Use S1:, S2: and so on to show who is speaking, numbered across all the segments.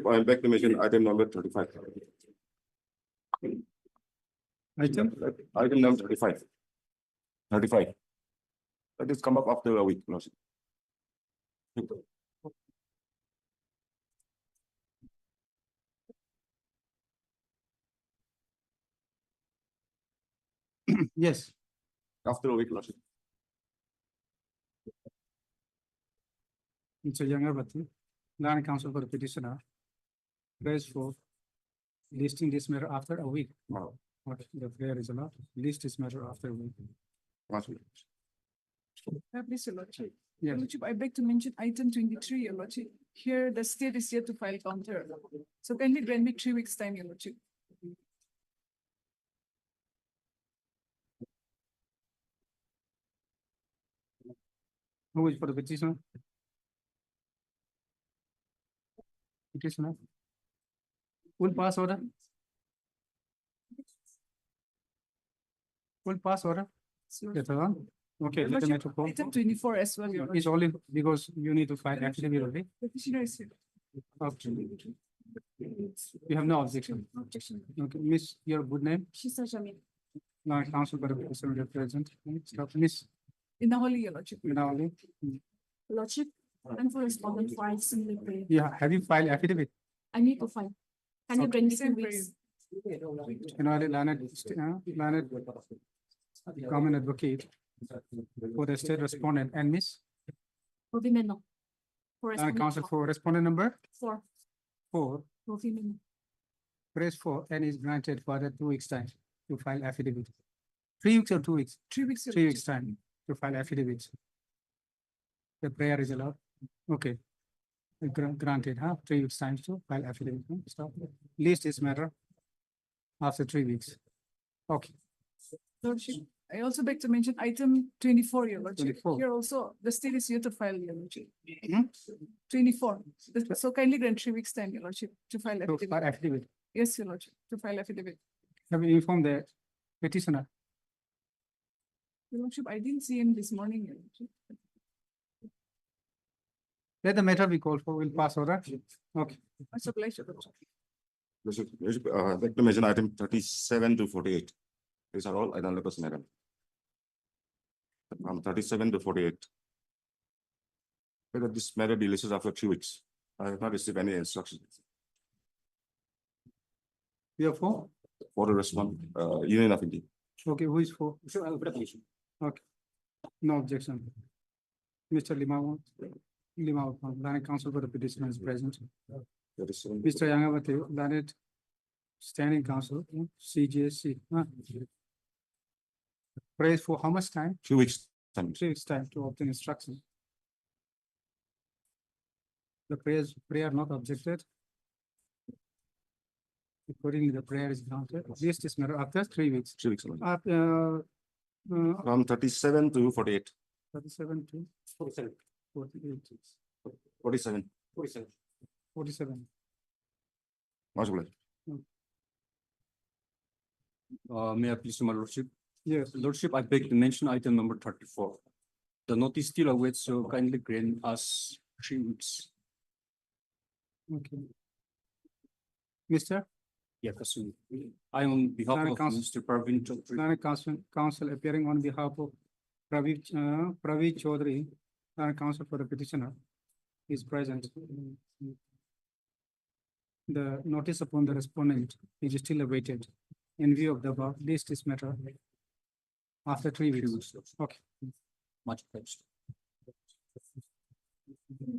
S1: I'm back to mention item number 35. Item number 35. 35. That is come up after a week.
S2: Yes.
S1: After a week, Lordship.
S2: Mr. Yangavati, Land Counsel for the petitioner, prays for listing this matter after a week.
S1: Wow.
S2: What the prayer is allowed, list this matter after a week.
S3: Please, Your Lordship.
S2: Yes.
S3: Your Lordship, I beg to mention item 23, Your Lordship. Here, the state is yet to file counter. So kindly grant me 3 weeks' time, Your Lordship.
S2: Who is for the petitioner? Petitioner. Will pass order. Will pass order.
S3: So,
S2: Yes, okay,
S3: Your
S2: let the
S3: Lordship,
S2: matter go.
S3: item 24 as well, Your
S2: It's
S3: Lordship.
S2: only because you need to file affidavit only.
S3: Petitioner is here.
S2: Okay. You have no objection.
S3: Objection.
S2: Okay, Miss, your good name?
S3: Shisa Jamil.
S2: Now, counsel for the petitioner present. Stop, Miss,
S3: In the holy, Your Lordship.
S2: now,
S4: Lordship, and for respondent file similarity.
S2: yeah, have you filed affidavit?
S4: I need to file. Can you
S2: Okay.
S4: bring me 2
S3: Same
S4: weeks?
S2: You know, Leonard, common advocate for the state respondent and Miss,
S4: Rovimeno. For
S2: counsel
S4: respondent
S2: for respondent number
S4: 4,
S2: 4,
S4: Rovimeno.
S2: press 4, and is granted for the 2 weeks time to file affidavit. 3 weeks or 2 weeks?
S3: 3 weeks, Your
S2: 3
S3: Lordship.
S2: weeks time to file affidavits. The prayer is allowed. Okay. Granted, huh? 3 weeks time to file affidavit. Huh? Stop. List this matter after 3 weeks. Okay.
S3: Lordship, I also beg to mention item 24, Your Lordship.
S2: 24.
S3: Here also, the state is yet to file, Your Lordship.
S2: Mhm.
S3: 24. So kindly grant 3 weeks' time, Your Lordship, to file
S2: To
S3: affidavit.
S2: file affidavit.
S3: Yes, Your Lordship, to file affidavit.
S2: Have you informed the petitioner?
S3: Your Lordship, I didn't see him this morning, Your Lordship.
S2: Let the matter be called for. Will pass order. Okay.
S3: I supply, Your Lordship.
S1: I'd like to mention item 37 to 48. These are all analogous, madam. From 37 to 48. Whether this matter be listed after 3 weeks. I have not received any instructions
S2: We have 4.
S1: for the respond, Union of India.
S2: Okay, who is for? Okay. No objection. Mr. Limao, Land Counsel for the petitioner is present.
S1: 37.
S2: Mr. Yangavati, Land Standing Counsel, CJC. Prays for how much time?
S1: 2 weeks. Time.
S2: 3 weeks time to obtain instruction. The prayer not objected. Accordingly, the prayer is granted. List is matter after 3 weeks.
S1: 3 weeks. only.
S2: From
S1: From 37 to 48.
S2: 37 to 47. 48.
S1: 47.
S2: 47.
S1: Much obliged.
S5: May I please, my lordship?
S2: Yes.
S5: Lordship, I beg to mention item number 34. The notice still awaits, so kindly grant us 3 weeks.
S2: Okay. Mr.
S5: Yeah, Customary. I on behalf
S2: Sorry,
S5: of
S2: counsel.
S5: Mr. Parveen Chaudhary.
S2: Counsel appearing on behalf of Pravi Chaudhary, counsel for the petitioner, is present. The notice upon the respondent is still awaited. In view of the above, list is matter after 3 weeks. Okay.
S5: Much obliged.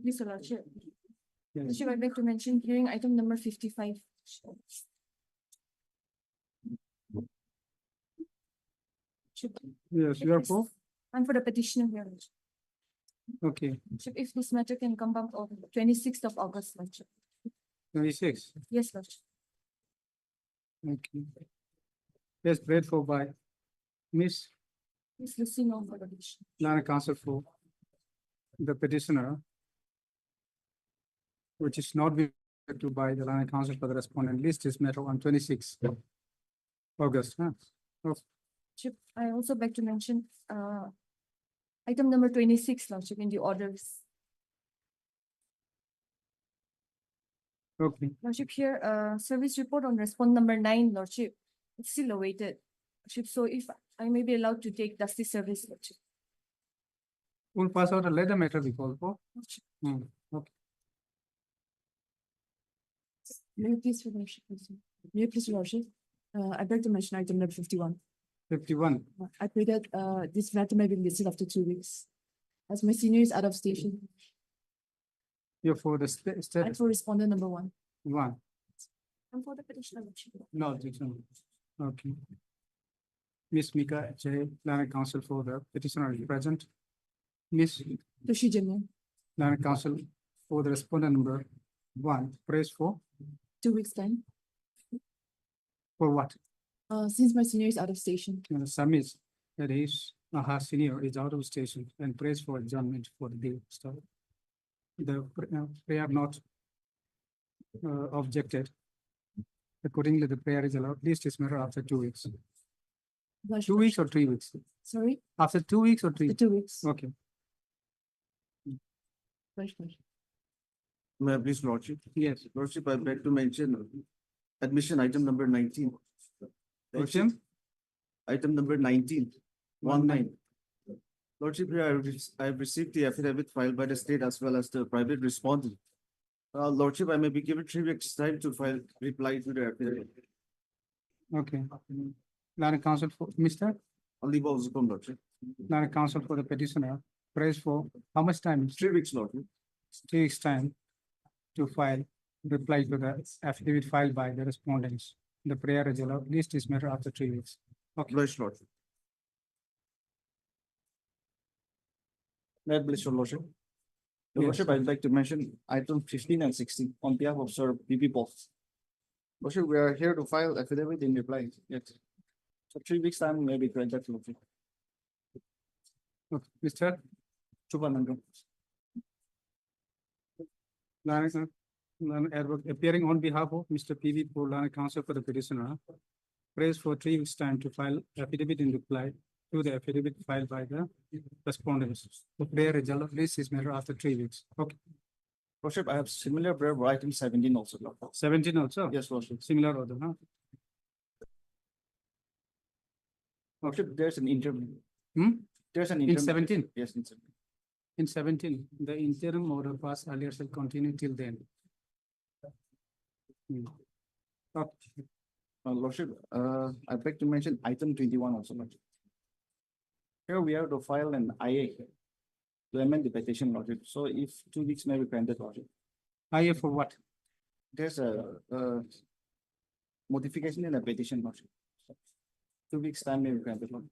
S4: Please, Your Lordship.
S2: Yes.
S4: Lordship, I'd like to mention hearing item number 55.
S2: Yes, you are for?
S4: I'm for the petitioner here. Lordship.
S2: Okay,
S4: Lordship, if this matter can come up on 26th of August, Lordship.
S2: 26.
S4: Yes, Lordship.
S2: Okay. Yes, prayed for by Miss
S4: Please listen on for the petition.
S2: Lana, counsel for the petitioner, which is not being to by the Lana counsel for the respondent. List is met on 26th August. Huh?
S4: Lordship, I also beg to mention, item number 26, Lordship, in the orders.
S2: Okay,
S4: Lordship, here, service report on respond number 9, Lordship, it's still awaited. Lordship, so if I may be allowed to take dusty service, Lordship.
S2: we'll pass out a letter matter before.
S4: Lordship,
S2: Okay,
S4: may you please, Your Lordship, may you please, Your Lordship, I'd like to mention item number 51.
S2: 51.
S4: I pray that this matter may be listed after 2 weeks. As my senior is out of station,
S2: You're for the
S4: I'm
S2: state
S4: for respondent number 1.
S2: one.
S4: I'm for the petitioner. Lordship.
S2: No objection. Okay. Miss Mika J. Lana counsel for the petitioner is present. Miss
S4: Toshi Jimmy,
S2: Lana counsel for the respondent number 1. Praise for
S4: 2 weeks time.
S2: what?
S4: Since my senior is out of station.
S2: Submits that is her senior is out of station and prays for adjournment for the day. So the prayer not objected. Accordingly, the prayer is allowed. List is matter after 2 weeks. 2 weeks or 3 weeks?
S4: Sorry,
S2: After 2 weeks or 3?
S4: the 2 weeks.
S2: Okay.
S6: May I please, Lordship?
S2: Yes.
S6: Lordship, I beg to mention admission item number 19. Lordship,
S2: Action.
S6: item number 19, 19. Lordship, here I have received the affidavit filed by the state as well as the private respondent. Lordship, I may be given 3 weeks time to file reply to the affidavit.
S2: Okay. Lana counsel for Mr.
S6: Only was Lordship.
S2: Lana counsel for the petitioner prays for how much time?
S6: 3 weeks, Lordship.
S2: 3 weeks time to file reply to the affidavit filed by the respondents. The prayer is allowed. List is matter after 3 weeks. Okay.
S6: Bless Lordship. May I bless your Lordship? Your
S2: Yes.
S6: Lordship, I'd like to mention item 15 and 16 on behalf of Sir PP Paul. Lordship, we are here to file affidavit in reply. Yes. So 3 weeks time may be granted, Lordship.
S2: Okay. Mr.
S6: Chupanandam.
S2: Lana advocate appearing on behalf of Mr. PV Lana counsel for the petitioner prays for 3 weeks time to file affidavit in reply to the affidavit filed by the respondents. The prayer is allowed. List is matter after 3 weeks. Okay.
S6: Lordship, I have similar prayer for item 17 also. Lordship.
S2: 17 also?
S6: Yes, Lordship.
S2: Similar order, huh?
S6: Lordship, there's an interim.
S2: Hmm?
S6: There's an
S2: In
S6: interim.
S2: 17?
S6: Yes, in 17.
S2: In 17, the interim order passed earlier shall continue till then. Okay.
S6: Lordship, I'd like to mention item 21 also. Lordship. Here we have to file an IA to amend the petition, Lordship. So if 2 weeks may be granted, Lordship.
S2: IA for what?
S6: There's a modification in the petition, Lordship. 2 weeks time may be granted, Lordship.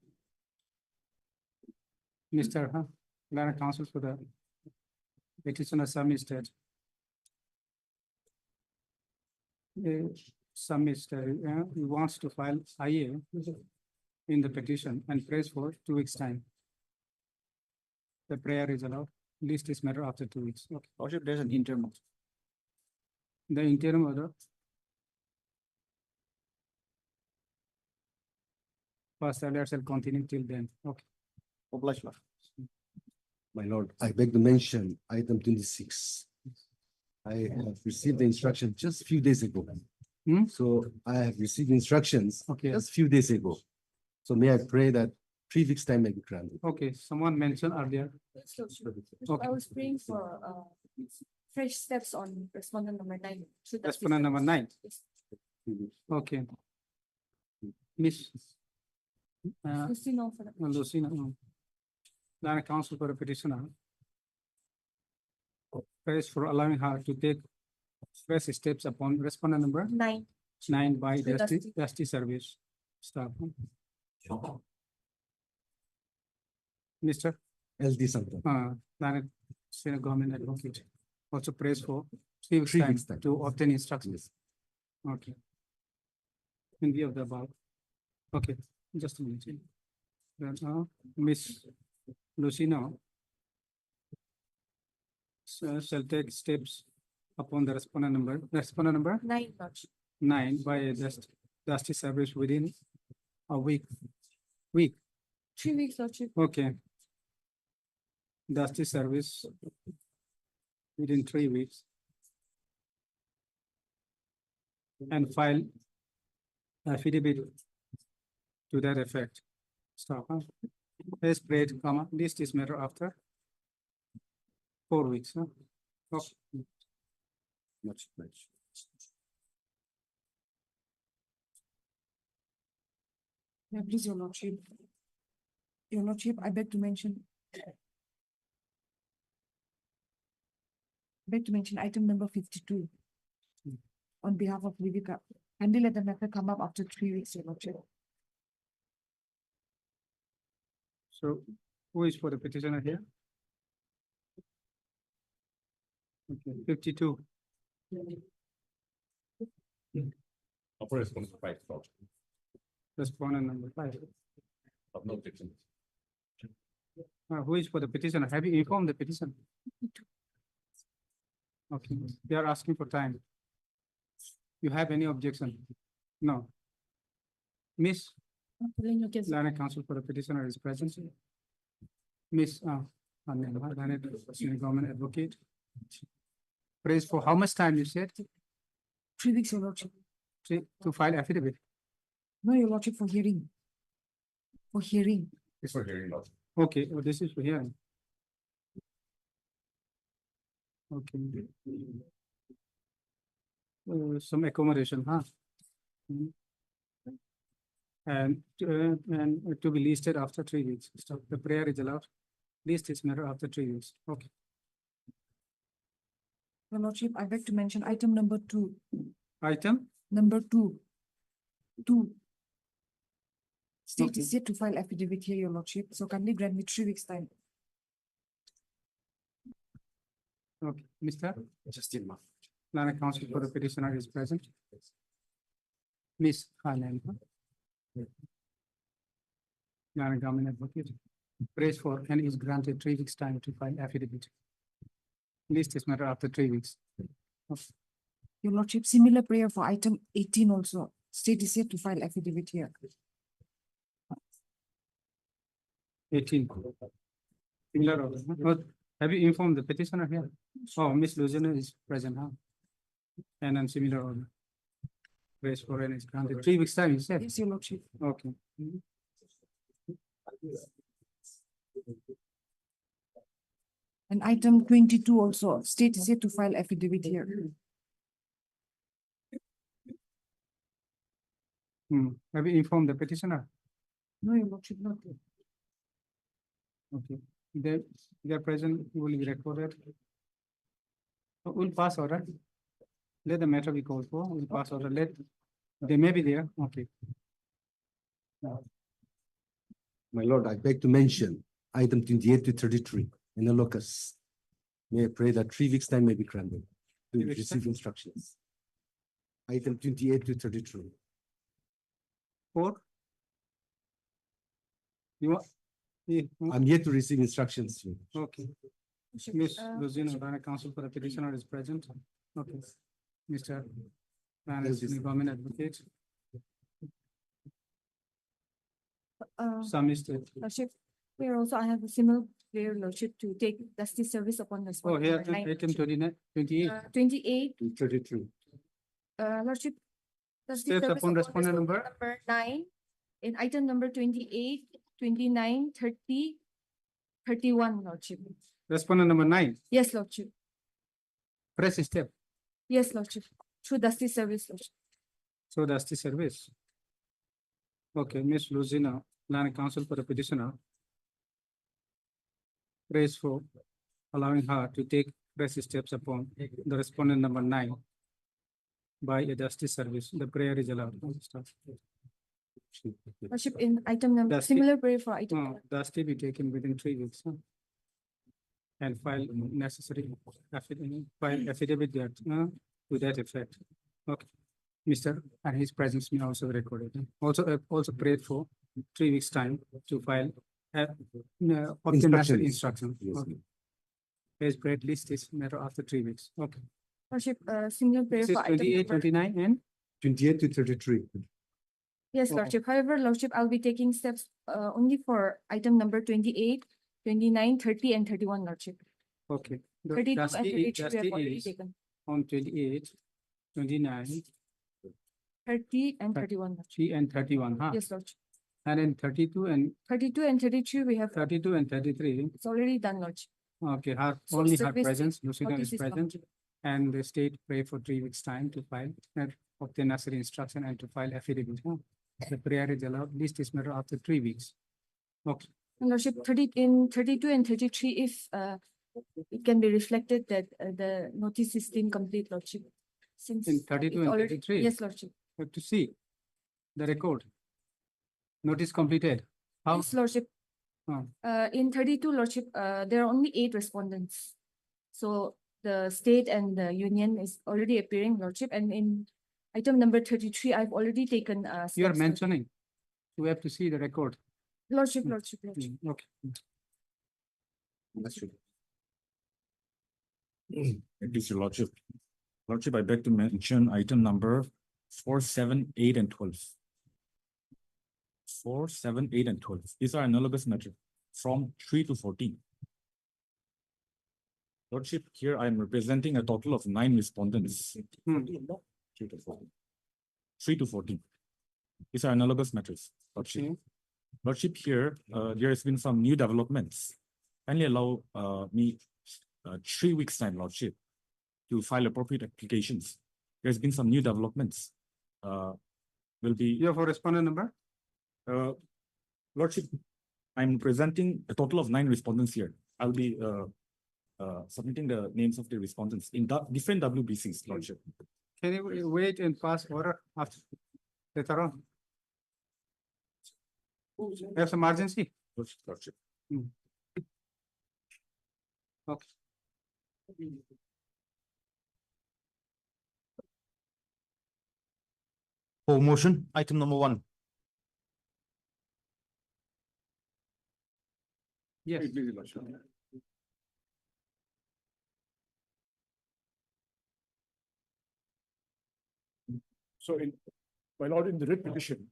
S2: Mr. Lana counsel for the petitioner submitted. Submitted, he wants to file IA in the petition and prays for 2 weeks time. The prayer is allowed. List is matter after 2 weeks. Okay.
S6: Lordship, there's an interim. Also.
S2: The interim order passed earlier shall continue till then. Okay.
S6: Obliged, Lordship.
S7: My lord, I beg to mention item 26. I have received the instruction just few days ago. So I have received instructions
S2: Okay.
S7: just few days ago. So may I pray that 3 weeks time may be granted.
S2: Okay, someone mentioned earlier.
S4: Yes, Lordship.
S2: Okay.
S4: I was praying for fresh steps on respondent number 9. Should that be
S2: Respondent number 9.
S4: Yes.
S2: Okay. Miss.
S4: Lucino for the-
S2: Lucina. Then counsel for a petitioner. Praise for allowing her to take fresh steps upon respondent number
S4: 9.
S2: 9 by
S4: Through
S2: justice service staff. Mr.
S7: LD something.
S2: Then senior government advocate. Also praise for 3 weeks
S7: 3
S2: time
S7: weeks time.
S2: to obtain instructions. Okay. In view of the above. Okay, just a minute. Then, Miss Lucino shall take steps upon the respondent number
S4: 9, Lordship.
S2: 9 by justice service within a week.
S4: 3 weeks, Lordship.
S2: Okay. Justice service within 3 weeks. And file affidavit to that effect. Stop. Has prayed, comma, list is matter after 4 weeks. Okay.
S7: Much.
S3: Yeah, please, your lordship. Your lordship, I beg to mention. Beg to mention item number 52. On behalf of Viveka, kindly let the matter come up after 3 weeks, your lordship.
S2: So who is for the petitioner here? Okay, 52. Respondent number 5.
S1: No objection.
S2: Who is for the petitioner? Have you informed the petitioner? Okay, they are asking for time. You have any objection? No. Miss, Lana counsel for the petitioner is present. Miss, Senior government advocate. Praise for how much time you said
S3: 3 weeks, your lordship.
S2: to file affidavit?
S3: No, your lordship, for hearing. For hearing.
S1: It's for hearing, Lord.
S2: Okay, well, this is for hearing. Okay. Some accommodation, huh? And to be listed after 3 weeks. So the prayer is allowed. List is matter after 3 weeks. Okay.
S3: Your lordship, I beg to mention item number 2.
S2: Item,
S3: Number 2. 2. State
S2: Okay.
S3: is yet to file affidavit here, your lordship, so kindly grant me 3 weeks' time.
S2: okay, Mr.
S7: Justin Ma.
S2: Lana counsel for the petitioner is present. Miss Hanan. Lana government advocate. Praise for and is granted 3 weeks time to file affidavit. List is matter after 3 weeks. Okay.
S3: Your lordship, similar prayer for item 18 also. State is yet to file affidavit here.
S2: 18. Similar order, huh? Oh, have you informed the petitioner here? Oh, Miss Luzina is present, huh? And then similar order. Praise for and is granted 3 weeks time, you said?
S3: Yes, your lordship.
S2: Okay.
S3: And item 22 also, state is yet to file affidavit here.
S2: Have you informed the petitioner?
S3: No, your lordship, not yet.
S2: Okay. They are present, will be recorded. We'll pass order. Let the matter be called for, we'll pass order, they may be there, okay.
S7: My lord, I beg to mention item 28 to 33, Analogous. May I pray that 3 weeks time may be granted to
S2: 3 weeks
S7: receive instructions. Item 28 to 33.
S2: 4. You want? Yeah,
S7: I'm yet to receive instructions.
S2: okay. Miss Luzina, Lana counsel for the petitioner is present. Okay. Mr. Lana is the government advocate.
S4: Uh,
S2: Some is the
S4: Lordship, here also I have a similar clear Lordship to take justice service upon
S2: Oh,
S4: respondent
S2: here,
S4: number 9.
S2: item 29, 28.
S4: 28,
S7: To 33.
S4: Lordship. Justice
S2: Steps
S4: service
S2: upon respondent number?
S4: number 9, in item number 28, 29, 30, 31, Lordship.
S2: Respondent number 9,
S4: Yes, Lordship.
S2: press step.
S4: Yes, Lordship. Through justice service, Lordship.
S2: So that's the service. Okay, Miss Luzina, land counsel for the petitioner. Praise for allowing her to take press steps upon the respondent number 9 by a justice service. The prayer is allowed.
S4: Lordship, in item number,
S2: Justice-
S4: similar prayer for item.
S2: Oh, that's to be taken within 3 weeks. Huh? And file necessary affidavit that, to that effect. Okay. Mr. and his presence may also be recorded. Also prayed for 3 weeks' time to file obtain necessary instruction.
S7: Yes.
S2: Okay. As prayed list is matter after 3 weeks. Okay.
S4: Lordship, similar prayer
S2: This is
S4: for item
S2: 28,
S4: number.
S2: 29 and
S7: 28 to 33.
S4: Yes,
S2: Oh.
S4: Lordship. However, Lordship, I'll be taking steps only for item number 28, 29, 30, and 31, Lordship.
S2: okay. The
S4: 32 and
S2: trustee
S4: 33 we have
S2: trustee
S4: already
S2: is
S4: taken.
S2: on 28, 29,
S4: 30 and
S2: Thir-
S4: 31, Lordship.
S2: 3 and 31, huh?
S4: Yes, Lordship.
S2: And then 32 and
S4: 32 and 33 we have,
S2: 32 and 33.
S4: it's already done, Lordship.
S2: Okay, her
S4: So
S2: only her
S4: service
S2: presence, Lucina
S4: notice
S2: is
S4: is
S2: present.
S4: lodged.
S2: And the state pray for 3 weeks' time to file and obtain necessary instruction and to file affidavit. Huh? The prayer is allowed, list is matter after 3 weeks. Okay,
S4: And Lordship, 30 in 32 and 33, if it can be reflected that the notice is incomplete, Lordship. Since
S2: in 32
S4: it
S2: and
S4: already-
S2: 33.
S4: Yes, Lordship.
S2: We have to see the record. Notice completed. How?
S4: Yes, Lordship.
S2: Oh.
S4: In 32, Lordship, there are only 8 respondents. So the state and the union is already appearing, Lordship, and in item number 33, I've already taken
S2: You are
S4: steps, Lordship.
S2: mentioning. We have to see the record.
S4: Lordship, Lordship.
S2: Okay.
S7: That's true.
S1: It is your lordship. Lordship, I beg to mention item number 4, 7, 8, and 12. 4, 7, 8, and 12. These are analogous matter from 3 to 14. Lordship, here I am representing a total of 9 respondents. 3 to 14. 3 to 14. These are analogous matters, Lordship.
S2: Okay.
S1: Lordship, here, there has been some new developments. Kindly allow me 3 weeks' time, Lordship, to file appropriate applications. There's been some new developments. Will be,
S2: You have a respondent number?
S1: Lordship, I'm presenting a total of 9 respondents here. I'll be submitting the names of the respondents in different WBCs, Lordship.
S2: Can you wait and pass order after later on? There's emergency.
S1: Lordship.
S2: Okay.
S8: For motion, item number 1.
S2: Yes.
S1: Please, Lordship.
S9: So my lord, in the writ petition.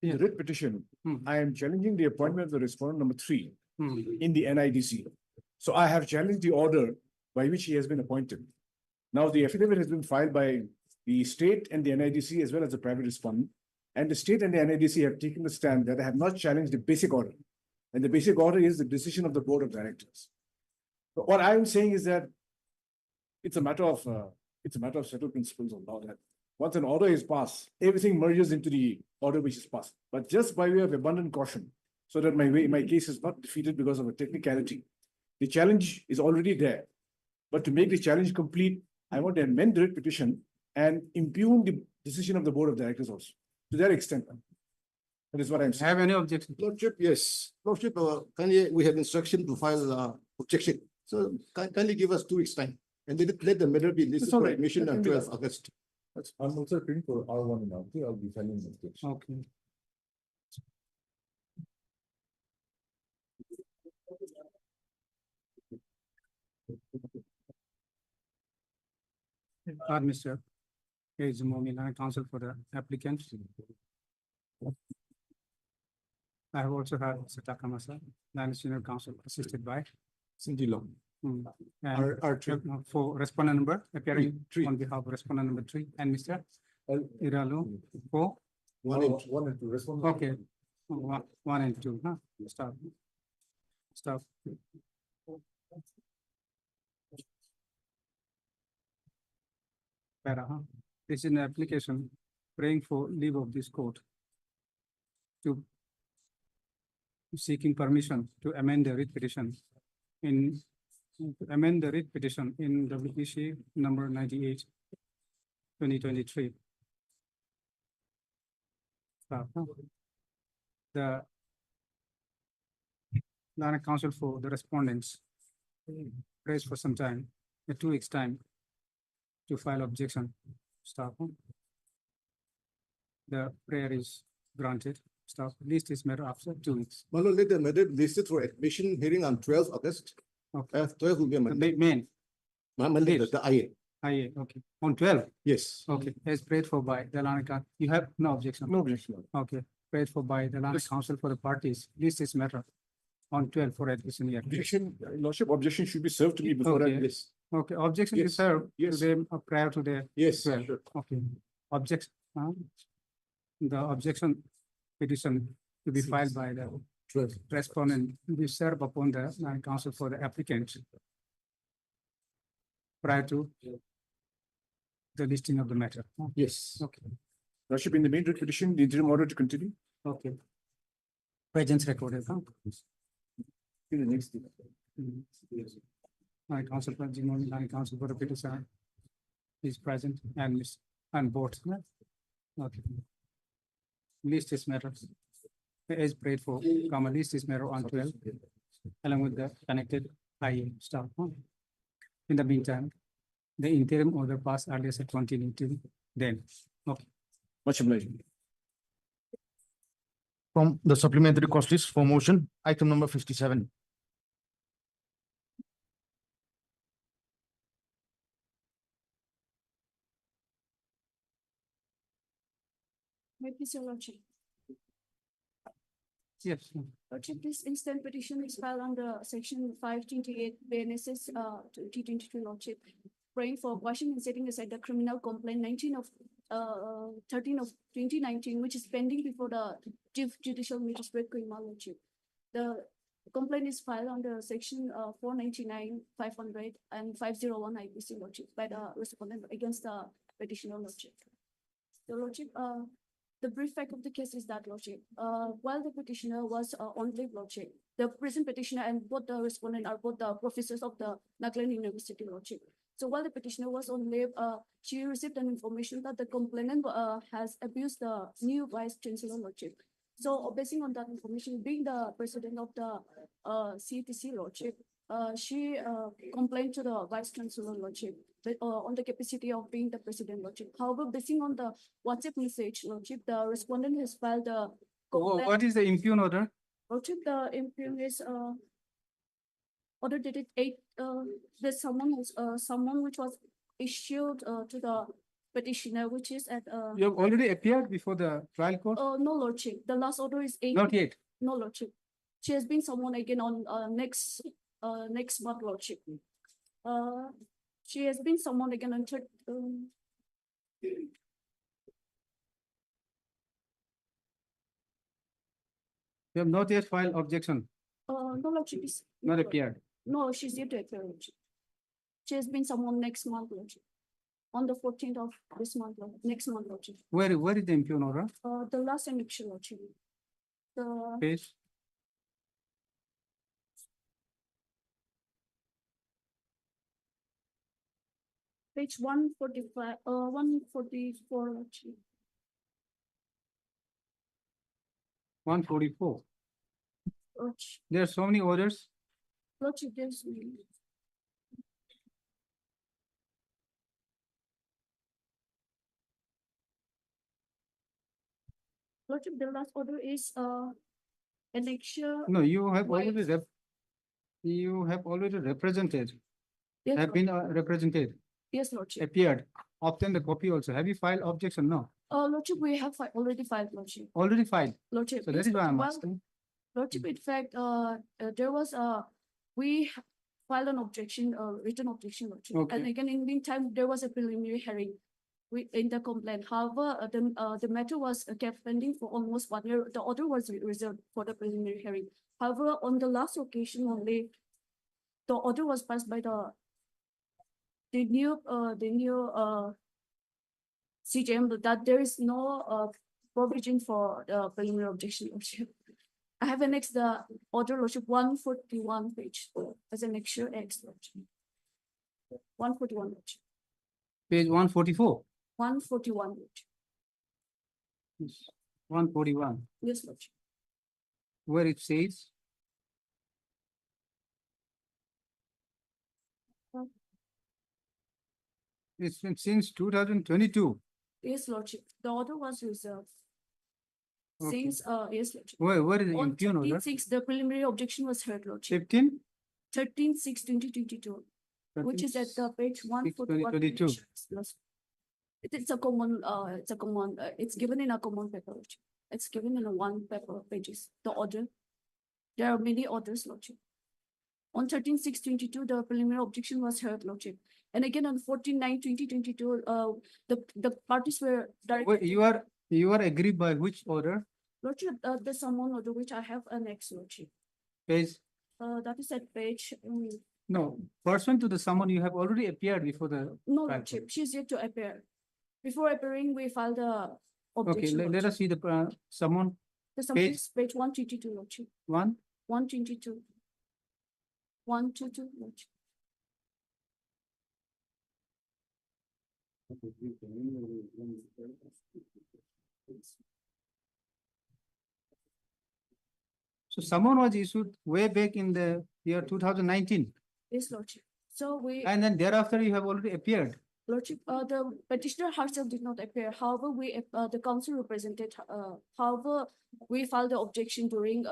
S9: In the writ petition,
S2: Hmm.
S9: I am challenging the appointment of the respondent number 3
S2: Hmm.
S9: in the NIDC. So I have challenged the order by which he has been appointed. Now, the affidavit has been filed by the state and the NIDC as well as the private respondent. And the state and the NIDC have taken the stand that they have not challenged the basic order. And the basic order is the decision of the board of directors. But what I am saying is that it's a matter of settled principles of law that once an order is passed, everything merges into the order which is passed. But just by way of abundant caution, so that my case is not defeated because of a technicality. The challenge is already there. But to make the challenge complete, I want to amend the writ petition and impugn the decision of the board of directors also. To that extent. That is what I'm saying.
S2: Have any objection?
S8: Lordship, yes. Lordship, kindly, we have instruction to file objection. So kindly give us 2 weeks' time. And let the matter be listed
S9: It's all
S8: for
S9: right.
S8: admission
S9: That
S8: on
S9: can be
S8: 12th
S9: done.
S8: August.
S1: I'm also praying for R1 and R2. I'll be filing an objection.
S2: Okay. Mr. Is Momila counsel for the applicant. I have also had Mr. Takamasa, then senior counsel assisted by.
S1: Cindy Long.
S2: And
S9: Our
S2: for respondent number appearing
S9: Three.
S2: on behalf of respondent number 3 and Mr. Iralu for,
S8: One and two, respond.
S2: okay, one and two, huh? Stop. Stop. This is an application praying for leave of this court to seeking permission to amend the writ petition in WPC number 98, 2023. The Lana counsel for the respondents prays for some time, 2 weeks time to file objection. Stop. The prayer is granted. Stop. List is made after 2 weeks.
S8: Malo, let the matter listed for admission hearing on 12th August.
S2: Okay.
S8: 12 will be a Monday.
S2: Main,
S8: The IA.
S2: IA, okay. On 12,
S8: Yes.
S2: okay, as prayed for by the Lana, you have no objection.
S8: No objection.
S2: Okay, prayed for by the Lana counsel for the parties. List is matter on 12 for admission here.
S9: Objection, Lordship, objection should be served to me before I
S2: Okay.
S9: this.
S2: Okay, objection is
S9: Yes,
S2: served to
S9: yes.
S2: them prior to the
S9: Yes,
S2: 12.
S9: sure.
S2: Okay, objection, the objection petition to be filed by the
S8: 12.
S2: respondent to be served upon the Lana counsel for the applicant prior to the listing of the matter.
S8: Yes.
S2: Okay,
S9: Lordship, in the main writ petition, the interim order to continue.
S2: okay. Presence recorded, huh?
S8: In the next.
S2: My counsel for Jimon, my counsel for the petitioner is present and Miss and both. Okay. List is matter. Is prayed for, comma list is matter on 12, along with the connected IA staff. In the meantime, the interim order passed earlier said continuity then.
S9: Much obliged.
S10: From the supplementary cost list for motion, item number 57.
S4: May I please, Your Lordship?
S2: Yes.
S4: Lordship, this instant petition is filed under section 528 BNSS 2022 Lordship. Praying for quashing and setting aside the criminal complaint 13 of 2019, which is pending before the Chief Judicial Magistrate Kohima Lordship. The complaint is filed under section 499, 500 and 501 IPC Lordship by the respondent against the petitioner Lordship. The Lordship, the brief fact of the case is that Lordship, while the petitioner was on leave Lordship, the present petitioner and both the respondent are both the professors of the Nagaland University Lordship. So while the petitioner was on leave, she received an information that the complainant has abused the new vice chancellor Lordship. So basing on that information, being the president of the CTC Lordship, she complained to the vice chancellor Lordship on the capacity of being the president Lordship. However, basing on the WhatsApp message Lordship, the respondent has filed the complaint.
S2: What is the impugn order?
S4: Lordship, the impugn is order dated 8. There's someone which was issued to the petitioner, which is at
S2: You have already appeared before the trial court?
S4: no Lordship. The last order is 8.
S2: Not yet.
S4: No Lordship. She has been summoned again on next month Lordship. She has been summoned again on third.
S2: You have not yet filed objection,
S4: No Lordship is
S2: not appeared.
S4: No, she's yet to appear Lordship. She has been summoned next month Lordship. On the 14th of this month, next month Lordship.
S2: Where is the impugn order?
S4: The last annexure Lordship. The
S2: Page?
S4: page 145, 144 Lordship.
S2: 144.
S4: Lordship,
S2: There are so many orders.
S4: Lordship, there's me. Lordship, the last order is annexure.
S2: No, you have
S4: Why?
S2: already you have already represented,
S4: Yes,
S2: have been represented,
S4: yes, Lordship.
S2: appeared, obtained the copy also. Have you filed objection? No,
S4: Lordship, we have already filed Lordship.
S2: already filed.
S4: Lordship.
S2: So that
S4: yes,
S2: is why I'm
S4: well,
S2: asking.
S4: Lordship, in fact, there was we filed an objection, written objection, Lordship.
S2: Okay.
S4: And again, in the meantime, there was a preliminary hearing in the complaint. However, the matter was kept pending for almost 1 year. The order was reserved for the preliminary hearing. However, on the last occasion only, the order was passed by the new CJM that there is no provision for the preliminary objection, Lordship. I have annexed the order, Lordship, 141 page as an extra X, Lordship. 141, Lordship.
S2: Page 144.
S4: 141, Lordship.
S2: 141,
S4: Yes, Lordship.
S2: where it says. It's been since 2022.
S4: Yes, Lordship. The order was reserved.
S2: Okay.
S4: Since, yes, Lordship.
S2: Where is the
S4: On
S2: impugn order?
S4: 13/6, the preliminary objection was heard, Lordship.
S2: 15?
S4: 13/6/2022, which is at the page 141.
S2: 2022.
S4: It's a common, it's given in a common paper, Lordship. It's given in a one paper pages, the order. There are many orders, Lordship. On 13/6/22, the preliminary objection was heard, Lordship. And again, on 14/9/2022, the parties were
S2: Wait,
S4: directed.
S2: you are agreed by which order?
S4: Lordship, the summon order, which I have annexed, Lordship.
S2: Page,
S4: That is at page,
S2: no, pursuant to the summon, you have already appeared before the.
S4: no,
S2: trial
S4: Lordship,
S2: court.
S4: she's yet to appear. Before appearing, we filed the
S2: Okay,
S4: objection.
S2: let us
S4: Lordship.
S2: see the summon,
S4: The summon
S2: page-
S4: is page 122, Lordship. 122. 122, Lordship.
S2: So summon was issued way back in the year 2019,
S4: Yes, Lordship. So we,
S2: and then thereafter you have already appeared.
S4: Lordship, the petitioner herself did not appear. However, the council represented, however, we filed the objection during,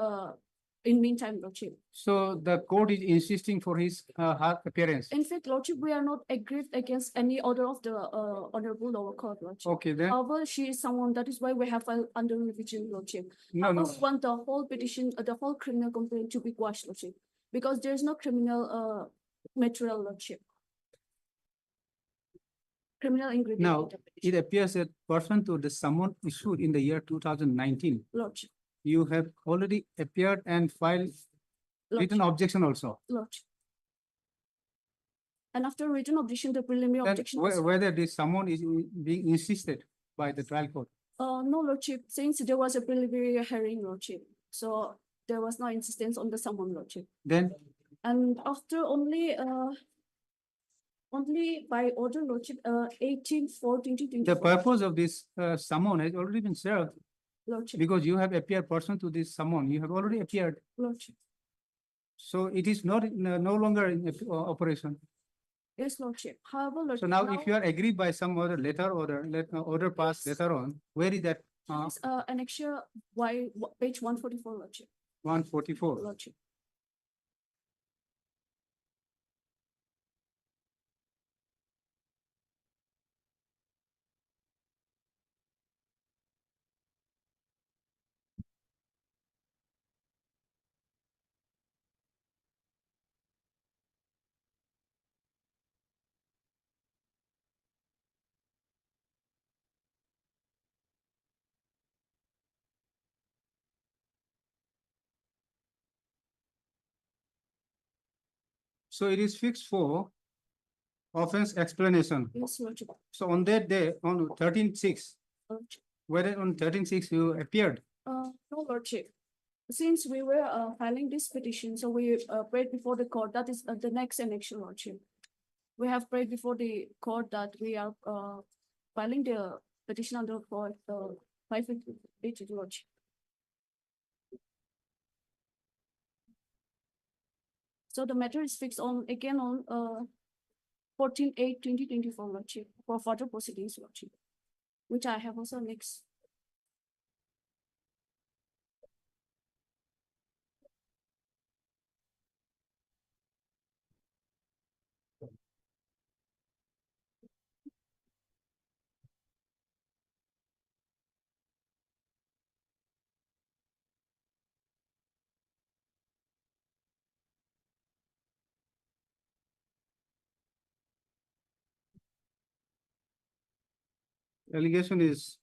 S4: in meantime, Lordship.
S2: So the court is insisting for his her appearance.
S4: In fact, Lordship, we are not aggrieved against any order of the honorable lower court, Lordship.
S2: Okay, then,
S4: However, she is someone, that is why we have filed under revision, Lordship.
S2: no,
S4: However,
S2: no,
S4: we want the whole petition, the whole criminal complaint to be quashed, Lordship, because there is no criminal material, Lordship. Criminal ingredient.
S2: Now,
S4: in the petition,
S2: it appears that pursuant to the summon issued in the year 2019,
S4: Lordship,
S2: you have already appeared and filed written
S4: Lordship,
S2: objection also.
S4: Lordship. And after written objection, the preliminary
S2: Then
S4: objection was,
S2: whether this summon is being insisted by the trial court.
S4: no, Lordship, since there was a preliminary hearing, Lordship, so there was no insistence on the summon, Lordship.
S2: Then,
S4: And after only by order, Lordship, 18/4/2024.
S2: the purpose of this summon has already been served
S4: Lordship,
S2: because you have appeared pursuant to this summon. You have already appeared.
S4: Lordship,
S2: So it is not no longer in operation.
S4: yes, Lordship. However, Lordship.
S2: So now if you are agreed by some other letter order, order passed
S4: Yes.
S2: later on, where is that
S4: Yes, an extra page 144, Lordship,
S2: 144?
S4: Lordship.
S2: So it is fixed for offense explanation.
S4: Yes, Lordship,
S2: So on that day, on 13/6,
S4: Lordship.
S2: whether on 13/6 you appeared.
S4: No, Lordship. Since we were filing this petition, so we prayed before the court, that is the next annexation, Lordship. We have prayed before the court that we are filing the petition under court 558, Lordship. So the matter is fixed on, again, on 14/8/2024, Lordship, for further proceedings, Lordship, which I have also annexed.
S2: allegation is,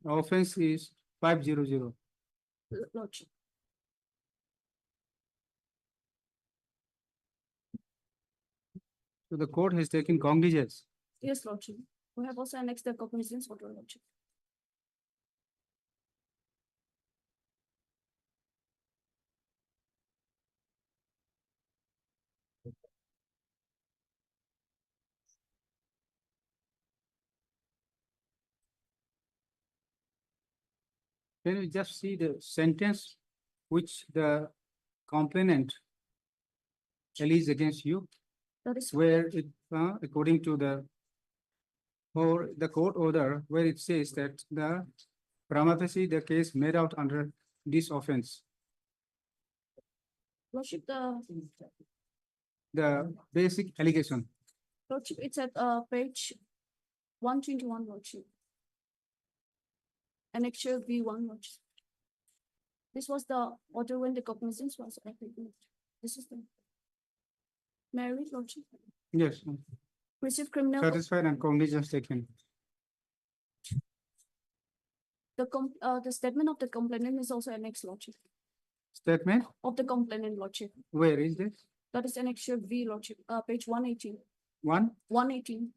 S2: offense is 500.
S4: Lordship.
S2: So the court has taken cognizance.
S4: Yes, Lordship. We have also annexed the cognizance for your Lordship.
S2: Can you just see the sentence which the complainant alleged against you,
S4: That is
S2: where it, according to the, or the court order, where it says that the prima facie, the case made out under this offense,
S4: Lordship,
S2: the basic allegation.
S4: Lordship, it's at page 121, Lordship. Annexure V1, Lordship. This was the order when the cognizance was applicable. This is the married, Lordship.
S2: Yes,
S4: Receive criminal,
S2: satisfied and cognizance taken.
S4: the statement of the complainant is also annexed, Lordship.
S2: Statement,
S4: Of the complainant, Lordship.
S2: where is this?
S4: That is annexure V, Lordship, page 118,
S2: 1,
S4: 118.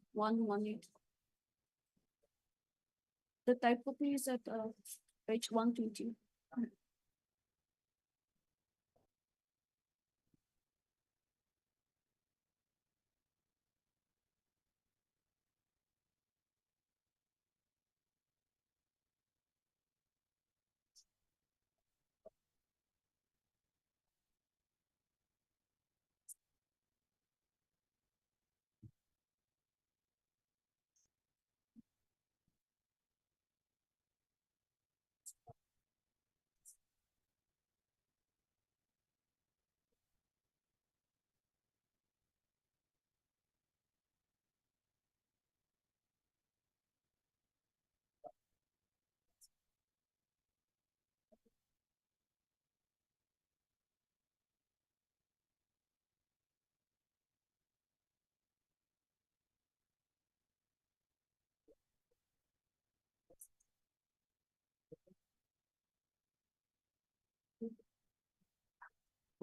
S4: The type copy is at page 120.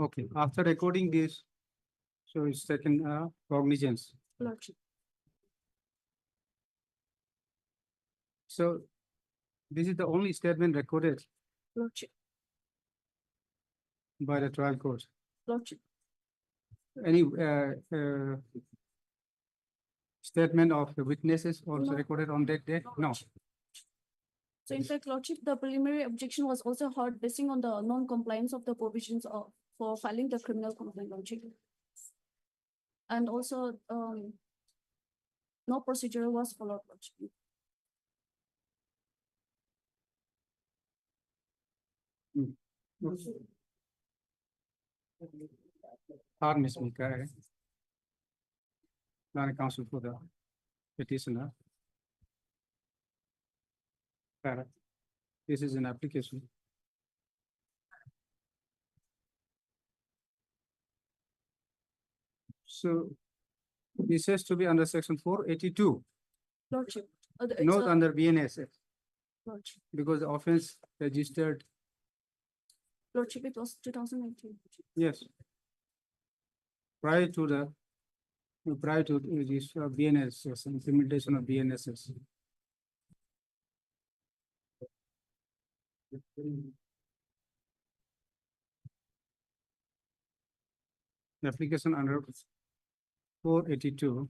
S2: okay, after recording this, so it's taken cognizance.
S4: Lordship.
S2: So this is the only statement recorded
S4: Lordship.
S2: by the trial court.
S4: Lordship.
S2: Any statement of the witnesses also
S4: No.
S2: recorded on that day? No.
S4: So in fact, Lordship, the preliminary objection was also heard basing on the non-compliance of the provisions of for filing the criminal complaint, Lordship. And also, no procedure was followed, Lordship.
S2: Pardon, Ms. Mika. Non-counsel for the petitioner. Correct. This is an application. So this has to be under section 482,
S4: Lordship.
S2: not under BNSF,
S4: Lordship.
S2: because the offense registered,
S4: Lordship, it was 2019.
S2: yes. Prior to this BNSS, implementation of BNSS. Application under 482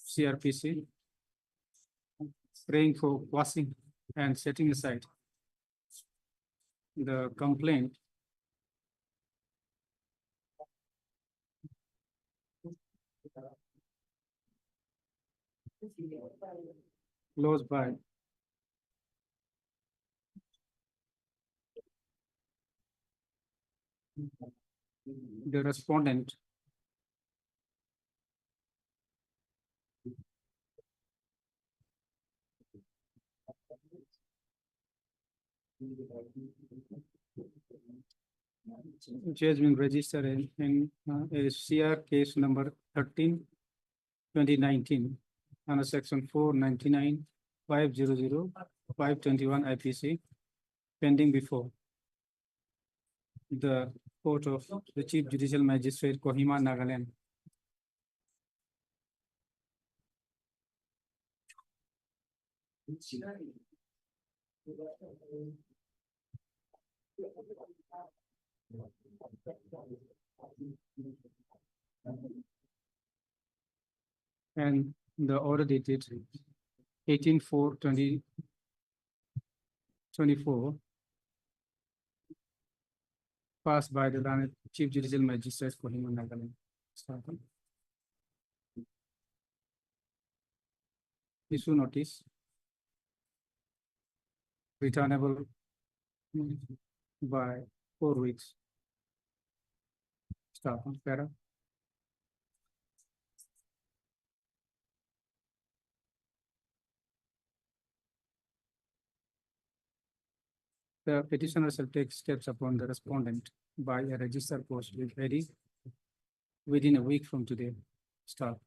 S2: CRPC, praying for quashing and setting aside the complaint closed by the respondent which has been registered in a CR case number 13/2019 under section 499, 500, 521 IPC, pending before the court of the Chief Judicial Magistrate, Kohima, Nagaland. And the order dated 18/4/2024, passed by the Learned Chief Judicial Magistrate, Kohima, Nagaland. Issue notice, returnable by 4 weeks. Start on para. The petitioner shall take steps upon the respondent by a registered post with ID within a week from today. Start.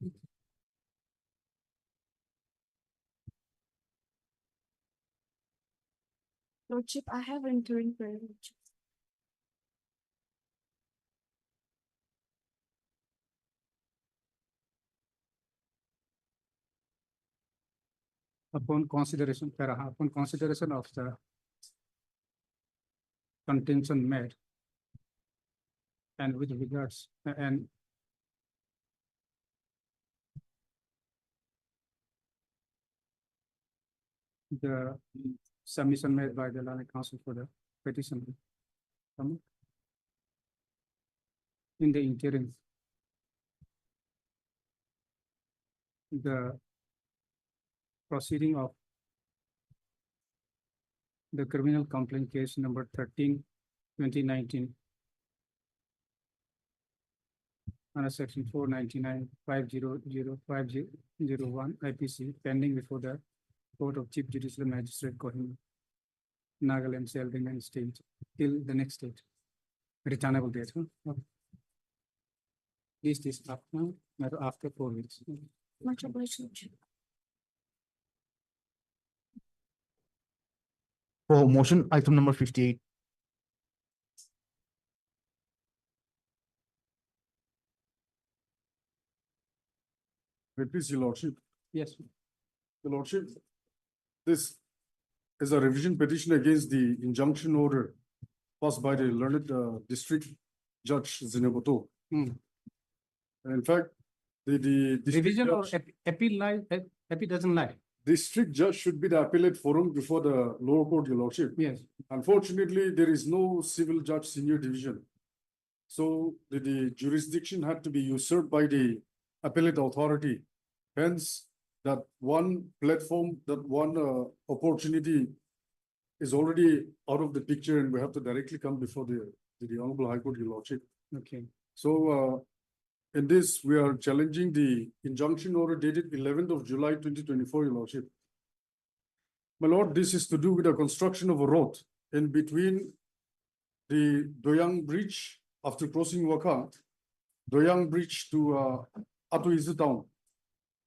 S4: Lordship, I have entering prayer. Lordship.
S2: Upon consideration of the contention made and with regards and the submission made by the learned counsel for the petition. In the interim, the proceeding of the criminal complaint case number 13, 2019, under section 499, 500, 501 IPC, pending before the Court of Chief Judicial Magistrate, Kohima, Nagaland, shall remain stayed till the next date. Returnable date. This is after 4 weeks.
S4: Much obliged, Lordship.
S10: For motion, item number 58.
S11: Repeat, Your Lordship.
S2: Yes.
S11: Your Lordship, this is a revision petition against the injunction order passed by the learned district judge Zineboto. In fact, the district
S2: Revision or
S11: judge-
S2: appeal lie, appeal doesn't lie.
S11: district judge should be the appellate forum before the lower court, Your Lordship.
S2: Yes.
S11: Unfortunately, there is no civil judge senior division. So the jurisdiction had to be usurped by the appellate authority. Hence, that one platform, that one opportunity is already out of the picture, and we have to directly come before the Honorable High Court, Your Lordship.
S2: Okay.
S11: So in this, we are challenging the injunction order dated 11th of July 2024, Your Lordship. My Lord, this is to do with the construction of a road in between the Doyang Bridge after crossing Waka, Doyang Bridge to Atuizu town.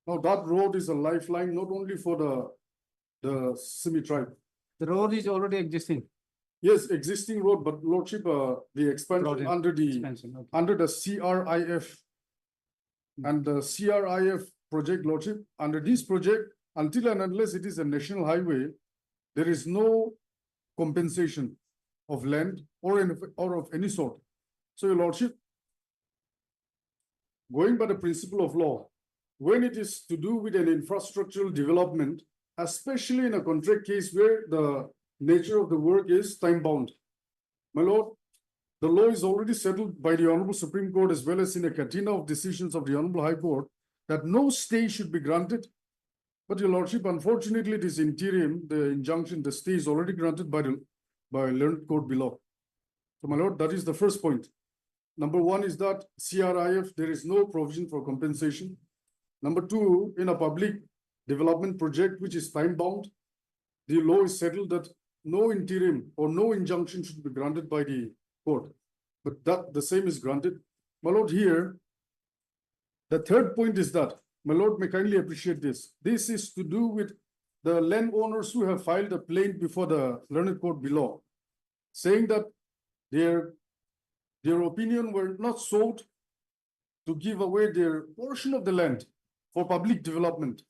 S11: Now that road is a lifeline not only for the Simi tribe.
S2: The road is already existing.
S11: Yes, existing road, but Lordship, the expansion
S2: Project
S11: under the
S2: expansion, okay.
S11: under the CRIF and the CRIF project, Lordship, under this project, until and unless it is a national highway, there is no compensation of land or of any sort. So, Your Lordship, going by the principle of law, when it is to do with an infrastructural development, especially in a contract case where the nature of the work is time-bound. My Lord, the law is already settled by the Honorable Supreme Court as well as in a catena of decisions of the Honorable High Court that no stay should be granted. But Your Lordship, unfortunately, it is interim, the injunction, the stay is already granted by learned court below. So my Lord, that is the first point. Number one is that CRIF, there is no provision for compensation. Number two, in a public development project which is time-bound, the law is settled that no interim or no injunction should be granted by the court. But that the same is granted. My Lord, here, the third point is that my lord may kindly appreciate this. This is to do with the landowners who have filed a plaint before the learned court below, saying that their opinion were not sought to give away their portion of the land for public development.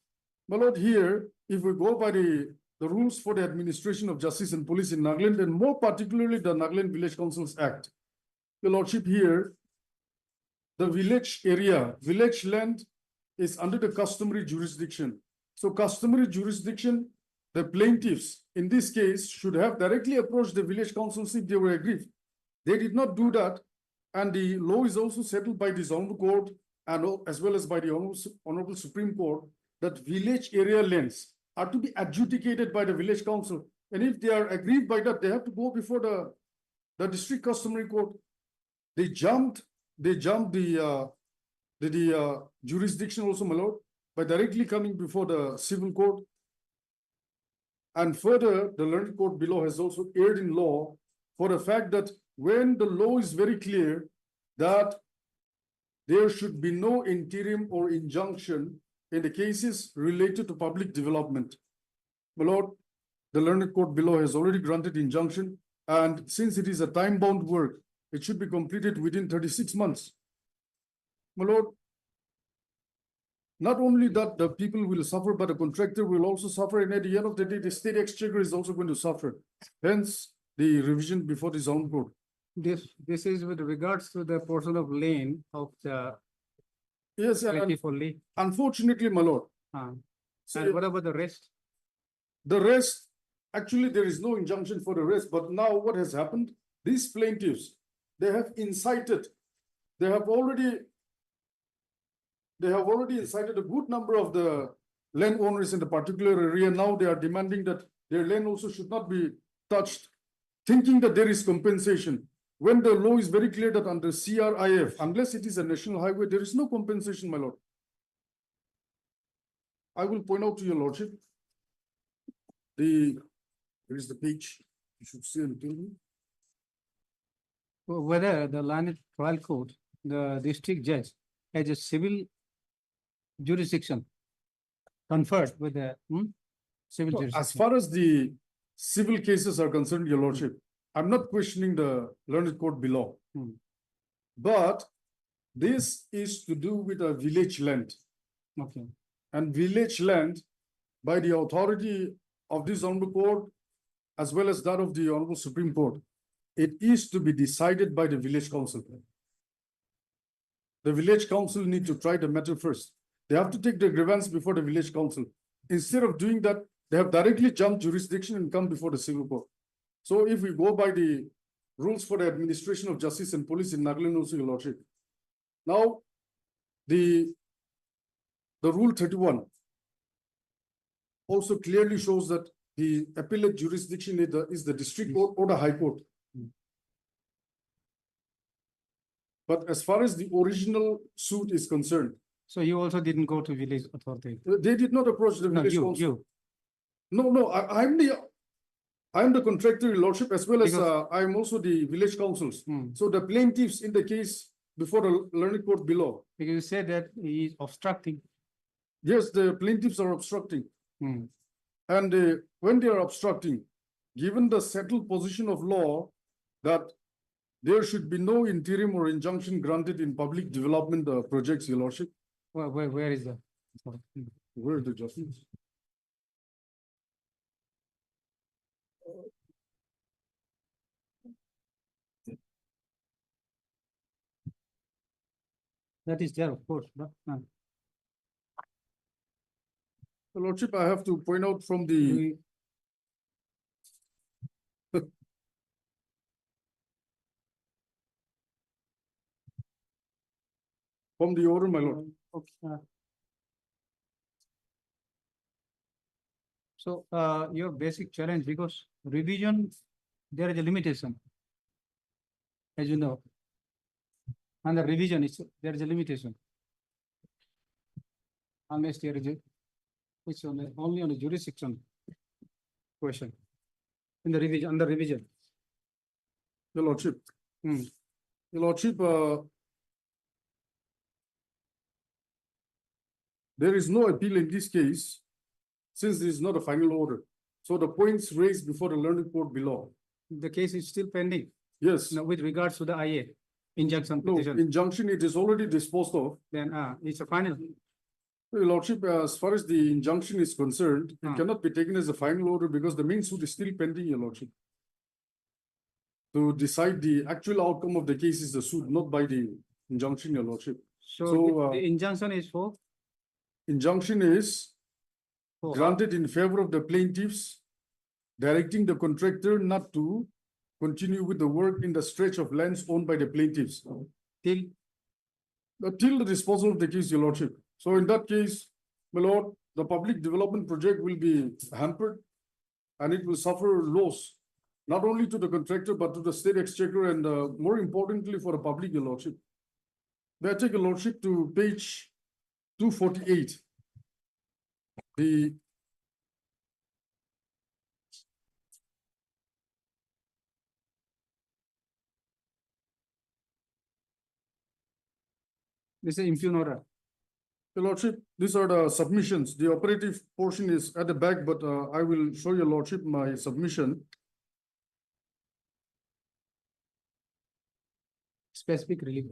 S11: My lord, here, if we go by the rules for the administration of justice and police in Nagaland, and more particularly the Nagaland Village Councils Act, your lordship, here, the village area, village land is under the customary jurisdiction. So customary jurisdiction, the plaintiffs in this case should have directly approached the village councils if they were aggrieved. They did not do that. And the law is also settled by this honorable court and as well as by the honorable Supreme Court that village area lands are to be adjudicated by the village council. And if they are aggrieved by that, they have to go before the district customary court. They jumped the jurisdiction also, my lord, by directly coming before the civil court. And further, the learned court below has also erred in law for the fact that when the law is very clear that there should be no interim or injunction in the cases related to public development. My lord, the learned court below has already granted injunction, and since it is a time-bound work, it should be completed within 36 months. My lord, not only that the people will suffer, but the contractor will also suffer, and at the end of the day, the state exchequer is also going to suffer. Hence, the revision before the zone court.
S2: This is with regards to the portion of lane of the
S11: Yes, and
S2: plaintiff only.
S11: unfortunately, my lord,
S2: And
S11: see,
S2: what about the rest?
S11: the rest, actually, there is no injunction for the rest, but now what has happened? These plaintiffs, they have incited, they have already incited a good number of the landowners in the particular area. Now they are demanding that their land also should not be touched, thinking that there is compensation. When the law is very clear that under CRIF, unless it is a national highway, there is no compensation, my lord. I will point out to your lordship. There is the page. You should see and tell me.
S2: Whether the land trial court, the district judge has a civil jurisdiction conferred with the civil
S11: No,
S2: jurisdiction.
S11: as far as the civil cases are concerned, your lordship, I'm not questioning the learned court below. But this is to do with a village land.
S2: Okay.
S11: And village land by the authority of this honorable court as well as that of the honorable Supreme Court, it is to be decided by the village council. The village council need to try the matter first. They have to take the grievance before the village council. Instead of doing that, they have directly jumped jurisdiction and come before the civil court. So if we go by the rules for the administration of justice and police in Nagaland also, your lordship. Now, the rule 31 also clearly shows that the appellate jurisdiction is the district court or the high court. But as far as the original suit is concerned,
S2: So you also didn't go to village authority?
S11: they did not approach the
S2: No,
S11: village council.
S2: you.
S11: No, I'm the contractor, your lordship, as well as
S2: Because-
S11: I'm also the village councils.
S2: Hmm.
S11: So the plaintiffs in the case before the learned court below.
S2: Because you said that he is obstructing.
S11: Yes, the plaintiffs are obstructing.
S2: Hmm.
S11: And when they are obstructing, given the settled position of law that there should be no interim or injunction granted in public development projects, your lordship.
S2: Where is that?
S11: Where is the justice?
S2: That is there, of course, but
S11: Your lordship, I have to point out from the order, my lord.
S2: okay. So your basic challenge, because revision, there is a limitation. As you know. And the revision is, there is a limitation. Unless there is a, which only on the jurisdiction question. In the revision, under revision.
S11: Your lordship.
S2: Hmm.
S11: Your lordship, there is no appeal in this case, since this is not a final order. So the points raised before the learned court below.
S2: The case is still pending.
S11: Yes,
S2: Now, with regards to the IA, injunction
S11: no,
S2: petition,
S11: injunction, it is already disposed of.
S2: then, it's a final.
S11: Your Lordship, as far as the injunction is concerned, it
S2: Ah.
S11: cannot be taken as a final order because the main suit is still pending, Your Lordship. To decide the actual outcome of the case is the suit, not by the injunction, Your Lordship.
S2: So
S11: So,
S2: the injunction is for,
S11: Injunction is
S2: for
S11: granted in favor of the plaintiffs, directing the contractor not to continue with the work in the stretch of lands owned by the plaintiffs
S2: till,
S11: till the disposal of the case, Your Lordship. So in that case, my lord, the public development project will be hampered and it will suffer loss, not only to the contractor, but to the state exchequer and more importantly for the public, Your Lordship. May I take Your Lordship to page 248. The
S2: this is impugn order.
S11: Your Lordship, these are the submissions. The operative portion is at the back, but I will show Your Lordship my submission.
S2: Specific relief.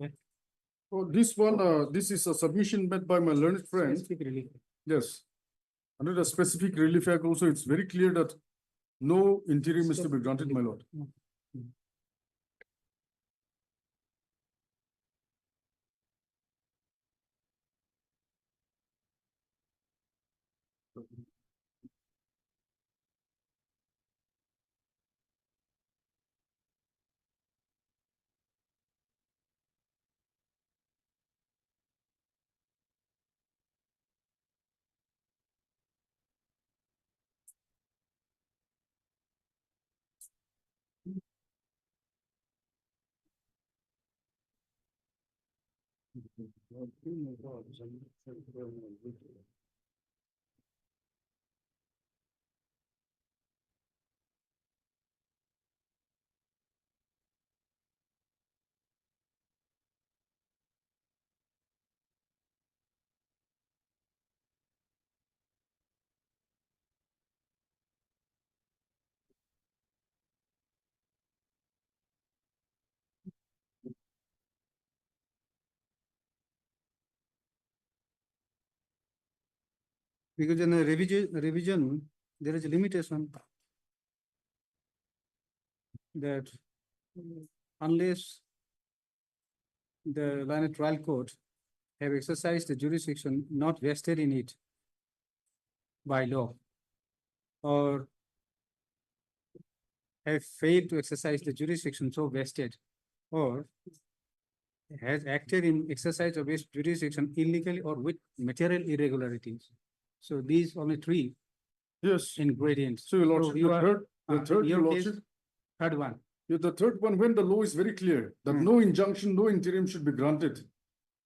S11: Oh, this one, this is a submission made by my learned friend.
S2: Specific relief.
S11: Yes. Under the specific relief act also, it's very clear that no interim is to be granted, my lord.
S2: Because in a revision, there is a limitation that unless the line of trial court have exercised the jurisdiction not vested in it by law, or have failed to exercise the jurisdiction so vested, or has acted in exercise of its jurisdiction illegally or with material irregularities. So these only three
S11: Yes.
S2: ingredients.
S11: So, Your Lordship,
S2: you
S11: the
S2: are-
S11: third, Your
S2: your case,
S11: Lordship,
S2: third one.
S11: yeah, the third one, when the law is very clear that no injunction, no interim should be granted.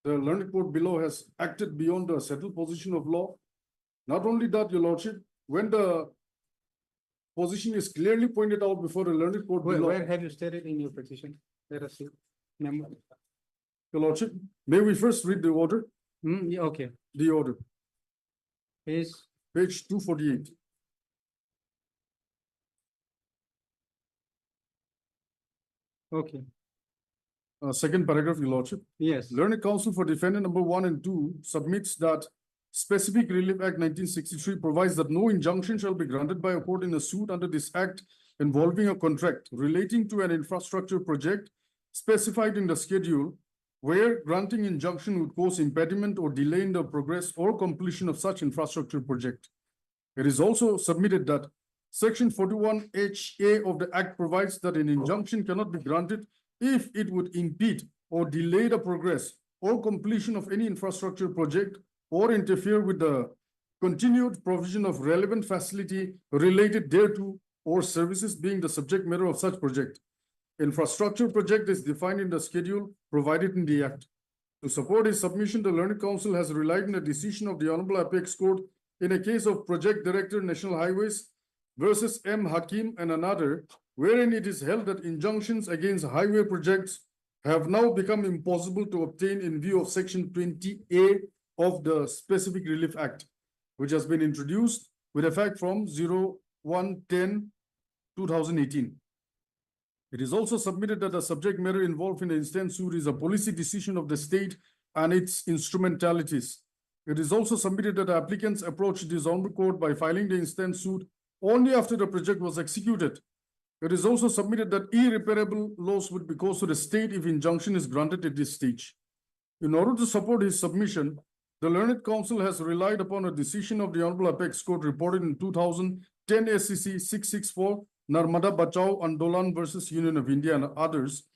S11: The learned court below has acted beyond the settled position of law. Not only that, Your Lordship, when the position is clearly pointed out before the learned court
S2: Where
S11: below.
S2: have you stated in your petition? Let us see. Number.
S11: Your Lordship, may we first read the order?
S2: Yeah, okay.
S11: The order,
S2: Page,
S11: page 248.
S2: okay,
S11: Second paragraph, Your Lordship.
S2: yes.
S11: Learned counsel for defendant number 1 and 2 submits that Specific Relief Act 1963 provides that no injunction shall be granted by a court in a suit under this act involving a contract relating to an infrastructure project specified in the schedule where granting injunction would cause impediment or delay in the progress or completion of such infrastructure project. It is also submitted that Section 41HA of the Act provides that an injunction cannot be granted if it would impede or delay the progress or completion of any infrastructure project or interfere with the continued provision of relevant facility related thereto or services being the subject matter of such project. Infrastructure project is defined in the schedule provided in the Act. To support his submission, the Learned Counsel has relied on a decision of the Honorable Apex Court in a case of Project Director National Highways versus M. Hakim and another, wherein it is held that injunctions against highway projects have now become impossible to obtain in view of Section 20A of the Specific Relief Act, which has been introduced with effect from 01/10/2018. It is also submitted that the subject matter involved in the instant suit is a policy decision of the state and its instrumentalities. It is also submitted that the applicants approached this honorable court by filing the instant suit only after the project was executed. It is also submitted that irreparable loss would be caused to the state if injunction is granted at this stage. In order to support his submission, the learned counsel has relied upon a decision of the Honorable Apex Court reported in 2010 SCC 664 Narmada Bachao Andolan versus Union of India and others,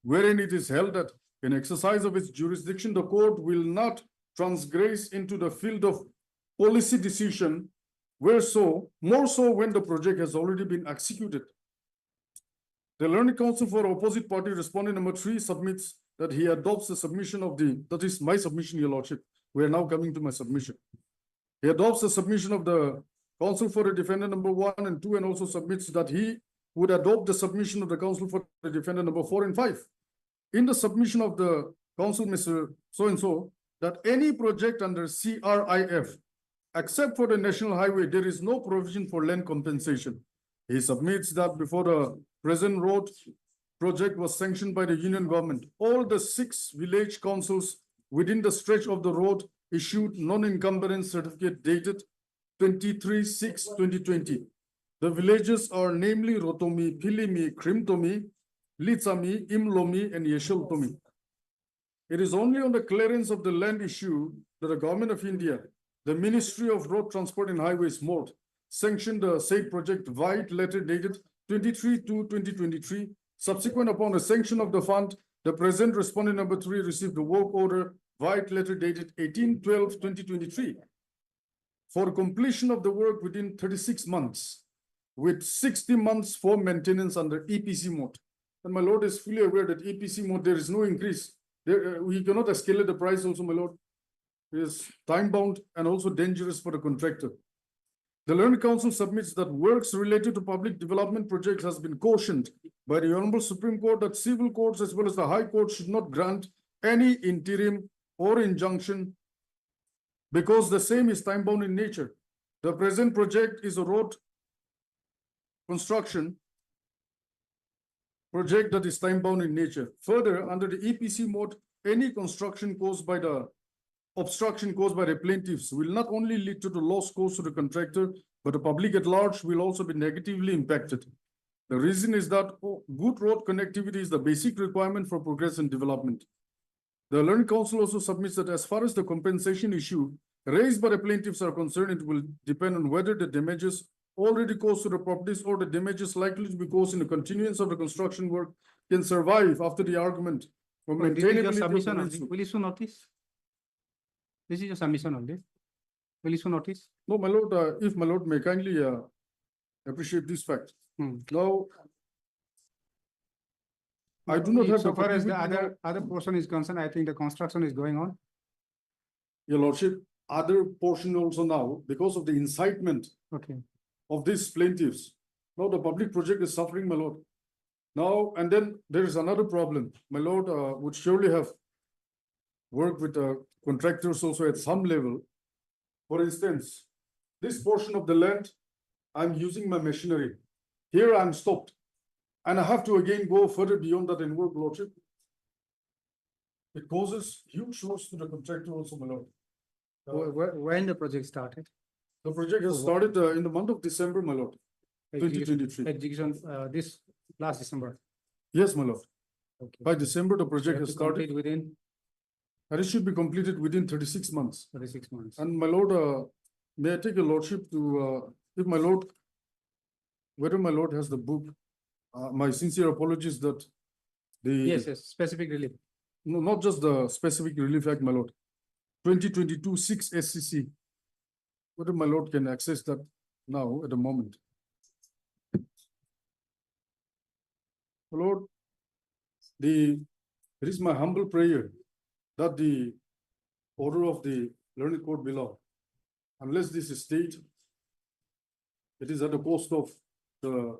S11: wherein it is held that in exercise of its jurisdiction, the court will not transgress into the field of policy decision, more so when the project has already been executed. The learned counsel for opposite party respondent number 3 submits that he adopts the submission of that is my submission, Your Lordship. We are now coming to my submission. He adopts the submission of the counsel for the defendant number 1 and 2 and also submits that he would adopt the submission of the counsel for the defendant number 4 and 5. In the submission of the counsel, Mr. So-and-so, that any project under CRIF, except for the national highway, there is no provision for land compensation. He submits that before the present road project was sanctioned by the union government, all the 6 village councils within the stretch of the road issued non-encumbrance certificate dated 23/6/2020. The villages are namely Rotomi, Pilimi, Krimtomi, Litsami, Imlomi, and Yesheltomi. It is only on the clearance of the land issue that the Government of India, the Ministry of Road Transport and Highways, MORT, sanctioned the said project via letter dated 23/2/2023. Subsequent upon the sanction of the fund, the present respondent number 3 received the work order via letter dated 18/12/2023 for completion of the work within 36 months, with 60 months for maintenance under EPC mode. And my lord is fully aware that EPC mode, there is no increase. We cannot escalate the price also, my lord. It is time-bound and also dangerous for the contractor. The learned counsel submits that works related to public development projects has been cautioned by the Honorable Supreme Court that civil courts as well as the High Court should not grant any interim or injunction because the same is time-bound in nature. The present project is a road construction project that is time-bound in nature. Further, under the EPC mode, any construction caused by the obstruction caused by the plaintiffs will not only lead to the loss caused to the contractor, but the public at large will also be negatively impacted. The reason is that good road connectivity is the basic requirement for progress and development. The learned counsel also submits that as far as the compensation issue raised by the plaintiffs are concerned, it will depend on whether the damages already caused to the properties or the damages likely to be caused in the continuance of the construction work can survive after the argument. For maintainability.
S2: Will issue notice? This is your submission only. Will issue notice?
S11: No, my lord, if my lord may kindly appreciate this fact. Now, I do not have.
S2: So far as the other portion is concerned, I think the construction is going on.
S11: Your lordship, other portion also now, because of the incitement of these plaintiffs. Now the public project is suffering, my lord. Now, and then there is another problem. My lord would surely have worked with contractors also at some level. For instance, this portion of the land, I'm using my machinery. Here I'm stopped. And I have to again go further beyond that and work, lordship. It causes huge loss to the contractor also, my lord.
S2: When the project started?
S11: The project has started in the month of December, my lord, 2023.
S2: Execution this last December.
S11: Yes, my lord. By December, the project has started.
S2: Within?
S11: And it should be completed within 36 months.
S2: 36 months.
S11: And my lord, may I take your lordship to, if my lord, whether my lord has the book, my sincere apologies that the.
S2: Yes, specific relief.
S11: No, not just the specific relief act, my lord. 2022 6 SCC. Whether my lord can access that now at the moment. My lord, it is my humble prayer that the order of the learned court below, unless this is state, it is at the cost of the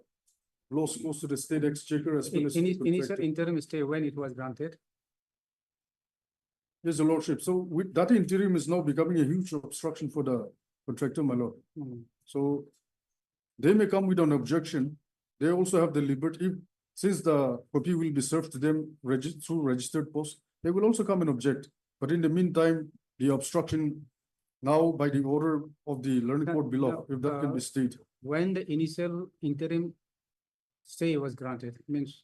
S11: loss goes to the state exchequer as well as.
S2: Initial interim stay when it was granted?
S11: Yes, Your Lordship. So with that interim is now becoming a huge obstruction for the contractor, my lord. So they may come with an objection. They also have the liberty, since the copy will be served to them through registered post, they will also come and object. But in the meantime, the obstruction now by the order of the learning court below, if that can be stated.
S2: When the initial interim stay was granted, means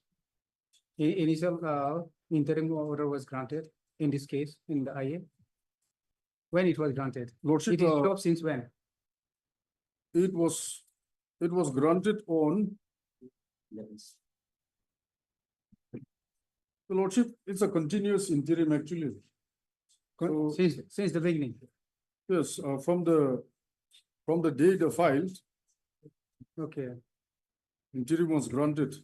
S2: initial interim order was granted in this case, in the IA. When it was granted,
S11: Lordship,
S2: it is stopped since when?
S11: it was granted on, the Lordship, it's a continuous interim actually. So-
S2: Since the beginning.
S11: Yes, from the day they filed,
S2: Okay.
S11: interim was granted.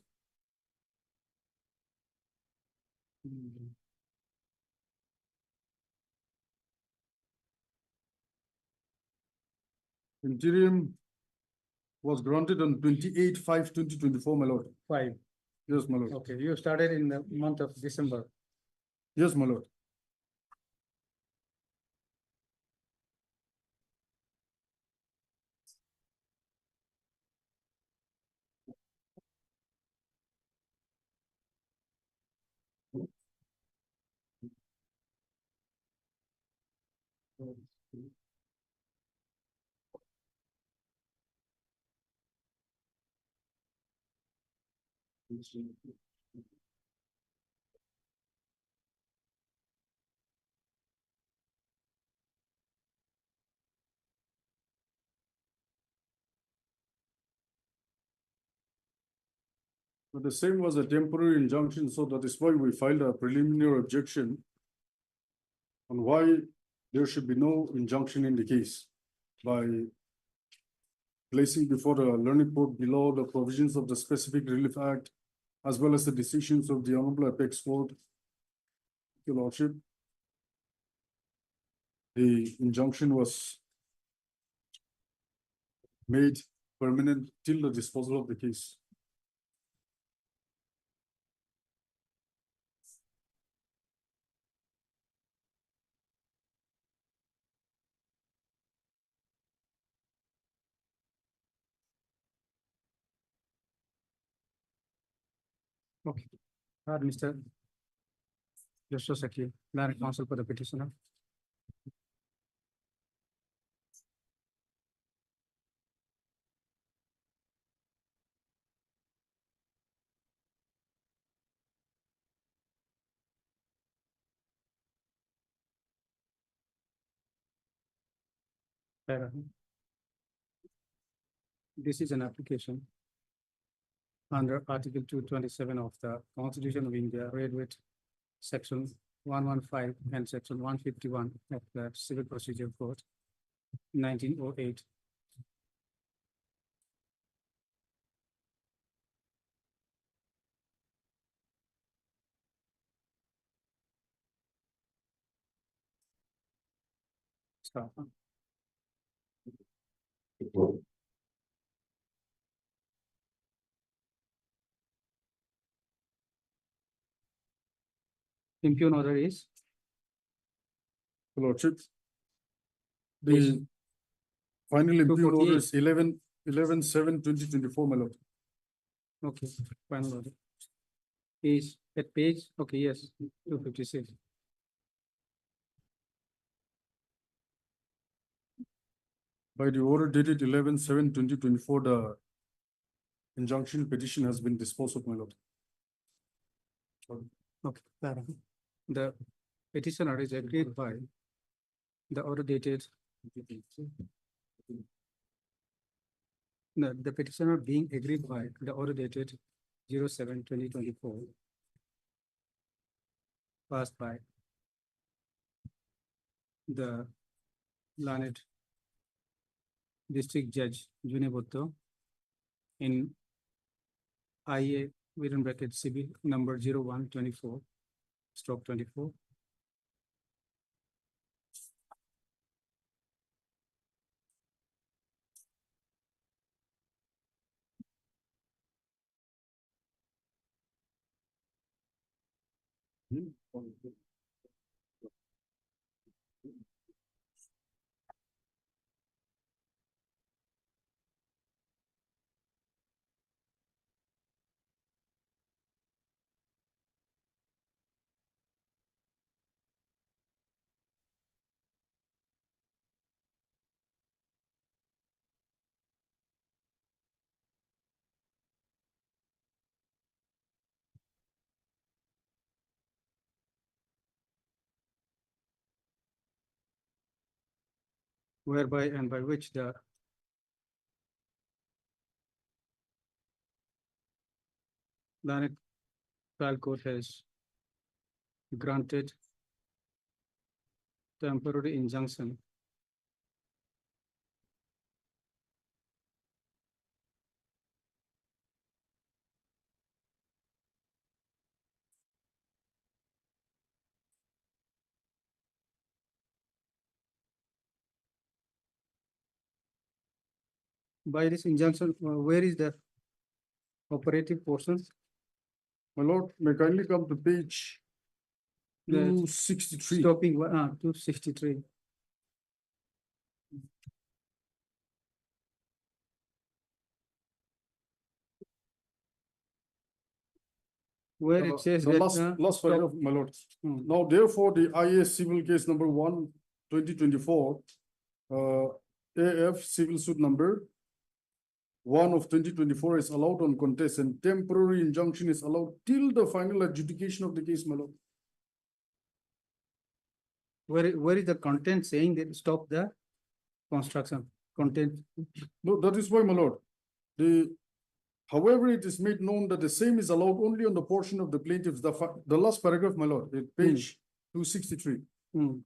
S11: Interim was granted on 28/5/2024, my lord.
S2: 5.
S11: Yes, my lord.
S2: Okay, you started in the month of December.
S11: Yes, my lord. But the same was a temporary injunction, so that is why we filed a preliminary objection on why there should be no injunction in the case by placing before the learning court below the provisions of the Specific Relief Act, as well as the decisions of the Honorable Apex Court. Your Lordship, the injunction was made permanent till the disposal of the case.
S2: Okay. Mr. Justice Saki, Land Counsel for the petitioner. This is an application under Article 227 of the Constitution of India, read with Section 115 and Section 151 of the Civil Procedure Code, 1908. Stop. Impugn order is
S11: Your Lordship,
S2: Please.
S11: the final impugn order
S2: 248.
S11: is 11/7/2024, my lord.
S2: okay. Final order is at page. Okay, yes, 256.
S11: By the order dated 11/7/2024, the injunction petition has been disposed of, my lord.
S2: Okay, the petitioner is agreed by the order dated. The petitioner being agreed by the order dated 07/2024 passed by the learned district judge Junebotto in IA within bracket CB number 01/24/24. whereby and by which the Landed Trial Court has granted temporary injunction by this injunction. Where is the operative portion?
S11: My lord, may kindly come to page
S2: The
S11: 263.
S2: stopping 263. Where it says
S11: The
S2: that
S11: last
S2: stop-
S11: paragraph, my lord.
S2: Hmm.
S11: Now therefore, the IA civil case number 1/2024, AF civil suit number 1 of 2024 is allowed on contest and temporary injunction is allowed till the final adjudication of the case, my lord.
S2: where is the content saying that stop the construction content?
S11: No, that is why, my lord. However, it is made known that the same is allowed only on the portion of the plaintiffs, the last paragraph, my lord, page 263.
S2: Hmm.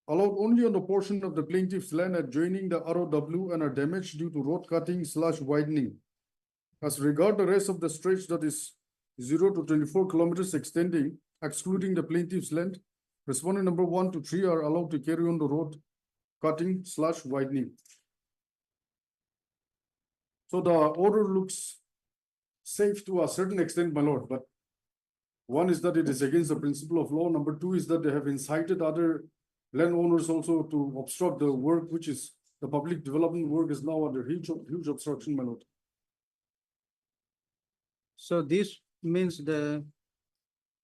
S11: Allowed only on the portion of the plaintiff's land adjoining the ROW and are damaged due to road cutting / widening. As regard the rest of the stretch that is 0 to 24 kilometers extending, excluding the plaintiff's land, respondent number 1 to 3 are allowed to carry on the road cutting / widening. So the order looks safe to a certain extent, my lord, but one is that it is against the principle of law. Number 2 is that they have incited other landowners also to obstruct the work, which is the public development work is now under huge obstruction, my lord.
S2: So this means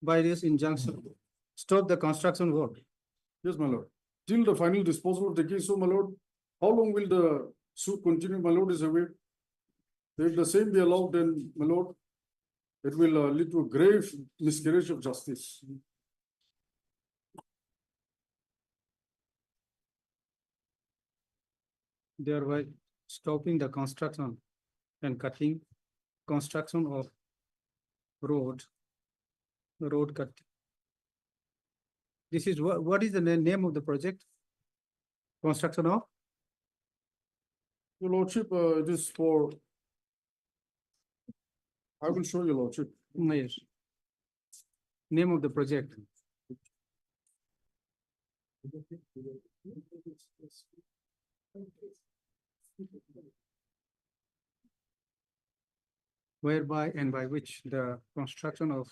S2: by this injunction, stop the construction work.
S11: Yes, my lord. Till the final disposal of the case, so my lord, how long will the suit continue, my lord, is away? If the same be allowed, then, my lord, it will lead to a grave miscarriage of justice.
S2: Thereby stopping the construction and cutting construction of road cut. This is what is the name of the project? Construction of?
S11: Your lordship, it is for, I will show you, lordship.
S2: Yes. Name of the project. Whereby and by which the construction of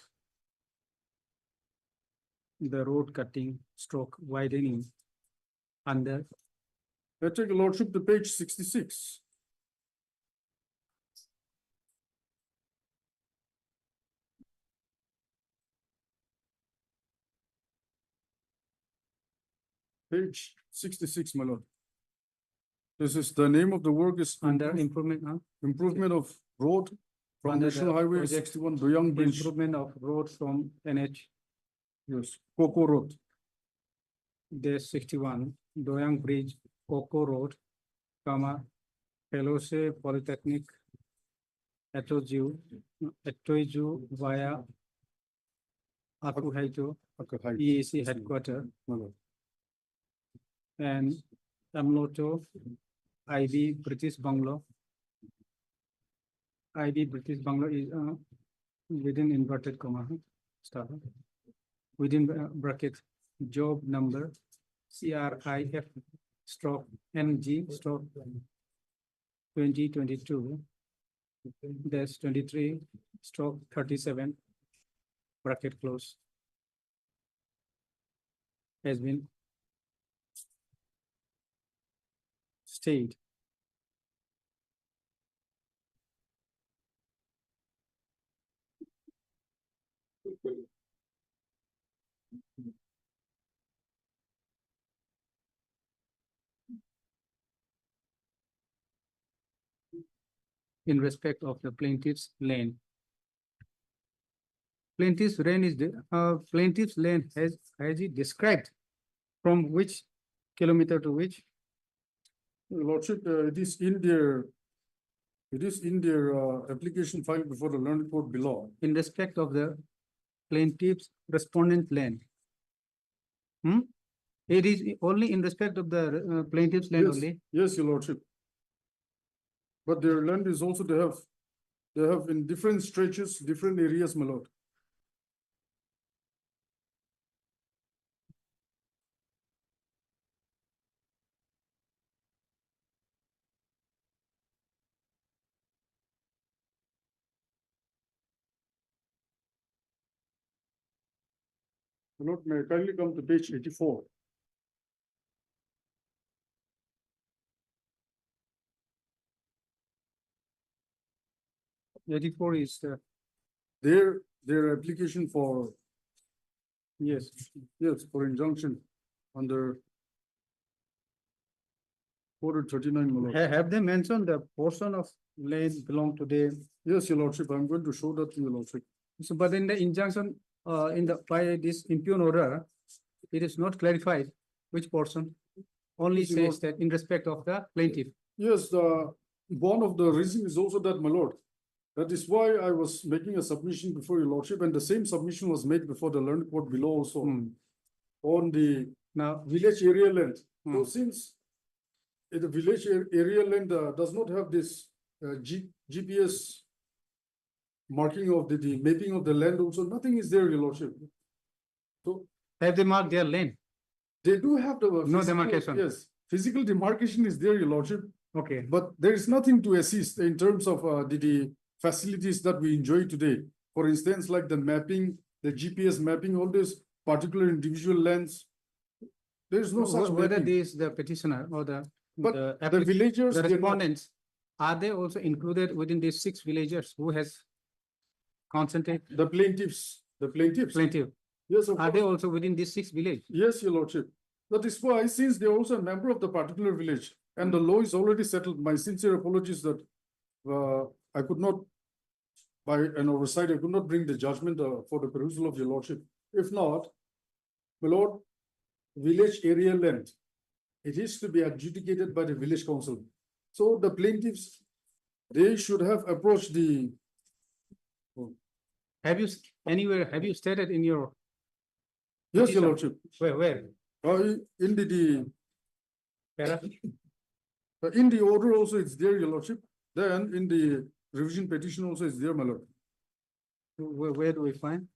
S2: the road cutting / widening under
S11: I take your lordship to page 66. Page 66, my lord. This is the name of the work is
S2: under improvement,
S11: improvement of road from
S2: Under
S11: National
S2: the
S11: Highway
S2: project
S11: 61 Doyang Bridge.
S2: improvement of road from NH
S11: Yes, Coco Road.
S2: Dash 61 Doyang Bridge, Coco Road, Pelose Polytechnic, Etoju via Akuhaito,
S11: Okay, hi.
S2: EAC headquarters,
S11: My lord.
S2: and Amloto, IB British Bungalow. IB British Bungalow is within inverted comma, star, within bracket, job number CRIF /NG 2022 -23 /37 bracket close has been stayed. In respect of the plaintiff's lane. Plaintiff's lane is plaintiff's lane has it described from which kilometer to which?
S11: Your Lordship, it is in their application filed before the learned court below.
S2: In respect of the plaintiff's respondent land. It is only in respect of the plaintiff's land
S11: Yes,
S2: only.
S11: yes, Your Lordship. But their land is also, they have in different stretches, different areas, my lord. My lord, may I kindly come to page 84.
S2: Eighty-four is
S11: Their application for,
S2: yes.
S11: yes, for injunction under 439, my lord.
S2: Have they mentioned the portion of land belong to them?
S11: Yes, Your Lordship, I'm going to show that to Your Lordship.
S2: So, but in the injunction, by this impugn order, it is not clarified which portion. Only
S11: Yes, Your
S2: says that in respect of the plaintiff.
S11: Yes, one of the reason is also that, my lord. That is why I was making a submission before Your Lordship, and the same submission was made before the learned court below also. On the
S2: Now,
S11: village area land. So
S2: Hmm.
S11: since the village area land does not have this GPS marking of the mapping of the land also, nothing is there, Your Lordship. So
S2: have they marked their land?
S11: they do have the.
S2: No
S11: physical-
S2: demarcation.
S11: Yes, physical demarcation is there, Your Lordship,
S2: Okay.
S11: but there is nothing to assist in terms of the facilities that we enjoy today. For instance, like the mapping, the GPS mapping, all these particular individual lands. There is no such
S2: Whether
S11: mapping.
S2: this, the petitioner or the.
S11: But
S2: the
S11: the
S2: applic-
S11: villagers.
S2: The
S11: they're not-
S2: respondents, are they also included within these 6 villagers who has concentrated
S11: The plaintiffs.
S2: plaintiff?
S11: Yes, of
S2: Are they
S11: course.
S2: also within these 6 village?
S11: Yes, Your Lordship. That is why, since they are also a member of the particular village and the law is already settled, my sincere apologies that I could not, by an oversight, I could not bring the judgment for the perusal of Your Lordship. If not, my lord, village area land, it is to be adjudicated by the village council. So the plaintiffs, they should have approached the.
S2: Have you anywhere, have you stated in your,
S11: Yes, Your
S2: Petition.
S11: Lordship.
S2: where?
S11: In the
S2: Para?
S11: in the order also it's there, Your Lordship. Then in the revision petition also it's there, my lord.
S2: Where do we find?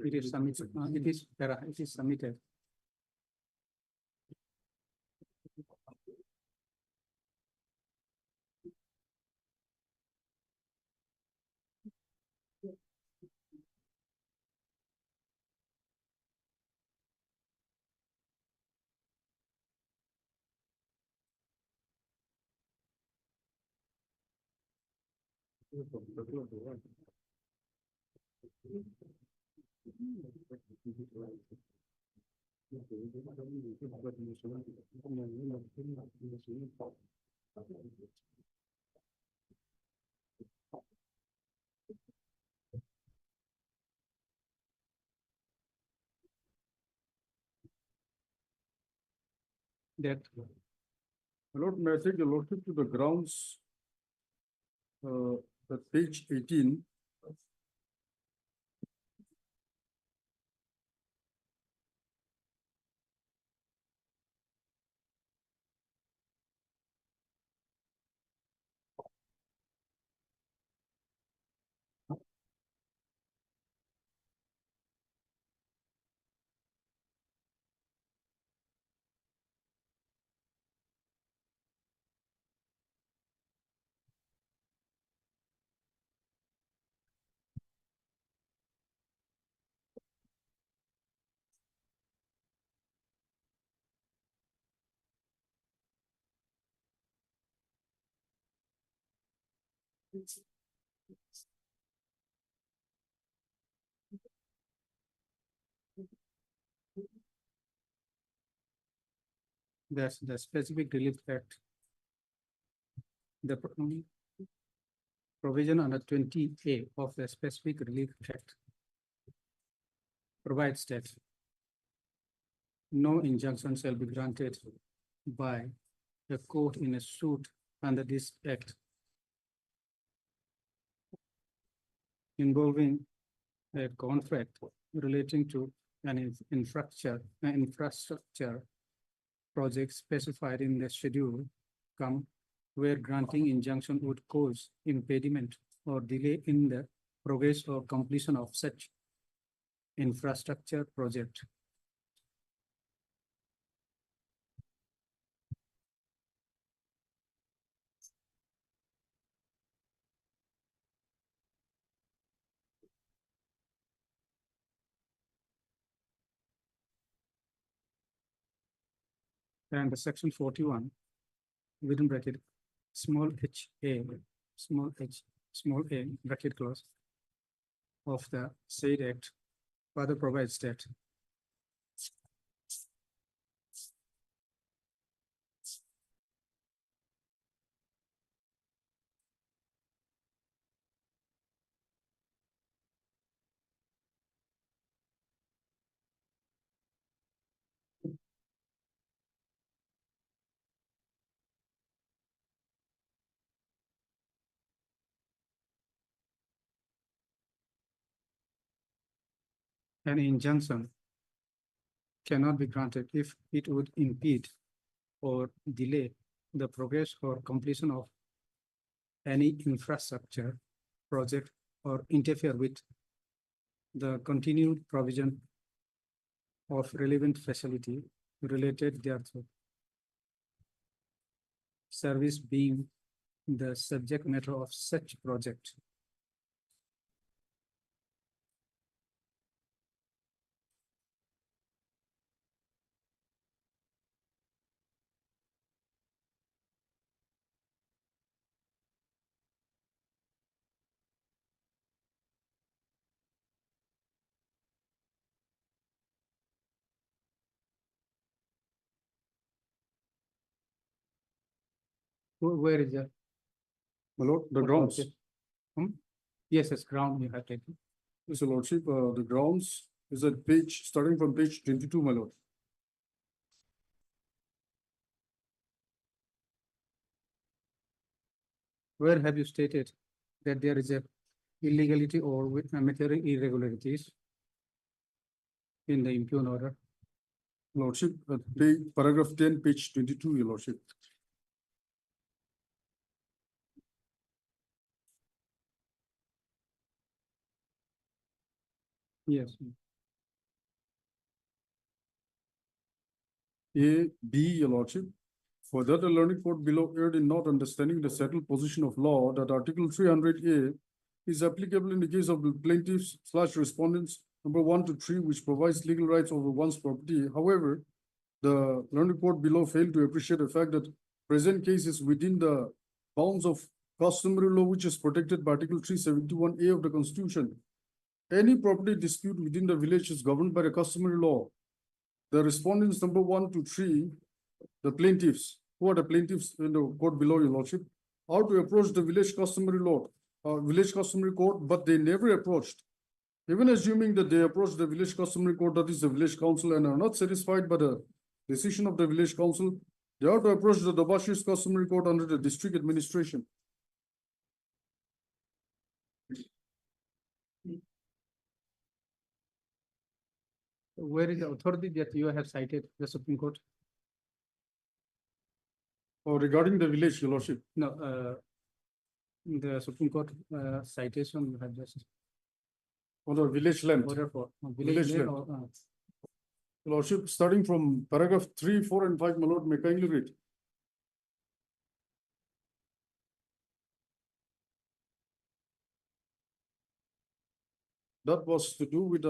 S2: It is submitted, it is submitted. That,
S11: My lord, may I take Your Lordship to the grounds? At page 18.
S2: That's the specific relief act. The provision under 20A of the specific relief act provides that no injunction shall be granted by the court in a suit under this act involving a contract relating to an infrastructure project specified in the schedule, where granting injunction would cause impediment or delay in the progress or completion of such infrastructure project. And the section 41, within bracket, small h a, small h, small a, bracket close, of the said act further provides that an injunction cannot be granted if it would impede or delay the progress or completion of any infrastructure project or interfere with the continued provision of relevant facility related thereto. Service being the subject matter of such project. Where is that?
S11: My lord, the grounds.
S2: Yes, it's ground you have taken.
S11: Yes, your lordship, the grounds is at page, starting from page 22, my lord.
S2: Where have you stated that there is a illegality or with material irregularities in the impugned order?
S11: Lordship, paragraph 10, page 22, your lordship.
S2: Yes.
S11: A, B, your lordship. For that, the learned court below erred in not understanding the settled position of law that Article 300A is applicable in the case of the plaintiffs / respondents number 1 to 3, which provides legal rights over one's property. However, the learned court below failed to appreciate the fact that present case is within the bounds of customary law, which is protected by Article 371A of the Constitution. Any property dispute within the village is governed by the customary law. The respondents number 1 to 3, the plaintiffs, who are the plaintiffs in the court below, your lordship, are to approach the village customary law, village customary court, but they never approached. Even assuming that they approached the village customary court, that is the village council, and are not satisfied by the decision of the village council, they are to approach the Dabashi's customary court under the district administration.
S2: Where is the authority that you have cited the Supreme Court?
S11: Or regarding the village, your lordship.
S2: No, the Supreme Court citation you have just.
S11: Or the village length.
S2: Order for
S11: Village
S2: village
S11: length.
S2: or,
S11: Your lordship, starting from paragraph 3, 4, and 5, my lord, may kindly read. That was to do with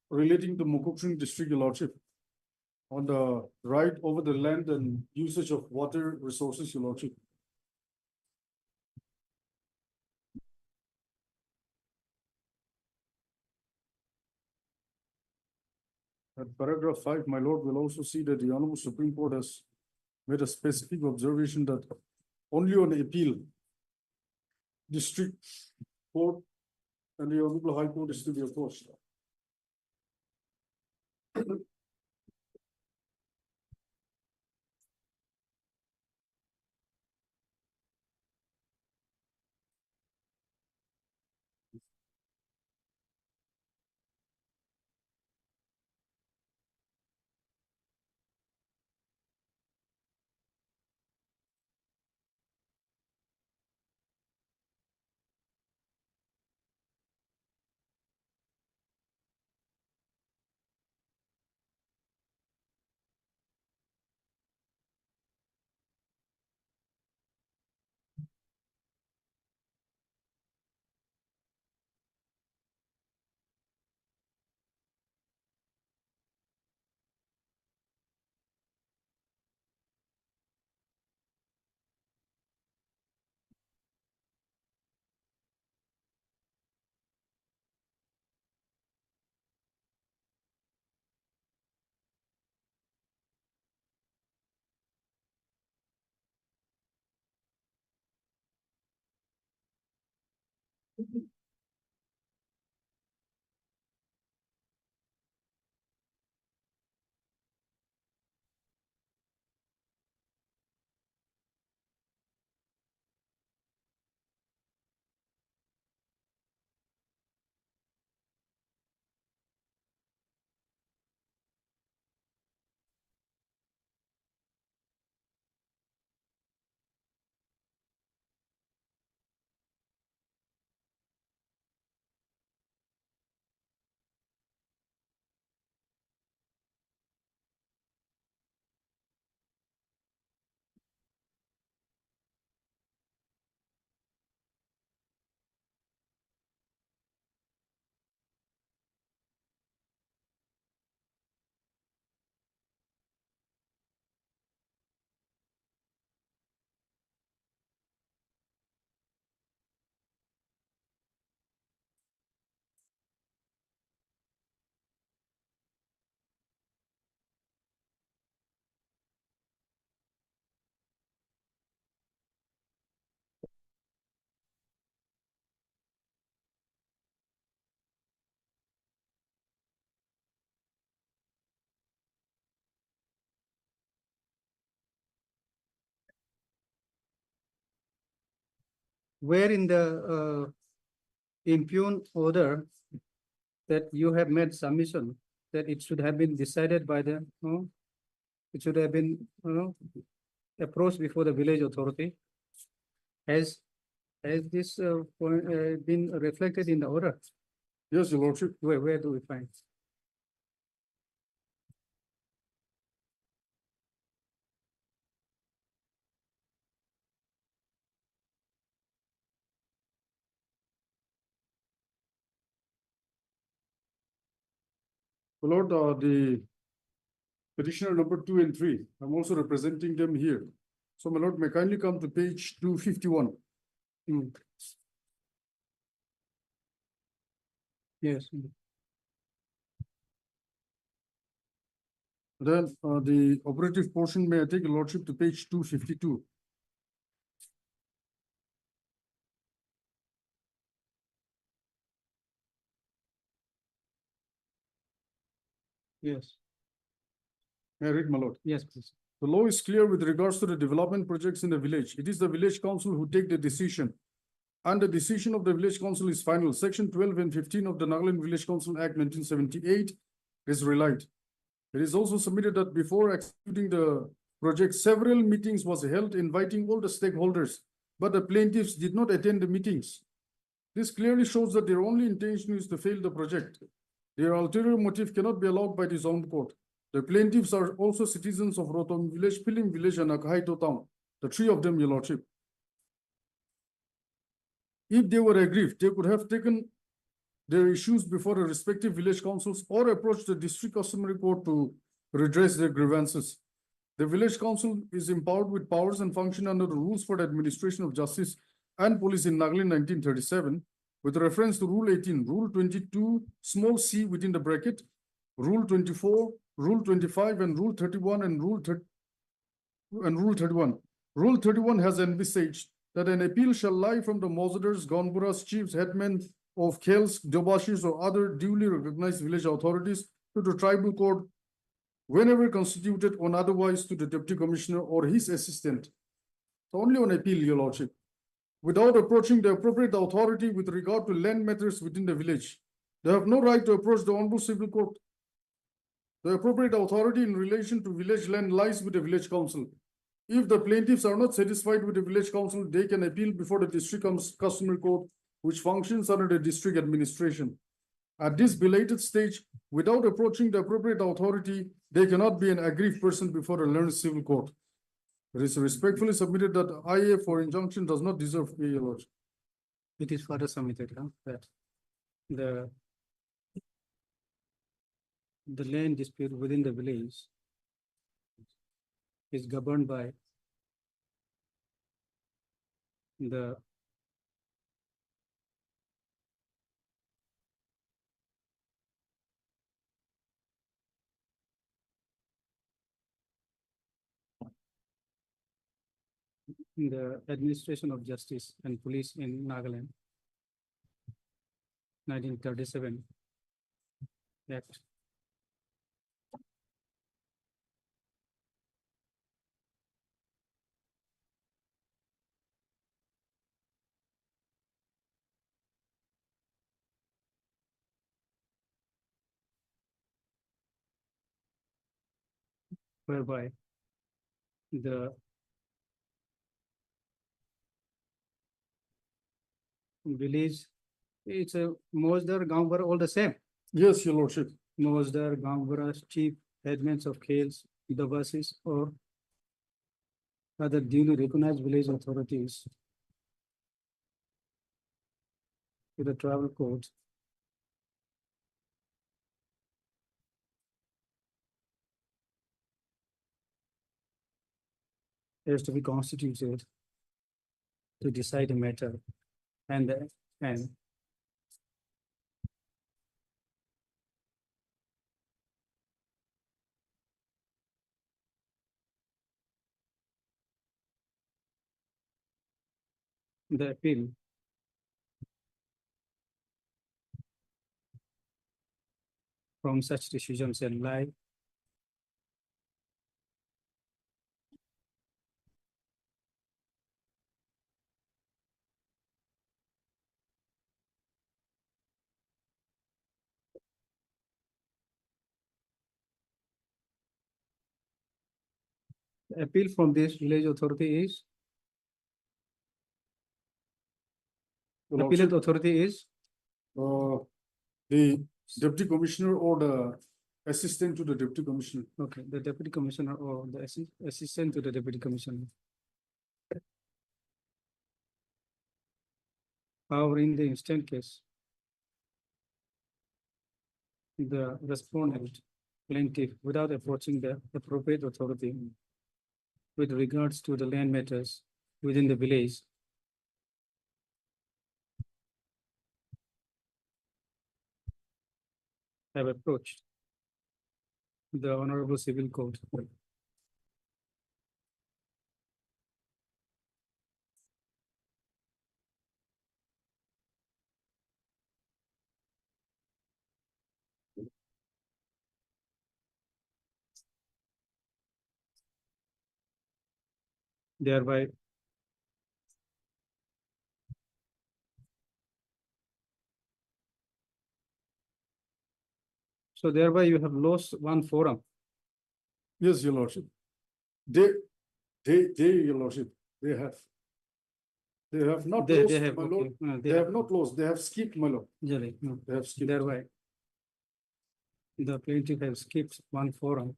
S11: relating to Mukokchung district, your lordship, on the right over the land and usage of water resources, your lordship. At paragraph 5, my lord will also see that the Honorable Supreme Court has made a specific observation that only on appeal, District Court and the Honorable High Court is to be approached.
S2: Where in the impugned order that you have made submission that it should have been decided by the, it should have been, approached before the village authority. Has this point been reflected in the order?
S11: Yes, Your Lordship.
S2: Where do we find?
S11: My lord, the petitioner number 2 and 3, I'm also representing them here. So my lord, may kindly come to page 251.
S2: Yes.
S11: Then the operative portion, may I take Your Lordship to page 252.
S2: Yes.
S11: May I read, my lord?
S2: Yes, please.
S11: The law is clear with regards to the development projects in the village. It is the village council who take the decision. And the decision of the village council is final. Section 12 and 15 of the Nagaland Village Council Act 1978 is relied. It is also submitted that before executing the project, several meetings was held inviting all the stakeholders, but the plaintiffs did not attend the meetings. This clearly shows that their only intention is to fail the project. Their ulterior motive cannot be allowed by the zone court. The plaintiffs are also citizens of Rotom Village, Pilim Village, and Akaito Town. The three of them, Your Lordship. If they were aggrieved, they could have taken their issues before the respective village councils or approached the district customary court to redress their grievances. The village council is empowered with powers and function under the rules for the administration of justice and police in Nagaland 1937, with reference to Rule 18, Rule 22, small c within the bracket, Rule 24, Rule 25, and Rule 31 and Rule 31. Rule 31 has envisaged that an appeal shall lie from the Mozaddars, Gonburas, chiefs, headmen of Khels, Dobashis, or other duly recognized village authorities to the tribal court whenever constituted or otherwise to the deputy commissioner or his assistant. So only on appeal, your lordship, without approaching the appropriate authority with regard to land matters within the village. They have no right to approach the Honorable Civil Court. The appropriate authority in relation to village land lies with the village council. If the plaintiffs are not satisfied with the village council, they can appeal before the district customary court, which functions under the district administration. At this belated stage, without approaching the appropriate authority, they cannot be an aggrieved person before a learned civil court. It is respectfully submitted that IA for injunction does not deserve a lodge.
S2: It is further submitted, that the land dispute within the village is governed by the Administration of Justice and Police in Nagaland, 1937 Act. Whereby the village, it's a Mozdar, Gambara, all the same.
S11: Yes, your lordship.
S2: Mozdar, Gambara, chief headmen of Khels, Dabasis, or other duly recognized village authorities to the tribal court. Has to be constituted to decide a matter, and the appeal from such decisions shall lie the appeal from this village authority is
S11: Your
S2: appellate
S11: lordship,
S2: authority is
S11: the deputy commissioner or the assistant to the deputy commissioner.
S2: okay, the deputy commissioner or the assistant to the deputy commissioner. However, in the instant case, the respondent plaintiff, without approaching the appropriate authority with regards to the land matters within the village, have approached the Honorable Civil Court. Thereby so thereby you have lost one forum.
S11: Yes, your lordship. They, your lordship, they have not
S2: They
S11: lost,
S2: have,
S11: my lord.
S2: okay,
S11: They have not lost, they have skipped, my lord.
S2: Usually, no.
S11: They have skipped.
S2: Thereby the plaintiff have skipped one forum.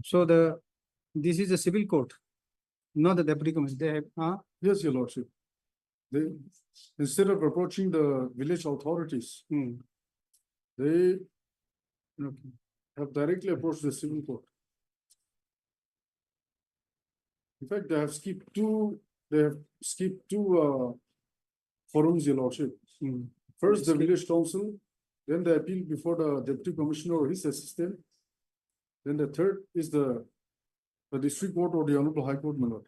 S2: So this is a civil court, not the deputy commissioner. They have,
S11: Yes, your lordship. They, instead of approaching the village authorities, they
S2: okay.
S11: have directly approached the civil court. In fact, they they have skipped two forums, your lordship. First, the village council, then the appeal before the deputy commissioner or his assistant. Then the third is the district court or the honorable high court, my lord.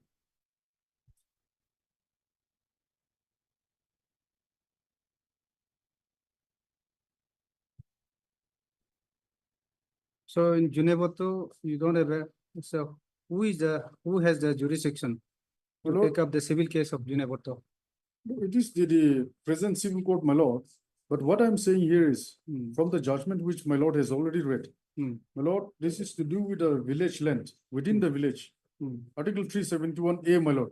S2: So in Junevato, you don't have a, so who has the jurisdiction
S11: My
S2: to
S11: lord,
S2: take up the civil case of Junevato?
S11: it is the present civil court, my lord. But what I'm saying here is, from the judgment which my lord has already read, my lord, this is to do with the village land, within the village. Article 371A, my lord.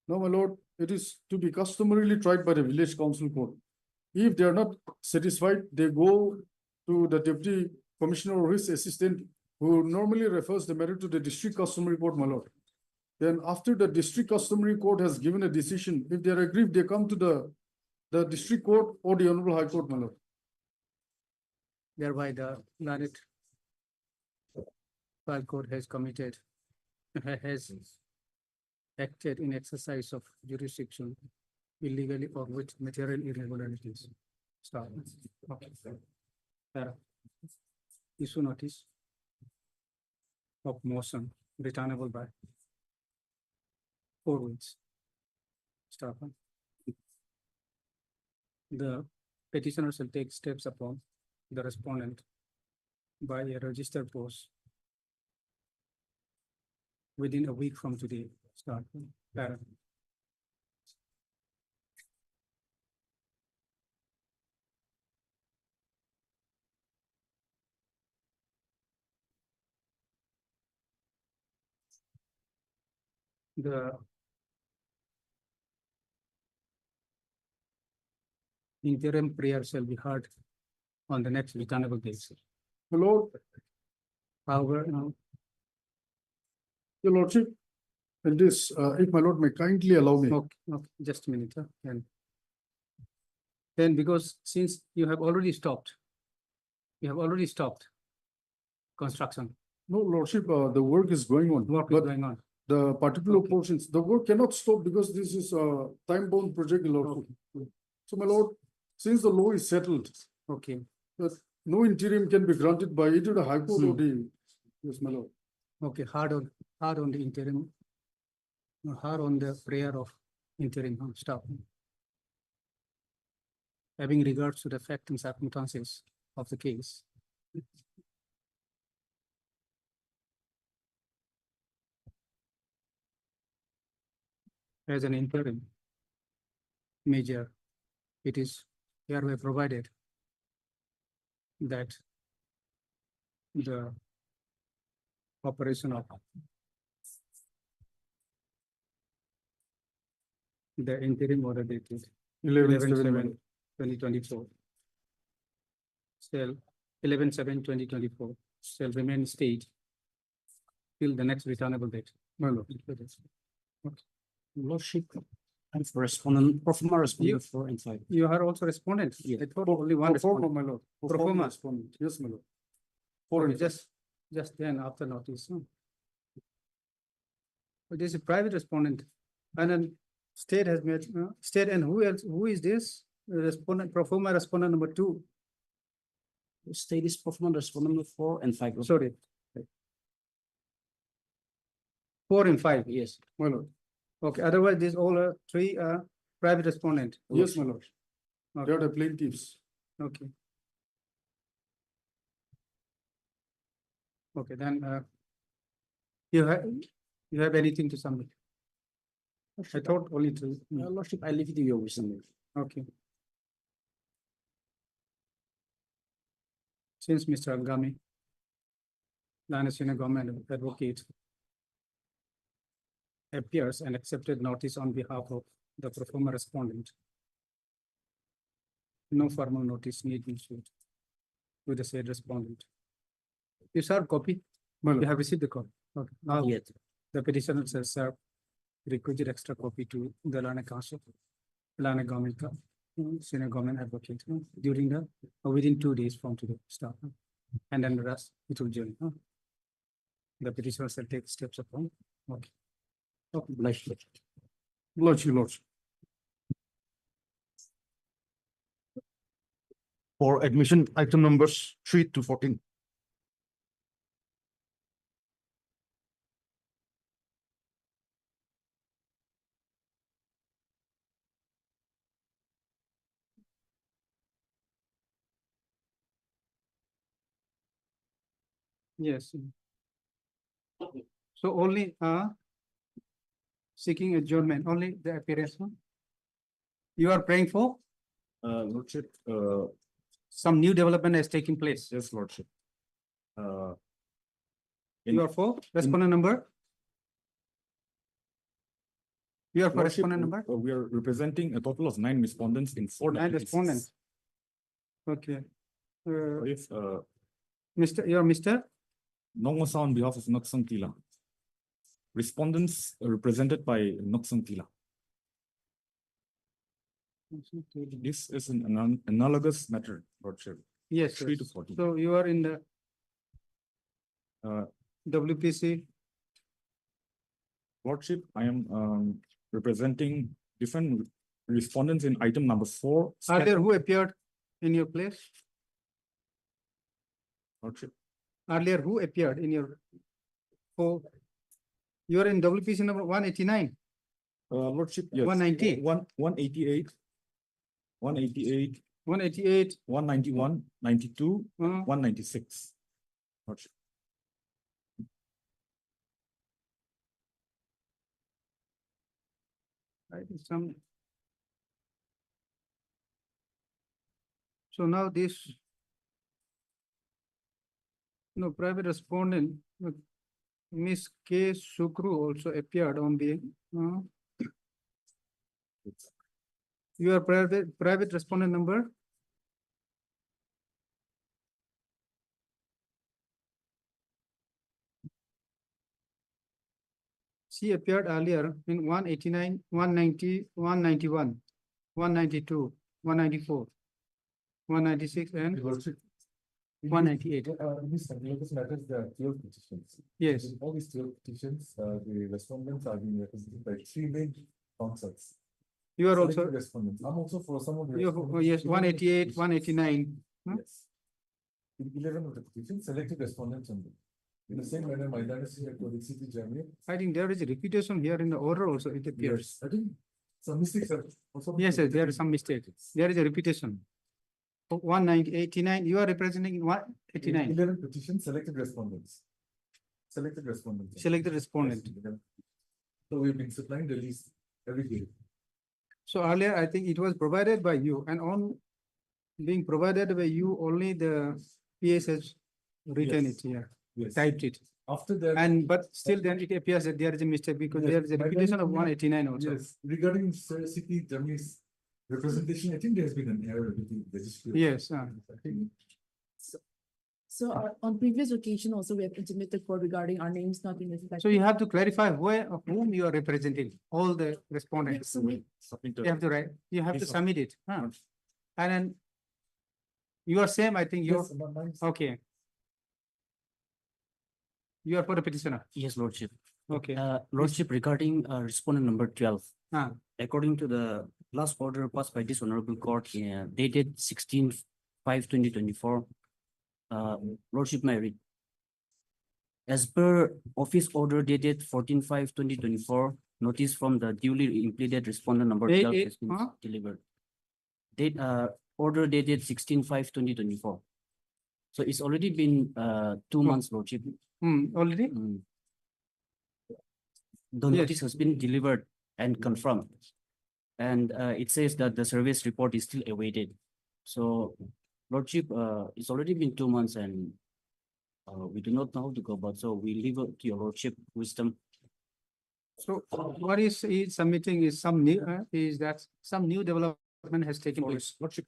S11: Now, my lord, it is to be customarily tried by the village council court. If they are not satisfied, they go to the deputy commissioner or his assistant, who normally refers the matter to the district customary court, my lord. Then after the district customary court has given a decision, if they are aggrieved, they come to the district court or the honorable high court, my lord.
S2: Thereby the planet trial court has committed, has acted in exercise of jurisdiction illegally or with material irregularities. Start. Okay. Issue notice of motion returnable by 4 weeks. Start. The petitioner shall take steps upon the respondent by a registered post within a week from today. Start. Para. The interim prayer shall be heard on the next returnable date.
S11: My lord,
S2: However, now,
S11: your lordship, and this, if my lord may kindly allow me.
S2: okay, just a minute, then because since you have already stopped construction,
S11: No, lordship, the work is going on.
S2: work is
S11: But
S2: going on.
S11: the particular
S2: Okay.
S11: portions, the work cannot stop because this is a time-bound project, your lordship. So, my lord, since the law is settled,
S2: Okay,
S11: that no interim can be granted by either the high court or the, yes, my lord.
S2: okay, hard on the interim, hard on the prayer of interim staff. Having regards to the fact and circumstances of the case. As an interim measure, it is hereby provided that the operation of the interim order dated 11/7/2024 shall 11/7/2024 shall remain stayed till the next returnable date.
S11: My lord.
S5: Lordship, I'm for respondent, performer respondent 4 and 5.
S2: You are also respondent.
S5: Yeah.
S2: I thought only one
S11: Pro forma,
S2: respondent.
S11: my lord. Pro
S2: Pro
S11: forma
S2: forma.
S11: respondent. Yes, my lord.
S2: Okay, just then after notice. But this is a private respondent, and then state has made, state, and who else, who is this? Respondent, pro forma respondent number 2,
S5: State is performer respondent 4 and 5.
S2: sorry. 4 and 5,
S5: Yes.
S11: My lord.
S2: okay, otherwise these all are 3 private respondent.
S11: Yes, my lord. They
S2: Okay,
S11: are the plaintiffs.
S2: okay. Okay, then, you have anything to submit? I thought only 3.
S5: Lordship, I leave it to your wisdom.
S2: Okay. Since Mr. Algami, Lana Senior Government Advocate, appears and accepted notice on behalf of the pro forma respondent, no formal notice need be issued to the said respondent. You serve copy?
S11: My
S2: You
S11: lord.
S2: have received the copy? Okay. Now,
S5: Yet.
S2: the petitioner shall serve requisite extra copy to the Lana Council, Lana Government, Senior Government Advocate, during the, within 2 days from today, start. And then the rest, it will join. The petitioner shall take steps upon. Okay.
S5: Lordship.
S11: Lordship, Lordship.
S10: For admission, item numbers 3 to 14.
S2: Yes. So only seeking adjournment, only the appearance. Huh? You are praying for
S1: Lordship,
S2: some new development has taken place.
S1: yes, Lordship.
S2: You are for respondent number? You are for
S1: Lordship,
S2: respondent number?
S1: we are representing a total of 9 respondents in 4
S2: Nine
S1: applications.
S2: respondents. Okay.
S1: So if
S2: Mr. You are Mr.
S1: Nongwasa on behalf of Noksang Tila. Respondents are represented by Noksang Tila. This is an analogous matter, Lordship.
S2: Yes.
S1: 3
S2: yes.
S1: to 14.
S2: So you are in the WPC.
S1: Lordship, I am representing different respondents in item number 4.
S2: Are there who appeared in your place?
S1: Lordship,
S2: Earlier, who appeared in your? Oh, you are in WPC number 189.
S1: Lordship, yes.
S2: 190.
S1: 188, 188,
S2: 188.
S1: 191, 92,
S2: uh,
S1: 196. Lordship.
S2: I think some. So now this. No, private respondent, Miss K. Sukru also appeared on the. Your private respondent number? She appeared earlier in 189, 190, 191, 192, 194, 196, and 198.
S1: These matters, there are 12 petitions.
S2: Yes.
S1: In all these 12 petitions, the respondents are being represented by 3 main counsels.
S2: You are
S1: Selected
S2: also,
S1: respondents. I'm also for some of the.
S2: you, oh, yes, 188, 189. Huh?
S1: Yes. In 11 of the petitions, selected respondents only. In the same manner, Maintainability had to CP Germany.
S2: I think there is a repetition here in the order also, it appears.
S1: I think some mistakes are also.
S2: Yes, yes, there is some mistake. There is a repetition. 189, you are representing 189.
S1: 11 petitions, selected respondents. Selected respondents.
S2: Selected respondent.
S1: Yes. So we've been supplying the list every day.
S2: So earlier, I think it was provided by you, and on being provided by you, only the PS has written
S1: Yes.
S2: it here,
S1: Yes.
S2: typed it.
S1: After that.
S2: And but still then it appears that there is a mistake because
S1: Yes,
S2: there is a
S1: my
S2: repetition of
S1: mind-
S2: 189 also.
S1: Yes, regarding CP Germany's representation, I think there's been an error with the registry.
S2: Yes,
S1: I think
S12: So on previous occasion also, we have intimated for regarding our names not in the.
S2: so you have to clarify where, of whom you are representing, all the respondents.
S12: Submit.
S1: submitted.
S2: You have to write, you have to
S1: Yes, sir.
S2: submit it, huh? And then you are same, I think you're,
S1: Yes, but mine's-
S2: okay. You are for the petitioner,
S13: Yes, Lordship.
S2: okay.
S13: Lordship, regarding respondent number 12.
S2: Ah.
S13: According to the last order passed by this honorable court, dated 16/5/2024. Lordship, may I read? As per office order dated 14/5/2024, notice from the duly implemented respondent number 12 has been delivered. Date, order dated 16/5/2024. So it's already been 2 months, Lordship.
S2: Already?
S13: The
S2: Yes.
S13: notice has been delivered and confirmed. And it says that the service report is still awaited. So Lordship, it's already been 2 months and we do not know how to go about, so we leave it to your Lordship wisdom.
S2: So what is he submitting is some new, is that some new development has taken
S1: Sorry,
S2: place,
S1: Lordship,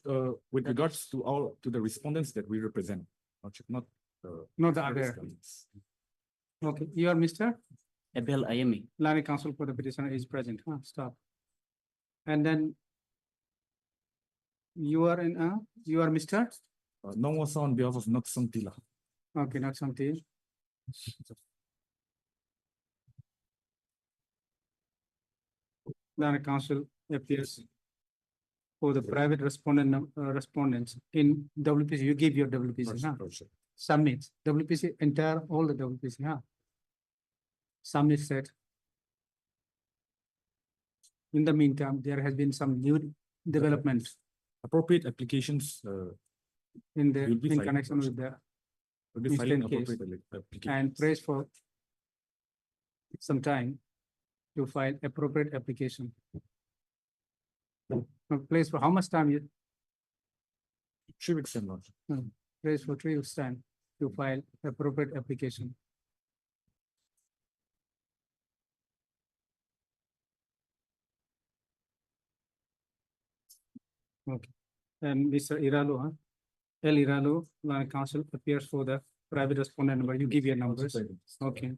S1: with regards to all, to the respondents that we represent, Lordship, not.
S2: not the other.
S1: respondents.
S2: Okay, you are Mr.
S13: Abel Ayemi.
S2: Lani counsel for the petitioner is present, stop. And then you are in, you are Mr.
S1: Nongwasa on behalf of Noksang Tila.
S2: Okay, not something. Learned counsel appears for the private respondents in WPC. You give your WPC, huh? Submits WPC entire all the WPC, huh? Submit set. In the meantime, there has been some new developments
S1: Appropriate applications,
S2: in the
S1: will be
S2: in
S1: filed,
S2: connection
S1: Lordship.
S2: with the
S1: will be filing
S2: instant case
S1: appropriate applications.
S2: and prays for some time to file appropriate application. Place for how much time you
S1: 3 weeks time, Lordship.
S2: prays for 3 weeks time to file appropriate application. Okay, and Mr. Iralu, huh? El Iralu, Learned counsel appears for the private respondent number. You give your numbers. Okay.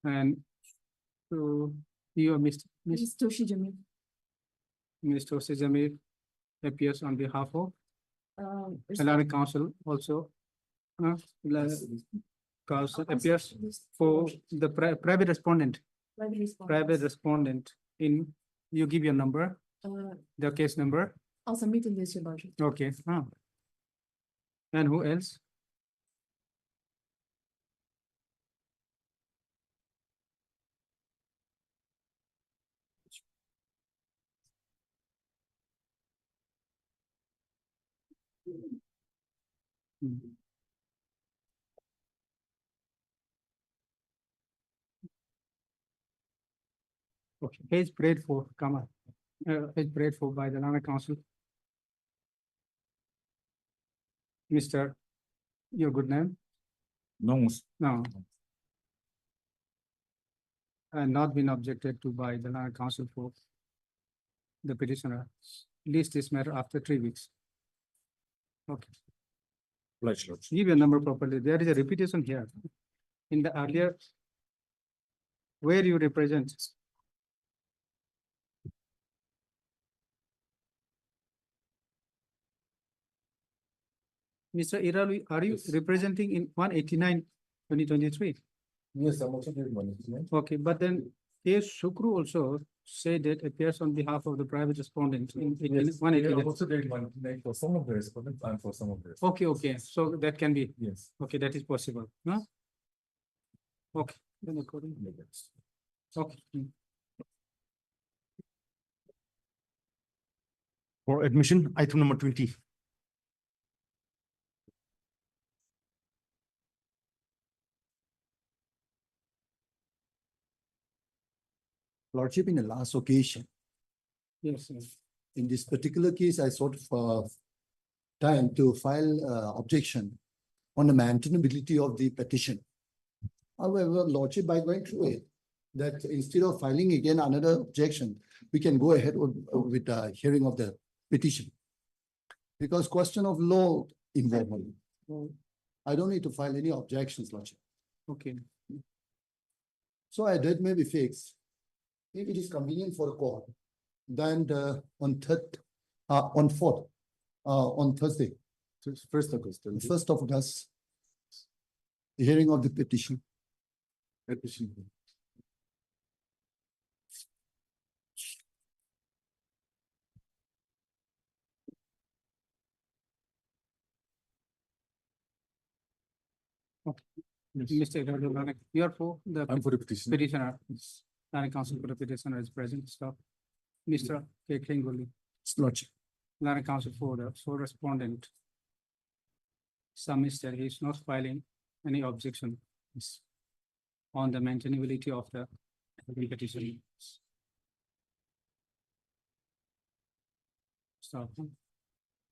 S2: And so you are Mr.
S12: Ms. Toshi Jamil.
S2: Mr. Jamir appears on behalf of
S12: Respondent.
S2: Learned counsel also. Counsel appears for the private respondent. Private respondent in, you give your number, the case number.
S12: I'll submit in this, Your Lordship.
S2: Okay. And who else? Okay, page prayed for, come on. Page prayed for by the Learned counsel. Mr. Your good name?
S1: No,
S2: No. And not been objected to by the Learned counsel for the petitioner. List this matter after 3 weeks. Okay,
S1: obliged, Lordship.
S2: give your number properly. There is a repetition here. In the earlier, where you represent. Mr. Iralu, are you representing in 189 2023?
S9: Yes, I'm also doing one.
S2: Okay, but then case Shukru also said that appears on behalf of the private respondent in 189.
S9: also doing one for some of the respondents and for some of the.
S2: Okay, okay, so that can be,
S9: Yes.
S2: okay, that is possible, no? Okay, then according, okay.
S10: For admission, item number 20.
S8: Lordship, in the last occasion,
S2: Yes, yes.
S8: in this particular case, I sought for time to file objection on the maintainability of the petition. However, Lordship, by going through it, that instead of filing again another objection, we can go ahead with the hearing of the petition. Because question of law involved. I don't need to file any objections, Lordship.
S2: Okay,
S8: So I did maybe fix. If it is convenient for the court, then on Thursday,
S9: 1st August.
S8: 1st of August, the hearing of the petition.
S2: Mr. Iralu, you are for the
S9: I'm for the petition.
S2: petitioner. Learned counsel for the petitioner is present, stop. Mr. K. Klingoli,
S8: Lordship.
S2: Learned counsel for the sole respondent. Submits that he is not filing any objection on the maintainability of the petition. Stop.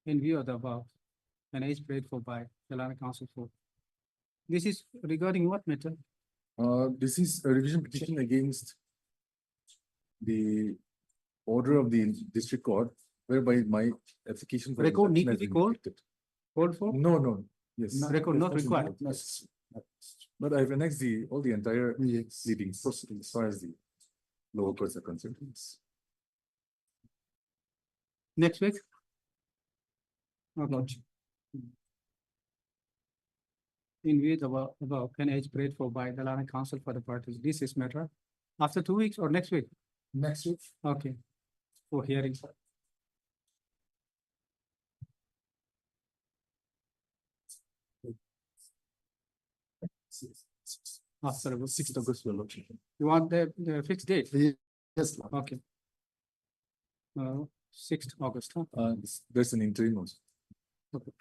S2: In view of the above, an age prayed for by the Learned counsel for. This is regarding what matter?
S9: This is a revision petition against the order of the district court whereby my application. for
S2: Record need to
S9: injunction
S2: be
S9: has been
S2: called?
S9: rejected.
S2: Called for?
S9: No, yes.
S2: Record not required.
S9: But I've annexed all the entire
S8: Yes.
S9: pleadings as far as the lower courts are concerned.
S2: Next week? Okay. In view of above, an age prayed for by the Learned counsel for the parties, this is matter After 2 weeks or next week?
S8: Next week.
S2: Okay. For hearing. After about 6th August, your lordship. You want the fixed date?
S8: Yes, Lord.
S2: Okay. 6th August, huh?
S1: There's an interim also.
S2: Okay,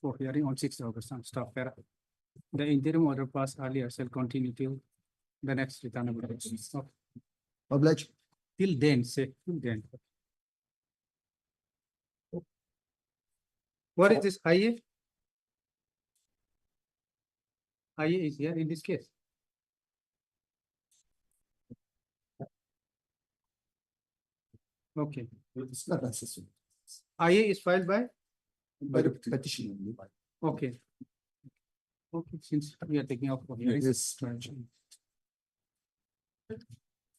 S2: for hearing on 6th August, huh? Stop there. The interim order passed earlier shall continue till the next returnable date. Okay.
S8: Oblige.
S2: Till then, say, till then. What is this IA? IA is here in this case. Okay,
S8: It's not necessary.
S2: IA is filed by,
S8: By the petition.
S2: okay. Okay, since we are taking up for hearing.
S8: Yes.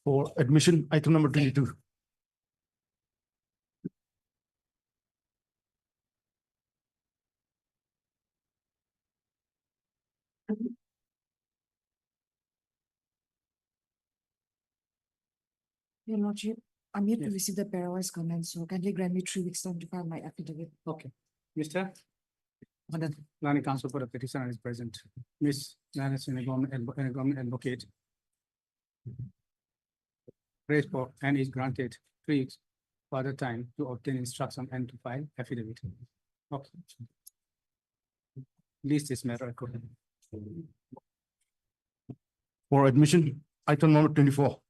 S10: For admission, item number 22.
S12: Your lordship, I'm yet to
S2: Yes.
S12: receive the pairwise comments, so kindly grant me 3 weeks time to file my affidavit.
S2: Okay, Mr. Planning counsel for the petitioner is present. Miss Janice in a government advocate. Praise for and is granted 3 weeks further time to obtain instruction and to file affidavit. Okay. List this matter accordingly.
S10: For admission, item number 24.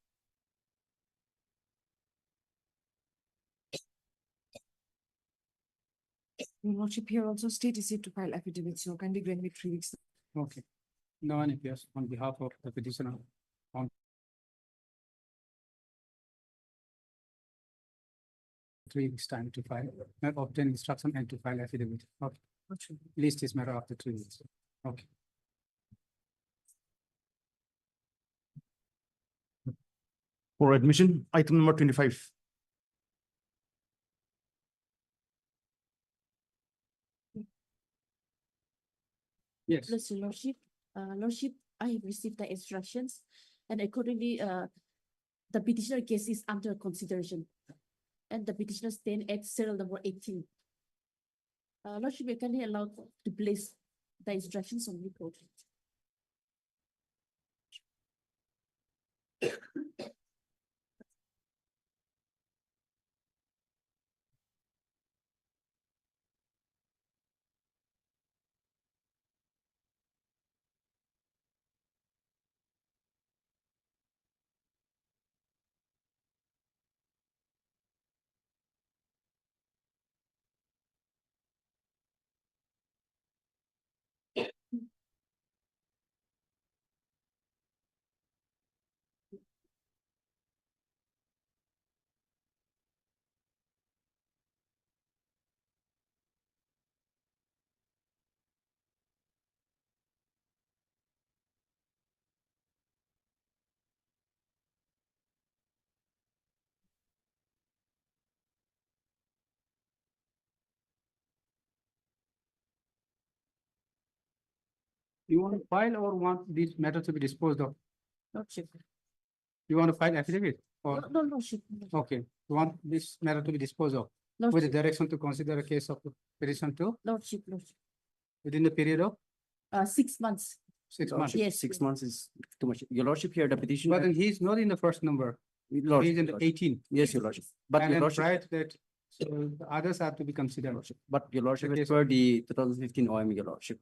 S12: Your lordship, here also state is yet to file affidavit, so kindly grant me 3 weeks.
S2: Okay. No one appears on behalf of the petitioner on 3 weeks time to file, obtain instruction and to file affidavit. Okay. List this matter after 3 weeks. Okay.
S10: For admission, item number 25.
S2: Yes.
S4: Plus, your lordship, I have received the instructions and accordingly, the petitioner case is under consideration. And the petitioner stand at serial number 18. Lordship, you kindly allowed to place the instructions on report.
S2: You want to file or want this matter to be disposed of?
S4: Lordship.
S2: You want to file affidavit or,
S4: No, Lordship.
S2: okay, you want this matter to be disposed of with the
S4: Lordship,
S2: direction to consider a case of petition to
S4: Lordship,
S2: within the period of
S4: 6 months.
S2: 6 months.
S4: Yes.
S13: 6 months is too much. Your lordship, here the petition.
S2: But then he's not in the first number, he's in the 18.
S13: Yes, your lordship. But
S2: And
S13: your
S2: then
S13: lordship,
S2: prior to that, so the others are to be considered.
S13: but your lordship,
S2: Okay,
S13: as per the 2015 OM, your lordship.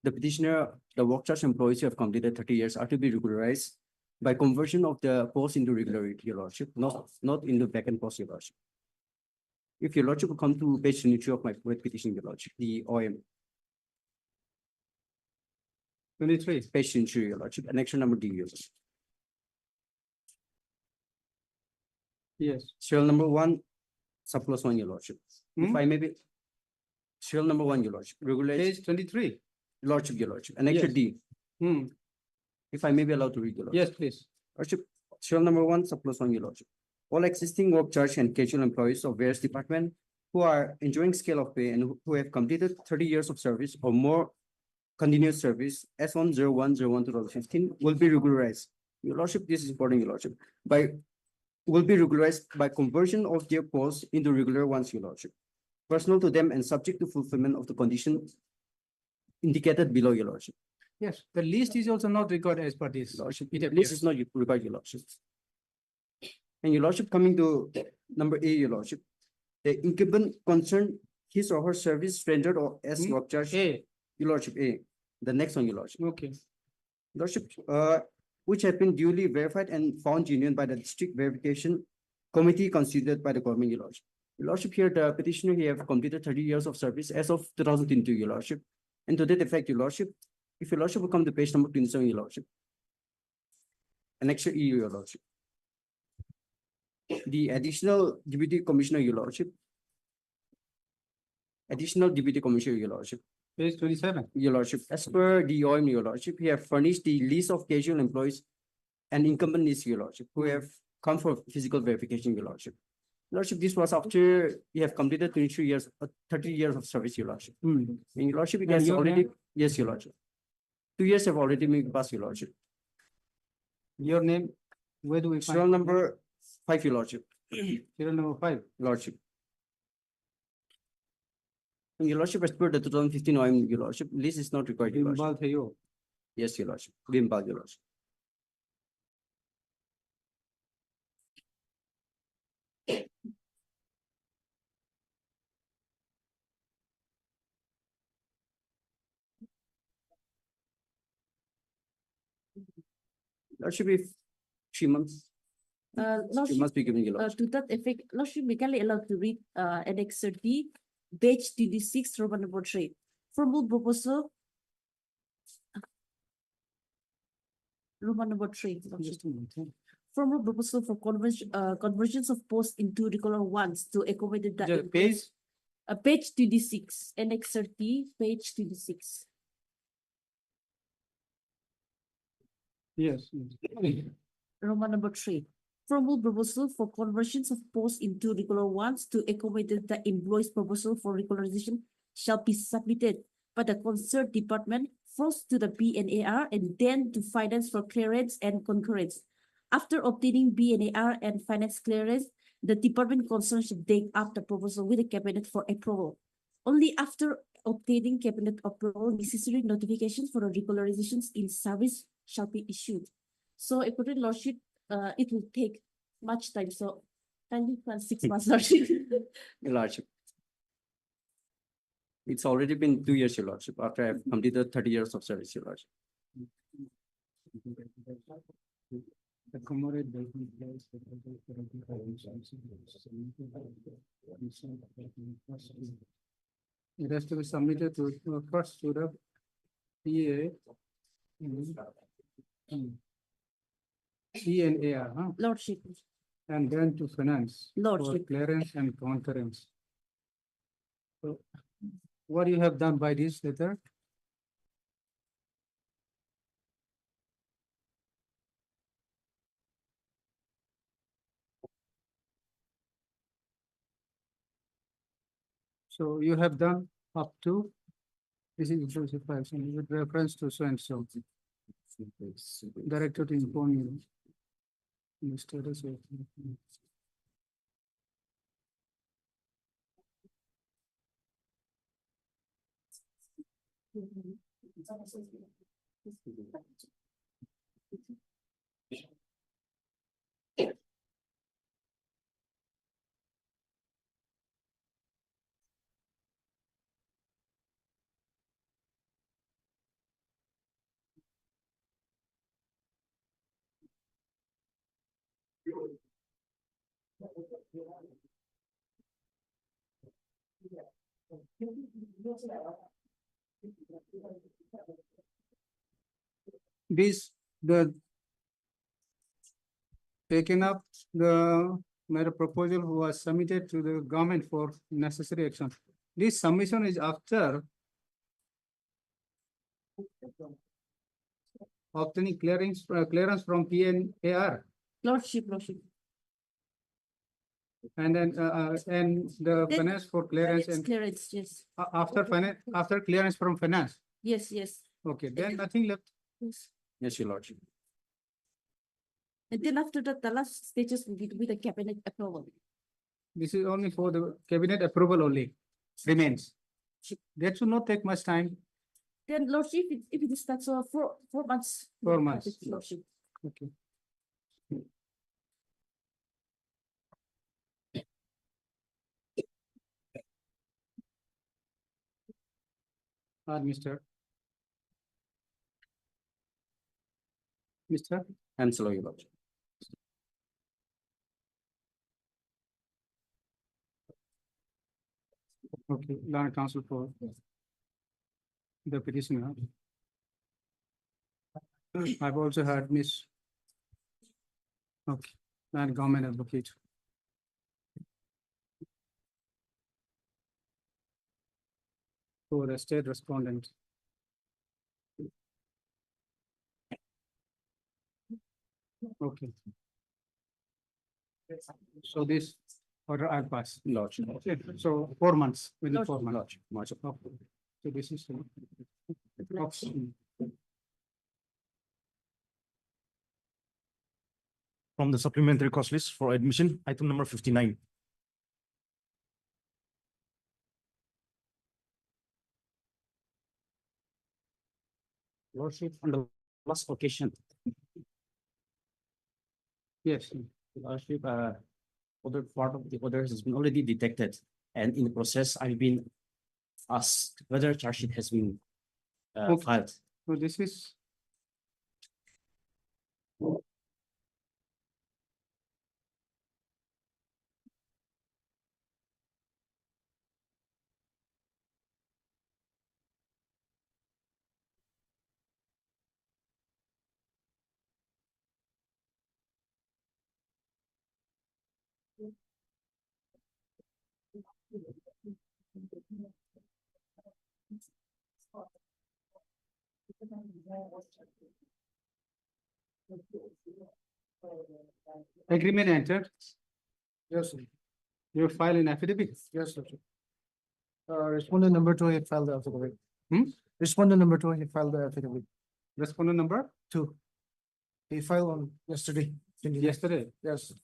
S13: The petitioner, the work charge employees who have completed 30 years are to be regularized by conversion of the post into regularity, your lordship, not in the vacant post, your lordship. If your lordship will come to page 22 of my petition, your lordship, the OM,
S2: 23.
S13: page 22, your lordship, annexure number D, your lordship.
S2: Yes.
S13: Serial number 1, surplus 1, your lordship. If
S2: Hmm?
S13: I may be, serial number 1, your lordship, regulation,
S2: Page 23.
S13: lordship, your lordship, annexure
S2: Yes.
S13: D.
S2: Hmm.
S13: If I may be allowed to read, your lordship.
S2: Yes, please.
S13: Lordship, serial number 1, surplus 1, your lordship. All existing work charge and casual employees of various departments who are enjoying scale of pay and who have completed 30 years of service or more continuous service S10101/2015 will be regularized. Your Lordship, this is important, Your Lordship, will be regularized by conversion of their posts into regular ones, Your Lordship, personal to them and subject to fulfillment of the condition indicated below, Your Lordship.
S2: Yes, the list is also not required as per this.
S13: Lordship,
S2: It
S13: this
S2: appears.
S13: is not required, Your Lordship. And Your Lordship, coming to number A, Your Lordship, the incumbent concerned his or her service rendered or as work charge,
S2: A,
S13: Your Lordship, A. The next one, Your Lordship.
S2: okay.
S13: Lordship, which have been duly verified and found genuine by the district verification committee constituted by the government, Your Lordship. Your Lordship, here the petitioner he have completed 30 years of service as of 2022, Your Lordship. And to that effect, Your Lordship, if Your Lordship will come to page number 27, Your Lordship. Annexure E, Your Lordship. The additional deputy commissioner, Your Lordship. Additional deputy commissioner, Your Lordship.
S2: Page 27.
S13: Your Lordship, as per the OM, Your Lordship, we have furnished the list of casual employees and incumbent list, Your Lordship, who have come for physical verification, Your Lordship. Lordship, this was after you have completed 23 years, 30 years of service, Your Lordship. And Your Lordship, it
S2: And
S13: has
S2: your
S13: already,
S2: name?
S13: yes, Your Lordship. 2 years have already been passed, Your Lordship.
S2: Your name, where do we
S13: Serial
S2: find?
S13: number 5, Your Lordship.
S2: Serial number 5.
S13: Lordship. And Your Lordship, as per the 2015 OM, Your Lordship, list is not required, Your Lordship.
S2: Bimbal Thayo.
S13: Yes, Your Lordship. Bimbal, Your Lordship. Lordship, if 3 months, you
S12: Lordship,
S13: must be giving Your Lordship.
S12: to that effect, Lordship, we kindly allowed to read, Annex 30, page 26, Roman number 3. Formal proposal. Roman number 3. Lordship. Formal proposal for conversions of posts into regular ones to accommodate the.
S2: Just page,
S12: Page 26, Annex 30, page 26.
S2: yes.
S12: Roman number 3. Formal proposal for conversions of posts into regular ones to accommodate the employee's proposal for regularization shall be submitted by the concerned department first to the BNAR and then to finance for clearance and concurrence. After obtaining BNAR and finance clearance, the department concerned should take up the proposal with the cabinet for approval. Only after obtaining cabinet approval, necessary notifications for the regularizations in service shall be issued. So according to Lordship, it will take much time. So kindly plan 6 months, Lordship.
S13: Your Lordship. It's already been 2 years, Your Lordship, after I have completed 30 years of service, Your Lordship.
S2: Accommodate the it has to be submitted to first to the PA. PNAR, huh?
S12: Lordship,
S2: And then to finance. For
S12: Lordship.
S2: clearance and concurrence. So what you have done by this letter? So you have done up to, this is inclusive files, and with reference to so and so. Director to inform you. The status of. This, the taken up the matter proposal was submitted to the government for necessary action. This submission is after obtaining clearance from PNAR.
S12: Lordship, Lordship.
S2: And then, and the
S12: Then
S2: finance for clearance and
S12: Clearance, yes.
S2: after finance, after clearance from finance.
S12: Yes, yes.
S2: Okay, then nothing left.
S12: Yes.
S5: Yes, your lordship.
S12: And then after that, the last stages will be with the cabinet approval.
S2: This is only for the cabinet approval only, remains. That should not take much time.
S12: Then lordship, if it starts 4 months.
S2: 4 months.
S12: Lordship.
S2: Okay. Mr.
S5: Counsel, your lordship.
S2: Okay, land counsel for the petitioner. I've also heard Miss. Okay, land government advocate. For the state respondent. Okay. So this order I'll pass.
S5: Lordship.
S2: Okay, so 4 months, within 4 months.
S5: Lordship. Lordship.
S2: Okay. So this is. Option.
S10: From the supplementary cost list for admission, item number 59.
S13: Lordship, on the last occasion,
S2: Yes,
S13: Lordship, other part of the order has been already detected, and in the process, I've been asked whether charge sheet has been
S2: Okay.
S13: filed.
S2: so this is. Agreement entered.
S8: Yes, sir.
S2: You file in affidavit.
S8: Yes, sir. Respondent number 2, he filed the affidavit.
S2: Hmm?
S8: Respondent number 2, he filed the affidavit.
S2: Respondent number
S8: 2. He filed on yesterday.
S2: yesterday.
S8: Yes.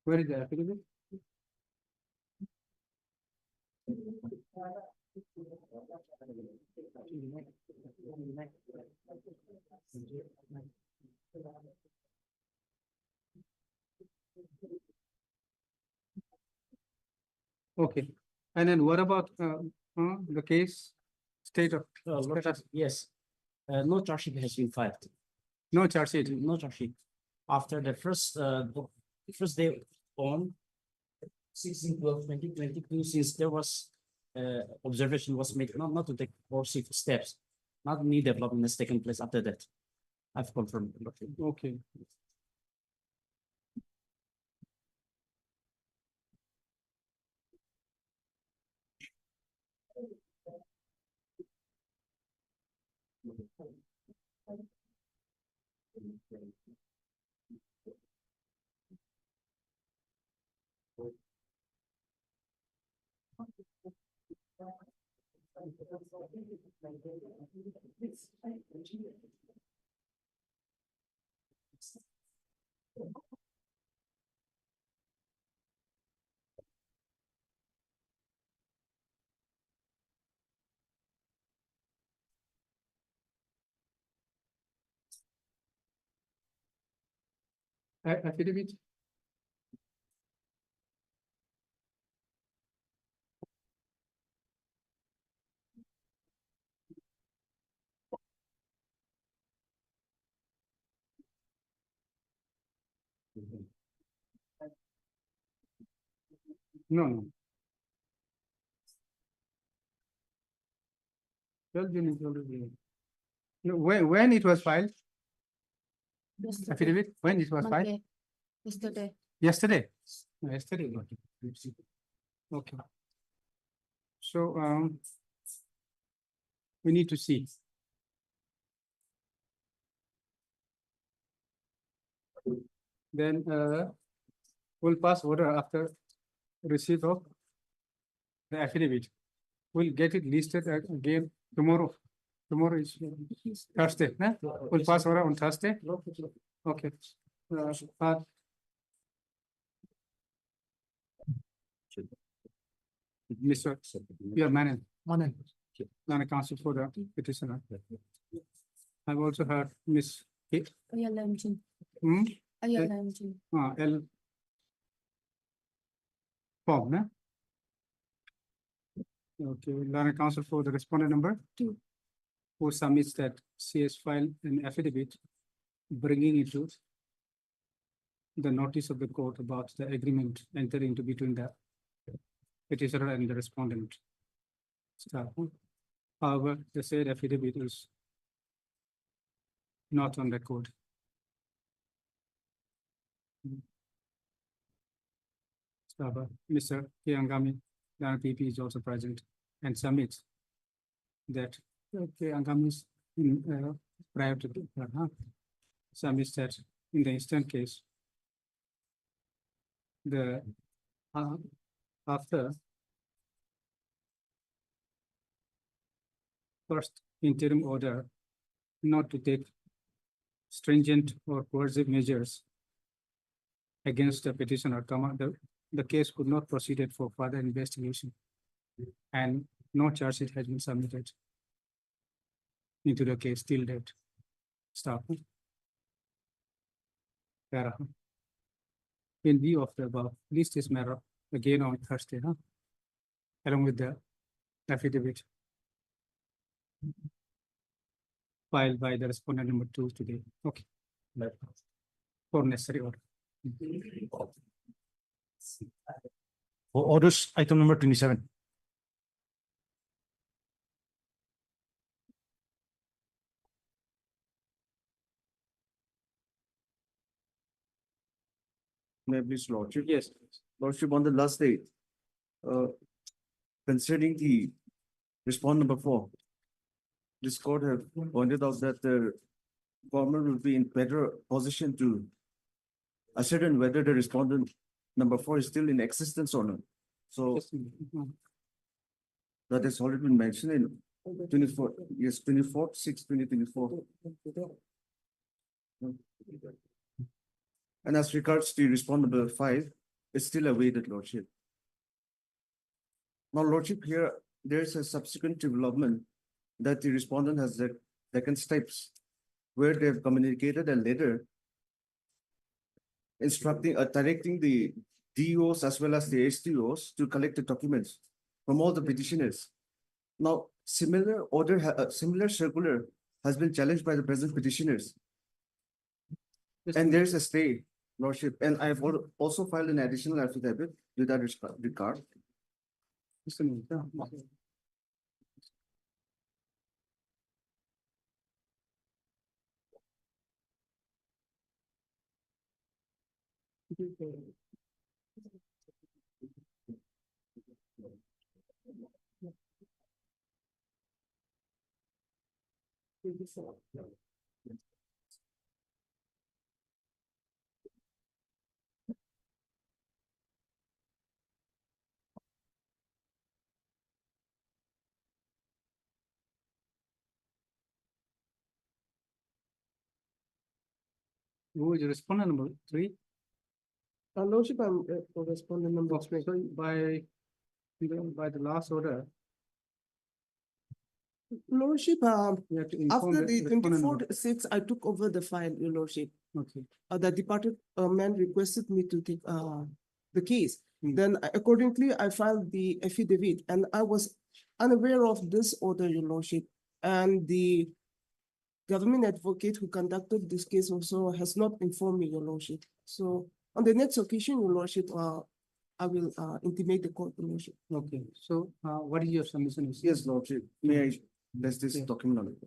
S2: Where is the affidavit? Okay, and then what about the case? State of,
S13: Lordship, yes, no charge sheet has been filed.
S2: no charge sheet.
S13: No charge sheet. After the first day on 16/12/2022, since there was observation was made not to take coercive steps, not new development has taken place after that. I've confirmed. Lordship.
S2: Okay. Affidavit. No. 12 June is already. No, when it was filed, affidavit, when it was filed?
S12: Yesterday.
S2: Yesterday. Yesterday. Okay. So, we need to see. Then, We'll pass order after receipt of the affidavit. We'll get it listed again tomorrow. Tomorrow is Thursday, huh? We'll pass order on Thursday. Okay. Mr. Your man. Non-counsel for the petitioner. I've also heard Miss. Hmm? L. Form, no? Okay, learner counsel for the respondent number 2. Who submits that she has filed an affidavit bringing into the notice of the court about the agreement entered into between the petitioner and the respondent. However, the said affidavit is not on record. Mr. Kiangami, the PP is also present and submits that Kiangami is in prior to submits that in the instant case, the after first interim order not to take stringent or coercive measures against the petitioner, the case could not proceed for further investigation, and no charge sheet has been submitted into the case till date. Stop. In view of the above, list this matter again on Thursday, along with the affidavit filed by the respondent number 2 today. Okay. For necessary order.
S10: For orders, item number 27.
S6: May I please, Lordship? Yes. Lordship, on the last day, concerning the respondent number 4, this court have pointed out that the government will be in better position to ascertain whether the respondent number 4 is still in existence or not. So that has already been mentioned in 24/6/2024. And as regards to respondent number 5, it's still awaited, Lordship. Now, Lordship, here there's a subsequent development that the respondent has taken steps where they have communicated a letter instructing, directing the DOs as well as the SDOs to collect the documents from all the petitioners. Now, similar circular has been challenged by the present petitioners. And there's a stay, Lordship, and I've also filed an additional affidavit with that regard.
S2: Who is respondent number 3?
S14: Lordship, I'm respondent number 3.
S2: So by the last order,
S14: Lordship,
S2: we have to inform
S14: after the
S2: respondent number.
S14: 24/6, I took over the file, Your Lordship.
S2: Okay.
S14: The department requested me to take the case.
S2: Hmm.
S14: Then accordingly, I filed the affidavit, and I was unaware of this order, Your Lordship. And the government advocate who conducted this case also has not informed me, Your Lordship. So on the next occasion, Your Lordship, I will intimate the court, Your Lordship.
S2: Okay, so what is your submission?
S6: Yes, Lordship, may I place this document on it?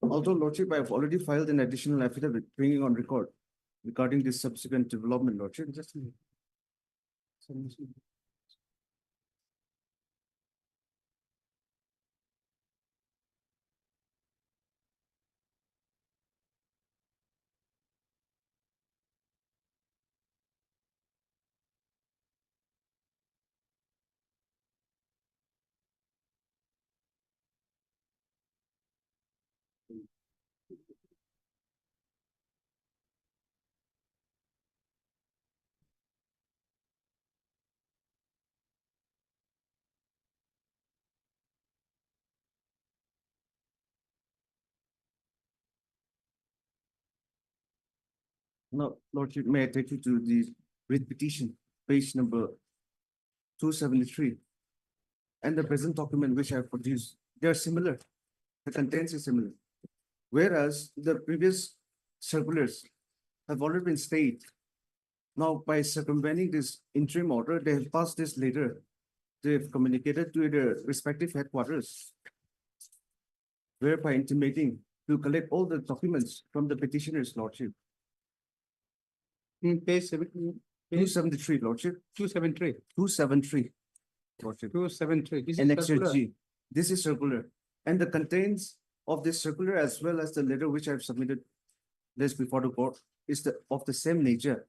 S6: Although, Lordship, I have already filed an additional affidavit bringing on record regarding this subsequent development, Lordship.
S2: Just a minute. Submission.
S6: No, Lordship, may I take you to the writ petition, page number 273. And the present document which I have produced, they are similar. The contents is similar. Whereas the previous circulars have already been stayed. Now, by circumventing this interim order, they have passed this later. They have communicated to their respective headquarters, whereby intimating to collect all the documents from the petitioner's lordship.
S2: Page 17, page
S6: 273, lordship,
S2: 273,
S6: 273. Lordship.
S2: 273. This is
S6: Annexure
S2: circular.
S6: G. This is circular. And the contents of this circular as well as the letter which I have submitted this before the court is of the same nature.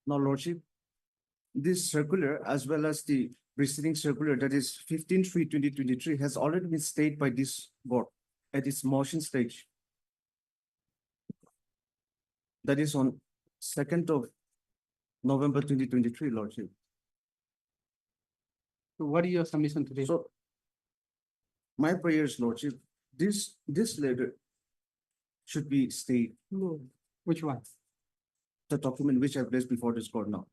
S6: Now, Lordship, this circular as well as the preceding circular that is 15/3/2023 has already been stayed by this board at its motion stage. That is on 2nd of November 2023, Lordship.
S2: So what is your submission today?
S6: So my prayers, Lordship, this letter should be stayed,
S2: No. Which one?
S6: the document which I placed before this court now.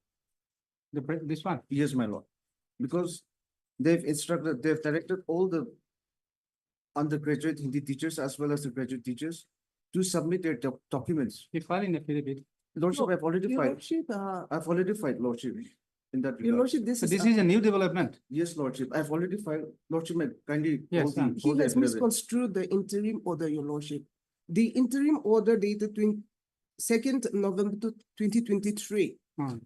S2: This one?
S6: Yes, my lord. Because they've directed all the undergraduate Hindi teachers as well as the graduate teachers to submit their documents.
S2: You file in affidavit.
S6: Lordship,
S14: No,
S6: I've already
S14: Your
S6: filed.
S14: Lordship,
S6: I've already filed, Lordship, in that
S14: Your
S6: regard.
S14: Lordship, this
S2: So
S14: is.
S2: this is a new development.
S6: Yes, Lordship, I've already filed. Lordship, may kindly.
S2: Yes,
S6: hold the-
S2: sir.
S14: He
S6: hold the
S14: has
S6: affidavit.
S14: misconstrued the interim order, Your Lordship. The interim order dated 2nd November 2023.
S2: Hmm.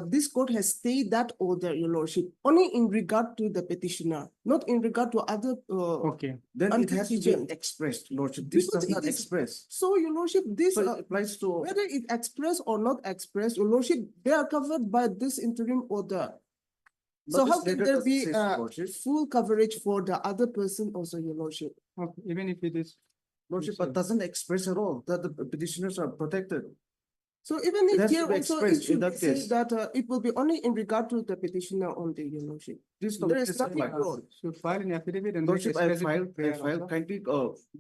S14: This court has stayed that order, Your Lordship, only in regard to the petitioner, not in regard to other.
S2: Okay.
S6: Then it has to be
S14: Antecedent.
S6: expressed, Lordship. This
S14: Because
S6: does not
S14: it is-
S6: express.
S14: So, Your Lordship, this,
S6: So it applies to.
S14: whether it expressed or not expressed, Your Lordship, they are covered by this interim order.
S6: But
S14: So
S6: this
S14: how can
S6: letter
S14: there
S6: doesn't
S14: be
S6: say so, Lordship.
S14: full coverage for the other person also, Your Lordship?
S2: Okay, even if it is.
S6: Lordship,
S2: sir.
S6: but doesn't express at all that the petitioners are protected.
S14: So even
S6: It
S14: if
S6: has to
S14: here
S6: be
S14: also,
S6: expressed
S14: it
S6: in
S14: should
S6: that
S14: say
S6: case.
S14: that it will be only in regard to the petitioner only, Your Lordship.
S6: This
S14: There
S6: document
S14: is
S6: is
S14: nothing
S6: applied.
S14: wrong.
S2: Should file in affidavit and.
S6: Lordship, I
S2: express it in
S6: filed,
S2: prayer also.
S6: kindly,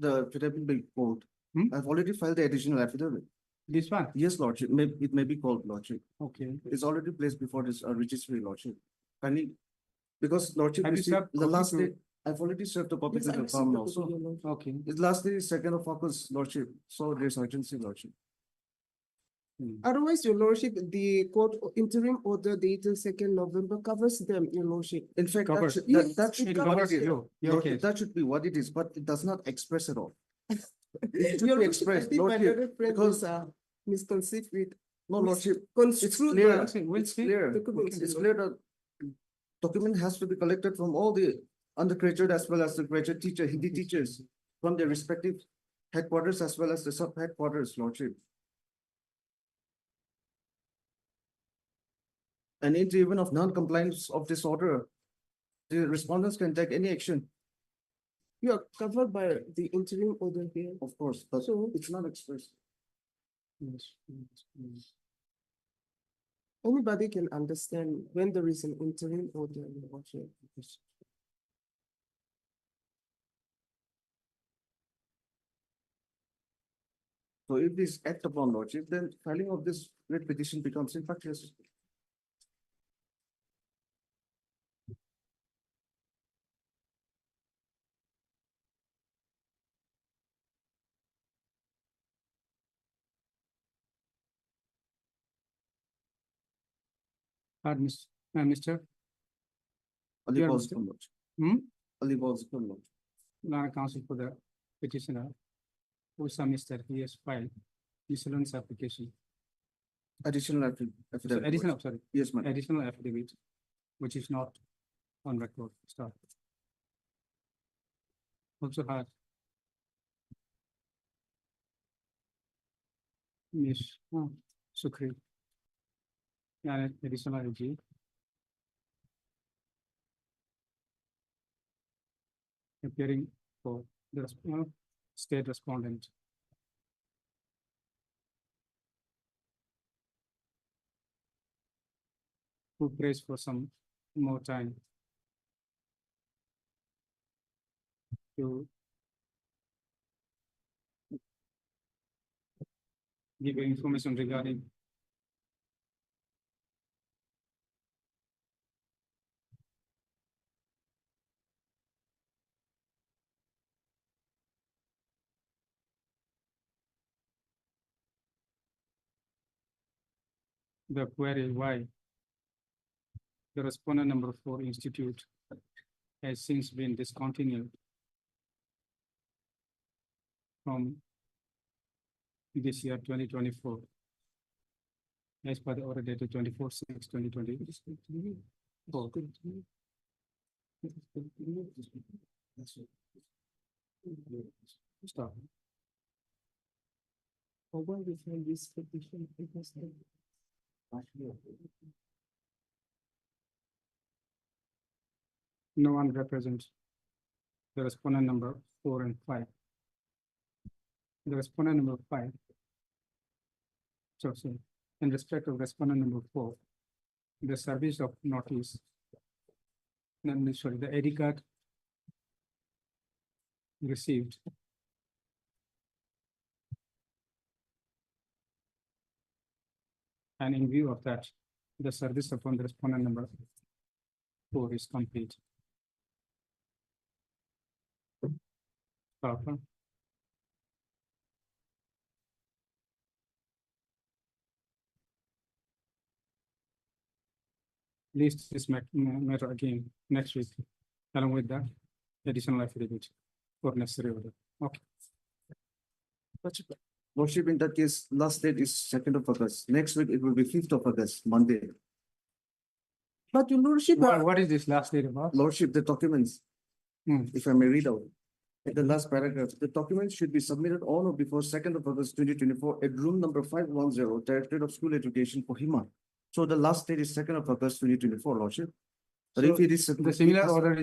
S6: the affidavit be called.
S2: Hmm?
S6: I've already filed the additional affidavit.
S2: This one?
S6: Yes, Lordship, it may be called, Lordship.
S2: Okay.
S6: It's already placed before this registry, Lordship. Kindly, because Lordship,
S2: Have you
S6: received
S2: served
S6: the
S2: copy
S6: last
S2: to-
S6: day, I've already served the copy
S14: Yes,
S6: to
S14: I
S6: the
S14: received
S6: farm
S14: the
S6: now,
S14: copy,
S6: so.
S14: Your Lordship.
S2: Okay.
S6: It's last day, 2nd of August, Lordship, so there's urgency, Lordship.
S14: Otherwise, Your Lordship, the court interim order dated 2nd November covers them, Your Lordship.
S6: In fact, that
S2: Covers.
S6: should,
S14: Yes,
S6: that should
S14: it
S6: be what
S14: covers
S6: it is.
S2: you. Your
S6: Lordship,
S2: case.
S6: that should be what it is, but it does not express at all. It should
S14: Your
S6: be
S14: Lordship, I
S6: expressed,
S14: think my
S6: Lordship,
S14: learned friend
S6: because,
S14: is misconceived with.
S6: no, Lordship, it's
S14: Construed
S6: clear,
S14: the
S2: See, we'll
S6: it's
S2: see.
S6: clear,
S14: documents,
S6: it's
S14: Your
S6: clear that document has to be collected from all the undergraduate as well as the graduate teacher, Hindi teachers, from their respective headquarters as well as the sub-headquarters, Lordship. And in the event of non-compliance of this order, the respondents can take any action,
S14: You are covered by the interim order here.
S6: of course, but
S14: So-
S6: it's not expressed.
S2: Yes, yes, yes.
S14: Anybody can understand when there is an interim order, Your Lordship.
S6: So if this act upon Lordship, then filing of this writ petition becomes infructuous.
S2: Mr.
S6: Ali
S2: You are
S6: Balls
S2: Mr.
S6: upon Lordship.
S2: Hmm?
S6: Ali Balls upon Lordship.
S2: Counsel for the petitioner who submits that he has filed miscellaneous application.
S6: Additional
S2: So
S6: affidavit.
S2: additional, sorry,
S6: Yes, ma'am.
S2: additional affidavit, which is not on record, start. Also has Miss Sukri. And additional AG. Appearing for the state respondent. who prays for some more time to give you information regarding the query why the respondent number 4 institute has since been discontinued from this year 2024 as per the order dated 24/6/2020. Stop.
S14: Why we find this petition? Because
S2: No one represents the respondent number 4 and 5. The respondent number 5. So, in respect of respondent number 4, the service of notice, sorry, the ID card received and in view of that, the service upon the respondent number 4 is complete. Papa. List this matter again next week, along with that additional affidavit for necessary order. Okay.
S6: Lordship, in that case, last date is 2nd of August. Next week, it will be 5th of August, Monday.
S14: but your lordship,
S2: What is this last date about?
S6: Lordship, the documents,
S2: Hmm.
S6: if I may read out. In the last paragraph, the documents should be submitted on or before 2nd of August 2024 at room number 510, Directorate of School Education, Kohima. So the last date is 2nd of August 2024, Lordship. But if
S2: So
S6: it is.
S2: the similar order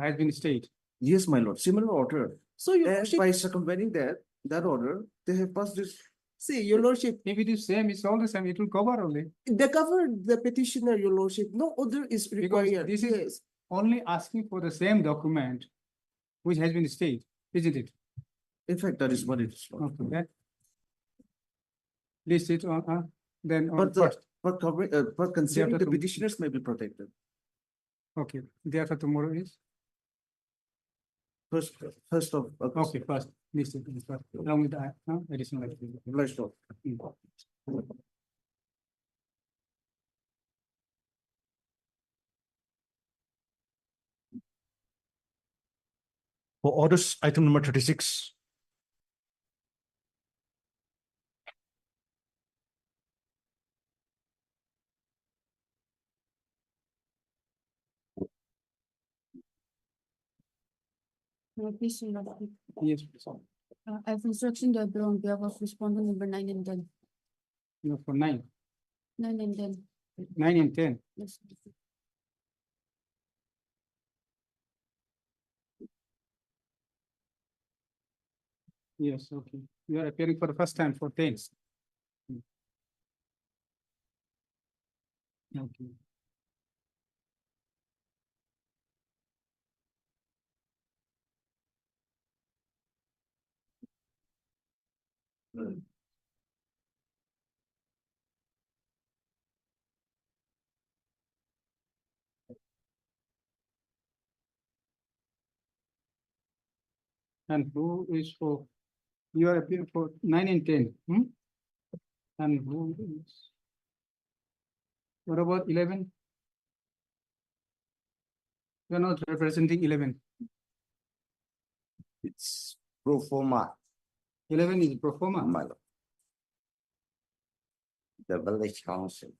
S2: has been stayed.
S6: Yes, my lord, similar order.
S14: so your
S6: And
S14: lordship,
S6: by circumventing that order, they have passed this.
S14: see, your lordship,
S2: If it is same, it's all the same, it will cover only.
S14: they cover the petitioner, your lordship, no order is
S2: Because
S14: required.
S2: this is
S14: Yes.
S2: only asking for the same document which has been stayed, isn't it?
S6: In fact, that is what it is. Lord.
S2: Okay. That list it on, then on
S6: But
S2: first.
S6: but covering, but considering the
S2: to-
S6: petitioners may be protected.
S2: Okay, thereafter tomorrow is,
S6: First of August.
S2: okay, first, list it first, along with the additional affidavit.
S6: Obliged, Lord.
S10: For orders, item number 36.
S4: Please, Your Lordship.
S2: Yes, please.
S4: I have instruction to appear on behalf of respondent number 9 and 10.
S2: No, for 9,
S4: 9 and 10.
S2: 9 and 10.
S4: Yes.
S2: Yes, okay. You are appearing for the first time for 10. Okay. And who is for, you are appearing for 9 and 10, hmm? And who is? What about 11? You are not representing 11.
S7: It's pro forma,
S2: 11 is pro forma.
S7: my lord. The village council.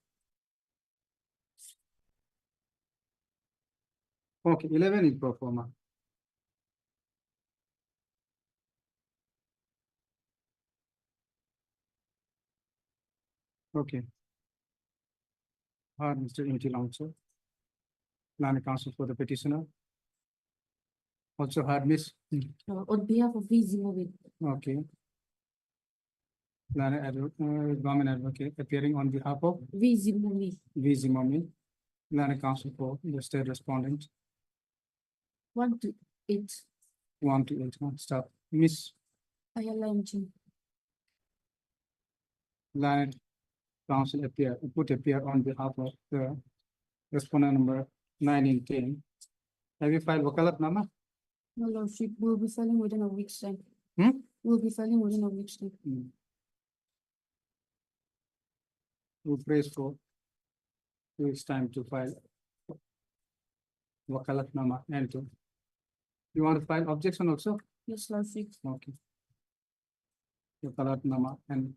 S2: Okay, 11 is pro forma. Okay. Mr. Intil also. Land counsel for the petitioner. Also heard Miss,
S12: On behalf of V Zimbabwe,
S2: okay. Government advocate appearing on behalf of
S12: V Zimbabwe,
S2: V. Zimmerman. Land Council for the state respondent,
S12: 1 to 8.
S2: 1 to 8, stop. Miss
S12: Ayala Engine.
S2: Land Council appear on behalf of the respondent number 9 and 10. Have you filed wakalat nama?
S12: No, Lordship, we'll be filing within a week's time.
S2: Hmm?
S12: We'll be filing within a week's time.
S2: Who prays for 2 weeks time to file wakalat nama and to. You want to file objection also?
S12: Yes, Lordship.
S2: Okay. Wakalat nama and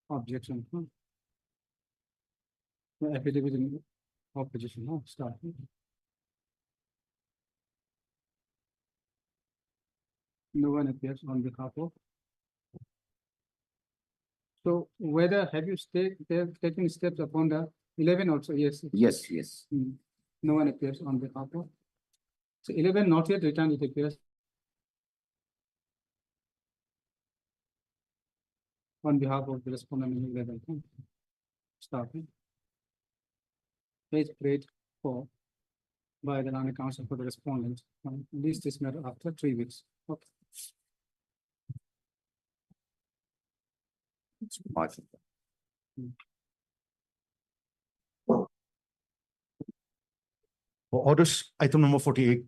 S2: objection. The affidavit in opposition, start. No one appears on behalf of. So whether have you taken steps upon the 11 also? Yes.
S5: Yes, yes.
S2: No one appears on behalf of. So 11 not yet returned, it appears. On behalf of the respondent in 11. Start. Page prayed for by the Land Council for the respondent. List is matter after 3 weeks. Okay.
S10: For orders, item number 48.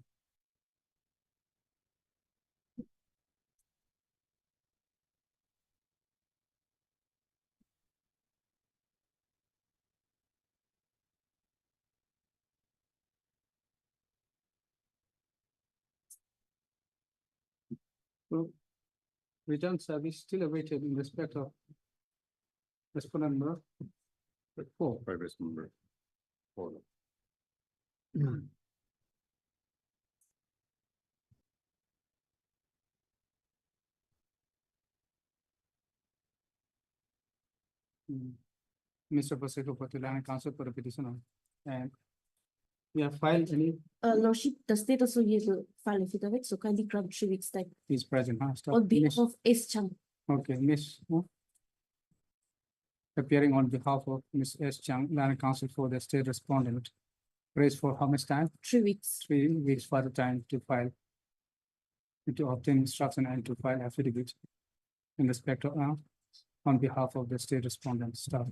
S2: So return service still awaited in respect of respondent number 4.
S5: Private number 4.
S2: Mr. Paseco for the Land Council for the petition. And we have filed any
S12: Lordship, the state also yet to file affidavit, so kindly grant 3 weeks time.
S2: is present, Stop.
S12: On behalf
S2: Miss-
S12: of S. Chang.
S2: Okay, Miss. Appearing on behalf of Miss S. Chang, Land Council for the state respondent. Prays for how much time?
S12: 3 weeks.
S2: 3 weeks for the time to file. To obtain instruction and to file affidavit. In respect of, on behalf of the state respondent staff.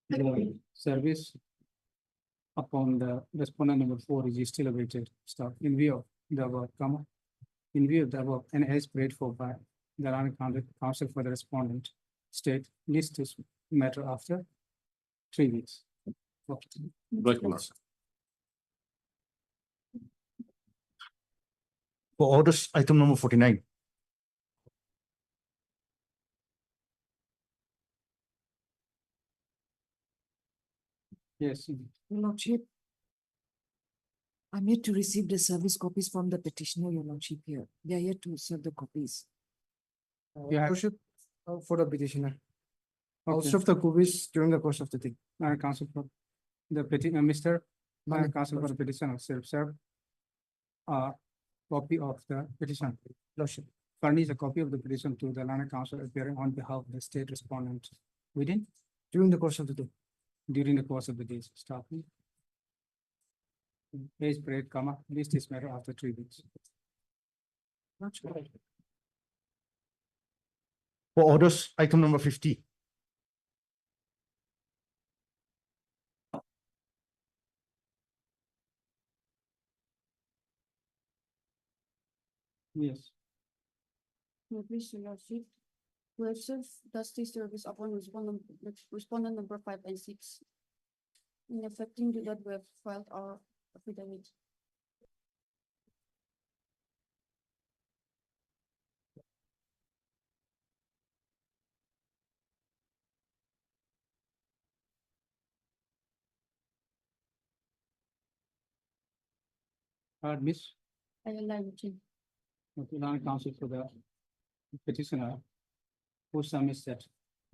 S2: The service upon the respondent number 4 is still awaited staff in view of the above, in view of the above and as prayed for by the Land Council for the respondent state list this matter after 3 weeks. Okay.
S10: For orders, item number 49.
S2: Yes,
S15: Your Lordship, I'm yet to receive the service copies from the petitioner, Your Lordship here. They are yet to serve the copies.
S2: you have
S16: Worship, for the petitioner. I'll
S2: Okay.
S16: serve the copies during the course of the day.
S2: Land Council for the petition, Mr. Land Council for the petition of serve a copy of the petition.
S16: Lordship,
S2: Furnish a copy of the petition to the Land Council appearing on behalf of the state respondent within
S16: during the course of the day.
S2: during the course of the days. Stop. Page parade, list is matter after 3 weeks.
S10: For orders, item number 50.
S2: Yes.
S4: Please, Your Lordship. We have served dusty service upon respondent number 5 and 6. In effecting to that, we have filed our affidavit.
S2: Miss,
S4: Ayala Engine.
S2: Land Council for the petitioner who submits that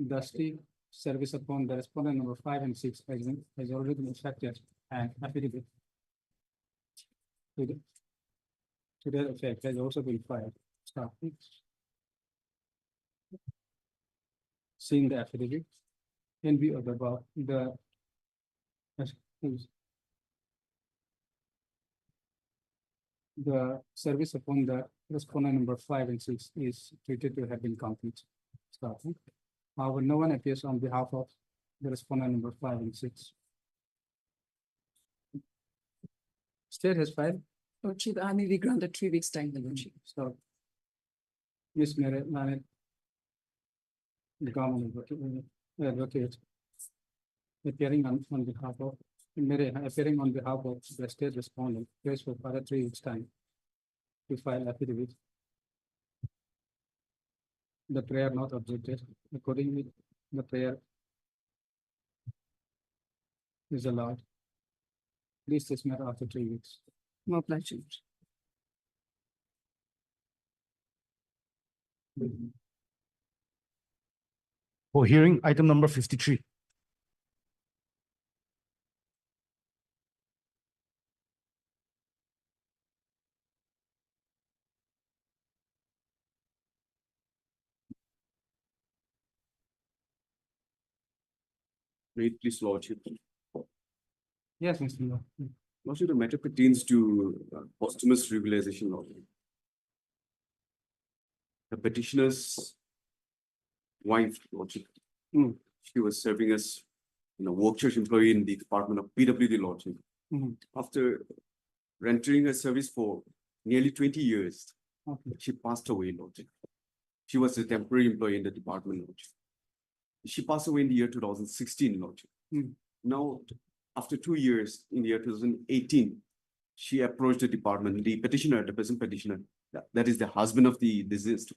S2: dusty service upon the respondent number 5 and 6 has already been effected and affidavit. To that effect has also been filed. Stop. seen the affidavit in view of the above, the service upon the respondent number 5 and 6 is treated to have been complete. Starting. However, no one appears on behalf of the respondent number 5 and 6. State has filed.
S3: Lordship, I may be granted 3 weeks time, the Lordship.
S2: So. Ms. Manet, the government advocate, appearing on behalf of, appearing on behalf of the state respondent, request for further 3 weeks time to file affidavit. The prayer not objected. Accordingly, the prayer is allowed. Please this matter after 3 weeks.
S3: No pleasure.
S10: For hearing, item number 53.
S6: Read, please, Lordship.
S2: Yes, Mr. Law.
S6: Lordship, the matter pertains to posthumous regularization law. The petitioner's wife, Lordship, she was serving as work church employee in the department of PWD, Lordship. After rendering her service for nearly 20 years, she passed away, Lordship. She was a temporary employee in the department, Lordship. She passed away in the year 2016, Lordship. Now, after 2 years, in the year 2018, she approached the department, the petitioner, the present petitioner, that is the husband of the deceased.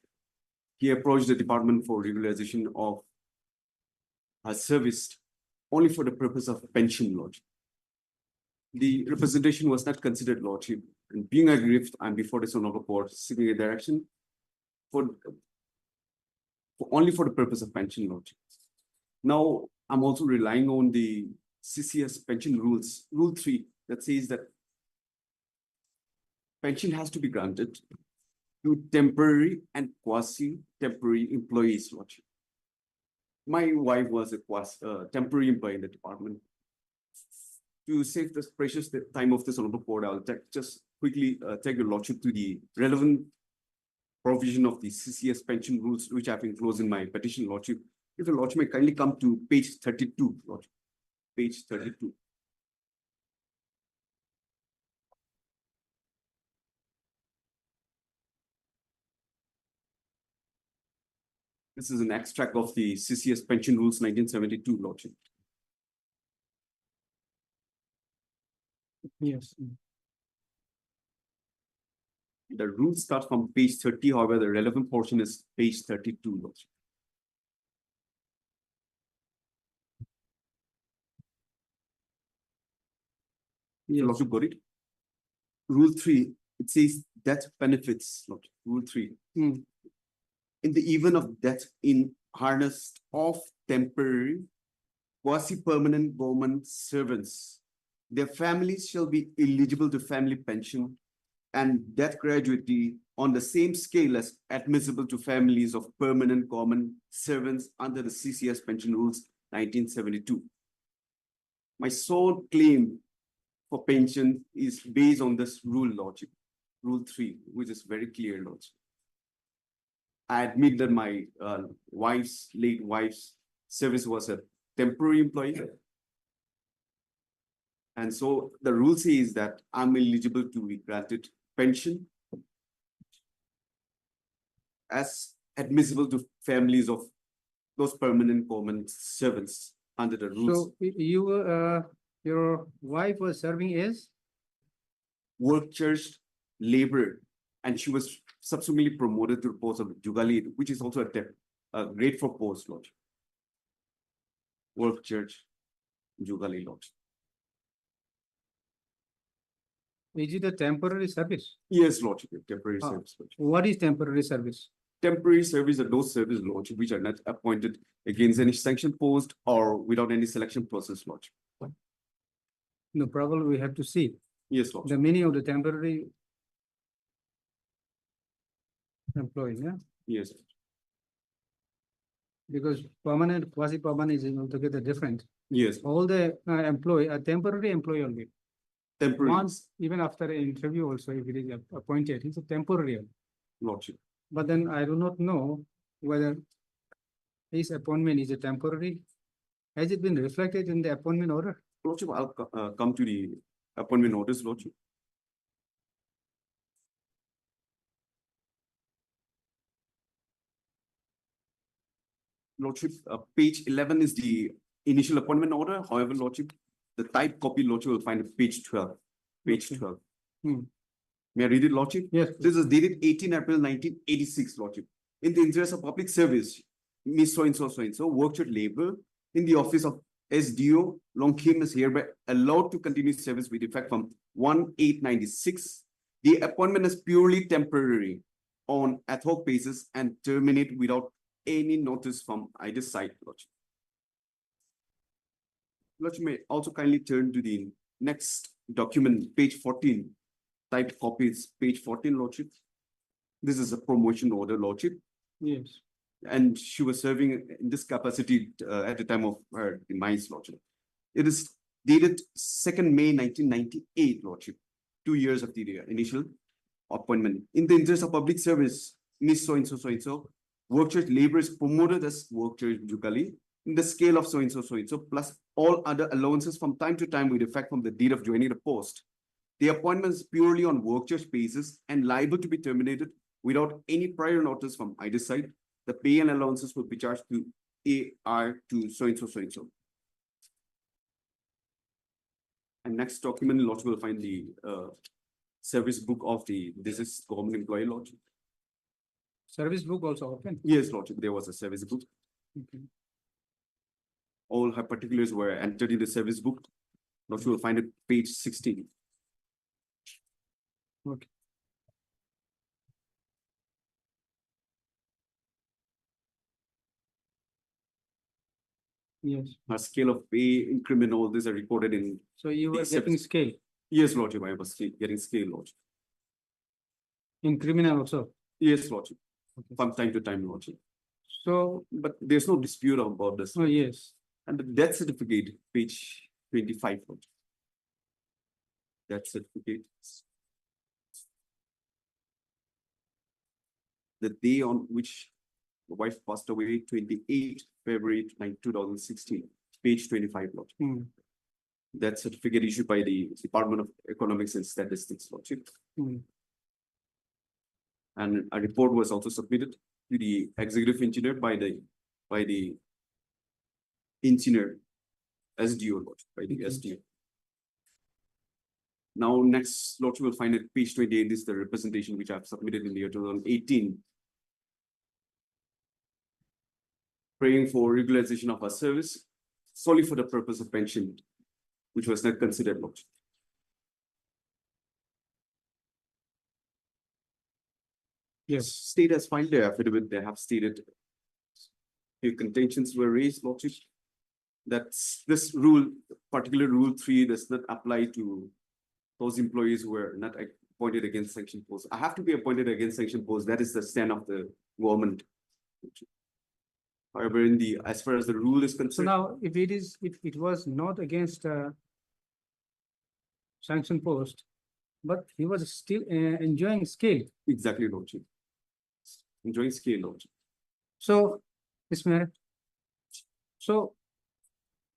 S6: He approached the department for regularization of her service only for the purpose of pension, Lordship. The representation was not considered, Lordship, and being aggrieved, I'm before this honorable court seeking a direction for only for the purpose of pension, Lordship. Now, I'm also relying on the CCS pension rules, Rule 3, that says that pension has to be granted to temporary and quasi-temporary employees, Lordship. My wife was a temporary employee in the department. To save the precious time of this honorable court, I'll just quickly take your Lordship to the relevant provision of the CCS pension rules, which I've enclosed in my petition, Lordship. If the Lordship may kindly come to page 32, Lordship. Page 32. This is an extract of the CCS pension rules 1972, Lordship.
S2: Yes.
S6: The rules start from page 30, however, the relevant portion is page 32, Lordship.
S2: Yes.
S6: Lordship, got it? Rule 3, it says death benefits, Lordship. Rule 3. In the event of death in harness of temporary, quasi-permanent government servants, their families shall be eligible to family pension and death gratuity on the same scale as admissible to families of permanent government servants under the CCS pension rules 1972. My sole claim for pension is based on this rule, Lordship, Rule 3, which is very clear, Lordship. I admit that my late wife's service was a temporary employee. And so the rule says that I'm eligible to be granted pension as admissible to families of those permanent government servants under the rules.
S2: So your wife was serving as?
S6: Work church laborer, and she was subsequently promoted to the post of Jugali, which is also a grateful post, Lord. Work church, Jugali, Lord.
S2: Is it a temporary service?
S6: Yes, Lordship, temporary service. Lordship.
S2: What is temporary service?
S6: Temporary service are those service, Lordship, which are not appointed against any sanctioned post or without any selection process, Lordship.
S2: No problem, we have to see.
S6: Yes, Lordship.
S2: The meaning of the temporary employee, yeah?
S6: Yes.
S2: because permanent, quasi-permanent is altogether different.
S6: Yes,
S2: All the employee, a temporary employee only.
S6: temporary,
S2: Once, even after an interview also, if it is appointed, he's a temporary.
S6: Lordship.
S2: But then I do not know whether his appointment is a temporary. Has it been reflected in the appointment order?
S6: Lordship, I'll come to the appointment notice, Lordship. Lordship, page 11 is the initial appointment order. However, Lordship, the type copy, Lordship, will find page 12. Page 12.
S2: Hmm.
S6: May I read it, Lordship?
S2: Yes.
S6: This is dated 18 April 1986, Lordship. In the interest of public service, Miss so-and-so worked at labor in the office of SDO Longkim is hereby allowed to continue service with effect from 1/8/96. The appointment is purely temporary on ad hoc basis and terminate without any notice from either side, Lordship. Lordship may also kindly turn to the next document, page 14. Typed copies, page 14, Lordship. This is a promotion order, Lordship.
S2: Yes.
S6: And she was serving in this capacity at the time of her demise, Lordship. It is dated 2nd May 1998, Lordship. 2 years of the initial appointment. In the interest of public service, Miss so-and-so, work church labor is promoted as work church Jukali in the scale of so-and-so, plus all other allowances from time to time with effect from the date of joining the post. The appointment is purely on work church basis and liable to be terminated without any prior notice from either side. The pay and allowances will be charged to AR to so-and-so. And next document, Lordship will find the service book of this is government employee, Lordship.
S2: Service book also open.
S6: Yes, Lordship, there was a service book.
S2: Okay.
S6: All her particulars were entered in the service book. Lordship will find it page 16.
S2: Okay. Yes.
S6: Her scale of pay, increment, all these are recorded in.
S2: So you were
S6: the
S2: getting
S6: service-
S2: scale
S6: Yes, Lordship, I was getting scale, Lordship.
S2: in criminal also.
S6: Yes, Lordship.
S2: Okay.
S6: From time to time, Lordship.
S2: So,
S6: But there's no dispute about this.
S2: oh, yes.
S6: And the death certificate, page 25. Lordship. Death certificate. The day on which the wife passed away, 28 February 2016, page 25, Lordship.
S2: Hmm.
S6: That certificate issued by the Department of Economics and Statistics, Lordship.
S2: Hmm.
S6: And a report was also submitted to the executive engineer by the engineer SDO, Lordship, by the
S2: Okay.
S6: SDO. Now, next, Lordship will find at page 28, this is the representation which I have submitted in the year 2018. Praying for regularization of our service solely for the purpose of pension, which was not considered, Lordship.
S2: Yes.
S6: State has filed their affidavit, they have stated few contentions were raised, Lordship. That's this rule, particular rule 3 does not apply to those employees who were not appointed against sanction posts. I have to be appointed against sanction posts. That is the stand of the government. However, as far as the rule is
S2: So
S6: concerned,
S2: now, if it was not against sanction post, but he was still enjoying scale.
S6: exactly, Lordship. Enjoying scale, Lordship.
S2: So, Ms. Mayor, so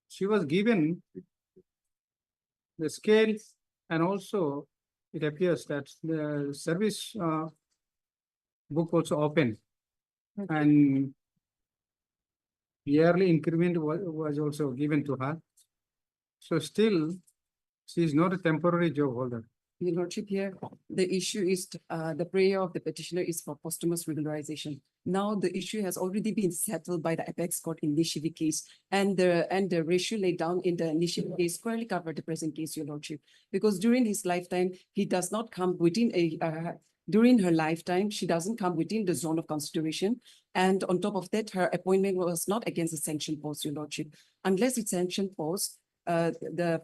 S2: she was given the scale, and also it appears that the service book also open, and yearly increment was also given to her. So still, she is not a temporary job holder.
S17: Your Lordship, here, the issue is, the prayer of the petitioner is for posthumous regularization. Now, the issue has already been settled by the apex court in the Shivi case, and the ratio laid down in the initial case squarely covered the present case, Your Lordship. Because during his lifetime, he does not come within during her lifetime, she doesn't come within the zone of consideration. And on top of that, her appointment was not against the sanction post, Your Lordship. Unless it's sanction post, the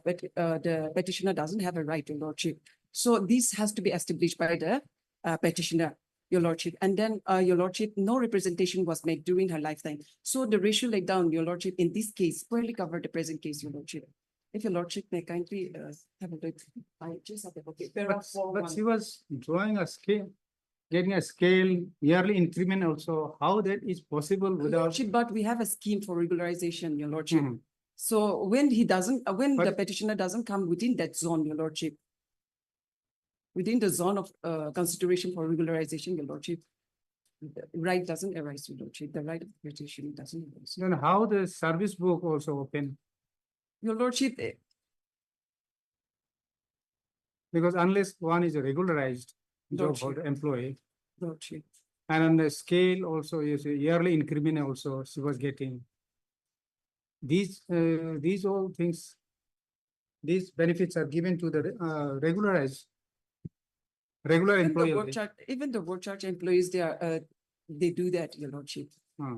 S17: petitioner doesn't have a right, Your Lordship. So this has to be established by the petitioner. Your Lordship, and then, Your Lordship, no representation was made during her lifetime. So the ratio laid down, Your Lordship, in this case, fairly covered the present case, Your Lordship. If Your Lordship may kindly have a look. I just have a copy.
S2: But she was drawing a scale, getting a scale, yearly increment also. How that is possible without?
S17: Lordship, but we have a scheme for regularization, Your Lordship.
S2: Mhm.
S17: So when he doesn't, when the
S2: But-
S17: petitioner doesn't come within that zone, Your Lordship, within the zone of consideration for regularization, Your Lordship, the right doesn't arise, Your Lordship. The right of petition doesn't arise.
S2: Then how the service book also open?
S17: Your Lordship,
S2: Because unless one is a regularized job
S17: Lordship.
S2: holder employee,
S17: Lordship.
S2: and on the scale also is a yearly increment also she was getting. These all things, these benefits are given to the regular
S17: Even the
S2: employee.
S17: work
S2: only.
S17: charge, even the work charge employees, they are, they do that, Your Lordship.
S2: Hmm.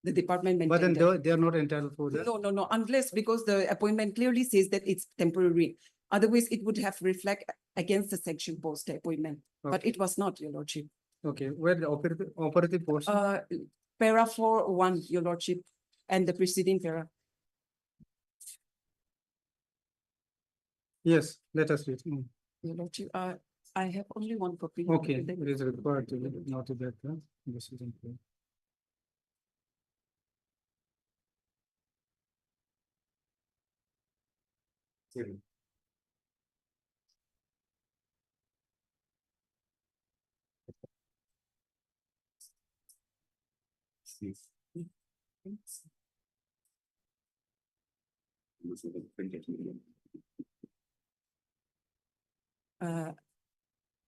S17: The department
S2: But then
S17: maintain that.
S2: they are not entitled for that.
S17: No, unless because the appointment clearly says that it's temporary. Otherwise, it would have reflect against the section post appointment, but
S2: Okay.
S17: it was not, Your Lordship.
S2: Okay, where the operative portion?
S17: Para 4(1), Your Lordship, and the preceding para.
S2: Yes, let us read. Hmm.
S17: Your Lordship, I have only one copy.
S2: Okay, it is required to be noted that. This is important.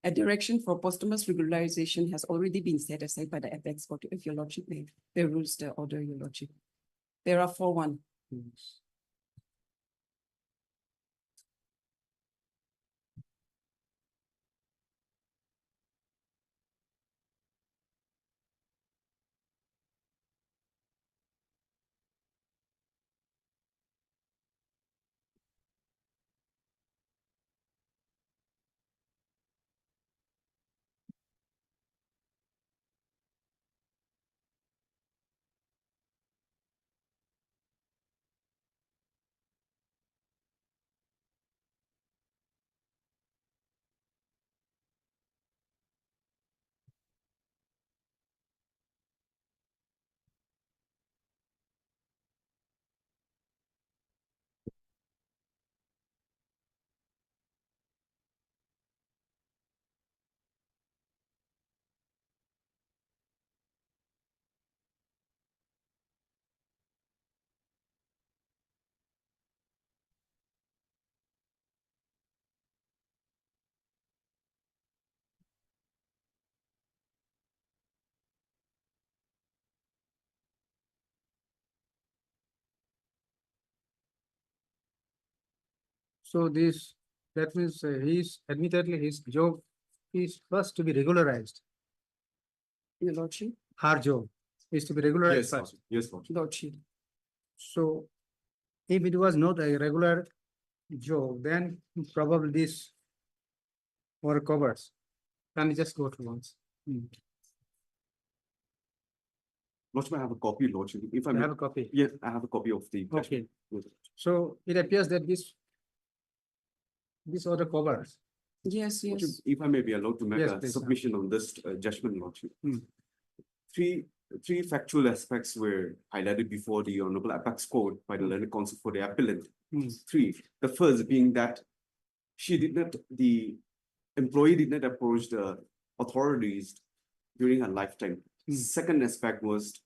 S17: A direction for posthumous regularization has already been set aside by the apex court. If Your Lordship may, the rules, the order, Your Lordship. Para 4(1).
S2: So this, that means he's admittedly his job is first to be regularized.
S17: Your Lordship,
S2: Her job is to be regularized first.
S1: Yes, Lordship.
S17: Lordship.
S2: So if it was not a regular job, then probably this or covers. Can you just go to once?
S1: Lordship, I have a copy, Lordship. If I
S2: I
S1: may.
S2: have a copy.
S1: Yes, I have a copy of the.
S2: Okay.
S1: Yes.
S2: So it appears that this order covers.
S17: Yes,
S1: Lordship,
S17: yes.
S1: if I may be allowed to make
S2: Yes,
S1: a
S2: please.
S1: submission on this judgment, Lordship.
S2: Hmm.
S1: Three factual aspects were highlighted before the Honorable Apex Court by the learned counsel for the appellant.
S2: Hmm.
S1: Three, the first being that the employee did not approach the authorities during her lifetime.
S2: Hmm.
S1: Second aspect was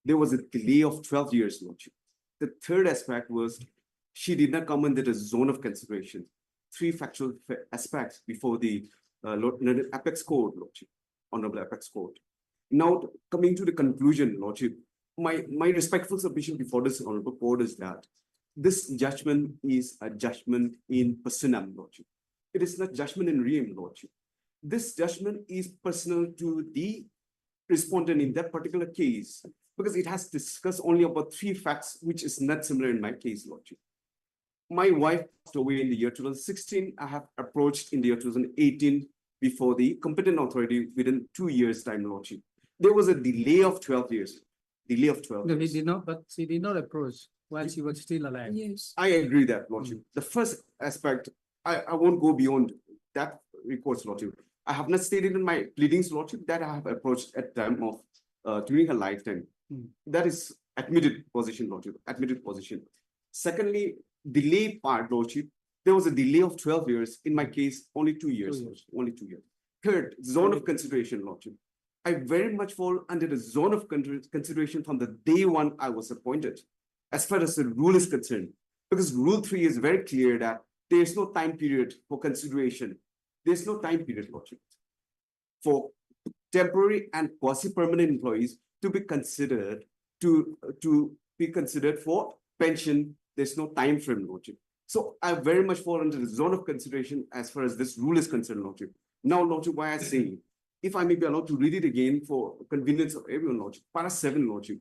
S1: there was a delay of 12 years, Lordship. The third aspect was she did not come under the zone of consideration. Three factual aspects before the learned Apex Court, Lordship, Honorable Apex Court. Now, coming to the conclusion, Lordship, my respectful submission before this Honorable Court is that this judgment is a judgment in personam, Lordship. It is not judgment in rem, Lordship. This judgment is personal to the respondent in that particular case because it has discussed only about three facts, which is not similar in my case, Lordship. My wife passed away in the year 2016. I have approached in the year 2018
S6: before the competent authority within 2 years' time, Lordship. There was a delay of 12 years. Delay of 12
S2: No, he
S6: years.
S2: did not, but she did not approach while she was still alive.
S17: Yes.
S6: I agree that, Lordship. The first aspect, I won't go beyond that reports, Lordship. I have not stated in my pleadings, Lordship, that I have approached at time of during her lifetime. That is admitted position, Lordship, admitted position. Secondly, delay part, Lordship, there was a delay of 12 years. In my case, only 2 years,
S2: 2 years.
S6: Lordship, only 2 years. Third, zone of consideration, Lordship. I very much fall under the zone of consideration from the day one I was appointed, as far as the rule is concerned. Because Rule 3 is very clear that there is no time period for consideration. There's no time period, Lordship, for temporary and quasi-permanent employees to be considered for pension. There's no time frame, Lordship. So I very much fall under the zone of consideration as far as this rule is concerned, Lordship. Now, Lordship, why I say, if I may be allowed to read it again for convenience of everyone, Lordship, Para 7, Lordship,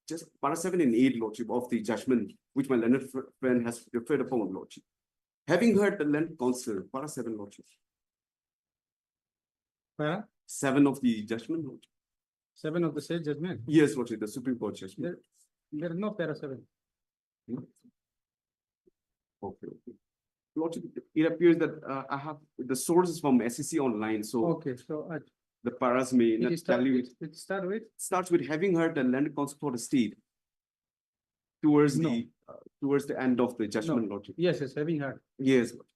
S6: just Para 7 and 8, Lordship, of the judgment which my learned friend has referred upon, Lordship. Having heard the learned counsel, Para 7, Lordship.
S2: Para
S6: 7 of the judgment, Lordship.
S2: 7 of the said judgment.
S6: Yes, Lordship, the Supreme Court judgment.
S2: There is no para 7.
S6: Okay. Lordship, it appears that I have the sources from SEC online, so
S2: Okay, so
S6: the paras may not tell you.
S2: it start with,
S6: Starts with having heard the land counsel for the state towards
S2: No.
S6: the end of the judgment, Lordship.
S2: yes, having heard.
S6: Yes, Lord.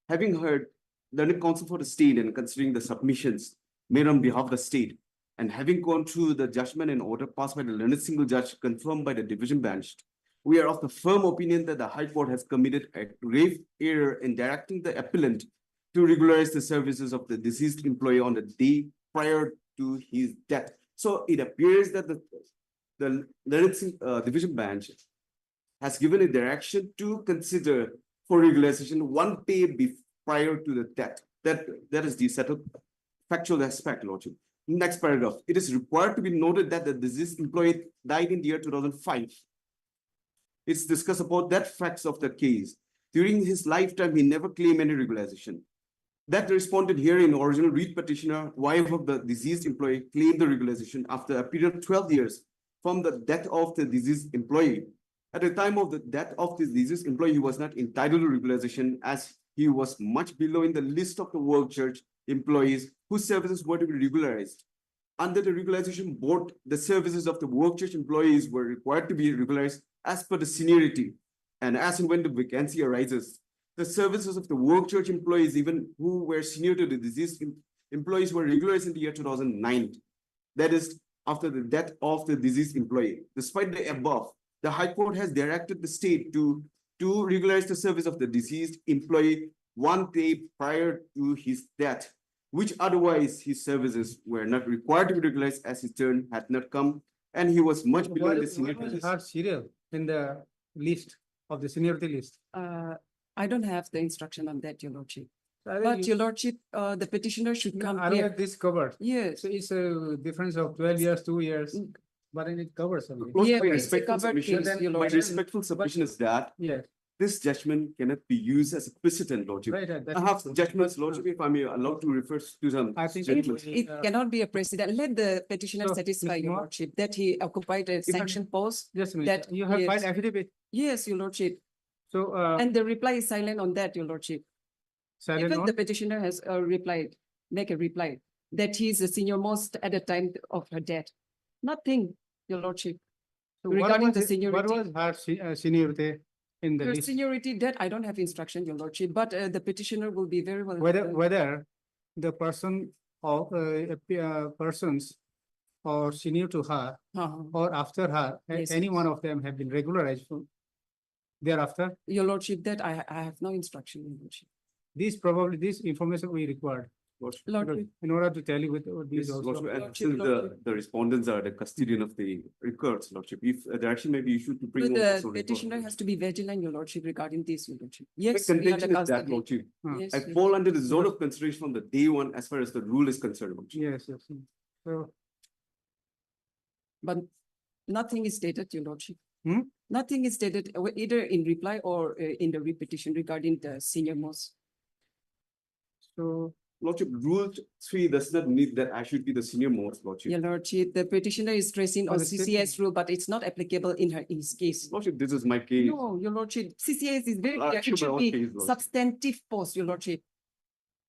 S6: Having heard learned counsel for the state and considering the submissions made on behalf of the state, and having gone through the judgment and order passed by the learned single judge confirmed by the division bench, we are of the firm opinion that the High Court has committed a grave error in directing the appellant to regularize the services of the deceased employee on the day prior to his death. So it appears that the division bench has given a direction to consider for regularization 1 day prior to the death. That is the settled factual aspect, Lordship. Next paragraph. It is required to be noted that the deceased employee died in the year 2005. It's discussed about that facts of the case. During his lifetime, he never claimed any regularization. That responded here in original read petitioner, wife of the deceased employee, claimed the regularization after a period of 12 years from the death of the deceased employee. At the time of the death of the deceased employee, he was not entitled to regularization as he was much below in the list of the work church employees whose services were to be regularized. Under the regularization board, the services of the work church employees were required to be regularized as per the seniority. And as and when the vacancy arises, the services of the work church employees, even who were senior to the deceased employees, were regularized in the year 2009. That is, after the death of the deceased employee. Despite the above, the High Court has directed the state to regularize the service of the deceased employee 1 day prior to his death, which otherwise his services were not required to be regularized as his turn had not come, and he was much below the seniority.
S2: Her serial in the list of the seniority list.
S17: I don't have the instruction on that, Your Lordship.
S2: So
S17: But Your Lordship, the petitioner should come
S2: I don't
S17: here.
S2: have this covered.
S17: Yes.
S2: So it's a difference of 12 years, 2 years, but then it covers something.
S17: Yeah,
S6: My
S17: but it's a
S6: respectful
S17: covered
S6: submission-
S17: case, Your
S6: my
S17: Lordship.
S6: respectful submission is that
S2: Yes,
S6: this judgment cannot be used as a precedent, Lordship.
S2: right.
S6: I have judgments, Lordship, if I may allowed to refer to some
S2: I think
S6: judgments.
S17: It cannot be a precedent. Let the petitioner
S2: So,
S17: satisfy
S2: Mr.
S17: Your
S2: Moore?
S17: Lordship that he occupied a
S2: I-
S17: sanction post.
S2: Just a minute,
S17: that-
S2: you have filed
S17: yes.
S2: affidavit,
S17: Yes, Your Lordship.
S2: so
S17: And the reply is silent on that, Your Lordship.
S2: silent
S17: Even
S2: on,
S17: the petitioner has make a reply that he is the senior most at the time of her death. Nothing, Your Lordship.
S2: so what
S17: regarding
S2: was
S17: the
S2: it-
S17: seniority.
S2: What was her seniority in the
S17: Her
S2: list?
S17: seniority, that I don't have instruction, Your Lordship, but the petitioner will be very well.
S2: Whether the person or persons or senior to her or after her,
S17: Yes,
S2: any
S17: yes.
S2: one of them have been regularized thereafter.
S17: Your Lordship, that I have no instruction, Your Lordship.
S2: This information we required
S17: Lordship,
S2: in order to tell you with these
S6: Yes,
S2: also.
S6: Lordship, and
S17: Lordship,
S6: since
S17: Lordship.
S6: the respondents are the custodian of the records, Lordship, if a direction may be issued to bring.
S17: but
S6: on
S17: the
S6: also records,
S17: petitioner has
S6: Lordship.
S17: to be vigilant, Your Lordship, regarding this, Your Lordship.
S6: My
S17: Yes, we are the
S6: contention is that,
S17: custodian.
S6: Lordship,
S17: Yes,
S6: I
S17: yes.
S6: fall under the zone of consideration from the day one as far as the rule is concerned, Lordship.
S2: Yes, yes. So,
S17: But nothing is stated, Your Lordship.
S2: Hmm?
S17: Nothing is stated either in reply or in the repetition regarding the senior most.
S2: so
S5: Lordship, rule 3 does not need that I should be the senior most, Lordship.
S17: Your lordship, the petitioner is stressing on
S2: the state-
S17: CCS rule, but it's not applicable in his case.
S5: Lordship, this is my case.
S17: No, your lordship, CCS is very
S5: I'll
S17: clear.
S5: actually
S17: It should
S5: my own
S17: be
S5: case, Lordship.
S17: substantive post, your lordship.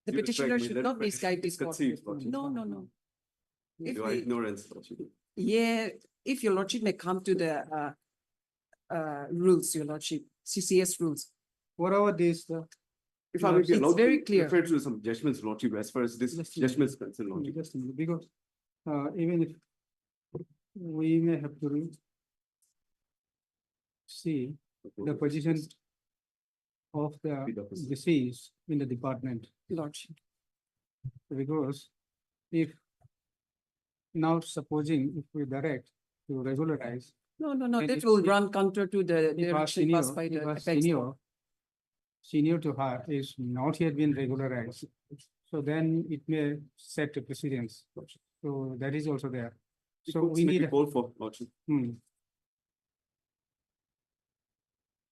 S17: The
S5: You
S17: petitioner
S5: respect me,
S17: should
S5: that
S17: not
S5: petition
S17: misguide this
S5: is
S17: court.
S5: conceived, Lordship.
S17: No. If
S5: You are
S17: we-
S5: ignorance, Lordship.
S17: Yeah, if your lordship may come to the rules, your lordship, CCS rules.
S2: What about this,
S5: If I may be
S17: It's
S5: allowed
S17: very
S5: to
S17: clear.
S5: refer to some judgments, Lordship, as far as this
S2: Just a
S5: judgment is concerned, Lordship.
S2: just a minute, because even if we may have to see the position of the deceased in the department,
S17: Lordship.
S2: because if now supposing if we direct to regularize,
S17: No,
S2: And
S17: that
S2: if-
S17: will run counter to the
S2: if our
S17: direction
S2: senior,
S17: passed by
S2: if
S17: the
S2: our
S17: apex
S2: senior,
S17: court.
S2: senior to her is not yet been regularized, so then it may set a precedence. So that is also there. So we need, a-
S5: Call for, Lordship.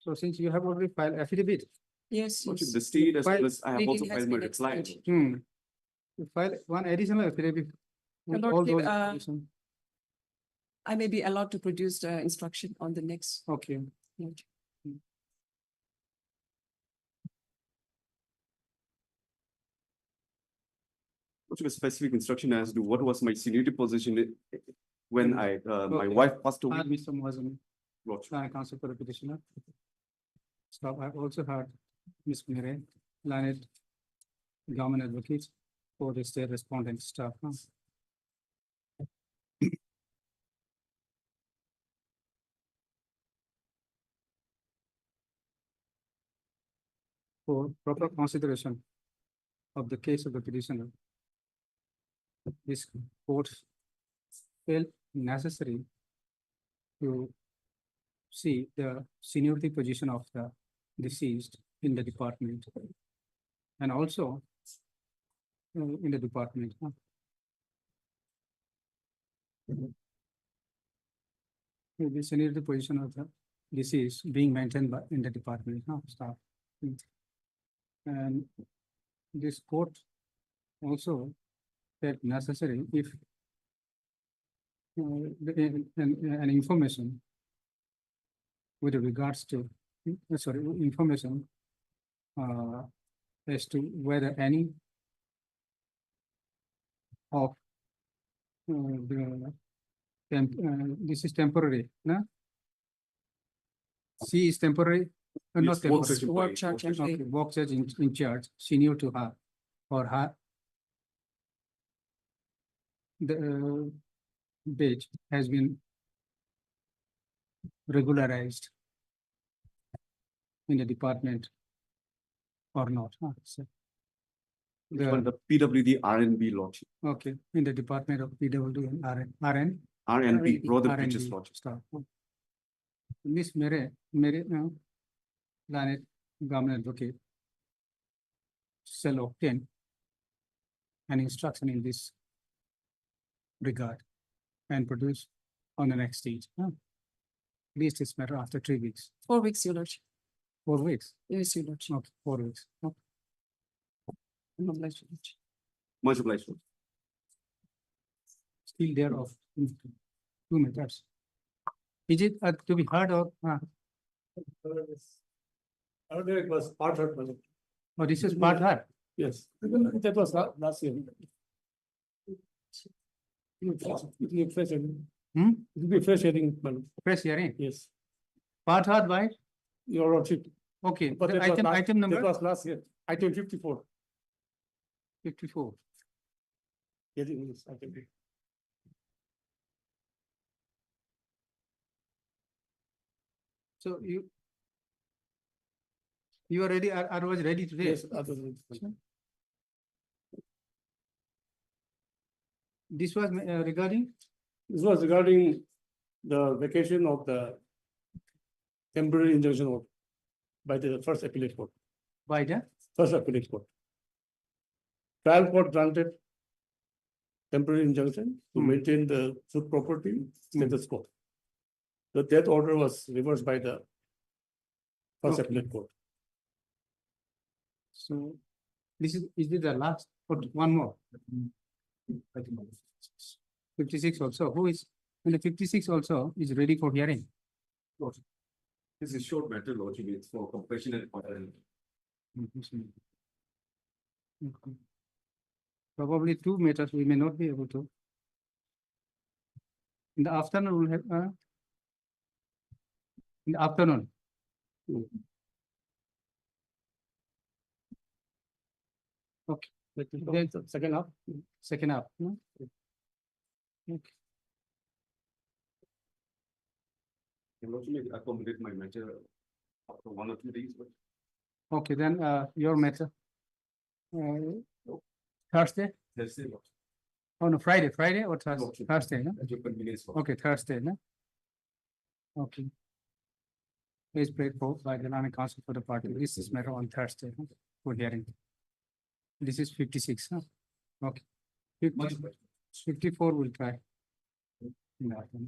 S2: So since you have already filed affidavit,
S17: Yes,
S5: Lordship,
S17: yes.
S5: the state as
S2: File-
S5: well as I have also
S17: Reading has
S5: filed my
S17: been
S5: reply.
S17: explained.
S2: you file one additional affidavit. with all
S17: Lordship,
S2: those information.
S17: I may be allowed to produce the instruction on the next.
S2: Okay,
S17: Lordship.
S5: Lordship, a specific instruction as to what was my seniority position when my
S2: Okay.
S5: wife passed away.
S2: Mr. Muazzam,
S5: Lordship.
S2: counsel for the petitioner. So I also heard Ms. Mire, learned government advocate for the state respondent staff. For proper consideration of the case of the petitioner, this court felt necessary to see the seniority position of the deceased in the department and also in the department. The seniority position of the deceased being maintained by in the department staff. And this court also felt necessary if an information with regards to, information as to whether any of this is temporary, no? C is temporary, not
S5: Yes, work
S2: temporary.
S5: session
S17: Work
S5: point,
S17: charge
S5: work
S17: and
S2: Okay, work judge in charge, senior to her, or her. The wage has been regularized in the department or not. So
S5: For the PWD RNB, Lordship.
S2: okay, in the department of PWD and RN.
S5: RNB, brother
S2: R&D
S5: preachers, Lordship.
S2: staff. Miss Mary, Planet Government Advocate shall obtain an instruction in this regard and produce on the next stage. Least this matter after 3 weeks,
S17: 4 weeks, your lordship.
S2: 4 weeks.
S17: Yes, your lordship.
S2: Okay, 4 weeks. Okay.
S17: I'm obliged, your lordship.
S5: Much obliged. Lordship.
S2: Still there of 2 methods. Is it to be heard or?
S11: Earlier it was part heard,
S2: Oh, this is part heard.
S11: yes, that was last year. It will be fresh hearing. It will be fresh hearing, madam.
S2: Press hearing.
S11: Yes,
S2: Part heard by,
S11: your lordship.
S2: okay,
S11: But
S2: the
S11: that was
S2: item
S11: That
S2: number
S11: was last year, item 54.
S2: 54.
S11: Hearing is item 54.
S2: So you are ready, I was ready today.
S11: Yes,
S2: This was regarding,
S11: this was regarding the vacation of the temporary injunction order by the first appellate court,
S2: by the,
S11: first appellate court. Trial court granted temporary injunction to maintain the food property status quo. The death order was reversed by the first
S2: Okay.
S11: appellate court.
S2: so Is this the last, or one more? 56 also, who is, and the 56 also is ready for hearing.
S5: This is short matter, Lordship, it's for compassionate order.
S2: Okay. Probably 2 matters we may not be able to. In the afternoon, we'll have, in the afternoon. Okay. Then second half, second half. No? Okay.
S5: Lordship, accommodate my matter after 1 or 2 days, but.
S2: Okay, then, your matter. Thursday?
S5: Thursday.
S2: Oh, no, Friday or Thursday?
S5: Lordship.
S2: Thursday, no?
S5: At your convenience.
S2: Okay, Thursday, no? Okay. Please pray for by the Lana Council for the party. This is matter on Thursday, no? For hearing. This is 56, huh? Okay. 54 will try. No, okay.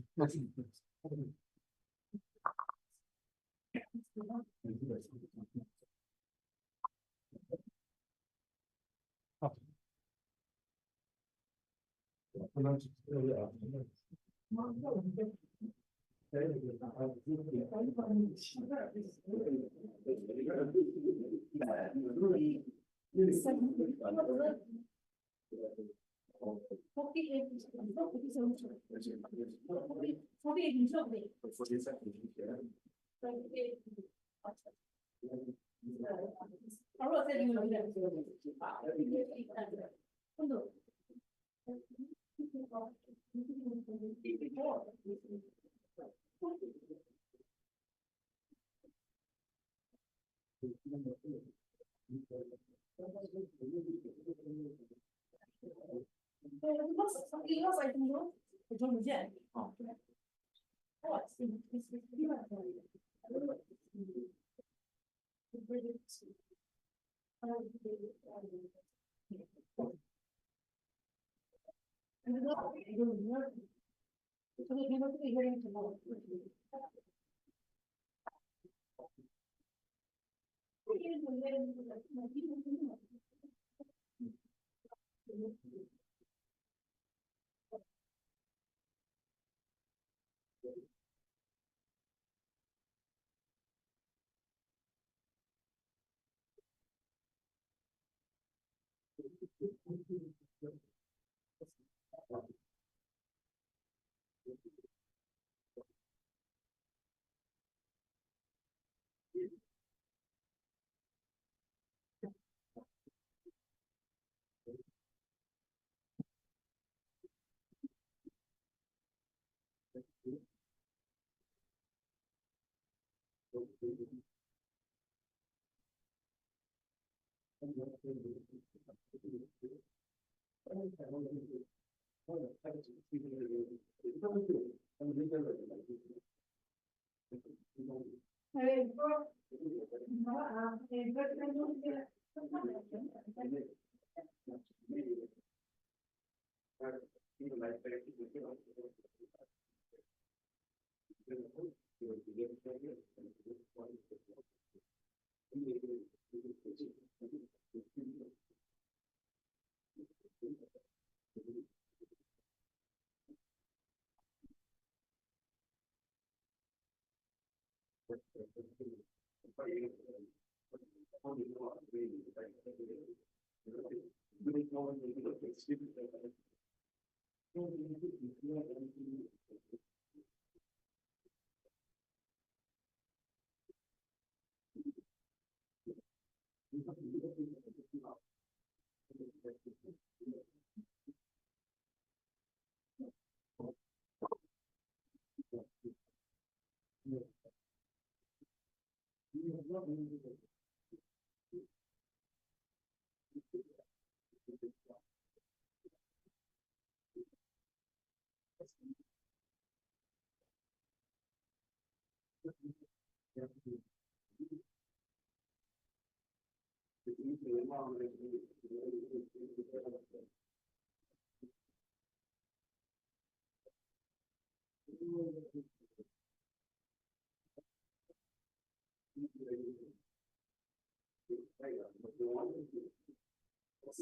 S11: I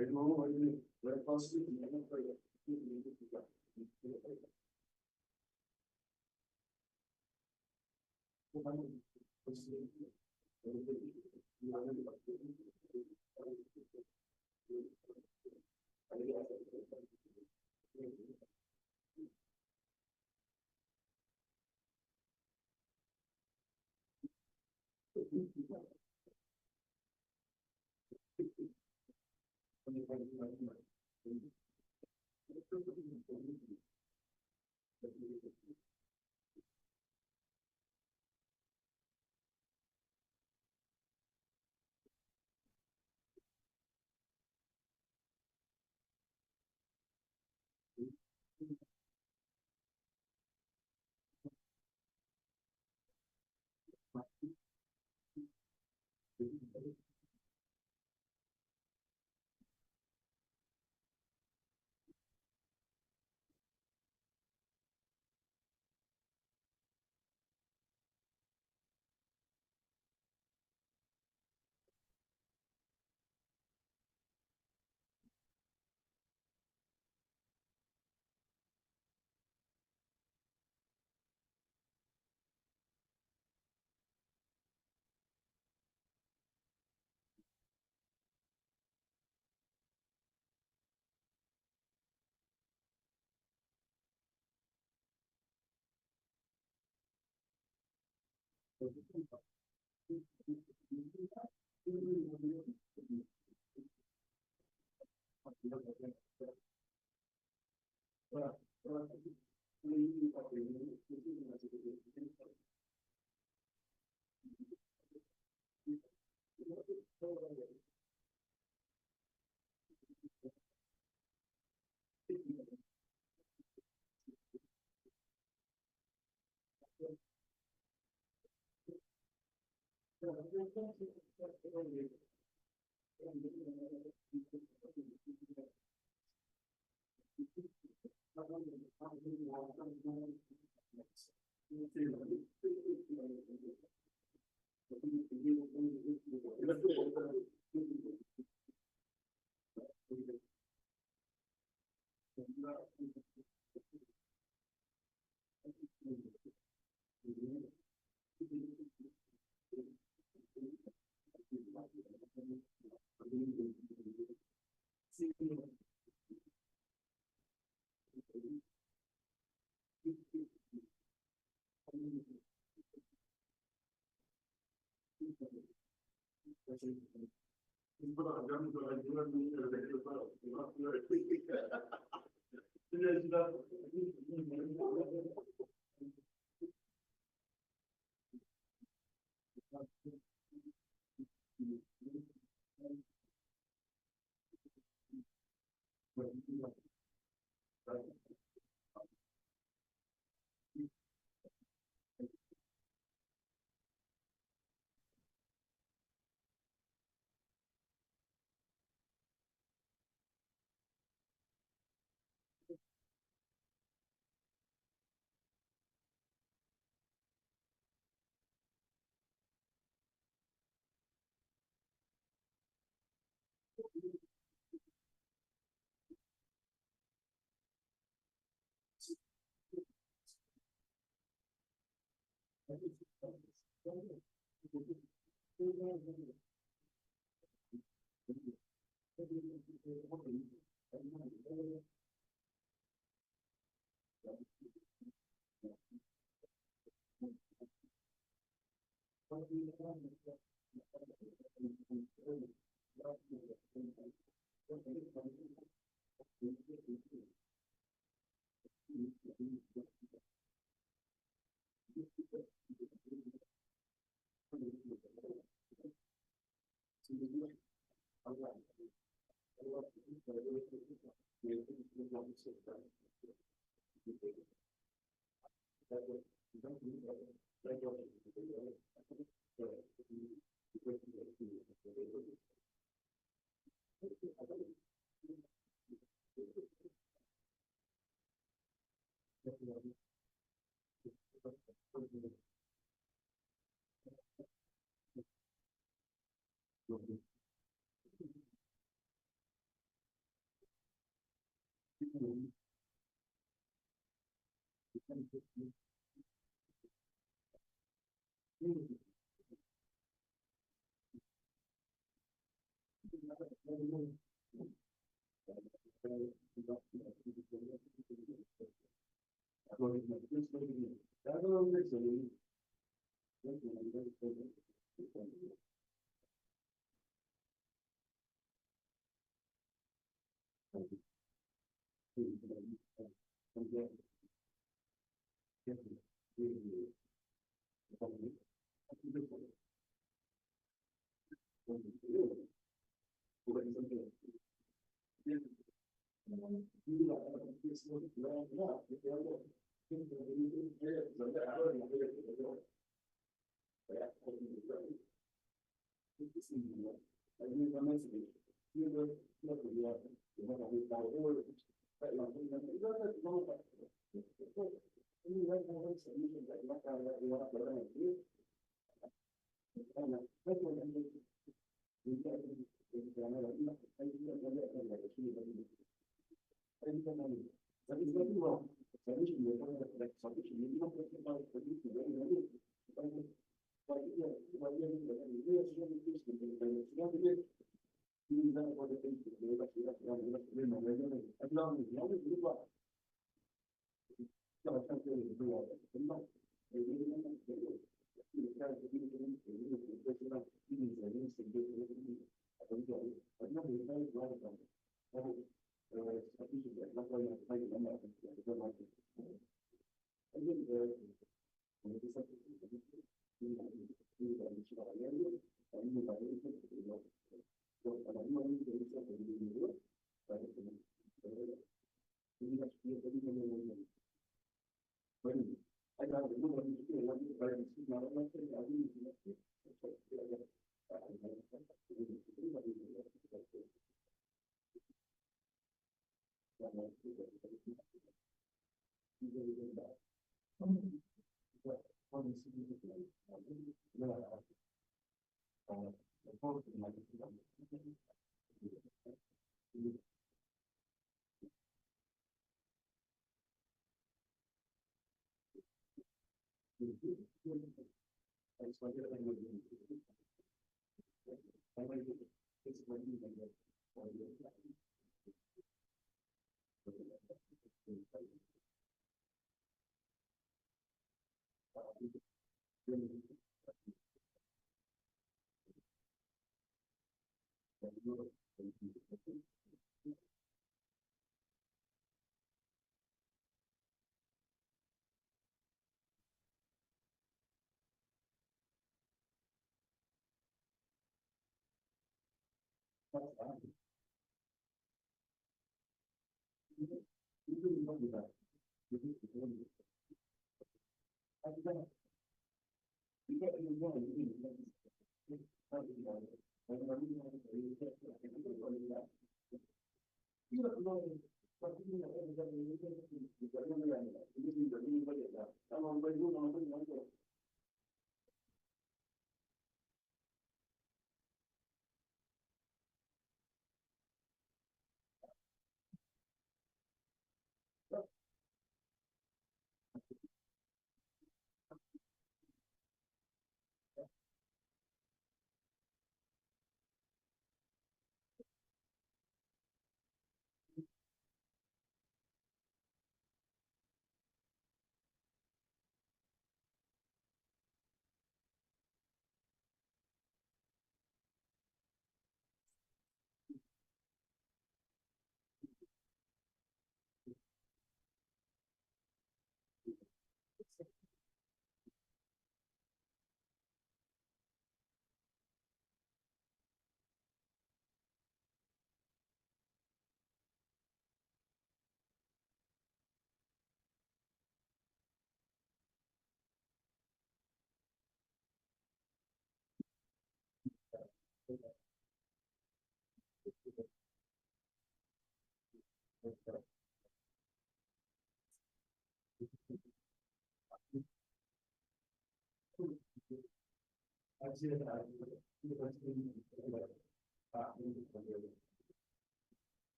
S11: don't know, very possibly.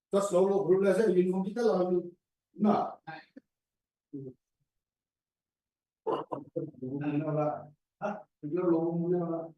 S11: Terus lo belum belajar uniform kita lalu nah. Hah? Itu lo ngomongnya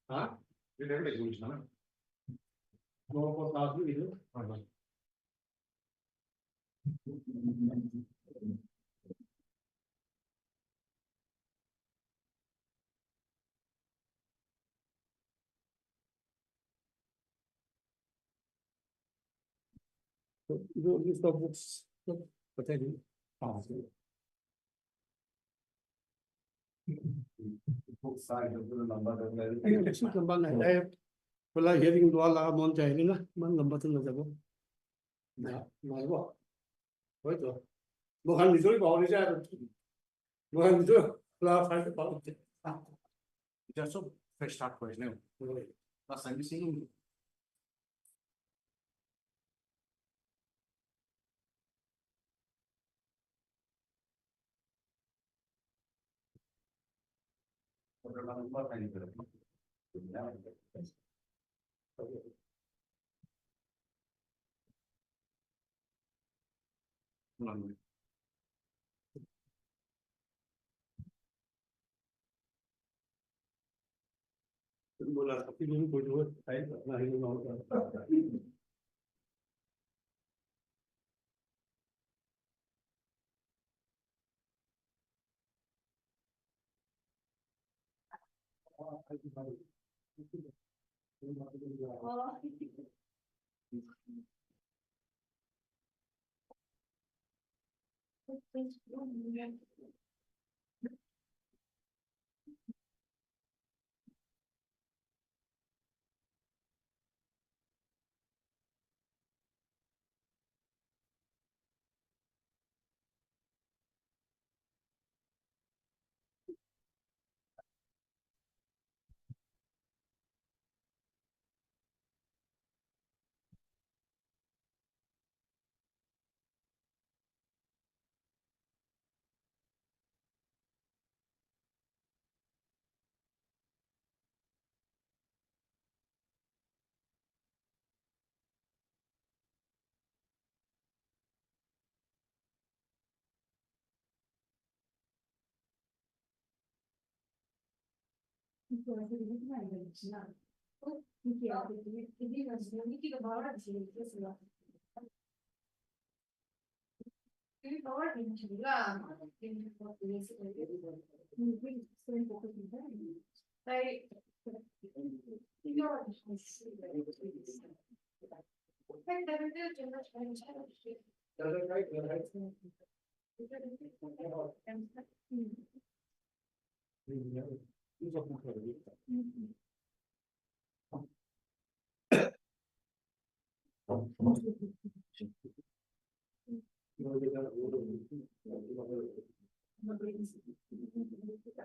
S9: Hah?
S11: List of books. Potentially. Wala hearing wala mon jai ni na man number tu na jabo. Na na bo. Hoy to. Mohan ni joi ba ni ja. Mohan ni jo la fa ta ba.
S9: Just a fresh start question. Last time you seen.
S11: Bola tapi ni bodoh. Saya tak nak ini mau.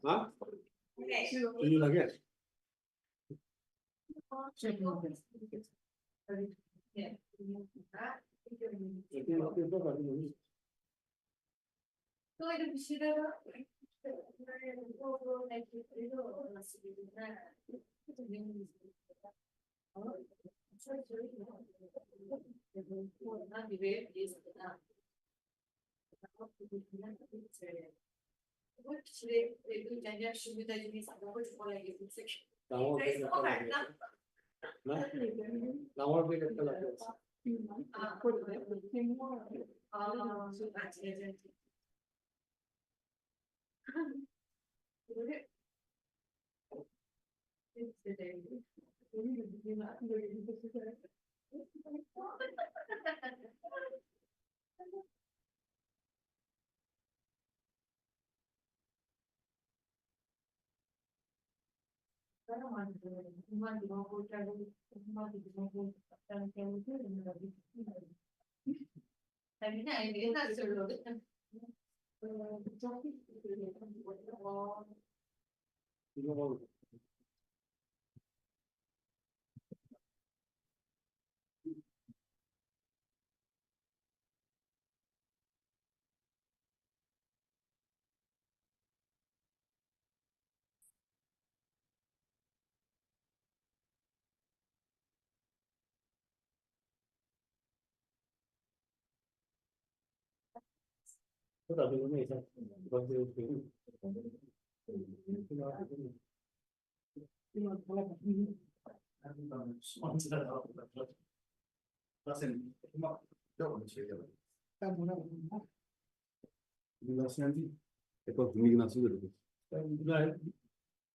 S11: Hah? Ini lagi.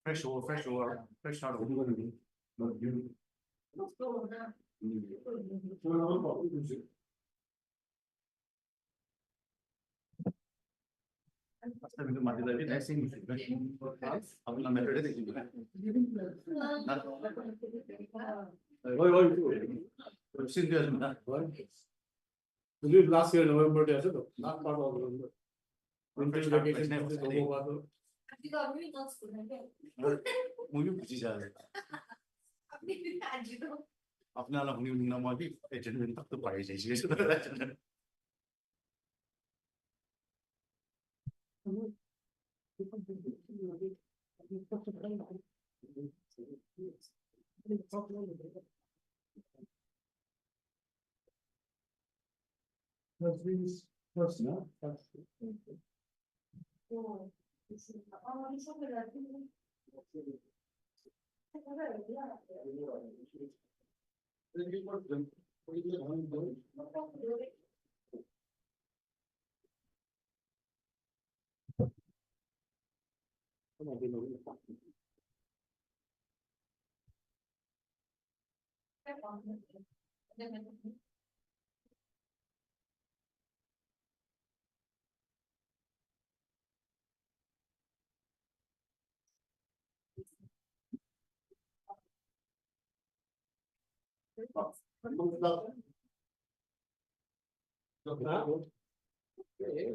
S9: Fresh start. Last year November, not part of November. Winter vacation is over.
S10: अपना अपनी number भी adjournment तक तो पाई जाइए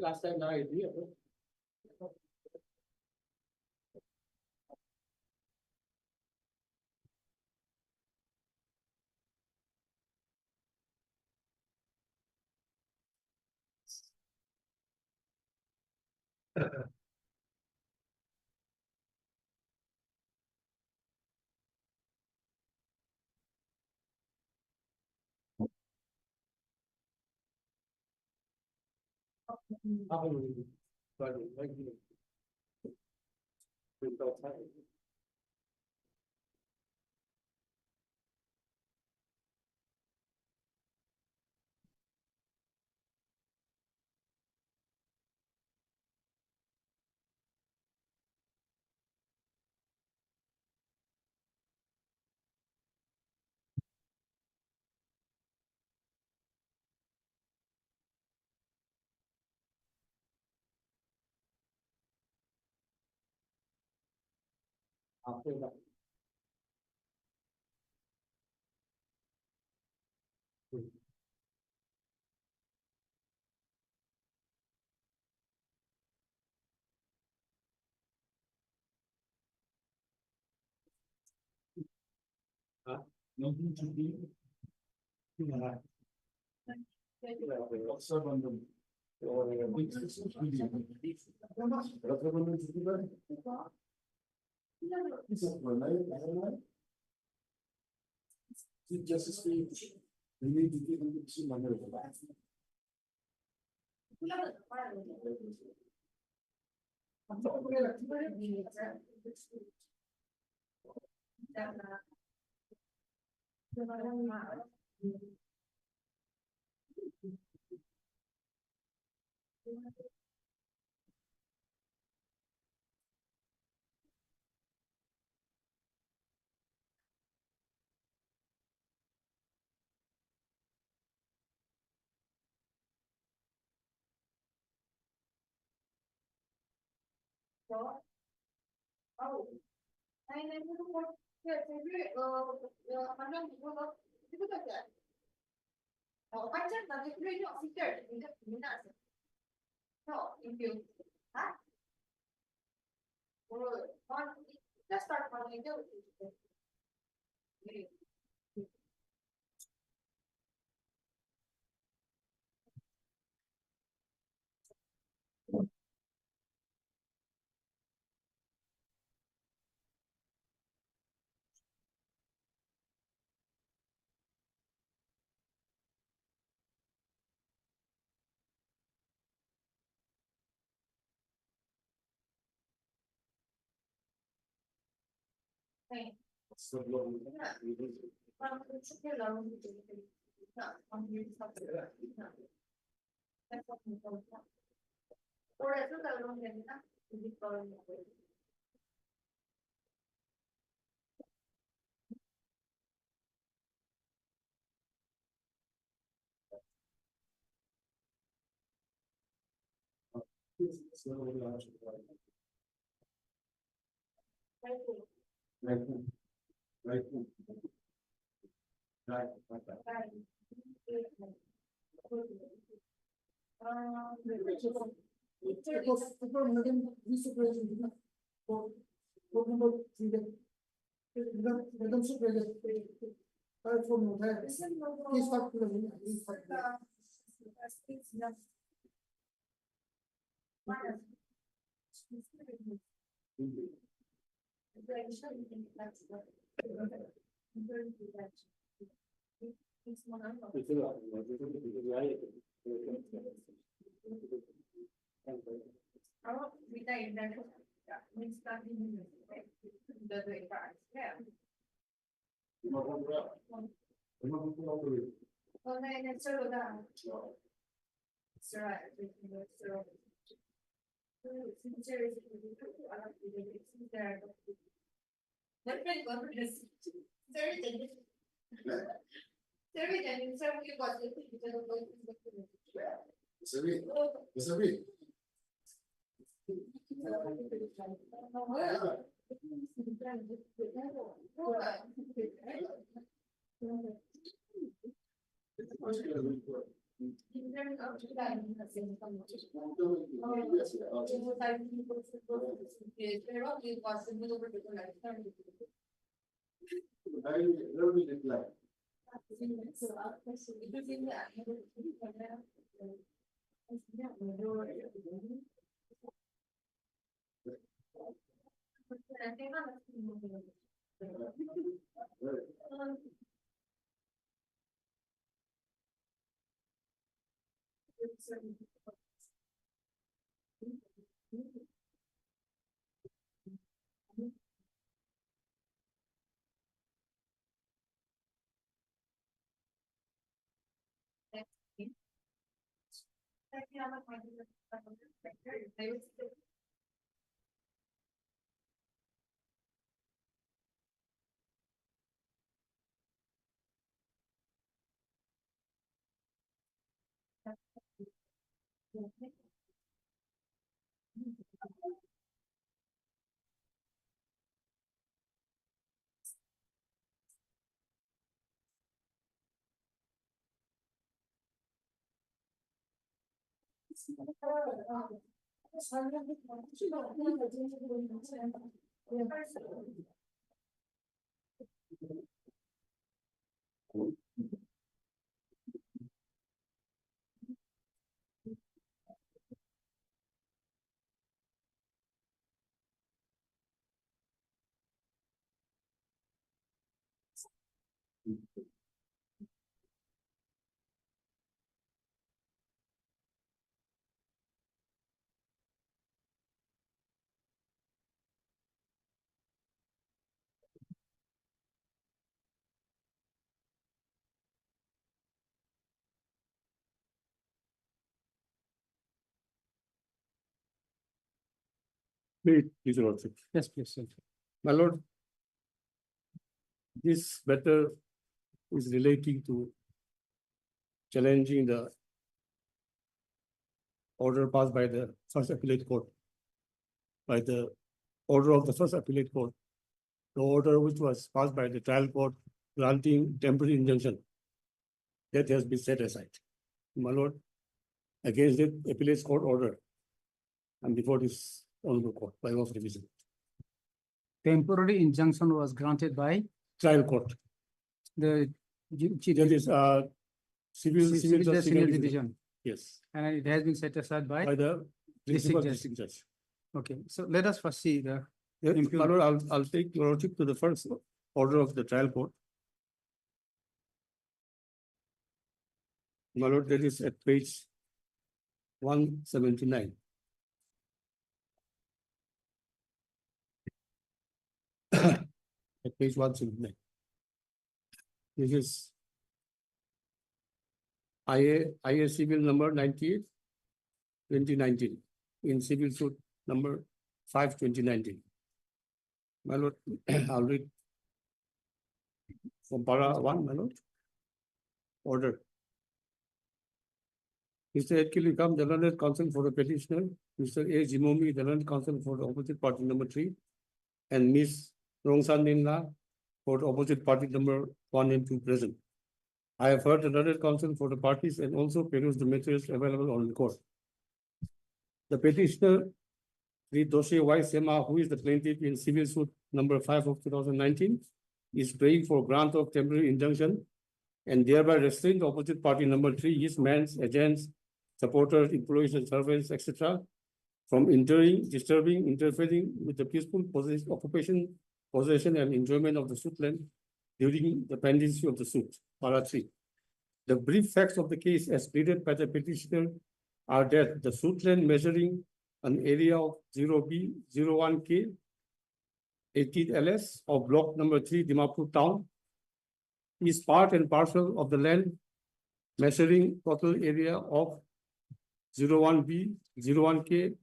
S9: Last time I idea. After that. Nothing to be. Justice, we need to give them some money.
S18: Please, Your Lordship.
S2: Yes, please. Sir.
S18: My lord, this matter is relating to challenging the order passed by the first appellate court. By the order of the first appellate court, the order which was passed by the trial court granting temporary injunction, that has been set aside. My lord, against the appellate court order and before this honorable court by way of revision.
S2: Temporary injunction was granted by
S18: Trial court.
S2: the
S18: That is civil
S2: Senior
S18: senior
S2: division,
S18: Yes,
S2: and it has been set aside by.
S18: by the principal
S2: judge.
S18: district judge.
S2: Okay, so let us first see the.
S18: Yes,
S2: Impugn-
S18: my lord, I'll take your lordship to the first order of the trial court. My lord, that is at page 179. At page 179. This is IA civil number 98, 2019, in civil suit number 5, 2019. My lord, I'll read from para 1, my lord. Order. Mr. Edkil Ikam, the learned counsel for the petitioner, Mr. A. Jimomi, the learned counsel for the opposite party number 3, and Ms. Rongsan Ninla for the opposite party number 1 and 2 present. I have heard the learned counsel for the parties and also perused the materials available on the court. The petitioner, Sri Doshe Y. Sema, who is the plaintiff in civil suit number 5 of 2019, is praying for grant of temporary injunction and thereby restrain the opposite party number 3, his mans, agents, supporters, employees and servants, etc., from entering, disturbing, interfering with the peaceful occupation, possession and enjoyment of the suit land during the pendency of the suit. Para 3. The brief facts of the case as pleaded by the petitioner are that the suit land measuring an area of 0B, 01K, 18 LS of block number 3, Dimapur town, is part and parcel of the land measuring total area of 01B, 01K,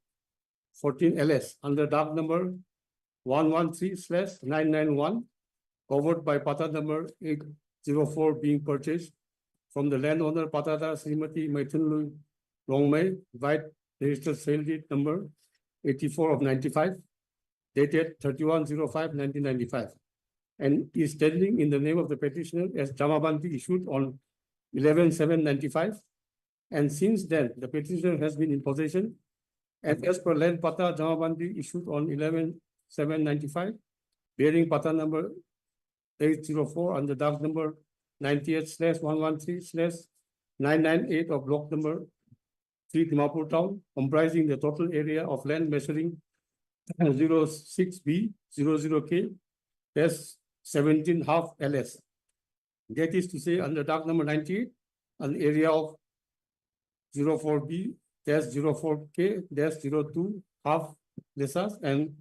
S18: 14 LS under dark number 113/991, covered by pata number 804 being purchased from the landowner Patada Srimati Maithunlu Longmei, white registered sale deed number 84 of 95, dated 31/05/1995, and is standing in the name of the petitioner as Jamabandi issued on 11/7/95. And since then, the petitioner has been in possession, and as per land pata Jamabandi issued on 11/7/95, bearing pata number 804 and the dark number 98/113/998 of block number 3 Dimapur town, comprising the total area of land measuring 06B, 00K, that's 17.5 LS. That is to say, under dark number 98, an area of 04B, that's 04K, that's 02 half lesas, and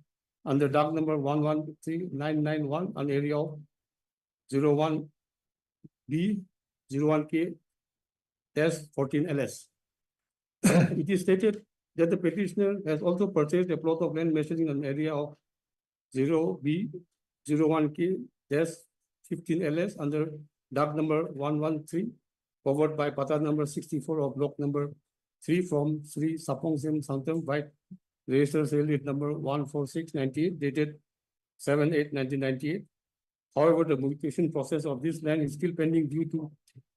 S18: under dark number 113991, an area of 01B, 01K, that's 14 LS. It is stated that the petitioner has also purchased a plot of land measuring an area of 0B, 01K, that's 15 LS under dark number 113, covered by pata number 64 of block number 3 from Sri Sapong Sim Santam, white registered sale deed number 14698, dated 7/8/1998. However, the mutation process of this land is still pending due to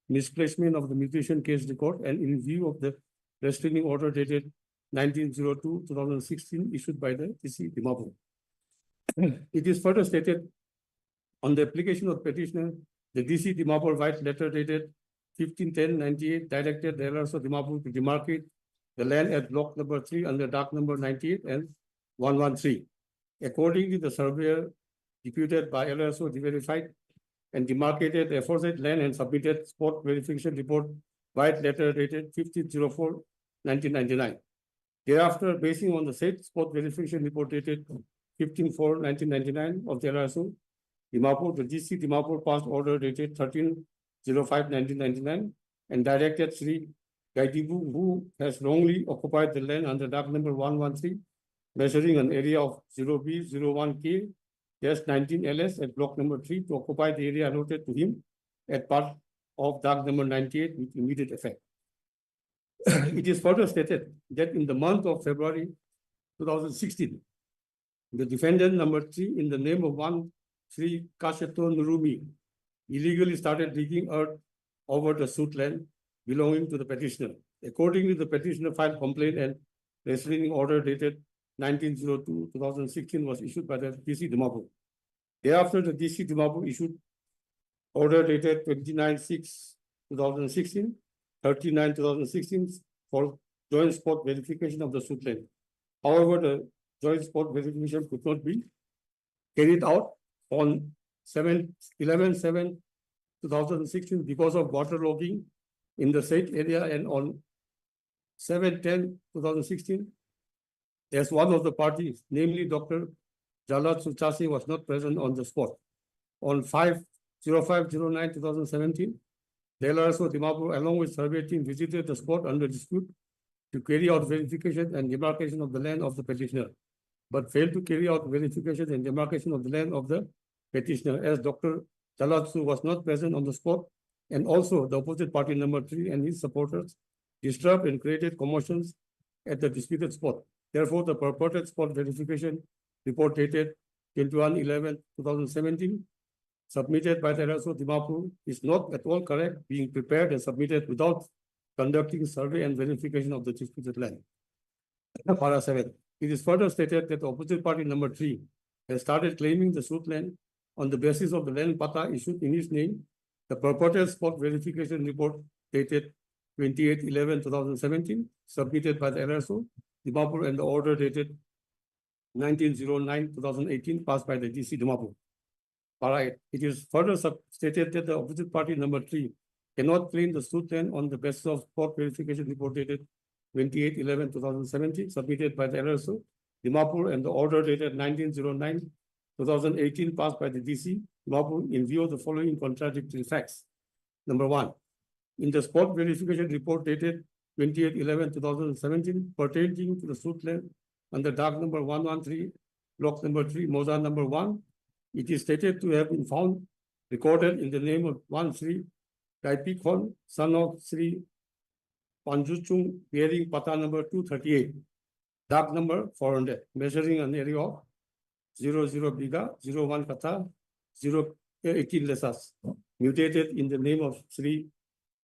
S18: misplacement of the mutation case record and in view of the restraining order dated 19/02/2016 issued by the DC Dimapur. It is further stated on the application of petitioner, the DC Dimapur white letter dated 15/10/98 directed the LRSO Dimapur to demarcate the land at block number 3 under dark number 98 and 113. Accordingly, the surveyor deputed by LRSO verified and demarcated the aforesaid land and submitted spot verification report white letter dated 15/04/1999. Thereafter, basing on the said spot verification report dated 15/4/1999 of the LRSO Dimapur, the DC Dimapur passed order dated 13/05/1999 and directed Sri Gaidibu, who has wrongly occupied the land under dark number 113, measuring an area of 0B, 01K, 19 LS at block number 3 to occupy the area allotted to him at part of dark number 98 with immediate effect. It is further stated that in the month of February 2016, the defendant number 3 in the name of one Sri Kashato Nurumi illegally started digging earth over the suit land belonging to the petitioner. Accordingly, the petitioner filed complaint and restraining order dated 19/02/2016 was issued by the DC Dimapur. Thereafter, the DC Dimapur issued order dated 29/6/2016, 39/2016 for joint spot verification of the suit land. However, the joint spot verification could not be carried out on 11/7/2016 because of waterlogging in the said area, and on 7/10/2016, as one of the parties, namely Dr. Jalad Suchasi, was not present on the spot. On 5/05/09/2017, The LRSO Dimapur, along with survey team, visited the spot under dispute to carry out verification and demarcation of the land of the petitioner, but failed to carry out verification and demarcation of the land of the petitioner, as Dr. Chalatsu was not present on the spot, and also the opposite party number 3 and his supporters disturbed and created commotions at the disputed spot. Therefore, the purported spot verification report dated 21/11/2017 submitted by the LRSO Dimapur is not at all correct, being prepared and submitted without conducting survey and verification of the disputed land. Para 7. It is further stated that the opposite party number 3 has started claiming the suit land on the basis of the land pata issued in his name. The purported spot verification report dated 28/11/2017 submitted by the LRSO Dimapur and the order dated 19/09/2018 passed by the DC Dimapur. Para 8. It is further stated that the opposite party number 3 cannot claim the suit land on the basis of spot verification report dated 28/11/2017 submitted by the LRSO Dimapur and the order dated 19/09/2018 passed by the DC Dimapur in view of the following contradictory facts. Number 1. In the spot verification report dated 28/11/2017 pertaining to the suit land under dark number 113, block number 3, Moza number 1, it is stated to have been found recorded in the name of 1 Sri Taipikon, son of Sri Panjuchung, bearing pata number 238, dark number 400, measuring an area of 00 biga, 01 kata, 18 lesas, mutated in the name of Sri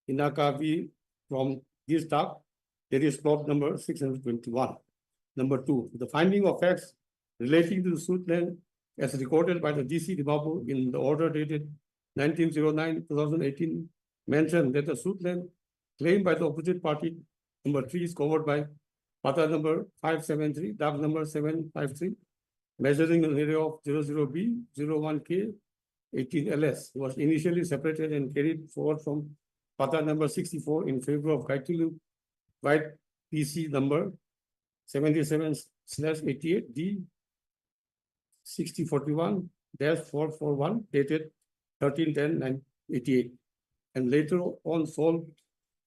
S18: Inakavi from this dark. There is plot number 621. Number 2, the finding of facts relating to the suit land as recorded by the DC Dimapur in the order dated 19/09/2018 mentioned that the suit land claimed by the opposite party number 3 is covered by pata number 573, dark number 753, measuring an area of 00B, 01K, 18 LS, was initially separated and carried forward from pata number 64 in favor of Gaitulu White PC number 77/88D 6041-441 dated 13/10/88, and later on sold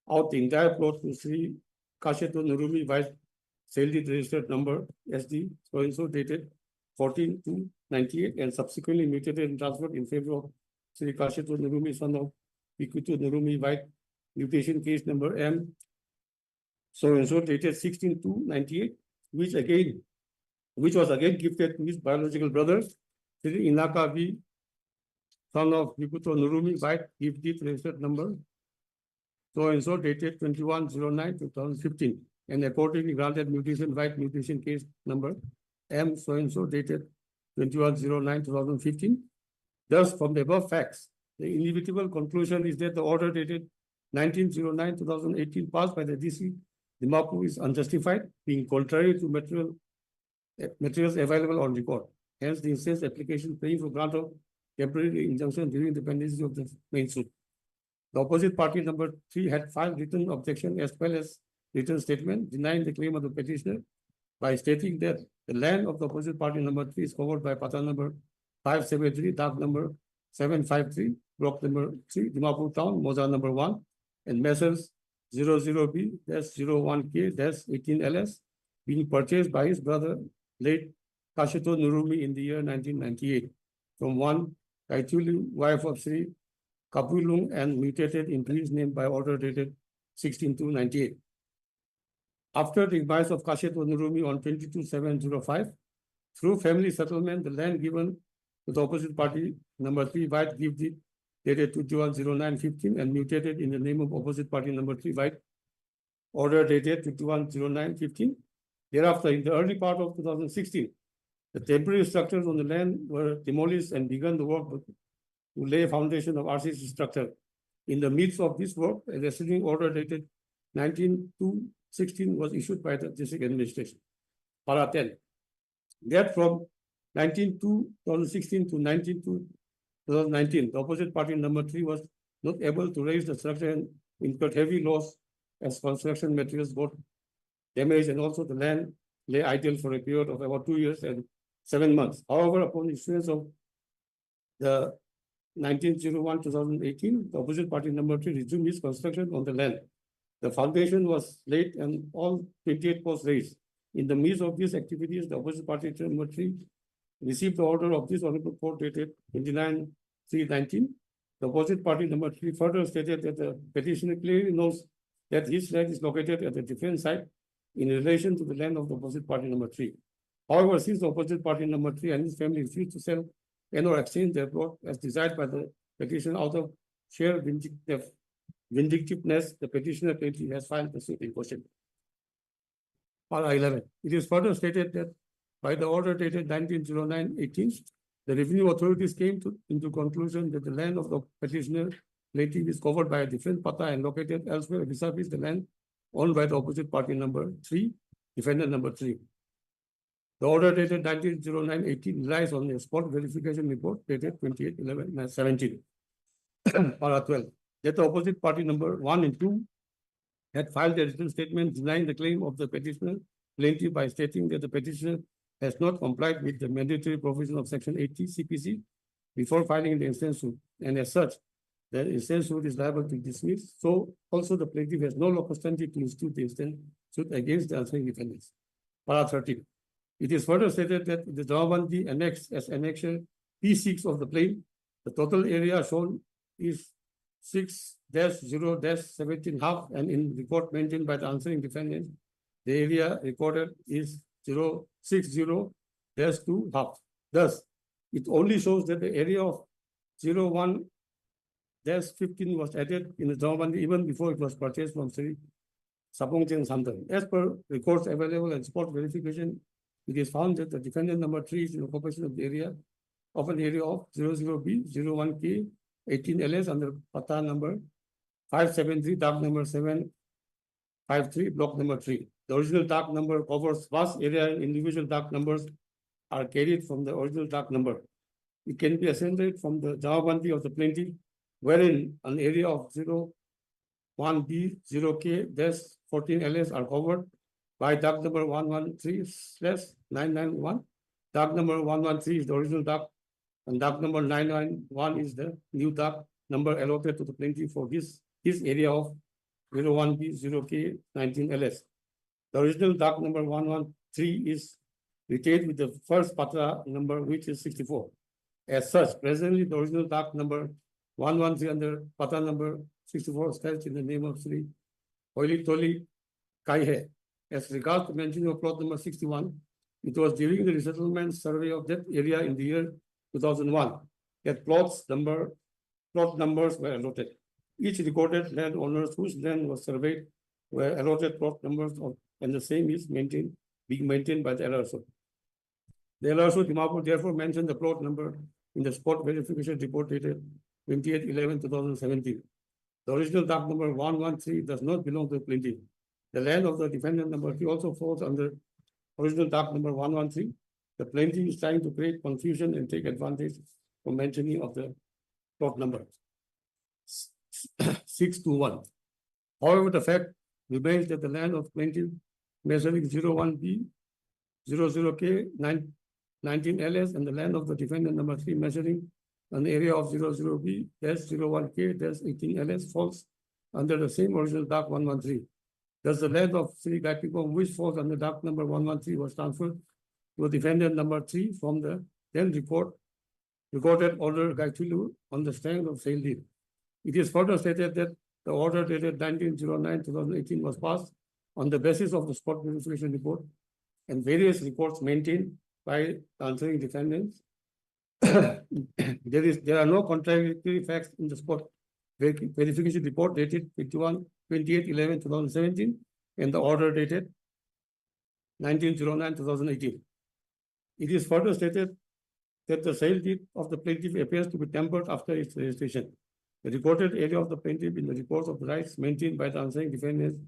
S18: out the entire plot to Sri Kashetu Nurumi Vice sale deed registered number SD so dated 14/2/98 and subsequently mutated and transferred in favor of Sri Kashetu Nurumi son of Pikutu Nurumi White, mutation case number M so dated 16/2/98, which was again gifted to his biological brother, Sri Inaka V, son of Pikutu Nurumi White, gift deed registered number so dated 21/09/2015, and accordingly granted mutation right mutation case number M so dated 21/09/2015. Thus, from the above facts, the inevitable conclusion is that the order dated 19/09/2018 passed by the DC Dimapur is unjustified, being contrary to materials available on record. Hence, the instance application praying for grant of temporary injunction during the pendency of the main suit. The opposite party number 3 had filed written objection as well as written statement denying the claim of the petitioner by stating that the land of the opposite party number 3 is covered by pata number 573, dark number 753, block number 3, Dimapur town, Moza number 1, and measures 00B-01K-18LS being purchased by his brother, late Kashetu Nurumi in the year 1998 from one Kaituli, wife of Sri Kapulung, and mutated into his name by order dated 16/2/98. After the demise of Kashetu Nurumi on 22/7/05, through family settlement, the land given to the opposite party number 3 White gift deed dated 21/09/15 and mutated in the name of opposite party number 3 White, order dated 21/09/15. Thereafter, in the early part of 2016, the temporary structures on the land were demolished and began the work to lay foundation of RCC structure. In the midst of this work, a restraining order dated 19/2/16 was issued by the district administration. Para 10. That from 19/2/2016 to 19/2/2019, the opposite party number 3 was not able to raise the structure and incurred heavy loss as construction materials got damaged, and also the land lay idle for a period of about 2 years and 7 months. However, upon issuance of the 1901-2018, the opposite party number 3 resumed its construction on the land. The foundation was laid and all 28 posts raised. In the midst of these activities, the opposite party number 3 received the order of this honorable court dated 29/3/19. The opposite party number 3 further stated that the petitioner clearly knows that his land is located at a different site in relation to the land of the opposite party number 3. However, since the opposite party number 3 and his family refused to sell and or exchange their plot as desired by the petitioner out of sheer vindictiveness, the petitioner plaintiff has filed the suit in question. Para 11. It is further stated that by the order dated 1909-18, the revenue authorities came into conclusion that the land of the petitioner plaintiff is covered by a different pata and located elsewhere vis-a-vis the land owned by the opposite party number 3, defendant number 3. The order dated 1909-18 relies on a spot verification report dated 28/11/17. Para 12. That the opposite party number 1 and 2 had filed a written statement denying the claim of the petitioner plaintiff by stating that the petitioner has not complied with the mandatory provision of Section 80 CPC before filing the instance suit, and as such, the instance suit is liable to dismiss. So also the plaintiff has no locus standi to institute the instance suit against the answering defendants. Para 13. It is further stated that the Jawabandi annexed as annexure P6 of the plain, the total area shown is 6-0-17 and in report maintained by the answering defendant, the area recorded is 060-2 half. Thus, it only shows that the area of 01-15 was added in the Jawabandi even before it was purchased from Sri Sapongcheng Samdang. As per records available and spot verification, it is found that the defendant number 3 is in occupation of the area of an area of 00B, 01K, 18 LS under pata number 573, dark number 753, block number 3. The original dark number covers vast area and individual dark numbers are carried from the original dark number. It can be ascended from the Jawabandi of the plaintiff, wherein an area of 01B, 0K, 14 LS are covered by dark number 113/991. Dark number 113 is the original dark, and dark number 991 is the new dark number allotted to the plaintiff for his area of 01B, 0K, 19 LS. The original dark number 113 is retained with the first patra number, which is 64. As such, presently the original dark number 113 under patra number 64 stands in the name of Sri Hoilitoli Kaihe. As regards to mention of plot number 61, it was during the resettlement survey of that area in the year 2001 that plot numbers were allotted. Each recorded landowners whose land was surveyed were allotted plot numbers and the same is being maintained by the LRSO. The LRSO Dimapur therefore mentioned the plot number in the spot verification report dated 28/11/2017. The original dark number 113 does not belong to the plaintiff. The land of the defendant number 3 also falls under original dark number 113. The plaintiff is trying to create confusion and take advantage from mentioning of the plot number 621. However, the fact remains that the land of plaintiff measuring 01B, 00K, 19 LS, and the land of the defendant number 3 measuring an area of 00B, 01K, 18 LS falls under the same original dark 113. Thus, the land of Sri Gaipipong, which falls under dark number 113, was transferred to defendant number 3 from the then recorded order Gaitilu on the strength of sale deed. It is further stated that the order dated 1909-2018 was passed on the basis of the spot verification report and various reports maintained by answering defendants. There are no contradictory facts in the spot verification report dated 28/11/2017 and the order dated 1909-2018. It is further stated that the sale deed of the plaintiff appears to be tempered after its registration. The recorded area of the plaintiff in the reports of rights maintained by the answering defendants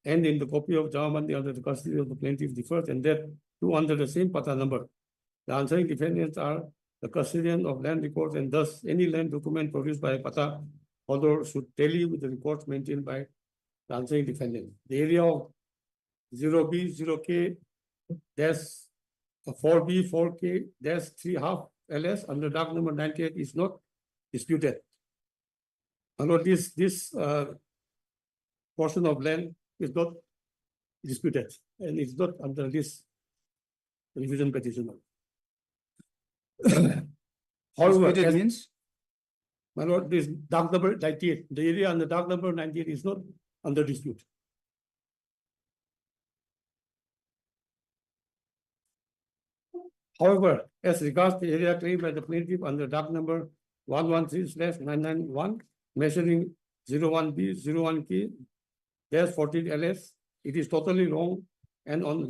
S18: and in the copy of Jawabandi under the custody of the plaintiff differs, and that too under the same pata number. The answering defendants are the custodian of land records, and thus any land document produced by a pata holder should tally with the records maintained by the answering defendant. The area of 0B, 0K, 4B, 4K, 3 half LS under dark number 98 is not disputed. Although this portion of land is not disputed and it's not under this revision petition. However,
S2: Disputed means?
S18: my lord, this dark number 98, the area under dark number 98 is not under dispute. However, as regards the area claimed by the plaintiff under dark number 113/991, measuring 01B, 01K, there's 14 LS, it is totally wrong. And on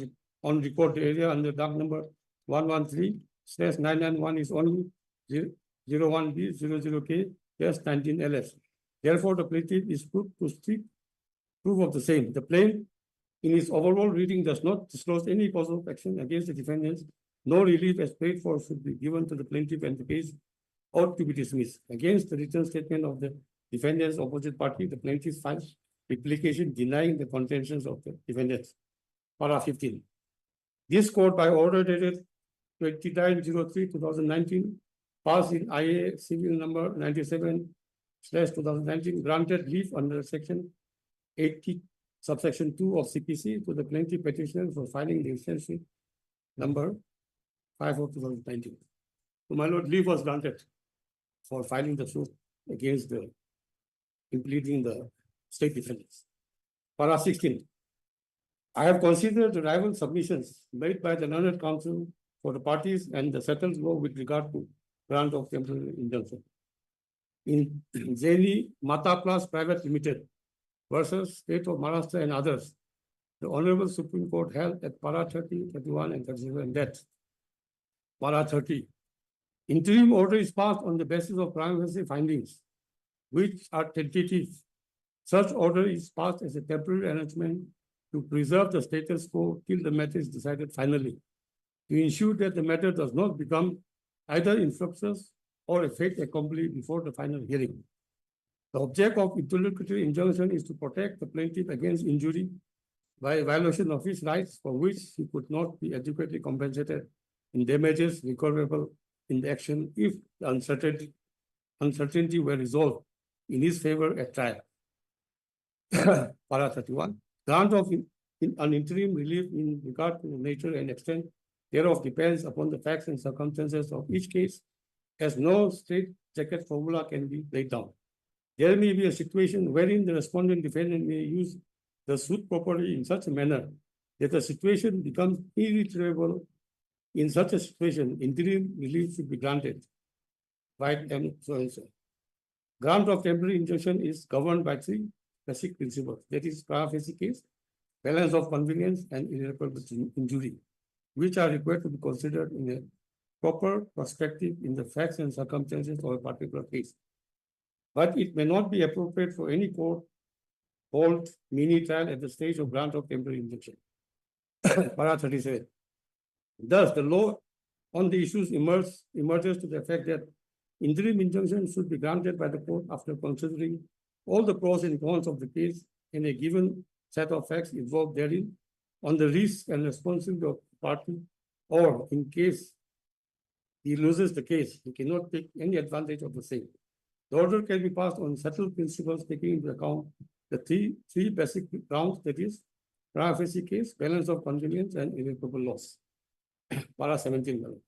S18: record, the area under dark number 113/991 is only 01B, 00K, there's 19 LS. Therefore, the plaintiff is put to seek proof of the same. The plaintiff, in his overall reading, does not disclose any cause of action against the defendants. No relief as paid for should be given to the plaintiff and the case ought to be dismissed. Against the written statement of the defendant's opposite party, the plaintiff files replication denying the contentions of the defendants. Para 15. This court, by order dated 29/03/2019, passed in IA civil number 97/2019, granted leave under section 80 subsection 2 of CPC to the plaintiff petitioner for filing the extension number 5 of 2019. So my lord, leave was granted for filing the suit against the impleading the state defendants. Para 16. I have considered the rival submissions made by the learned counsel for the parties and the settled law with regard to grant of temporary injunction. In Zeni Mata Plus Private Limited versus State of Maharashtra and others, the Honorable Supreme Court held at Para 30, 31, and 37 that Para 30. Interim order is passed on the basis of prima facie findings, which are tentative. Such order is passed as a temporary arrangement to preserve the status quo till the matter is decided finally, to ensure that the matter does not become either infructuous or a fait accompli before the final hearing. The object of interlocutory injunction is to protect the plaintiff against injury by violation of his rights for which he could not be adequately compensated in damages recoverable in the action if the uncertainty were resolved in his favor at trial. Para 31. Grant of an interim relief in regard to the nature and extent thereof depends upon the facts and circumstances of each case, as no straitjacket formula can be laid down. There may be a situation wherein the respondent defendant may use the suit properly in such a manner that the situation becomes irretrievable. In such a situation, interim relief should be granted. Right, and so and so. Grant of temporary injunction is governed by 3 basic principles. That is, prima facie case, balance of convenience, and irreparable injury, which are required to be considered in a proper perspective in the facts and circumstances of a particular case. But it may not be appropriate for any court hold mini trial at the stage of grant of temporary injunction. Para 37. Thus, the law on the issues emerges to the effect that interim injunction should be granted by the court after considering all the pros and cons of the case in a given set of facts involved therein, on the risk and responsibility of the party, or in case he loses the case, he cannot take any advantage of the same. The order can be passed on settled principles taking into account the three basic grounds, that is, prima facie case, balance of convenience, and irreparable loss. Para 17.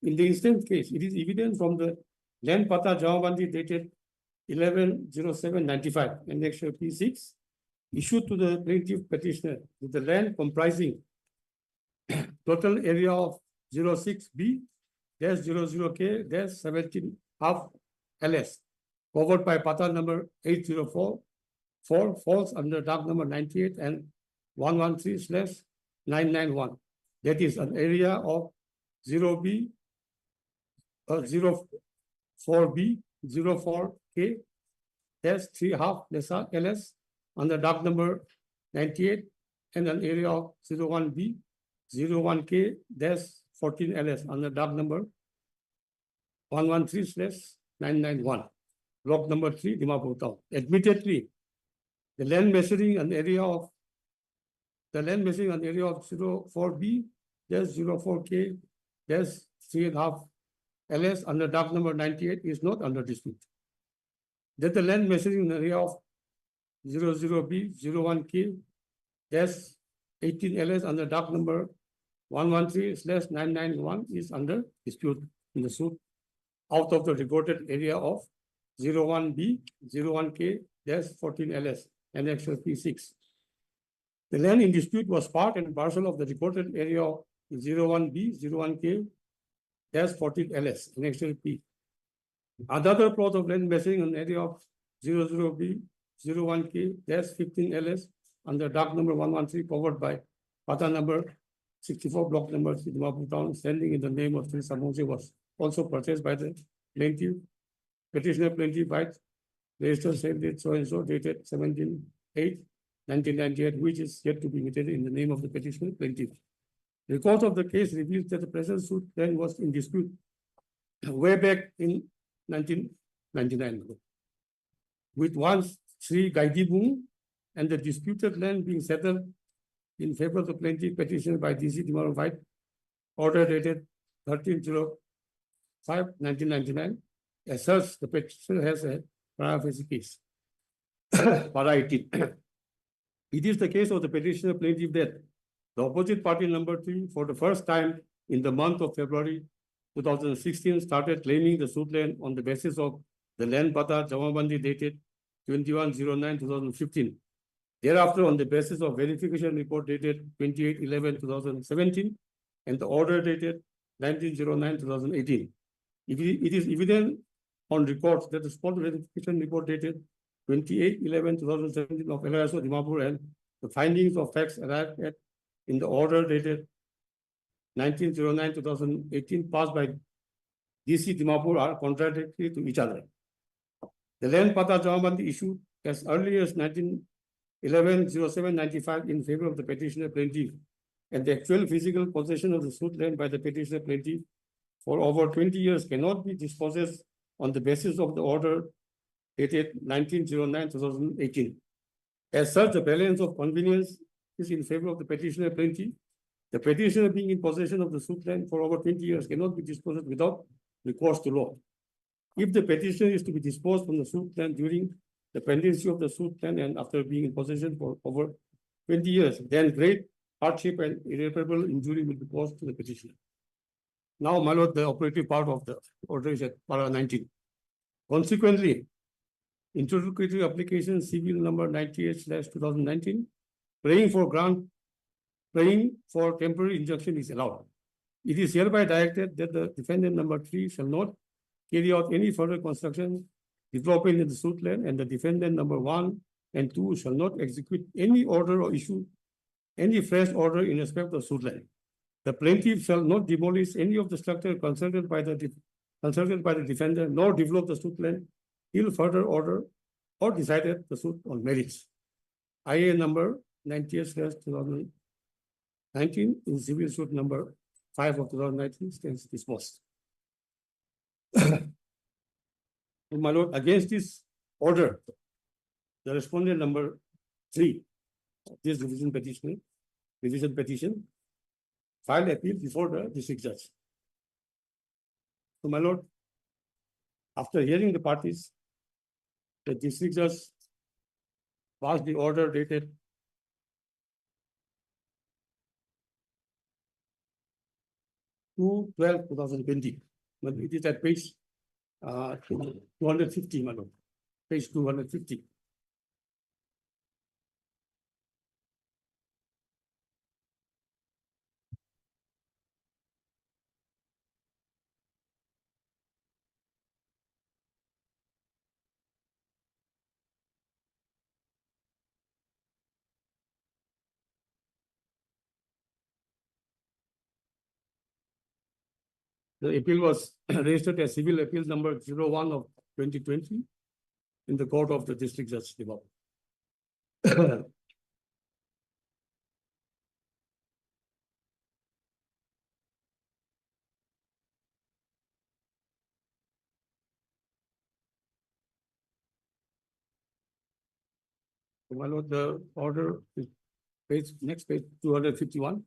S18: In the instant case, it is evident from the land pata Jamabandi dated 11/07/95 and Annexure P6 issued to the plaintiff petitioner with the land comprising total area of 06B-00K-17 LS covered by pata number 804 falls under dark number 98 and 113/991. That is an area of 0B, 04B, 04K, that's 3/2 LS on the dark number 98 and an area of 01B, 01K, that's 14 LS on the dark number 113/991, block number 3, Dimapur town. Admittedly, the land measuring an area of 04B, there's 04K, there's 3.5 LS under doc number 98 is not under dispute. That the land measuring area of 00B 01K dash 18 LS under doc number 113/991 is under dispute in the suit out of the recorded area of 01B 01K dash 14 LS annexure P6. The land in dispute was part and parcel of the recorded area of 01B 01K dash 14 LS annexure P. Another plot of land measuring an area of 00B 01K dash 15 LS under dock number 113 covered by pata number 64 block number Dimapur town standing in the name of Sri Samose was also purchased by the plaintiff. Petitioner plaintiff by registered sale date so and so dated 17/8/1998, which is yet to be emitted in the name of the petitioner plaintiff. The record of the case reveals that the present suit then was in dispute way back in 1999 with one Sri Gaidibung and the disputed land being settled in favor of the plaintiff petitioner by DC Dimapur White, order dated 13/05/1999. As such, the petitioner has a prima facie case. Para 18. It is the case of the petitioner plaintiff that the opposite party number 3 for the first time in the month of February 2016 started claiming the suit land on the basis of the land pata Jamabandi dated 21/09/2015. Thereafter, on the basis of verification report dated 28/11/2017 and the order dated 19/09/2018. It is evident on records that the spot verification report dated 28/11/2017 of LRSO Dimapur and the findings of facts arrived at in the order dated 19/09/2018 passed by DC Dimapur are contradictory to each other. The land pata Jamabandi issued as early as 19/11/07/95 in favor of the petitioner plaintiff and the actual physical possession of the suit land by the petitioner plaintiff for over 20 years cannot be dispossessed on the basis of the order dated 19/09/2018. As such, the balance of convenience is in favor of the petitioner plaintiff. The petitioner being in possession of the suit land for over 20 years cannot be disposed without recourse to law. If the petitioner is to be disposed from the suit land during the pendency of the suit land and after being in possession for over 20 years, then great hardship and irreparable injury will be caused to the petitioner. Now, my lord, the operative part of the order is at para 19. Consequently, interlocutory application civil number 98/2019, praying for temporary injunction is allowed. It is hereby directed that the defendant number 3 shall not carry out any further construction, development in the suit land, and the defendant number 1 and 2 shall not execute any order or issue any fresh order in respect of suit land. The plaintiff shall not demolish any of the structure consulted by the defendant, nor develop the suit land till further order or decided the suit on merits. IA number 98/2019 in civil suit number 5 of 2019 stands disposed. My lord, against this order, the respondent number 3 of this revision petition filed appeal before the district judge. So, my lord, after hearing the parties, the district judge passed the order dated 2/12/2020. But it is at page 250, my lord. Page 250. The appeal was registered as civil appeal number 01 of 2020 in the court of the district judge. My lord, the order is next page 251.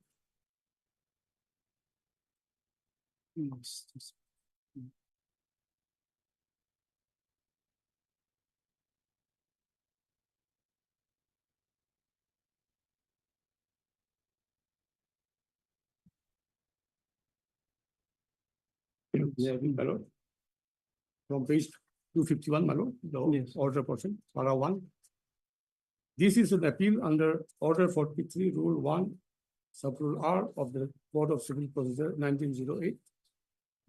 S18: Yeah, my lord. From page 251, my lord, the order portion, para 1. This is an appeal under Order 43, Rule 1, Sub-Rule R of the Code of Civil Procedure 1908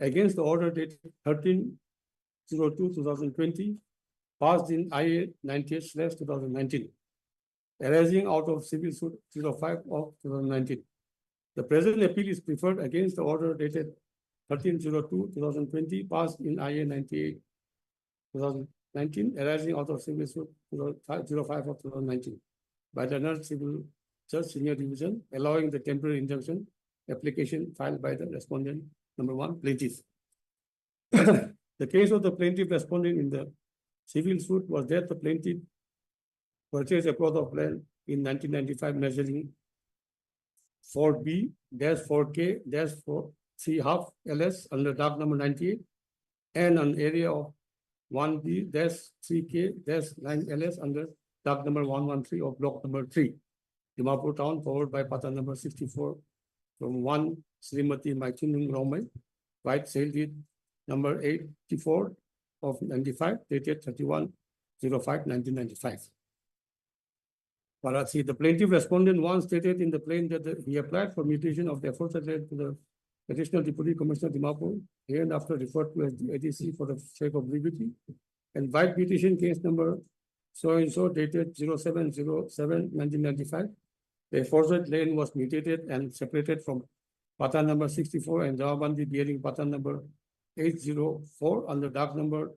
S18: against the order dated 13/02/2020 passed in IA 98/2019 arising out of Civil Suit 05 of 2019. The present appeal is preferred against the order dated 13/02/2020 passed in IA 98/2019 arising out of Civil Suit 05 of 2019 by the Nurse Civil Judge Senior Division, allowing the temporary injunction application filed by the respondent number 1, plaintiff. The case of the plaintiff respondent in the civil suit was that the plaintiff purchased a plot of land in 1995 measuring 4B-4K-4 3/2 LS under dock number 98 and an area of 1B-3K-9 LS under dock number 113 of block number 3, Dimapur town, forwarded by Pata number 64 from 1 Srimati Maitunung Romai, white sale deed number 84 of 95, dated 31/05/1995. Parasi, the plaintiff respondent once stated in the plain that he applied for mutation of the aforesaid land to the Additional Deputy Commissioner Dimapur, hereinafter referred to as the ADC for the sake of brevity, and white petition case number so and so dated 07/07/1995. The aforesaid land was mutated and separated from Pata number 64 and Jawabandi bearing Pata number 804 under dock number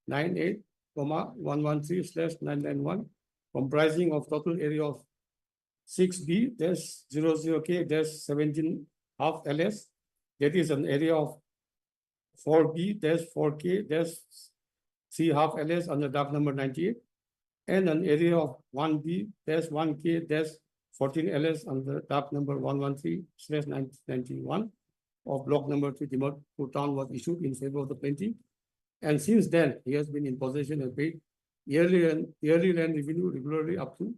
S18: 98,113/991, comprising of total area of 6B-00K-17 LS, that is an area of 4B-4K-3 LS under dock number 98, and an area of 1B-1K-14 LS under dock number 113/1991 of block number 3 Dimapur town was issued in favor of the plaintiff. And since then, he has been in possession and paid yearly land revenue regularly up to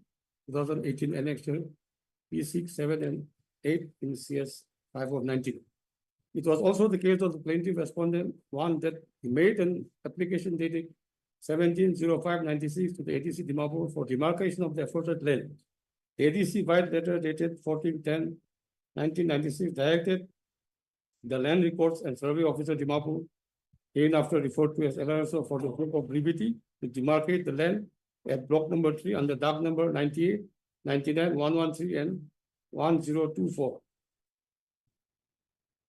S18: 2018 annexure P6, 7, and 8 in CS 5 of 19. It was also the case of the plaintiff respondent 1 that he made an application dated 17/05/96 to the ADC Dimapur for demarcation of the aforesaid land. The ADC white letter dated 14/10/1996 directed the land records and survey officer Dimapur, hereinafter referred to as LRSO for the group of brevity, to demarcate the land at block number 3 under dock number 98, 99, 113, and 1024.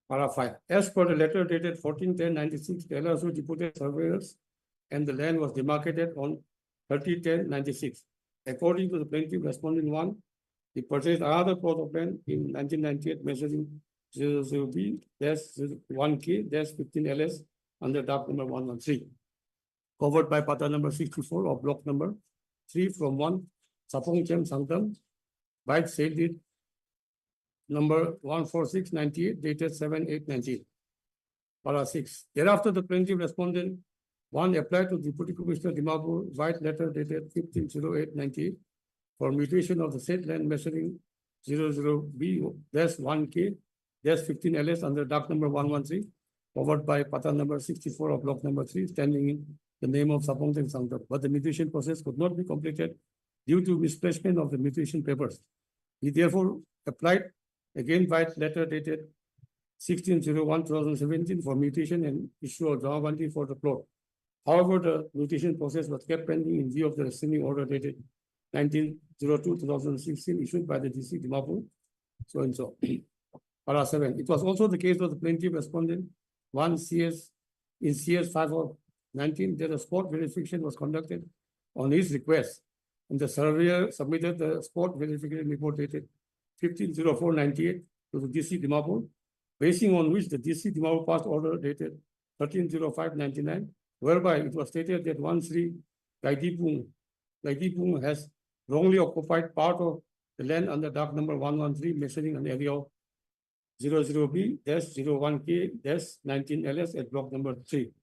S18: Para 5. As per the letter dated 14/10/96, the LRSO deputed surveyors and the land was demarcated on 30/10/96. According to the plaintiff respondent 1, he purchased another plot of land in 1998 measuring 00B-1K-15 LS under dock number 113, covered by Pata number 64 of block number 3 from 1 Sapong Chem Sangtam, by sale deed number 14698 dated 7/8/98. Para 6. Thereafter, the plaintiff respondent 1 applied to Deputy Commissioner Dimapur white letter dated 15/08/98 for mutation of the said land measuring 00B-1K-15 LS under dock number 113, covered by Pata number 64 of block number 3, standing in the name of Sapong Chem Sangtam. But the mutation process could not be completed due to misplacement of the mutation papers. He therefore applied again white letter dated 16/01/2017 for mutation and issue of Jawabandi for the plot. However, the mutation process was kept pending in view of the rescinding order dated 19/02/2016 issued by the DC Dimapur, so and so. Para 7. It was also the case of the plaintiff respondent 1 CS in CS 5 of 19 that a spot verification was conducted on his request, and the surveyor submitted the spot verification report dated 15/04/98 to the DC Dimapur, basing on which the DC Dimapur passed order dated 13/05/99, whereby it was stated that one Sri Gaidipung has wrongly occupied part of the land under dock number 113, measuring an area of 00B-01K-19 LS at block number 3.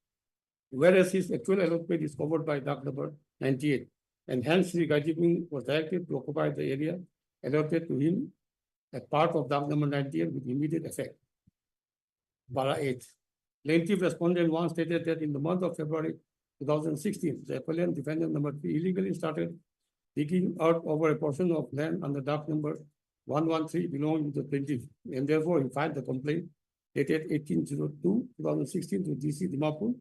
S18: Whereas his actual allotment is covered by dock number 98, and hence Sri Gaidipung was directed to occupy the area allotted to him as part of dock number 98 with immediate effect. Para 8. Plaintiff respondent one stated that in the month of February 2016, the appellant defendant number 3 illegally started digging out over a portion of land under dock number 113 belonging to the plaintiff, and therefore he filed the complaint dated 18/02/2016 to DC Dimapur,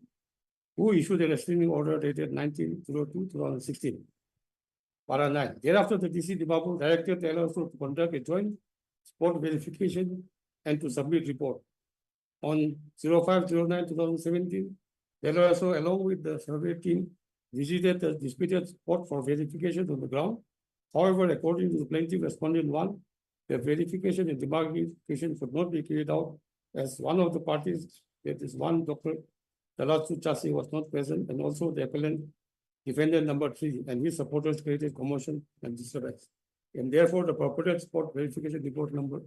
S18: who issued a restraining order dated 19/02/2016. Para 9. Thereafter, the DC Dimapur directed the LSO to conduct a joint spot verification and to submit report. On 05/09/2017, the LSO, along with the survey team, visited the disputed spot for verification on the ground. However, according to the plaintiff respondent one, the verification and demarcation could not be carried out as one of the parties, that is one Dr. Talatsu Chasi, was not present, and also the appellant defendant number 3 and his supporters created commotion and disturbance. And therefore, the purported spot verification report number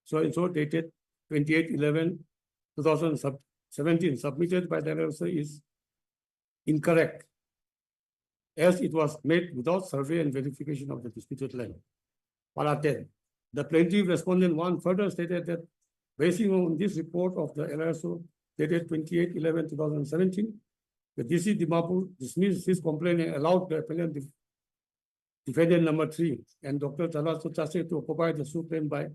S18: so dated 28/11/2017 submitted by the LSO is incorrect, as it was made without survey and verification of the disputed land. Para 10. The plaintiff respondent one further stated that basing on this report of the LSO dated 28/11/2017, the DC Dimapur dismissed his complaint and allowed the appellant defendant number 3 and Dr. Talatsu Chase to occupy the suit claim by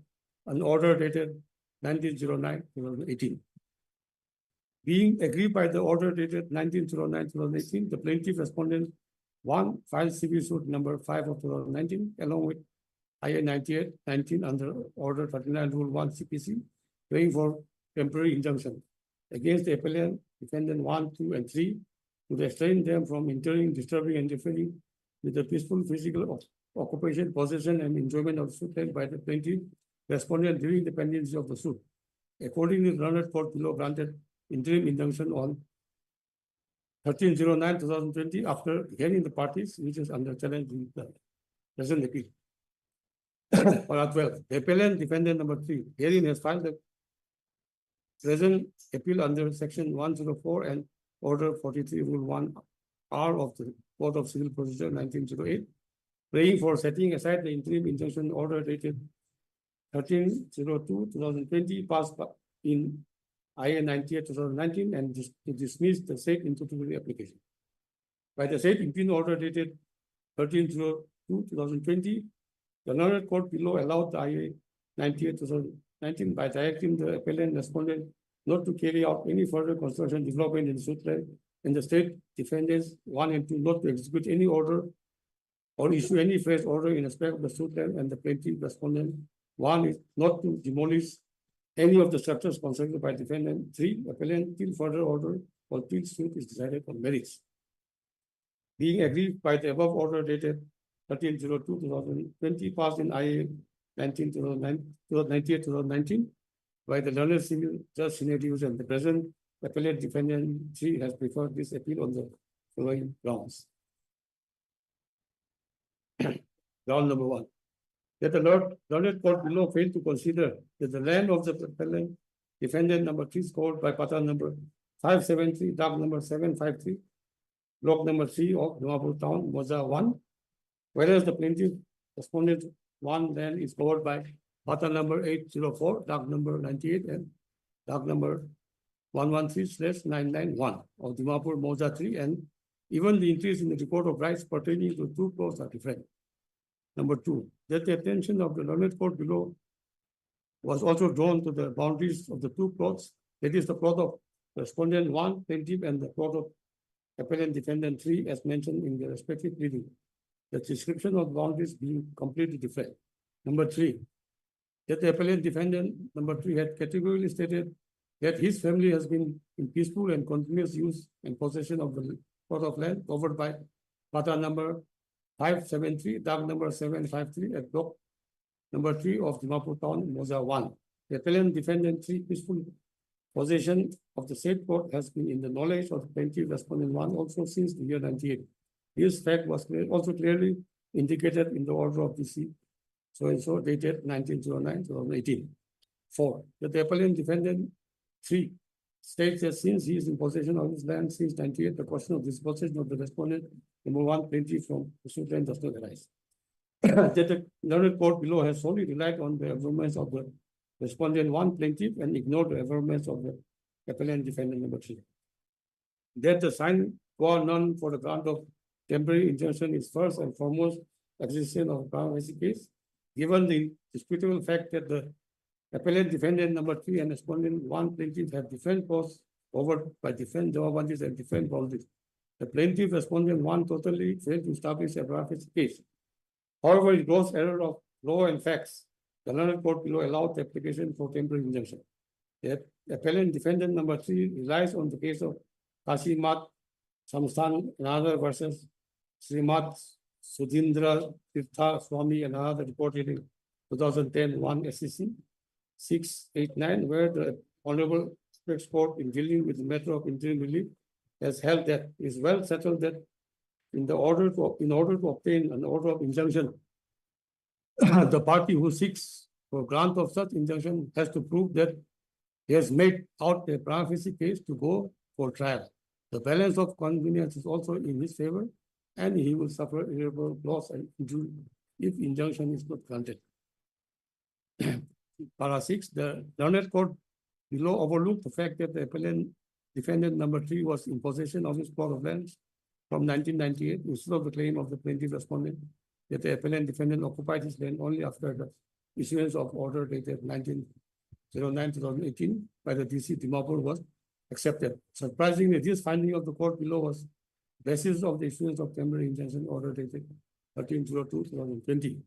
S18: an order dated 19/09/2018. Being agreed by the order dated 19/09/2018, the plaintiff respondent one filed civil suit number 5 of 2019 along with IA 98/19 under order 39 rule 1 CPC, praying for temporary injunction against the appellant defendant 1, 2, and 3 to restrain them from entering, disturbing, and interfering with the peaceful physical occupation, possession, and enjoyment of suit held by the plaintiff respondent during the pendency of the suit. Accordingly, the learned court below granted interim injunction on 13/09/2020 after hearing the parties, which is under challenge in the present appeal. Para 12. The appellant defendant number 3 herein has filed the present appeal under section 104 and order 43 rule 1R of the Code of Civil Procedure 1908, praying for setting aside the interim injunction order dated 13/02/2020 passed in IA 98/2019 and to dismiss the said introductory application. By the said interim order dated 13/02/2020, the learned court below allowed the IA 98/2019 by directing the appellant respondent not to carry out any further construction development in the suit land, and the state defendants 1 and 2 not to execute any order or issue any fresh order in respect of the suit land, and the plaintiff respondent 1 is not to demolish any of the structures constructed by defendant 3, appellant till further order or till suit is decided on merits. Being agreed by the above order dated 13/02/2020 passed in IA 98/2019 by the learned civil judge Seniority and the present appellate defendant 3 has preferred this appeal on the following grounds. Ground number 1. That the learned court below failed to consider that the land of the appellant defendant number 3 scored by pattern number 573, dock number 753, block number 3 of Dimapur town, Moza 1, whereas the plaintiff respondent 1 land is covered by pattern number 804, dock number 98, and dock number 113/991 of Dimapur Moza 3, and even the increase in the record of rights pertaining to 2 plots are different. Number 2, that the attention of the learned court below was also drawn to the boundaries of the 2 plots, that is the plot of respondent 1, plaintiff, and the plot of appellant defendant 3 as mentioned in the respective pleading. The description of boundaries being completely different. Number 3, that the appellant defendant number 3 had categorically stated that his family has been in peaceful and continuous use and possession of the plot of land covered by pattern number 573, dock number 753 at block number 3 of Dimapur town, Moza 1. The appellant defendant 3 peaceful possession of the said plot has been in the knowledge of the plaintiff respondent 1 also since the year 98. This fact was also clearly indicated in the order of DC so dated 19/09/2018. 4. That the appellant defendant 3 states that since he is in possession of his land since 98, the question of dispossession of the respondent number 1 plaintiff from the suit land does not arise. That the learned court below has solely relied on the affirmance of the respondent 1 plaintiff and ignored the affirmance of the appellant defendant number 3. That the sign qua non for the grant of temporary injunction is first and foremost existence of a prima facie case, given the disputable fact that the appellant defendant number 3 and respondent 1 plaintiff have different cause over by different jawabandis and different boundaries. The plaintiff respondent 1 totally failed to establish a prima facie case. However, in gross error of law and facts, the learned court below allowed the application for temporary injunction. The appellant defendant number 3 relies on the case of Kasimat Samstan and other versus Srimat Sudhindra Tirtha Swami and another reported in 2010 1 SEC 689, where the Honorable Apex Court in dealing with the matter of interim relief has held that it is well settled that in order to obtain an order of injunction, the party who seeks for grant of such injunction has to prove that he has made out a prima facie case to go for trial. The balance of convenience is also in his favor, and he will suffer irreparable loss and injury if injunction is not granted. Para 6, the learned court below overlooked the fact that the appellant defendant number 3 was in possession of his plot of land from 1998 instead of the claim of the plaintiff respondent that the appellant defendant occupied his land only after the issuance of order dated 1909-2018 by the DC Dimapur was accepted. Surprisingly, this finding of the court below was basis of the issuance of temporary injunction order dated 13/02/2020.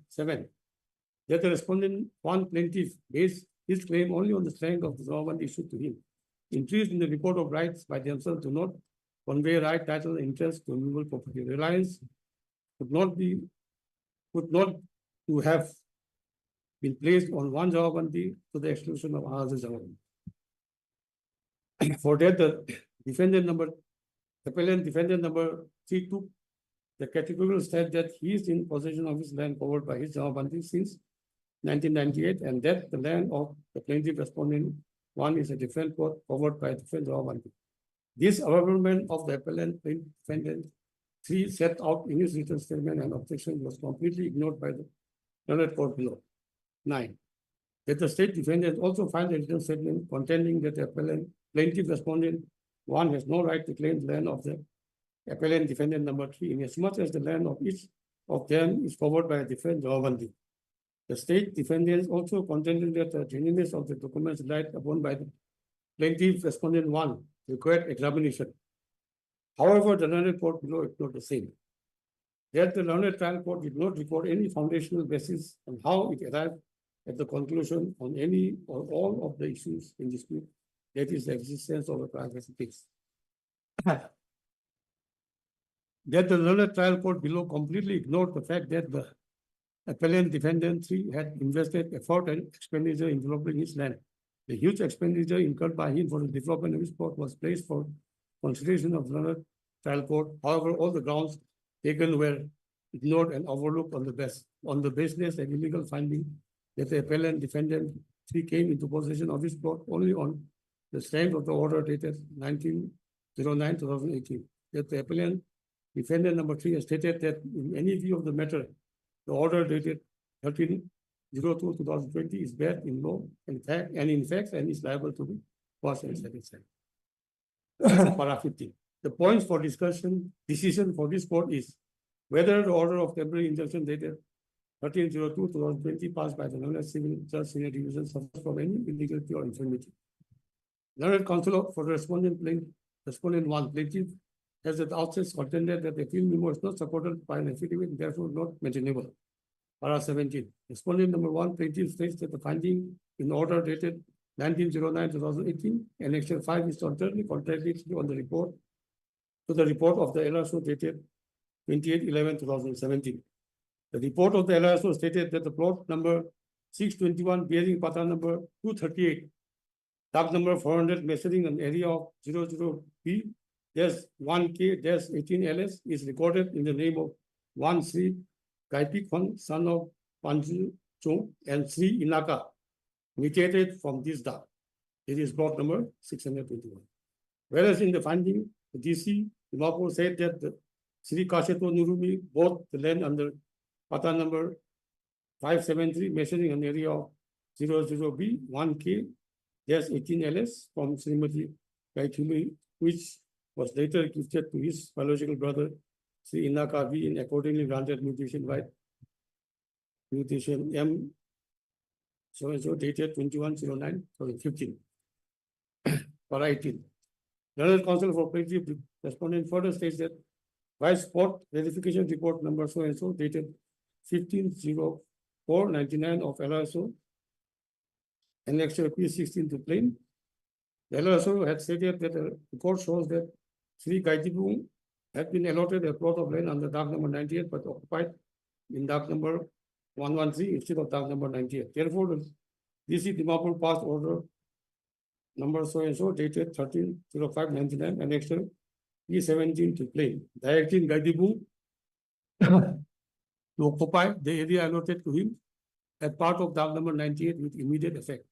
S18: 7. That the respondent 1 plaintiff based his claim only on the strength of the judgment issued to him. Entries in the report of rights by themselves do not convey right, title, interest to movable property. Reliance could not to have been placed on one jawabandi to the exclusion of another jawabandi. For that, the appellant defendant number 3 took the categorical step that he is in possession of his land covered by his jawabandi since 1998, and that the land of the plaintiff respondent 1 is a different court covered by a different jawabandi. This averment of the appellant defendant 3 set out in his written statement and objection was completely ignored by the learned court below. 9. That the state defendant also filed a written statement contending that the appellant plaintiff respondent 1 has no right to claim the land of the appellant defendant number 3 inasmuch as the land of each of them is covered by a different jawabandi. The state defendants also contended that the genuineness of the documents relied upon by the plaintiff respondent 1 required examination. However, the learned court below ignored the same. That the learned trial court did not record any foundational basis on how it arrived at the conclusion on any or all of the issues in dispute, that is the existence of a prima facie case. That the learned trial court below completely ignored the fact that the appellant defendant 3 had invested effort and expenditure in developing his land. The huge expenditure incurred by him for the development of his plot was placed for consideration of the learned trial court. However, all the grounds taken were ignored and overlooked on the basis and illegal finding that the appellant defendant 3 came into possession of his plot only on the strength of the order dated 1909-2018. That the appellant defendant number 3 has stated that in any view of the matter, the order dated 13/02/2020 is bad in law and in fact and is liable to be passed and satisfied. Para 15. The points for decision for this court is whether the order of temporary injunction dated 13/02/2020 passed by the learned civil judge senior division suffers from any illegality or infirmity. Learned counsel for the respondent 1 plaintiff has at the outset contended that the appeal memo is not supported by an affidavit and therefore not maintainable. Para 17. Respondent number 1 plaintiff states that the finding in order dated 1909-2018 Annexure 5 is totally contrary on the report to the report of the LRSO dated 28/11/2017. The report of the LRSO stated that the plot number 621 bearing pata number 238, tab number 400 measuring an area of 00B-1K-18LS is recorded in the name of 1 Sri Kaipik Kwan, son of Panju Chung and Sri Inaka, mutated from this date. It is plot number 621. Whereas in the finding, the DC Dimapur said that the Sri Kasheto Nurumi bought the land under pata number 573 measuring an area of 00B-1K dash 18 LS from Seniority Gauhati, which was later gifted to his biological brother, Sri Inaka V, in accordingly granted mutation by mutation M so and so dated 2109-15. For 18. General Counsel for Plaintiff respondent further states that by spot verification report number so and so dated 15/04/99 of LRSO Annexure P16 to plain. The LRSO had stated that the report shows that Sri Gaitibu had been allotted a plot of land under dock number 98 but occupied in dock number 113 instead of dock number 98. Therefore, the DC Dimapur passed order number so and so dated 13/05/99 annexure P17 to plain, directing Gaitibu to occupy the area allotted to him as part of dock number 98 with immediate effect.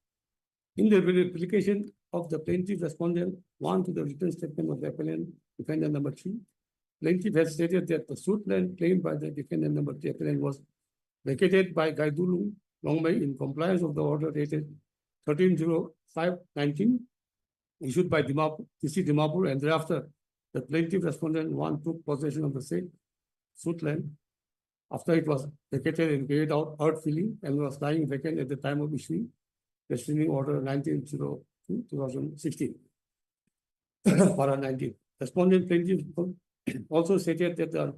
S18: In the application of the plaintiff respondent 1 to the written statement of the appellant defendant number 3, plaintiff has stated that the suit land claimed by the defendant number 3 appellant was vacated by Gaidulu Longmei in compliance of the order dated 13/05/19 issued by DC Dimapur, and thereafter the plaintiff respondent 1 took possession of the same suit land after it was vacated and carried out earth filling and was lying vacant at the time of issuing the restraining order 19/02/2016. Para 19. Respondent plaintiff also stated that the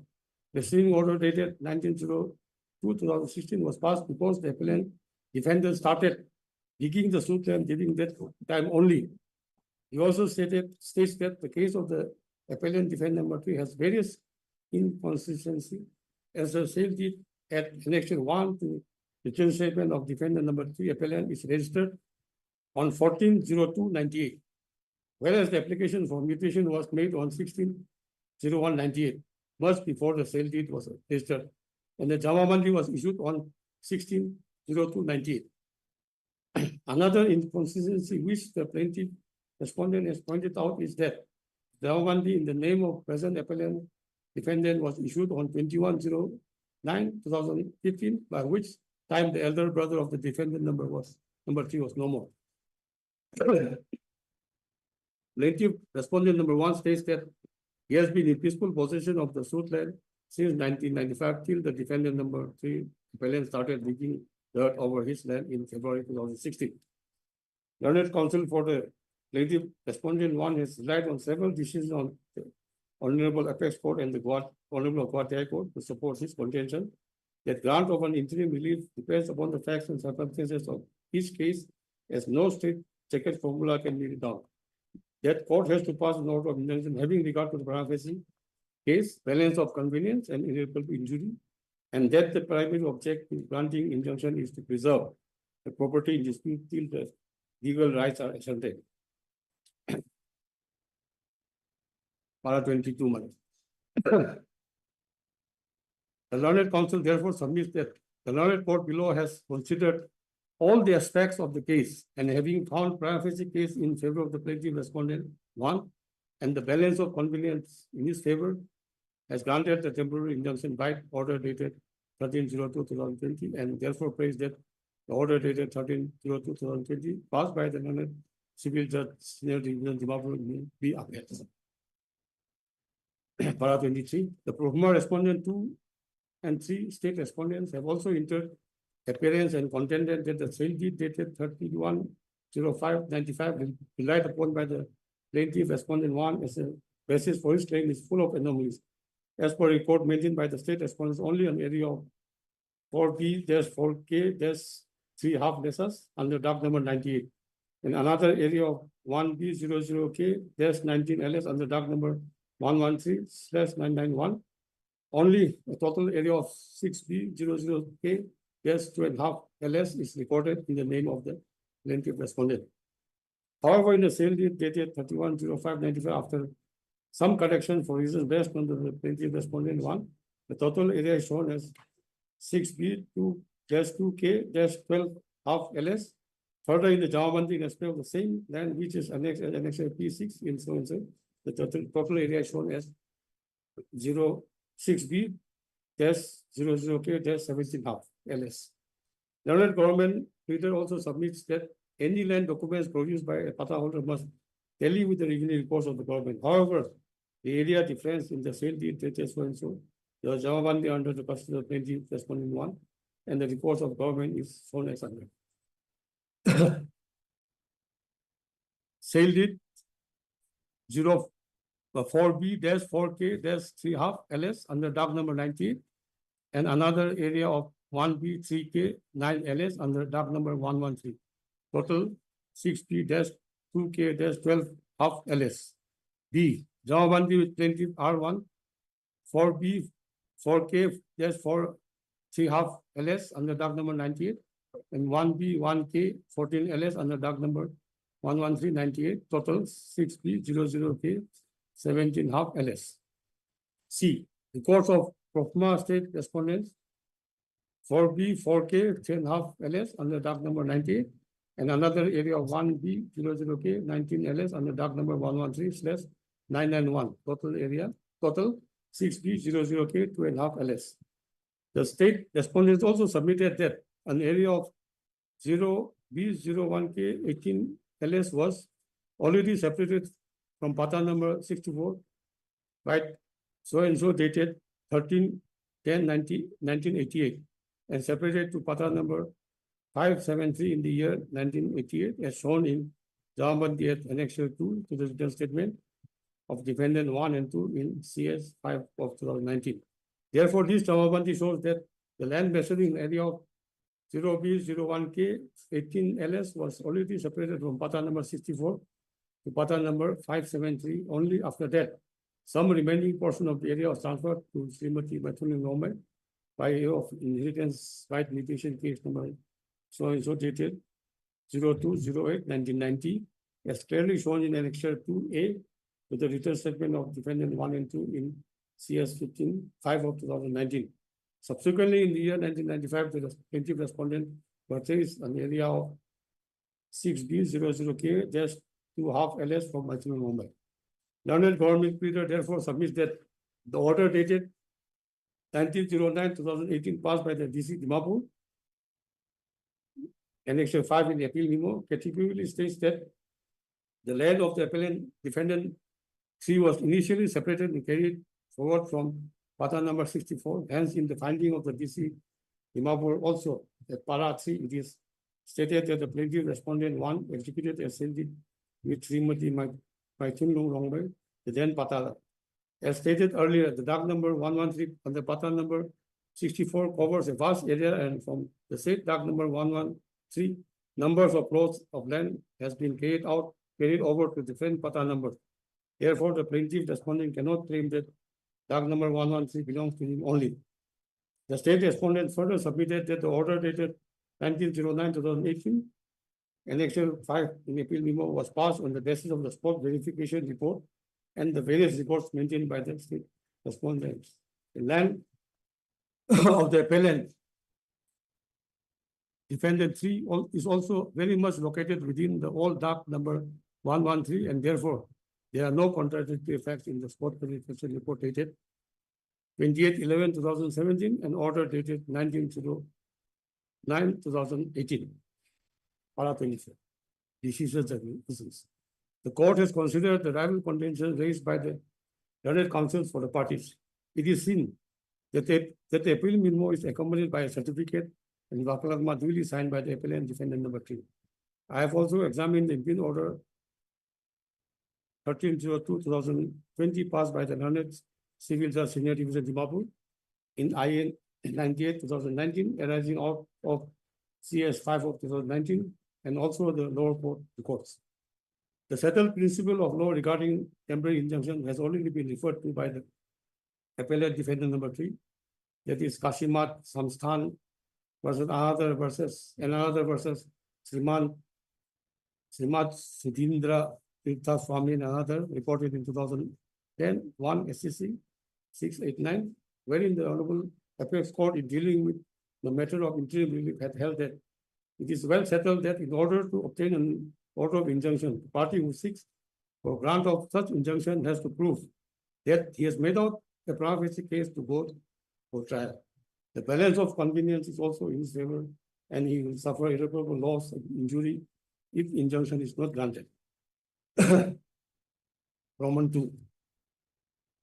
S18: restraining order dated 19/02/2016 was passed because the appellant defendant started digging the suit land during that time only. He also states that the case of the appellant defendant number 3 has various inconsistencies as the sale deed at annexure 1 to the return statement of defendant number 3 appellant is registered on 14/02/98, whereas the application for mutation was made on 16/01/98, much before the sale deed was registered, and the Jamamandi was issued on 16/02/98. Another inconsistency which the plaintiff respondent has pointed out is that Jamamandi in the name of present appellant defendant was issued on 21/09/2015, by which time the elder brother of the defendant number 3 was no more. Plaintiff respondent number 1 states that he has been in peaceful possession of the suit land since 1995 till the defendant number 3 appellant started digging dirt over his land in February 2016. Learned counsel for the plaintiff respondent 1 has relied on several decisions on the Honorable Apex Court and the Honorable Gauhati High Court to support his contention that grant of an interim relief depends upon the facts and circumstances of each case, as no straight-jacket formula can be written. That court has to pass an order of injunction having regard to the prima facie case, balance of convenience and irreparable injury, and that the primary object in granting injunction is to preserve the property in dispute till the legal rights are ascertained. Para 22 months. The learned counsel therefore submits that the learned court below has considered all the aspects of the case, and having found prima facie case in favor of the plaintiff respondent 1 and the balance of convenience in his favor, has granted the temporary injunction by order dated 13/02/2020, and therefore prays that the order dated 13/02/2020 passed by the learned civil judge Seniority will be upheld. Para 23. The Kohima respondent 2 and 3 state respondents have also entered appearance and contended that the sale deed dated 31/05/95 relied upon by the plaintiff respondent 1 as a basis for his claim is full of anomalies. As per report maintained by the state respondents, only an area of 4B-4K-3 half lesses under dock number 98, and another area of 1B00K-19 LS under dock number 113/991. Only a total area of 6B00K-2.5 LS is recorded in the name of the plaintiff respondent. However, in the sale deed dated 31/05/95, after some correction for reasons based on the plaintiff respondent 1, the total area is shown as 6B2-2K-12 half LS. Further, in the Jamamandi in respect of the same land which is annexed as annexure P6 in so and so, the total area is shown as 06B-00K-17 half LS. The government pleader also submits that any land documents produced by a pata holder must tally with the revenue reports of the government. However, the area difference in the sale deed dated so and so, the Jamabandi under the custody of plaintiff respondent 1, and the reports of government is shown as under. Sale deed 4B-4K-3 LS under doc number 98, and another area of 1B3K9 LS under doc number 113. Total 6B-2K-12 LS. B. Jamabandi with plaintiff R1, 4B, 4K-4 3 LS under doc number 98, and 1B, 1K, 14 LS under doc number 11398, total 6B00K, 17 LS. C. Records of Kohima state respondents 4B, 4K, 10 LS under doc number 98, and another area of 1B00K, 19 LS under doc number 113/991. Total area, total 6B00K, 2.5 LS. The state respondents also submitted that an area of 0B01K, 18 LS was already separated from pata number 64 by so and so dated 13/10/1988 and separated to pata number 573 in the year 1988 as shown in Jamabandi at Annexure 2 to the written statement of defendant 1 and 2 in CS 5 of 2019. Therefore, this Jamabandi shows that the land measuring area of 0B01K 18 LS was already separated from pata number 64 to pata number 573. Only after that, some remaining portion of the area was transferred to Seniority by way of inheritance right litigation case number so and so dated 02/08/1990, as clearly shown in Annexure 2A to the written statement of defendant 1 and 2 in CS 15/5 of 2019. Subsequently, in the year 1995, the plaintiff respondent purchased an area of 6B00K-2.5 LS from Mumbai. Learned government pleader therefore submits that the order dated 1909-2018 passed by the DC Dimapur, Annexure 5 in the appeal memo, categorically states that the land of the appellant defendant 3 was initially separated and carried forward from pata number 64. Hence, in the finding of the DC Dimapur also, at para 3, it is stated that the plaintiff respondent 1 executed a sale deed with Srimati Maithunlung Longbay, the then pata. As stated earlier, the doc number 113 and the pata number 64 covers a vast area, and from the said doc number 113, numbers of plots of land has been carried over to different pata numbers. Therefore, the plaintiff respondent cannot claim that doc number 113 belongs to him only. The state respondent further submitted that the order dated 1909-2018, Annexure 5 in appeal memo was passed on the basis of the spot verification report and the various reports maintained by the state respondents. The land of the appellant defendant 3 is also very much located within the old doc number 113, and therefore there are no contradictory effects in the spot verification report dated 28/11/2017 and order dated 19/09/2018. Para 24. Decisions and reasons. The court has considered the rival contention raised by the learned counsels for the parties. It is seen that the appeal memo is accompanied by a certificate and Vakalagma duly signed by the appellant defendant number 3. I have also examined the appeal order 13/02/2020 passed by the learned civil judge Seniority Division Dimapur in IN 98/2019 arising out of CS 5 of 2019 and also the lower court records. The settled principle of law regarding temporary injunction has already been referred to by the appellate defendant number 3. That is Kashimat Samsthan versus another versus Srimat Sudhindra Tirtha Swami and another reported in 2010, 1 SCC 689, wherein the Honorable Apex Court in dealing with the matter of interim relief had held that it is well settled that in order to obtain an order of injunction, the party who seeks for grant of such injunction has to prove that he has made out a prima facie case to go for trial. The balance of convenience is also in his favor, and he will suffer irreparable loss and injury if injunction is not granted. Roman 2.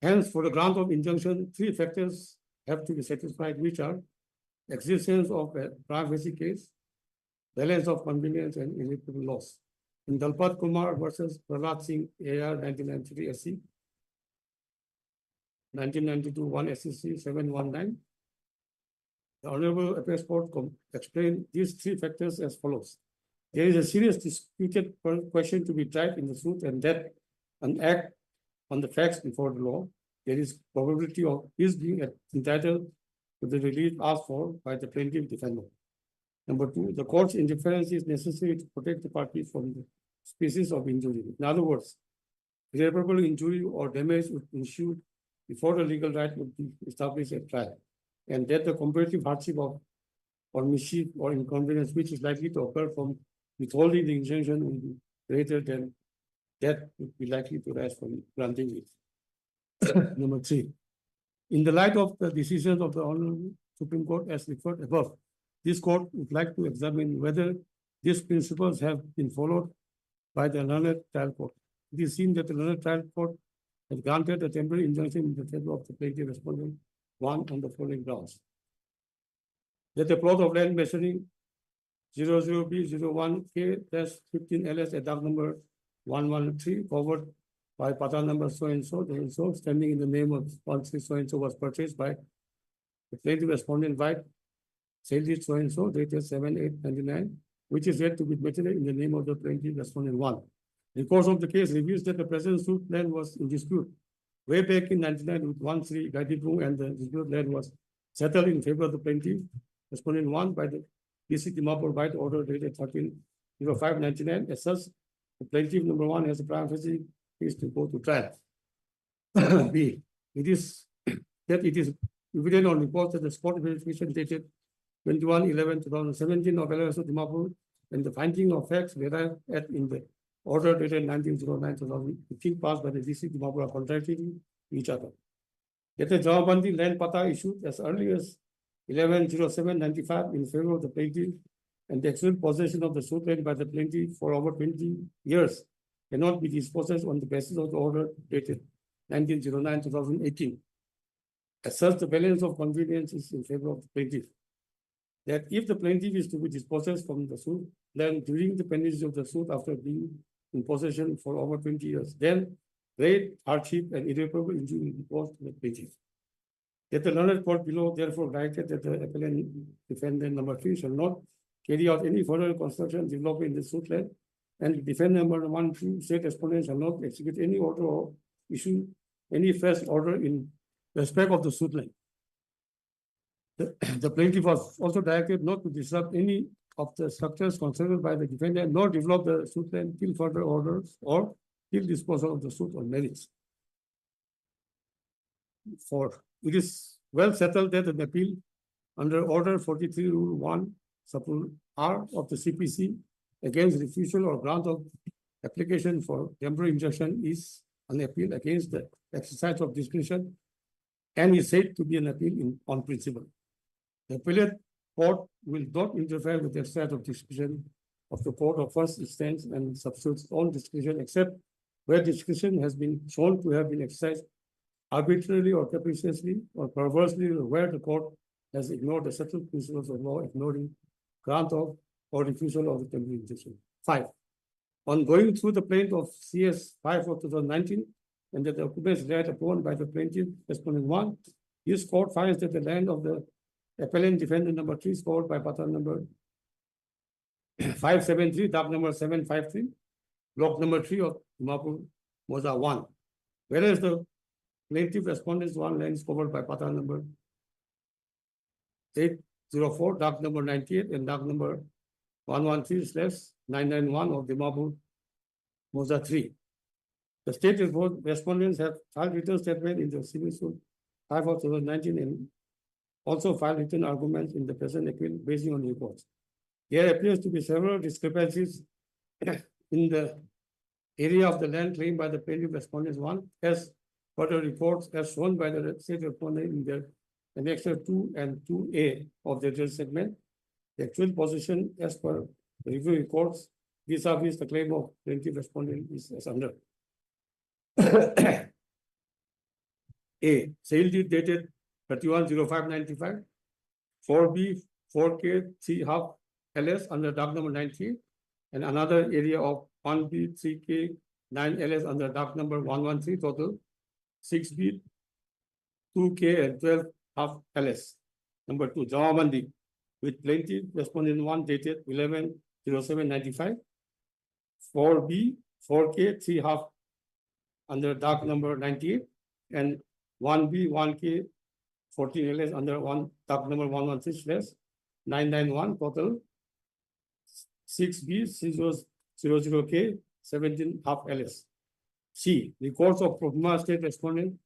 S18: Hence, for the grant of injunction, three factors have to be satisfied, which are existence of a prima facie case, balance of convenience, and irreparable loss. In Dalpat Kumar versus Prahlad Singh, AR 1993 SC, 1992 1 SCC 719, the Honorable Appeals Court explained these three factors as follows. There is a serious disputed question to be tried in the suit, and that an act on the facts before the law, there is probability of his being entitled to the relief asked for by the plaintiff defendant. Number two, the court's indifference is necessary to protect the party from the species of injury. In other words, irreparable injury or damage would ensue before the legal right would be established at trial, and that the comparative hardship of or mischief or inconvenience which is likely to occur from withholding the injunction will be greater than that would be likely to rise from granting it. Number three, in the light of the decisions of the Honorable Supreme Court as referred above, this court would like to examine whether these principles have been followed by the learned trial court. It is seen that the learned trial court has granted a temporary injunction in the favor of the plaintiff respondent one on the following grounds. That the plot of land measuring 00B01K-15LS at dock number 113 covered by pattern number so-and-so, standing in the name of sponsor so-and-so was purchased by the plaintiff respondent by sale deed so-and-so dated 7/8/99, which is yet to be material in the name of the plaintiff respondent one. The course of the case reveals that the present suit land was in dispute way back in 99 with 1-3 guided room, and the dispute land was settled in favor of the plaintiff respondent one by the DC Dimapur White order dated 13/05/99. As such, the plaintiff number one has a prima facie case to go to trial. B. It is evident on reports that the spot verification dated 21/11/2017 of LSO Dimapur and the finding of facts derived at in the order dated 19/09/2015 passed by the DC Dimapur are contradictory to each other. Yet the Jamabandi land pata issued as early as 11/07/95 in favor of the plaintiff, and the actual possession of the suit land by the plaintiff for over 20 years cannot be dispossessed on the basis of the order dated 19/09/2018. As such, the balance of convenience is in favor of the plaintiff. That if the plaintiff is to be dispossessed from the suit land during the pendency of the suit after being in possession for over 20 years, then great hardship and irreparable injury will be caused to the plaintiff. That the learned court below therefore directed that the appellant defendant number 3 shall not carry out any further construction development in the suit land, and the defendant number 1, 2 state respondent shall not execute any order or issue any fresh order in respect of the suit land. The plaintiff was also directed not to disrupt any of the structures considered by the defendant, nor develop the suit land till further orders or till disposal of the suit on merits. 4. It is well settled that an appeal under Order 43 Rule 1 Supplement R of the CPC against refusal or grant of application for temporary injunction is an appeal against the exercise of discretion and is said to be an appeal on principle. The appellate court will not interfere with the exercise of discretion of the court of first instance and substitutes all discretion except where discretion has been shown to have been exercised arbitrarily or capriciously or perversely, or where the court has ignored the settled principles of law, ignoring grant of or refusal of the temporary injunction. 5. On going through the plaint of CS 5 of 2019 and the documents relied upon by the plaintiff respondent 1, this court finds that the land of the appellant defendant number 3 scored by pattern number 573, dock number 753, block number 3 of Dimapur Moza 1. Whereas the plaintiff respondent's 1 land is covered by pattern number 804, dock number 98, and dock number 113/991 of Dimapur Moza 3. The state respondents have filed written statement in the civil suit 5 of 2019 and also filed written arguments in the present appeal based on reports. There appears to be several discrepancies in the area of the land claimed by the plaintiff respondents 1 as per the reports as shown by the state respondent in their annexure 2 and 2A of the judge segment. The actual position as per the review reports vis-a-vis the claim of plaintiff respondent is as under. A, sale deed dated 31/05/95, 4B, 4K, 3 LS under doc number 90, and another area of 1B, 3K, 9 LS under doc number 113, total 6B, 2K, and 12 LS. Number 2, Jawabandi with plaintiff respondent 1 dated 11/07/95, 4B, 4K, 3 under doc number 98, and 1B, 1K, 14 LS under doc number 116/991, total 6B, 00K, 17 LS. C, the courts of Kohima state respondent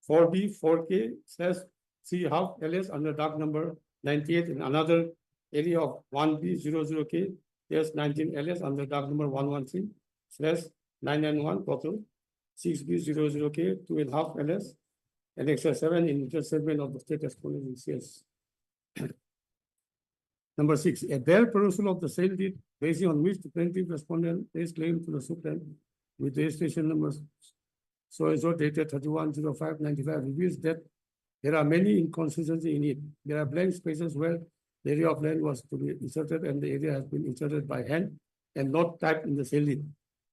S18: 4B, 4K /3 LS under doc number 98 in another area of 1B, 00K, 19 LS under doc number 113/991, total 6B, 00K, 2.5 LS, and extra 7 in the segment of the state respondent in CS. Number 6, a bare perusal of the sale deed based on which the plaintiff respondent raised claim to the suit with registration numbers so dated 31/05/95 reveals that there are many inconsistencies in it. There are blank spaces where the area of land was to be inserted and the area has been inserted by hand and not typed in the sale deed.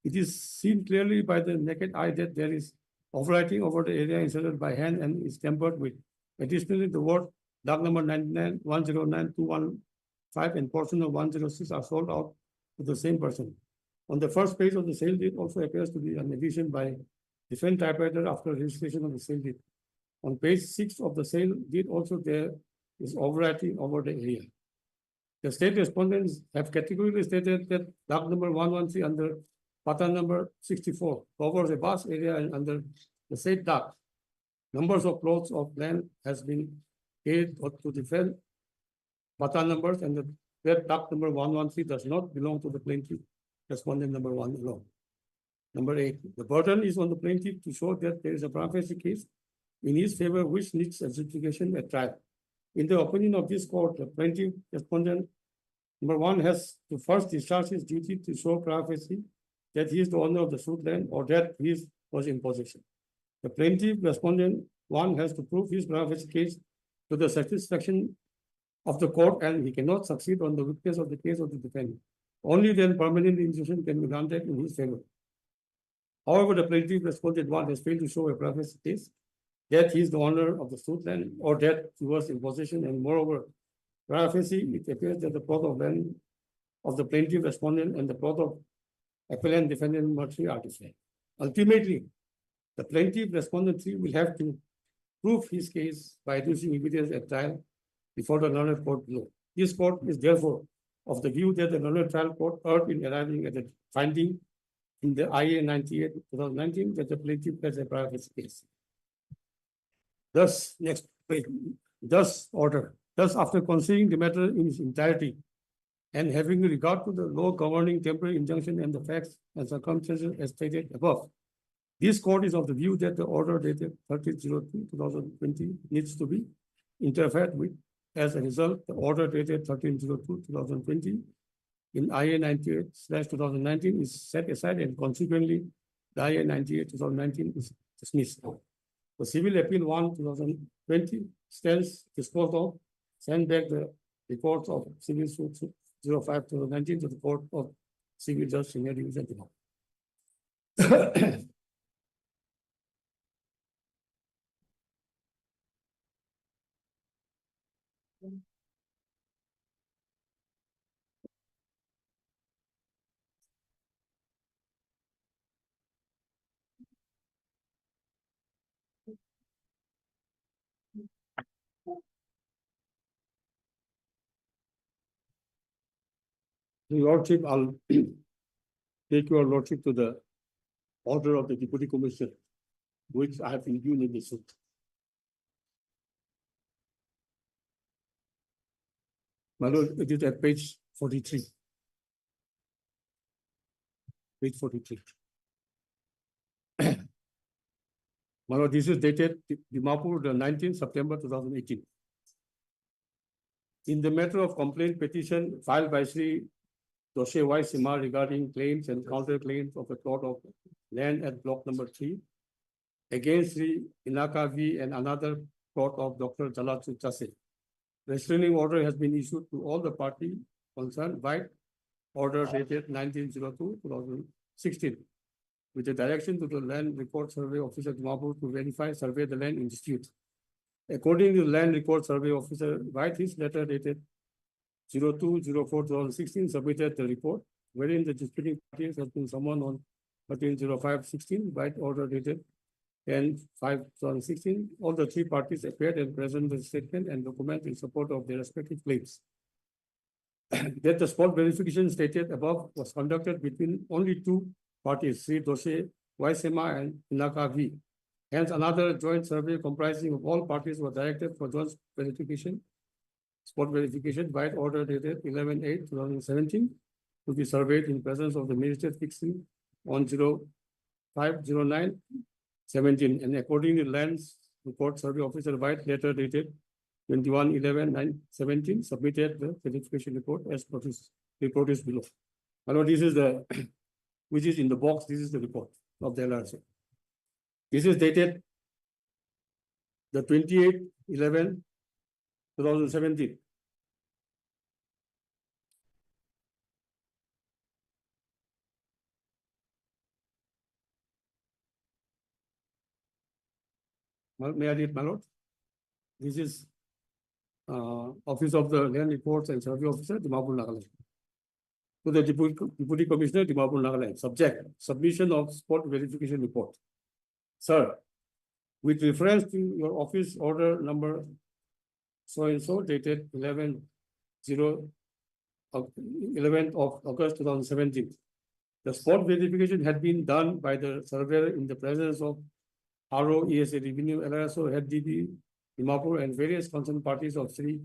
S18: It is seen clearly by the naked eye that there is overwriting over the area inserted by hand and is tempered with. Additionally, the word doc number 99, 109, 215 and portion of 106 are sold out to the same person. On the first page of the sale deed also appears to be an addition by different typewriter after registration of the sale deed. On page 6 of the sale deed also there is overwriting over the area. The state respondents have categorically stated that doc number 113 under pattern number 64 covers a vast area and under the said doc, numbers of plots of land has been paid to different pattern numbers, and that doc number 113 does not belong to the plaintiff respondent number 1 alone. Number 8, the burden is on the plaintiff to show that there is a prima facie case in his favor which needs adjudication at trial. In the opinion of this court, the plaintiff respondent number 1 has to first discharge his duty to show prima facie that he is the owner of the suit land or that he was in possession. The plaintiff respondent 1 has to prove his prima facie case to the satisfaction of the court, and he cannot succeed on the weakness of the case of the defendant. Only then permanent injunction can be granted in his favor. However, the plaintiff respondent 1 has failed to show a prima facie case that he is the owner of the suit land or that he was in possession, and moreover, prima facie, it appears that the plot of land of the plaintiff respondent and the plot of appellant defendant number 3 are different. Ultimately, the plaintiff respondent 3 will have to prove his case by adducing evidence at trial before the learned court below. This court is therefore of the view that the learned trial court erred in arriving at the finding in the IA 98/2019 that the plaintiff has a prima facie case. Thus, next page, thus after considering the matter in its entirety and having regard to the law governing temporary injunction and the facts and circumstances as stated above, this court is of the view that the order dated 30/02/2020 needs to be interfered with. As a result, the order dated 13/02/2020 in IA 98/2019 is set aside, and consequently, the IA 98/2019 is dismissed. The Civil Appeal 1/2020 stands disposed of, send back the reports of Civil Suit 05/2019 to the Court of Civil Justice Seniority Division. Your Lordship, I'll take your Lordship to the order of the Deputy Commissioner, which I have impugned in the suit. My Lord, it is at page 43. Page 43. My Lord, this is dated Dimapur, the 19th September 2018. In the matter of complaint petition filed by Sri dossier Sima regarding claims and counterclaims of a plot of land at block number 3 against Sri Inaka V and another plot of Dr. Jalatu Chase. Restraining order has been issued to all the party concerned by order dated 1902-2016 with the direction to the Land Record Survey Officer Dimapur to verify survey the land in dispute. According to the Land Record Survey Officer, by his letter dated 02-04-2016 submitted the report wherein the disputing parties has been summoned on 13-05-16 by order dated 10-5-2016. All the three parties appeared and presented the statement and document in support of their respective claims. That the spot verification stated above was conducted between only two parties, Sri Doshe Waisema and Inaka V. Hence, another joint survey comprising of all parties was directed for joint verification, spot verification by order dated 11-8-2017 to be surveyed in presence of the magistrate fixing on 05-09-17 and according to Lands Record Survey Officer White letter dated 21-11-17 submitted the verification report as report is below. Hello, this is the which is in the box. This is the report of the LRC. This is dated the 28-11-2017. May I read, my lord? This is Office of the Land Reports and Survey Officer, Dimapur, Nagaland. To the Deputy Commissioner, Dimapur, Nagaland. Subject, submission of spot verification report. Sir, with reference to your office order number so-and-so dated 11th of August 2017, the spot verification had been done by the surveyor in the presence of RO, ESA Revenue, LRSO, Head DB, Dimapur, and various concerned parties of Sri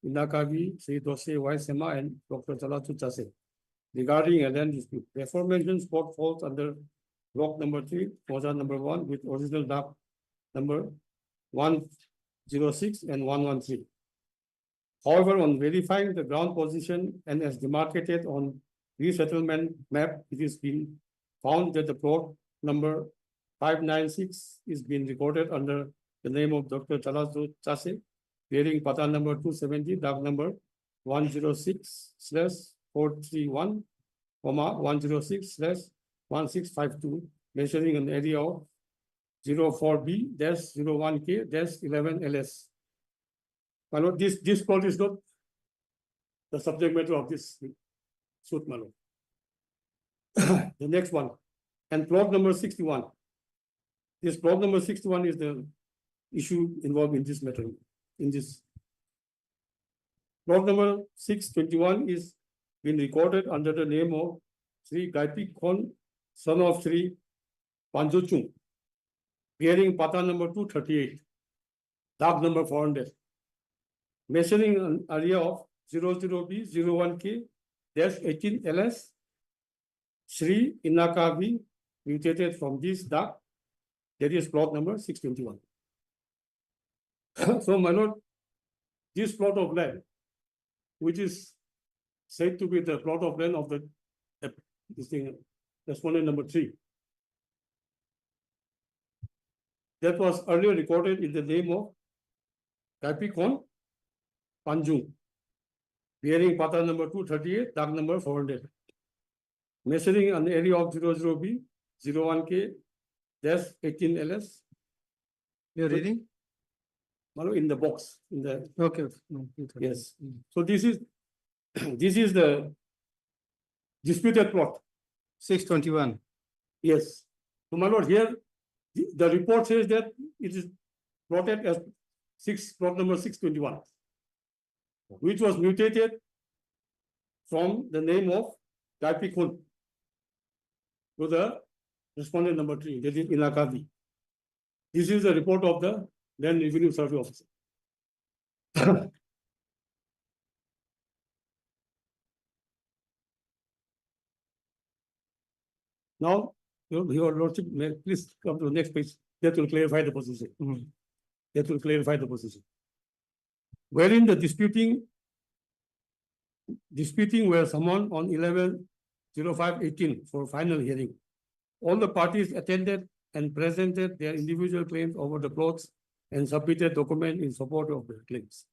S18: Inakavi, Sri Doshe Waisema, and Dr. Jalatu Chase regarding a land dispute. The aforementioned spot falls under block number 3, Posa number 1, with original dock number 106 and 113. However, on verifying the ground position and as demarcated on resettlement map, it is been found that the plot number 596 is being recorded under the name of Dr. Jalatu Chase, bearing pata number 270, dock number 106/431, 106/1652, measuring an area of 04B-01K-11LS. My lord, this plot is not the subject matter of this suit, my lord. The next one, and plot number 61. This plot number 61 is the issue involved in this matter. In this plot number 621 is been recorded under the name of Sri Gaipi Khon, son of Sri Panjochung, bearing pata number 238, dark number 400, measuring an area of 00B01K-18LS. Sri Inakavi mutated from this dark. That is plot number 621. So, my lord, this plot of land, which is said to be the plot of land of the this thing, respondent number 3, that was earlier recorded in the name of Kapikon Panjung, bearing pata number 238, dark number 400, measuring an area of 00B01K-18LS.
S2: You're reading?
S18: In the box, in the
S2: Okay.
S18: yes. So this is the disputed plot.
S2: 621.
S18: Yes. So my lord, here the report says that it is plotted as plot number 621, which was mutated from the name of Gaipi Khun to the respondent number 3, that is Inakavi. This is the report of the Land Revenue Survey Officer. Now, your lordship, please come to the next page. That will clarify the position. That will clarify the position. Wherein the disputing disputing were summoned on 11/05/18 for final hearing. All the parties attended and presented their individual claims over the plots and submitted document in support of their claims.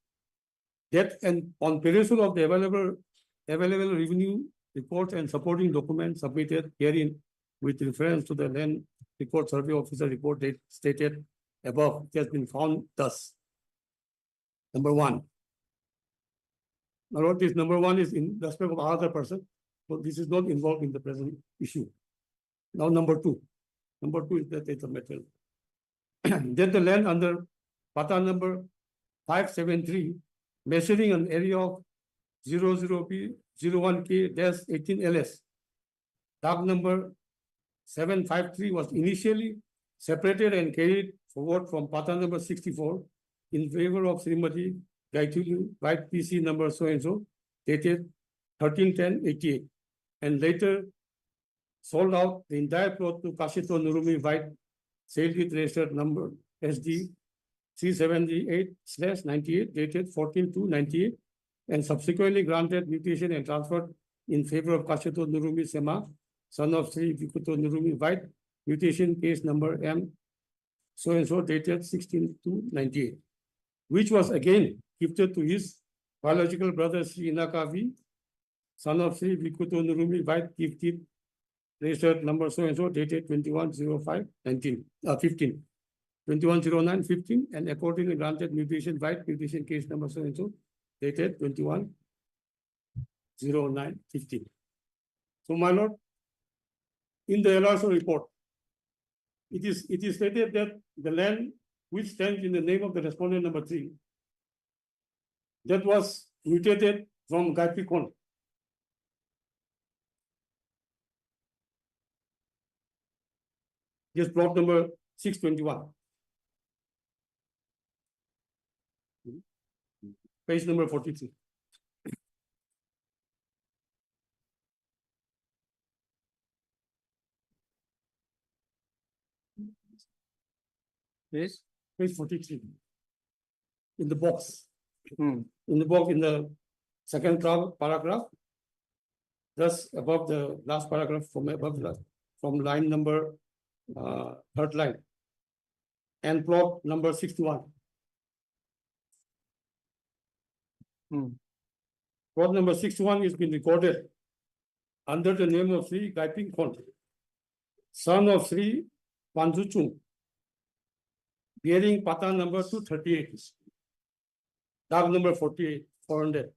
S18: That and on perusal of the available revenue reports and supporting documents submitted herein with reference to the land record survey officer report that stated above, it has been found thus. Number one. Now, this number one is in respect of other person, so this is not involved in the present issue. Now, number two. Number two is that it's a metal. That the land under Pata number 573, measuring an area of 00P01K-18 LS. Tag number 753 was initially separated and carried forward from Pata number 64 in favor of Srimati Gaitulu, White PC number so and so, dated 13/10/88, and later sold out the entire plot to Kashito Nurumi White, sale with registered number SD 378/98, dated 14/2/98, and subsequently granted mutation and transferred in favor of Kashito Nurumi Sema, son of Sri Vikuto Nurumi White, mutation case number M so and so, dated 16/2/98, which was again gifted to his biological brother Sri Inakavi, son of Sri Vikuto Nurumi White, gifted registered number so and so, dated 21/05/15, 21/09/15, and accordingly granted mutation White, mutation case number so and so, dated 21/09/15. So, my lord, in the LRSO report, it is stated that the land which stands in the name of the respondent number 3, that was mutated from Gaipikon. Just plot number 621. Page number 43.
S2: Yes.
S18: Page 43. In the box. In the box, in the second paragraph, just above the last paragraph, from above that, from line number third line, and plot number 61. Plot number 61 is been recorded under the name of Sri Gaiping Khon, son of Sri Panzuchung, bearing Pata number 238, tag number 48, 400,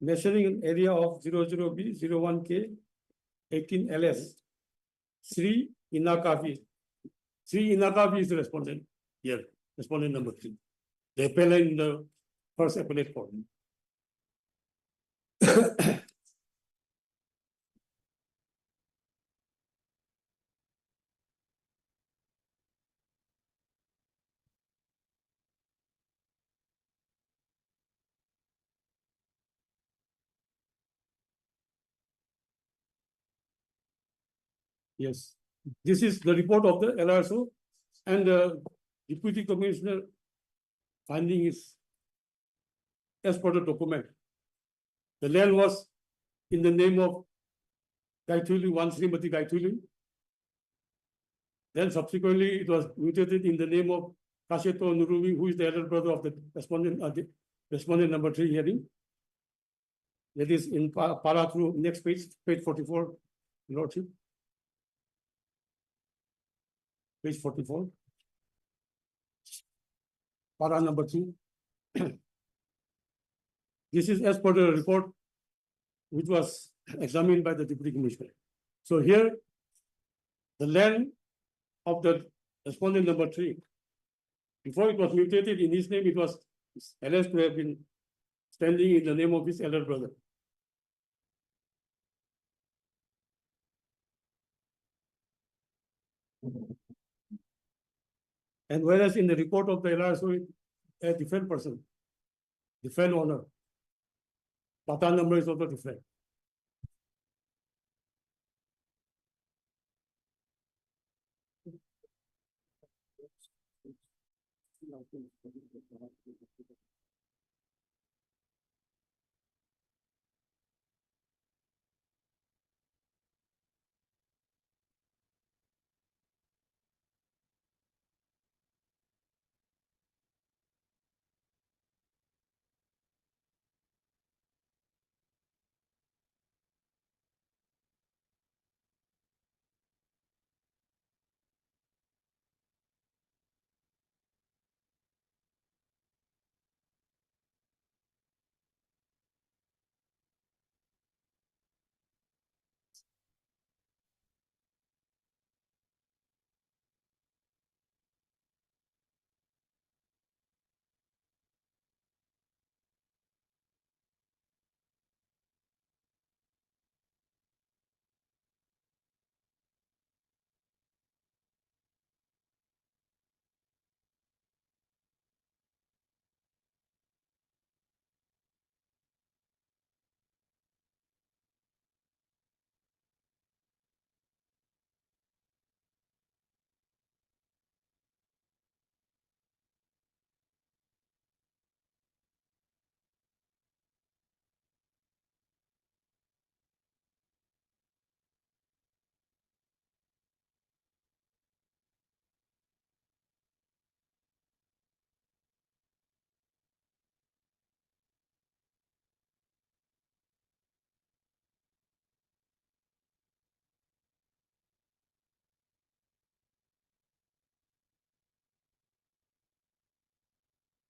S18: measuring an area of 00B01K-18 LS. Sri Inakavi. Sri Inakavi is the respondent here, respondent number 3. The appellant in the first appellate court. Yes, this is the report of the LRSO, and the deputy commissioner finding is as per the document. The land was in the name of Gaituli, one Srimati Gaituli. Then subsequently it was mutated in the name of Kasheto Nurumi, who is the elder brother of the respondent number 3 hearing. That is in para through next page, page 44, Lordship. Page 44. Para number 2. This is as per the report which was examined by the deputy commissioner. So here, the land of the respondent number 3, before it was mutated in his name, it was alleged to have been standing in the name of his elder brother. And whereas in the report of the LRSO, a different person, different owner, Pata number is also different.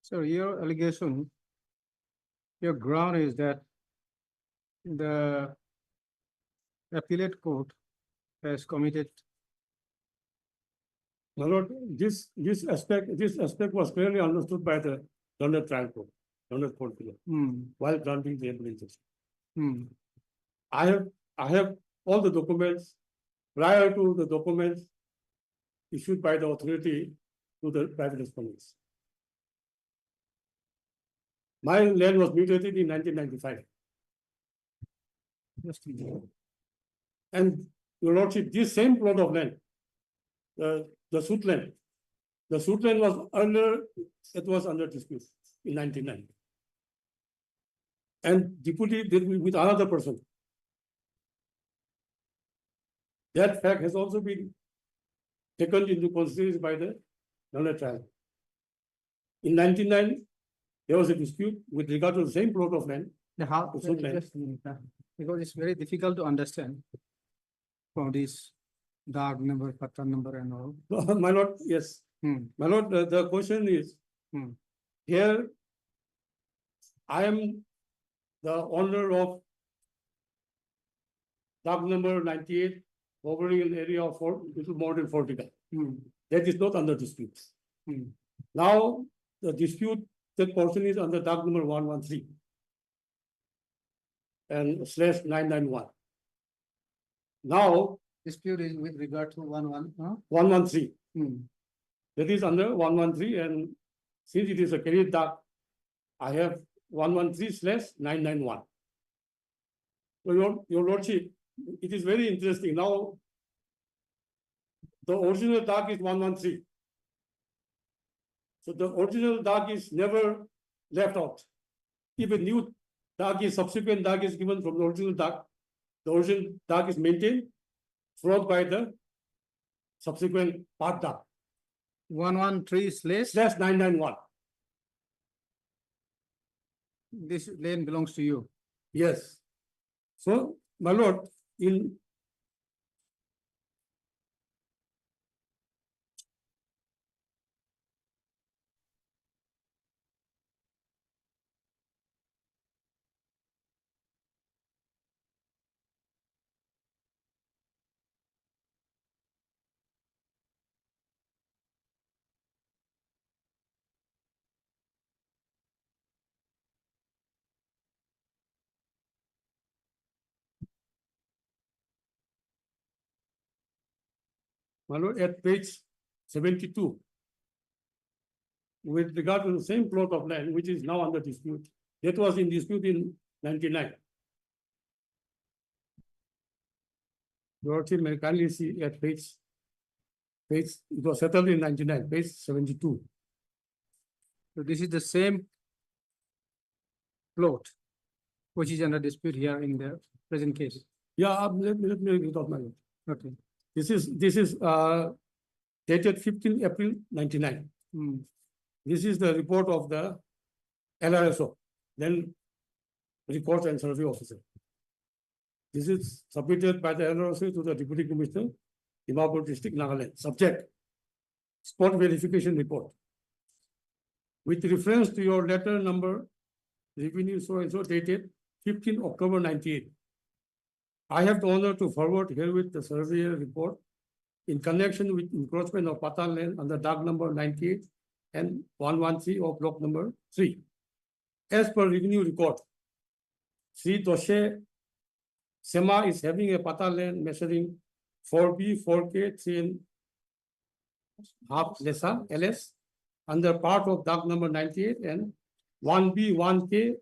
S2: So your allegation, your ground is that the appellate court has committed.
S18: My lord, this aspect was clearly understood by the London trial court, London court below, while granting the evidence. I have all the documents prior to the documents issued by the authority to the private respondents. My land was mutated in 1995. And your lordship, this same plot of land, the suit land was under dispute in 99. And deputy did with another person. That fact has also been taken into consideration by the London trial. In 99, there was a dispute with regard to the same plot of land.
S2: Because it's very difficult to understand from this dark number, pattern number and all.
S18: My lord, yes. My lord, the question is, here I am the owner of dark number 98, covering an area of little more than 40 acres. That is not under dispute. Now, the dispute, that portion is under dark number 113 and /991. Now,
S2: dispute is with regard to
S18: 113. That is under 113, and since it is a carried dark, I have 113/991. So your lordship, it is very interesting. Now, the original dark is 113. So the original dark is never left out. If a new dark is subsequent dark is given from the original dark is maintained, followed by the subsequent part dark.
S2: 113/991. This lane belongs to you.
S18: Yes. So, my lord, in my lord, at page 72, with regard to the same plot of land, which is now under dispute, that was in dispute in 99. Your team may kindly see at page, it was settled in 99, page 72.
S2: So this is the same plot which is under dispute here in the present case.
S18: Yeah, let me read it off, my lord.
S2: Okay.
S18: This is dated 15 April 99. This is the report of the LRSO, then Records and Survey Officer. This is submitted by the LRSO to the Deputy Commissioner, Dimapur District, Nagaland. Subject, spot verification report. With reference to your letter number, revenue so and so dated 15 October 98. I have the honor to forward herewith the surveyor report in connection with encroachment of Patan land under dark number 98 and 113 of block number 3. As per revenue record, Sri Doshe Sema is having a Patan land measuring 4B, 4K, 3.5 lesa LS under part of dark number 98 and 1B, 1K,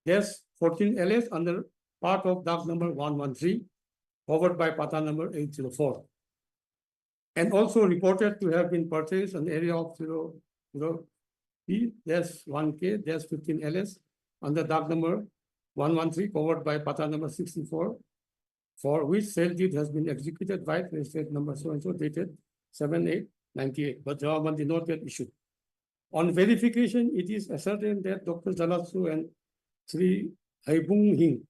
S18: dash 14 LS under part of dark number 113, covered by Patan number 804. And also reported to have been purchased an area of 0B, dash 1K, dash 15 LS under dark number 113, covered by Patan number 64, for which sale deed has been executed by registered number so and so dated 7/8/98, but Jawab did not get issued. On verification, it is ascertained that Dr. Jalatsu and Sri Haibung Hing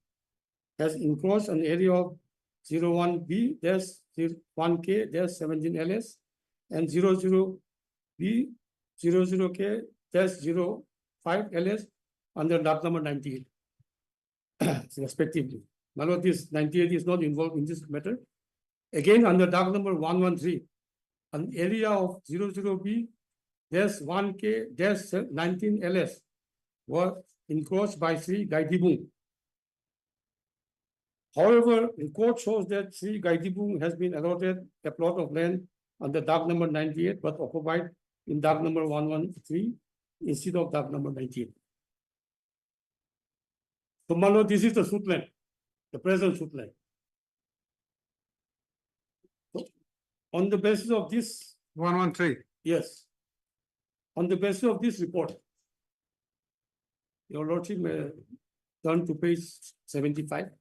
S18: has encroached an area of 01B, 1K, 17 LS and 00B, 00K, -05 LS under doc number 98. Respectively. Now, this 98 is not involved in this matter. Again, under doc number 113, an area of 00B -1K-19 LS was encroached by Sri Gaidibung. However, the court shows that Sri Gaidibung has been allotted a plot of land under doc number 98, but occupied in doc number 113 instead of doc number 98. So, Malo, this is the suit land, the present suit land. So, on the basis of this
S2: 113.
S18: Yes. On the basis of this report, your lordship may turn to page 75.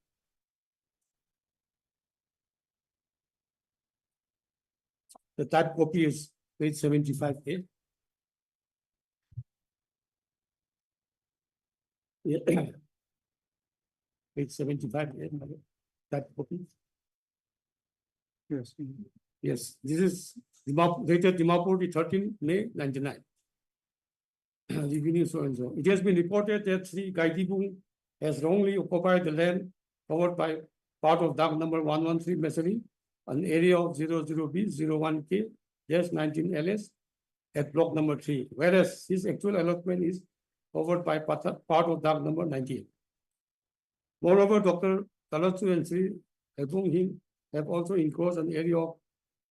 S18: The type copy is page 75A. Yeah. Page 75A, type copy.
S2: Yes.
S18: Yes, this is dated Dimapur, 13 May 99. Revenue so and so. It has been reported that Sri Gaidibung has wrongly occupied the land covered by part of dock number 113 Mesari, an area of 00B01K-19 LS at block number 3, whereas his actual allotment is covered by part of dock number 98. Moreover, Dr. Talatsu and Sri Hebung Hing have also encroached an area of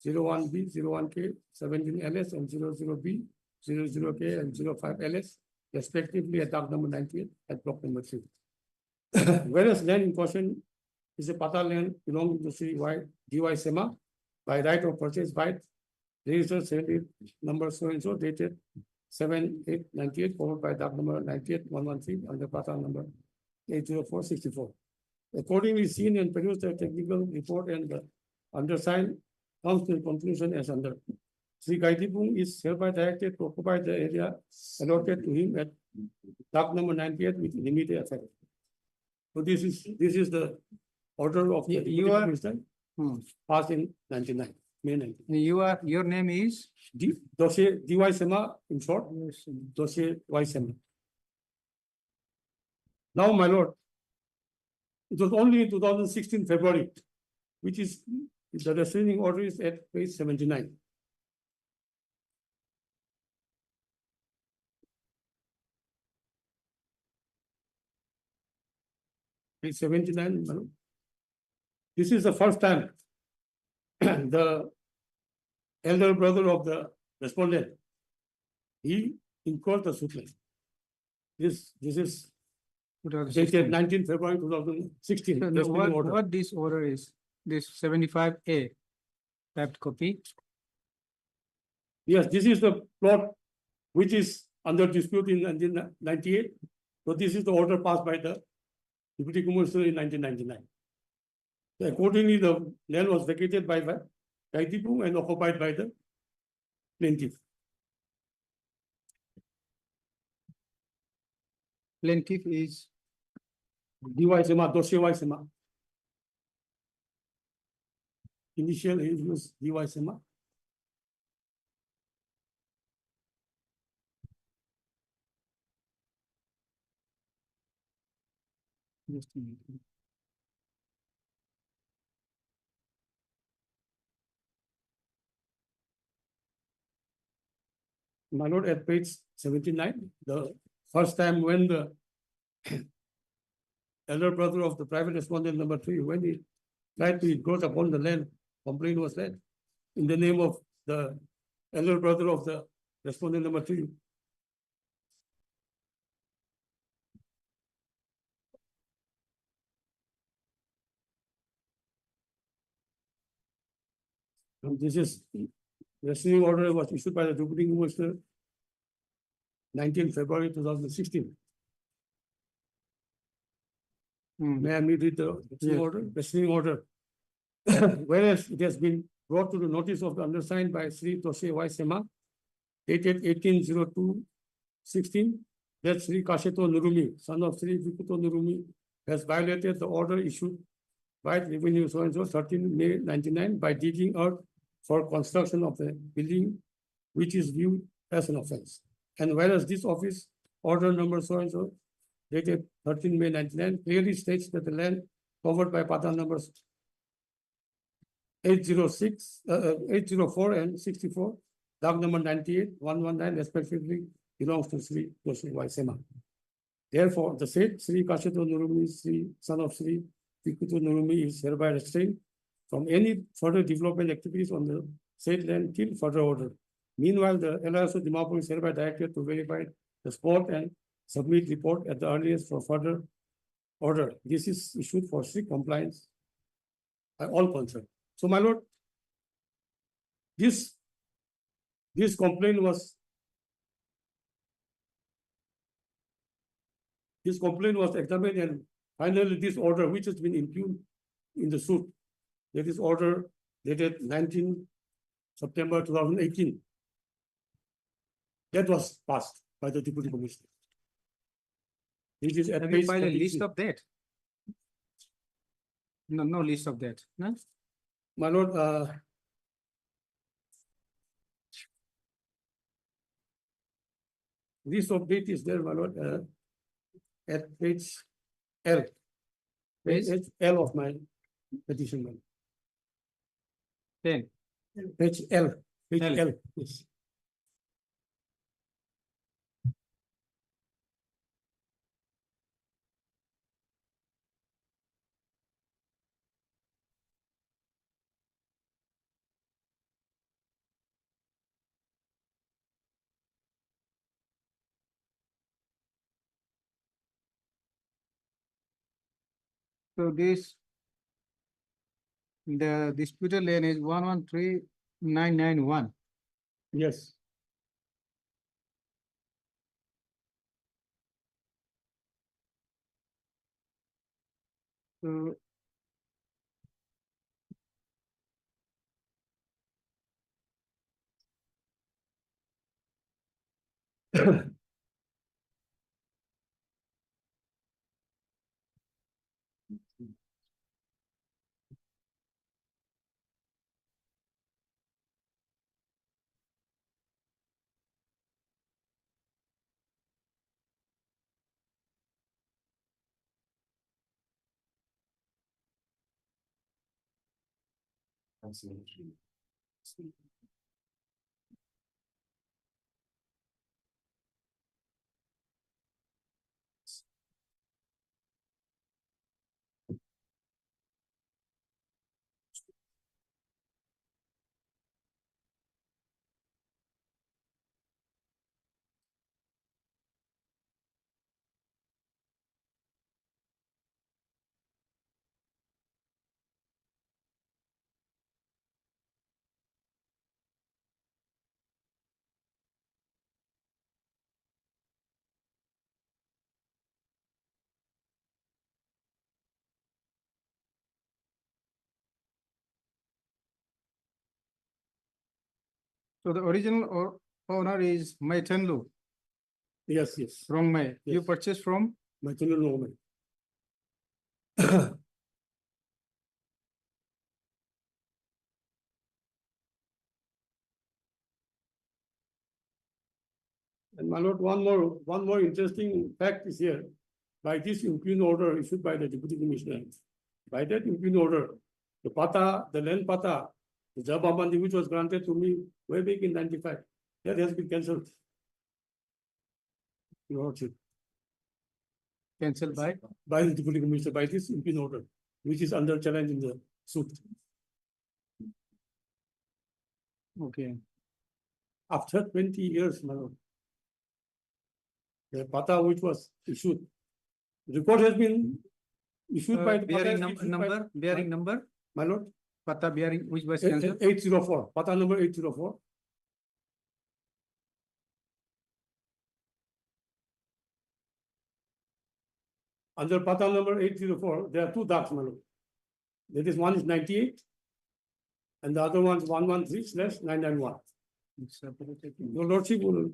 S18: 01B, 01K, 17 LS and 00B, 00K and 05 LS, respectively at dock number 98 at block number 3. Whereas land in question is a pata land belonging to Sri D.Y. Sema by right of purchase by registered sale number so and so dated 7/8/98, followed by dock number 98/113 under pata number 80464. Accordingly, seen and produced the technical report and the undersigned comes to the conclusion as under. Sri Gaidibung is hereby directed to occupy the area allotted to him at dock number 98 with immediate effect. So this is the order of the passed in 99, May 99.
S2: Your name is?
S18: Dossier D.Y. Sema, in short, Dossier Y. Sema. Now, my lord, it was only in 2016 February, which is the restraining order is at page 79. Page 79, my lord. This is the first time the elder brother of the respondent, he encroached the suit land. This is dated 19 February 2016.
S2: So what this order is? This 75A typed copy.
S18: Yes, this is the plot which is under dispute in 1998. So this is the order passed by the Deputy Commissioner in 1999. So accordingly, the land was vacated by Gaidibung and occupied by the plaintiff.
S2: Plaintiff is
S18: D.Y. Sema, Dossier Y. Sema. Initial age was D.Y. Sema.
S2: just a minute.
S18: My lord, at page 79, the first time when the elder brother of the private respondent number 3, when he tried to encroach upon the land, complaint was led in the name of the elder brother of the respondent number 3. And this is the restraining order was issued by the Deputy Commissioner 19 February 2016. May I read the restraining order? Whereas it has been brought to the notice of the undersigned by Sri Dossier Y. Sema, dated 18/02/16, that Sri Kasheto Nurumi, son of Sri Vikuto Nurumi, has violated the order issued by Revenue so and so 13 May 99 by digging earth for construction of the building, which is viewed as an offense. And whereas this office order number so and so dated 13 May 99 clearly states that the land covered by Pata numbers 806, 804 and 64, dock number 98, 119 respectively belongs to Sri Joshua Y. Sema. Therefore, the said Sri Kashato Nurumi, Sri son of Sri Pikutu Nurumi is hereby restrained from any further development activities on the said land till further order. Meanwhile, the LRSO Dimapur is hereby directed to verify the spot and submit report at the earliest for further order. This is issued for strict compliance by all concerned. So, my lord, this complaint was examined, and finally this order, which has been impugned in the suit, that is order dated 19 September 2018, that was passed by the Deputy Commissioner. It is at
S2: Have you
S18: page
S2: filed a
S18: 43.
S2: list of that? No list of that, no?
S18: My lord, this update is there, my lord, at page L. Page L of my petition.
S2: 10.
S18: Page L. Page
S2: L.
S18: L. Yes.
S2: So the disputed lane is 113991.
S18: Yes.
S2: So the original owner is Maitenlu.
S18: Yes, yes.
S2: From May. You
S18: Yes.
S2: purchased from?
S18: Maitenlu Nome. And my lord, one more interesting fact is here. By this impugned order issued by the Deputy Commissioner, by that impugned order, the land pata, the Jababandi, which was granted to me way back in 95, that has been cancelled. Your Lordship.
S2: Cancelled by?
S18: By the Deputy Commissioner, by this impugned order, which is under challenge in the suit.
S2: Okay.
S18: After 20 years, my lord. The pata which was issued, report has been issued by the
S2: bearing number, bearing number,
S18: my lord.
S2: pata bearing, which was cancelled?
S18: 804, pata number 804. Under pata number 804, there are two darks, my lord. That is, one is 98 and the other one is 113/991. Your lordship will.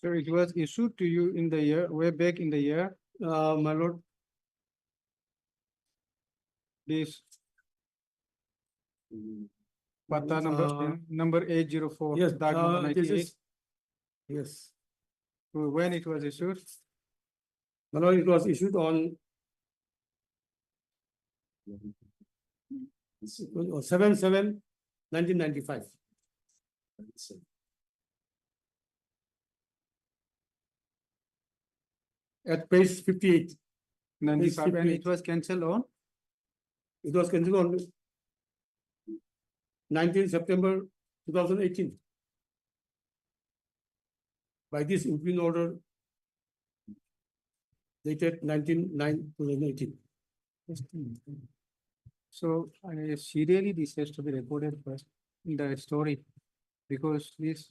S2: So it was issued to you in the year, way back in the year,
S18: My lord,
S2: this Pata number 804.
S18: yes,
S2: Dag number
S18: this
S2: 98.
S18: is, yes,
S2: When it was issued,
S18: my lord, it was issued on 7/7/1995. At page 58.
S2: 95, and it
S18: 58.
S2: was cancelled on
S18: It was cancelled on 19 September 2018. By this improving order dated 19/9/2018.
S2: So serially this has to be recorded first in the story, because this.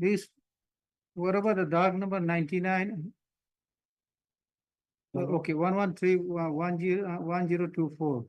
S2: This, what about the dog number 99? Okay, 113 1024.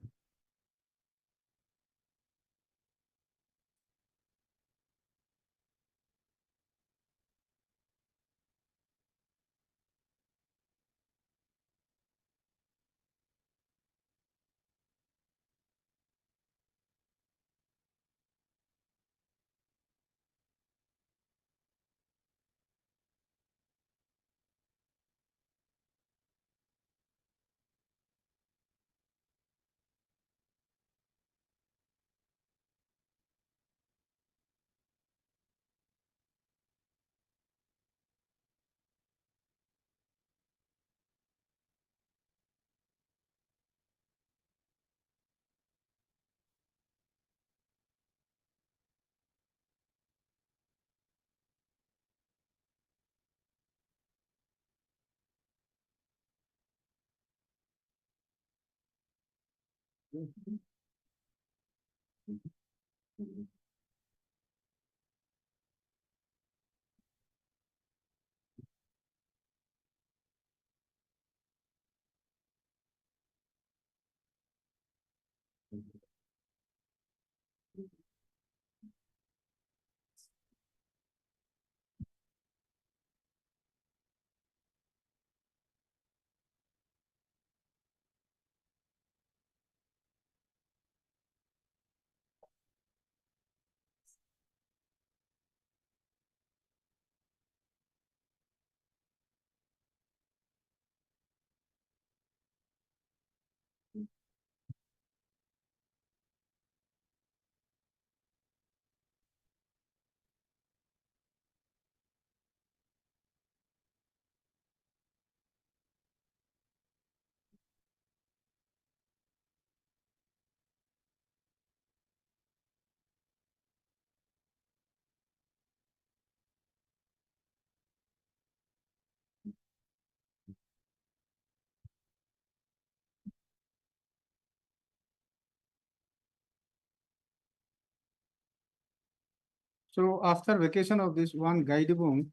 S2: So after vacation of this one guidebook,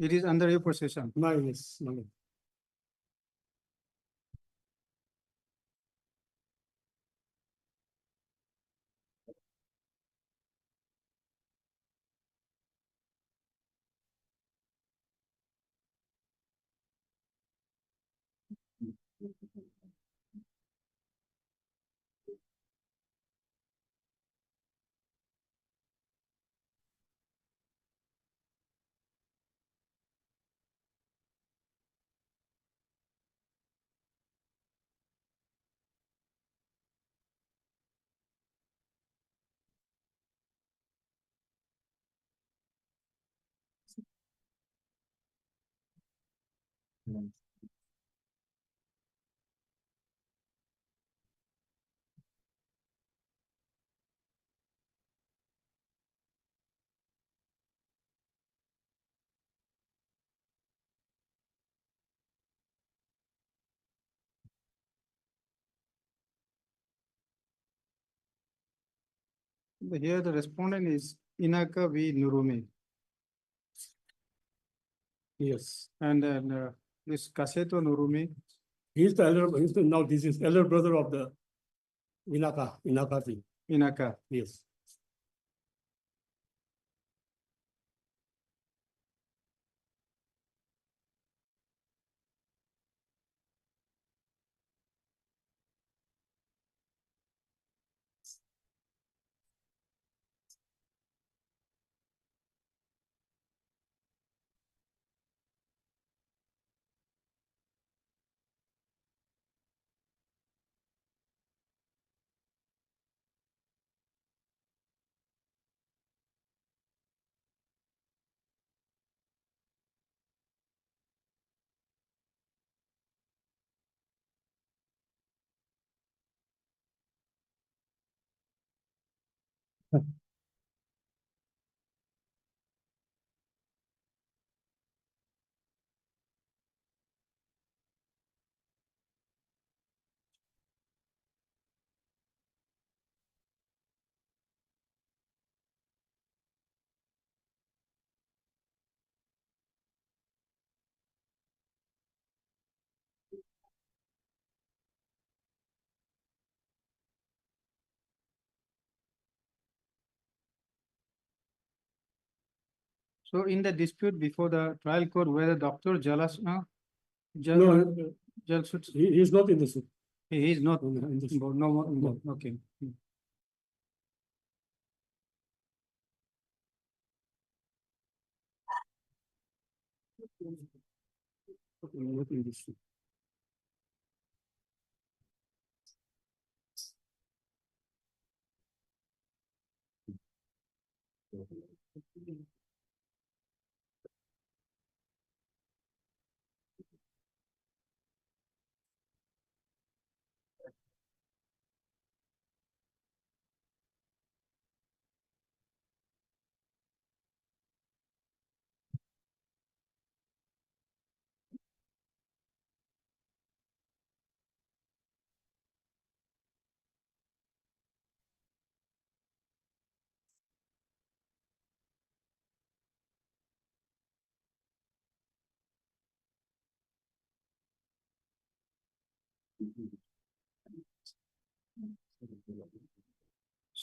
S2: it is under your possession.
S18: Yes, my lord.
S2: Here the respondent is Inaka V. Nurumi.
S18: Yes.
S2: And then this Kaseto Nurumi.
S18: He's the elder, now this is elder brother of the Inaka thing.
S2: Inaka.
S18: Yes.
S2: So in the dispute before the trial court, whether Dr. Jalasna.
S18: No,
S2: Jalsut,
S18: he is not in the suit.
S2: he is not,
S18: In the suit.
S2: no, okay.
S18: Not in the suit.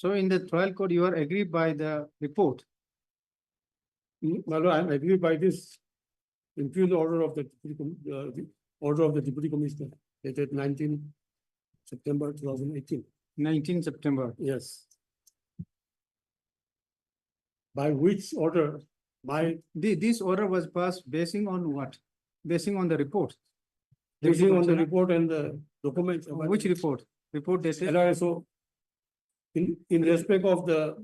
S2: So in the trial court, you are agreed by the report.
S18: Well, I am agreed by this impugn order of the order of the deputy commissioner dated 19 September 2018.
S2: 19 September.
S18: Yes. By which order
S2: This order was passed basing on what? Basing on the report.
S18: basing on the
S2: Commissioner?
S18: report and the documents.
S2: Which report? Report dated?
S18: LRSO in respect of the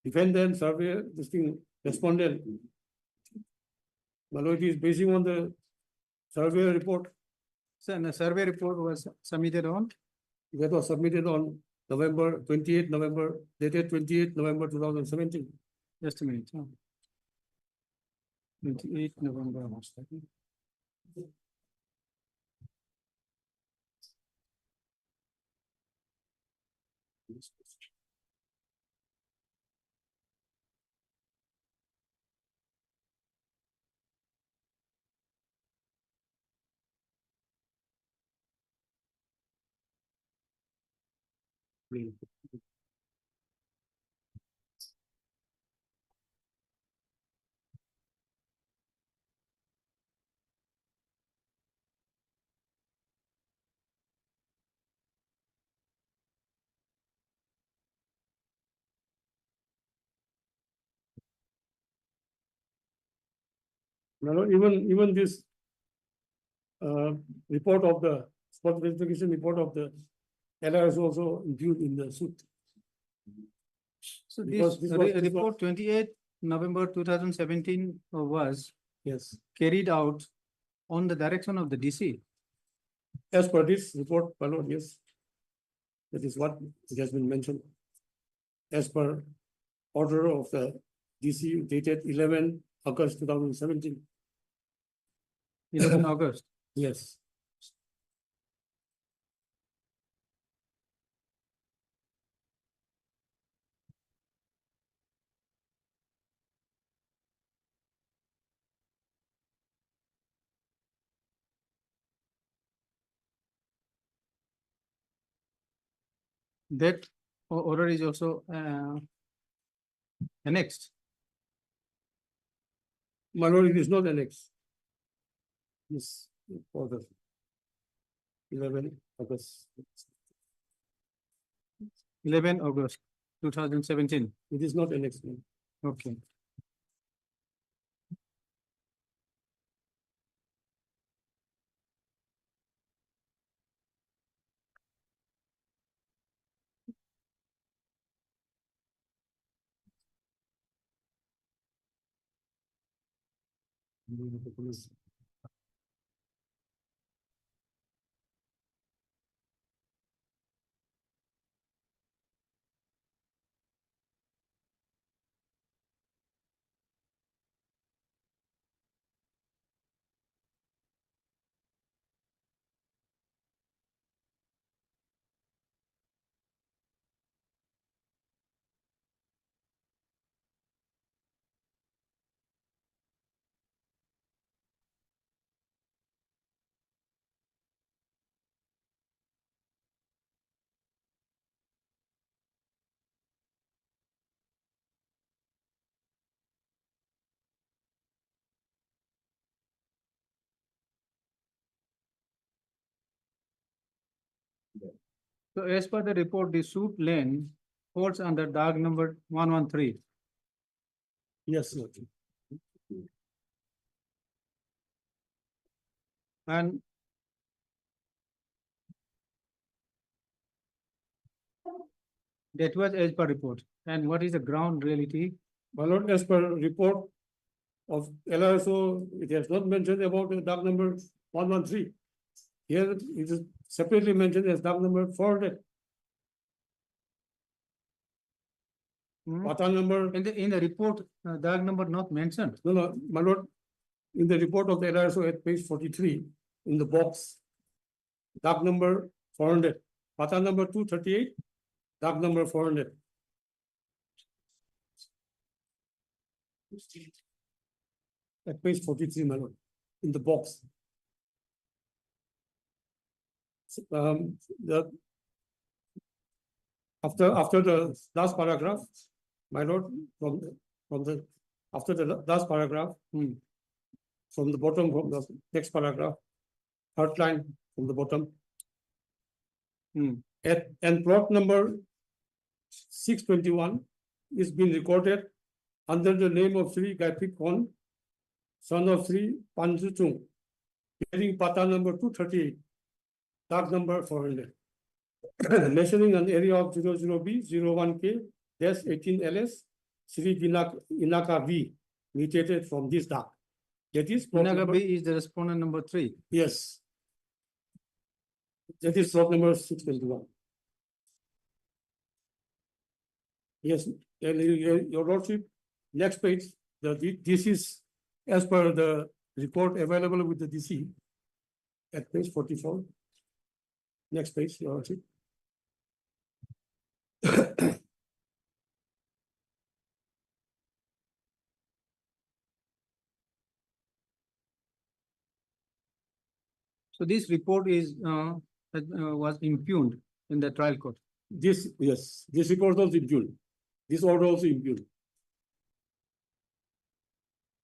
S18: defendant, surveyor, this thing, respondent. Well, it is basing on the survey report
S2: So the survey report was submitted on?
S18: that was submitted on November 28, November, dated 28 November 2017.
S2: Just a minute. 28 November.
S18: No, even this report of the spot verification report of the LR is also included in the suit.
S2: So
S18: Because
S2: this
S18: this was-
S2: report 28 November 2017 was
S18: Yes,
S2: carried out on the direction of the DC.
S18: as per this report, my lord, yes. That is what it has been mentioned. As per order of the DC dated 11 August 2017.
S2: 11 August.
S18: Yes.
S2: That order is also annexed.
S18: My lord, it is not annexed. Yes, order. 11 August.
S2: 11 August 2017.
S18: It is not annexed. ma'am.
S2: Okay. So as per the report, the suit lane falls under DAG number 113.
S18: Yes, Lord.
S2: And that was as per report. And what is the ground reality?
S18: My lord, as per report of LRSO, it has not mentioned about the dock number 113. Here it is separately mentioned as dock number 400. Pata number.
S2: In the report, DAG number not mentioned.
S18: No, my lord, in the report of the LRSO at page 43, in the box, dock number 400, Pata number 238, dock number 400. At page 43, my lord, in the box. The after the last paragraph, my lord, after the last paragraph, from the bottom, from the next paragraph, third line from the bottom. And plot number 621 is being recorded under the name of Sri Gaipik Kon, son of Sri Panjuchung, bearing Pata number 238, tag number 400. Measuring an area of 00B 01K dash 18LS, Sri Inaka V, mutated from this tag. That is plot
S2: Inaka
S18: number,
S2: B is the respondent number 3.
S18: yes. That is plot number 621. Yes, your lordship, next page, this is as per the report available with the DC at page 44. Next page, your lordship.
S2: So this report is was impugned in the trial court.
S18: This, yes, this report was impugned. This order also impugned.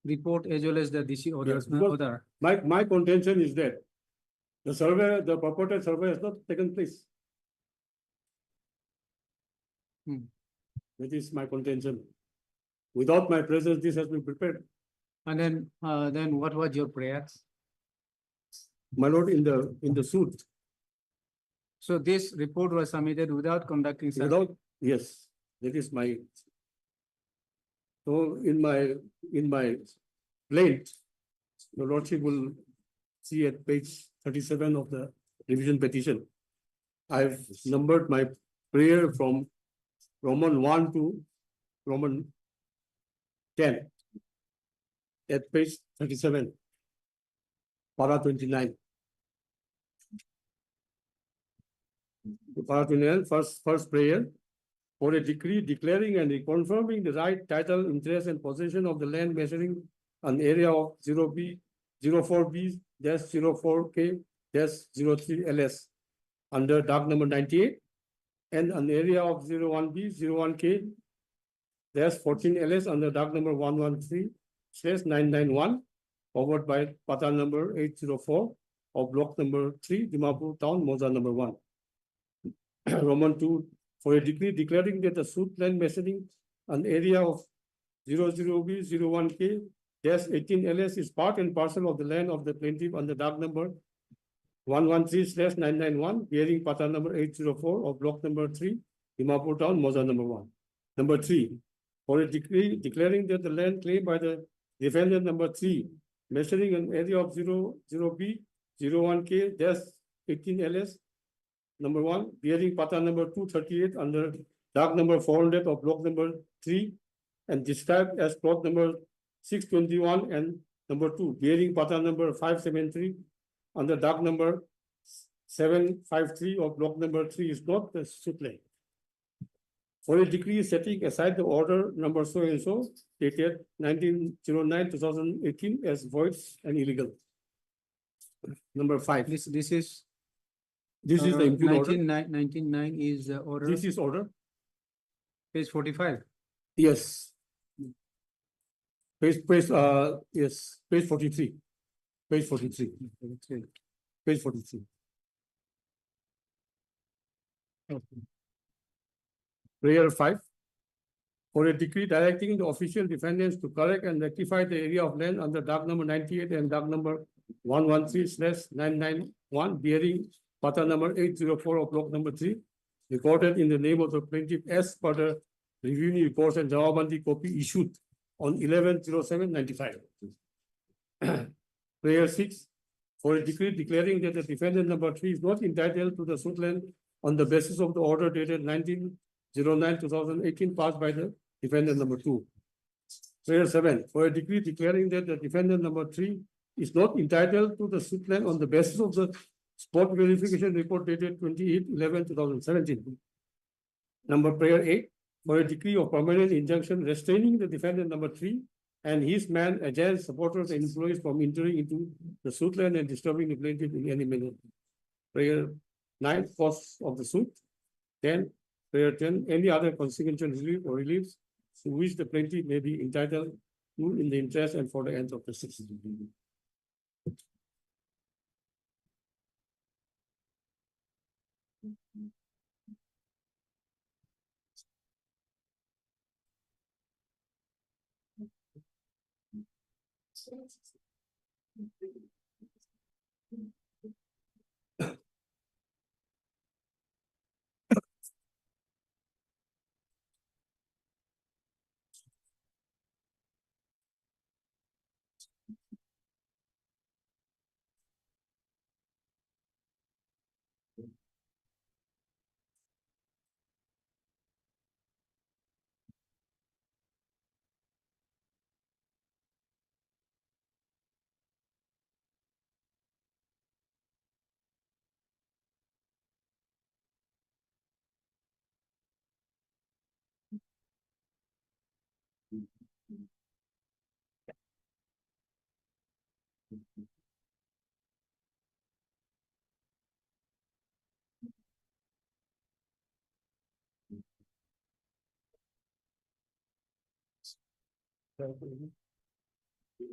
S2: Report as well as the DC orders.
S18: Yes, because
S2: order.
S18: my contention is that the survey, the purported survey has not taken place. That is my contention. Without my presence, this has been prepared.
S2: And then what was your prayers?
S18: My lord, in the suit.
S2: So this report was submitted without conducting survey.
S18: Without, yes, that is my. So in my plaint, your lordship will see at page 37 of the revision petition. I've numbered my prayer from Roman 1 to Roman 10 at page 37, para 29. Para 29, first prayer, for a decree declaring and reconfirming the right, title, interest, and possession of the land measuring an area of 0B, 04B, 04K, 03 LS under dock number 98 and an area of 01B, 01K, there's 14 LS under dock number 113/991, forwarded by Pata number 804 of block number 3, Dimapur Town, Moza number 1. Roman 2, for a decree declaring that the suit land measuring an area of 00B, 01K, dash 18 LS is part and parcel of the land of the plaintiff under dock number 113/991, bearing Pata number 804 of block number 3, Dimapur Town, Moza number 1. Number 3, for a decree declaring that the land claimed by the defendant number 3, measuring an area of 00B, 01K, dash 18 LS, number 1, bearing Pata number 238 under dock number 400 of block number 3, and described as plot number 621 and number 2, bearing Pata number 573 under dock number 753 of block number 3 is not the suit land. For a decree setting aside the order number so and so dated 1909-2018 as void and illegal. Number 5.
S2: This is.
S18: This is the impute order.
S2: 1909 is the order.
S18: This is order.
S2: Page 45.
S18: Yes. Page 43. Page 43. Page 43.
S2: Okay.
S18: Prayer 5. For a decree directing the official defendants to correct and rectify the area of land under dock number 98 and dock number 113/991, bearing Pata number 804 of block number 3, recorded in the name of the plaintiff as per the reviewing reports and Jawabandi copy issued on 11/07/95. Prayer 6. For a decree declaring that the defendant number 3 is not entitled to the suit land on the basis of the order dated 1909-2018 passed by the defendant number 2. Prayer 7. For a decree declaring that the defendant number 3 is not entitled to the suit land on the basis of the spot verification report dated 28/11/2017. Number prayer 8. For a decree of permanent injunction restraining the defendant number 3 and his man, agents, supporters, and employees from entering into the suit land and disturbing the plaintiff in any manner. Prayer 9. Cause of the suit. 10. Prayer 10. Any other consequential relief or reliefs to which the plaintiff may be entitled to in the interest and for the end of the suit.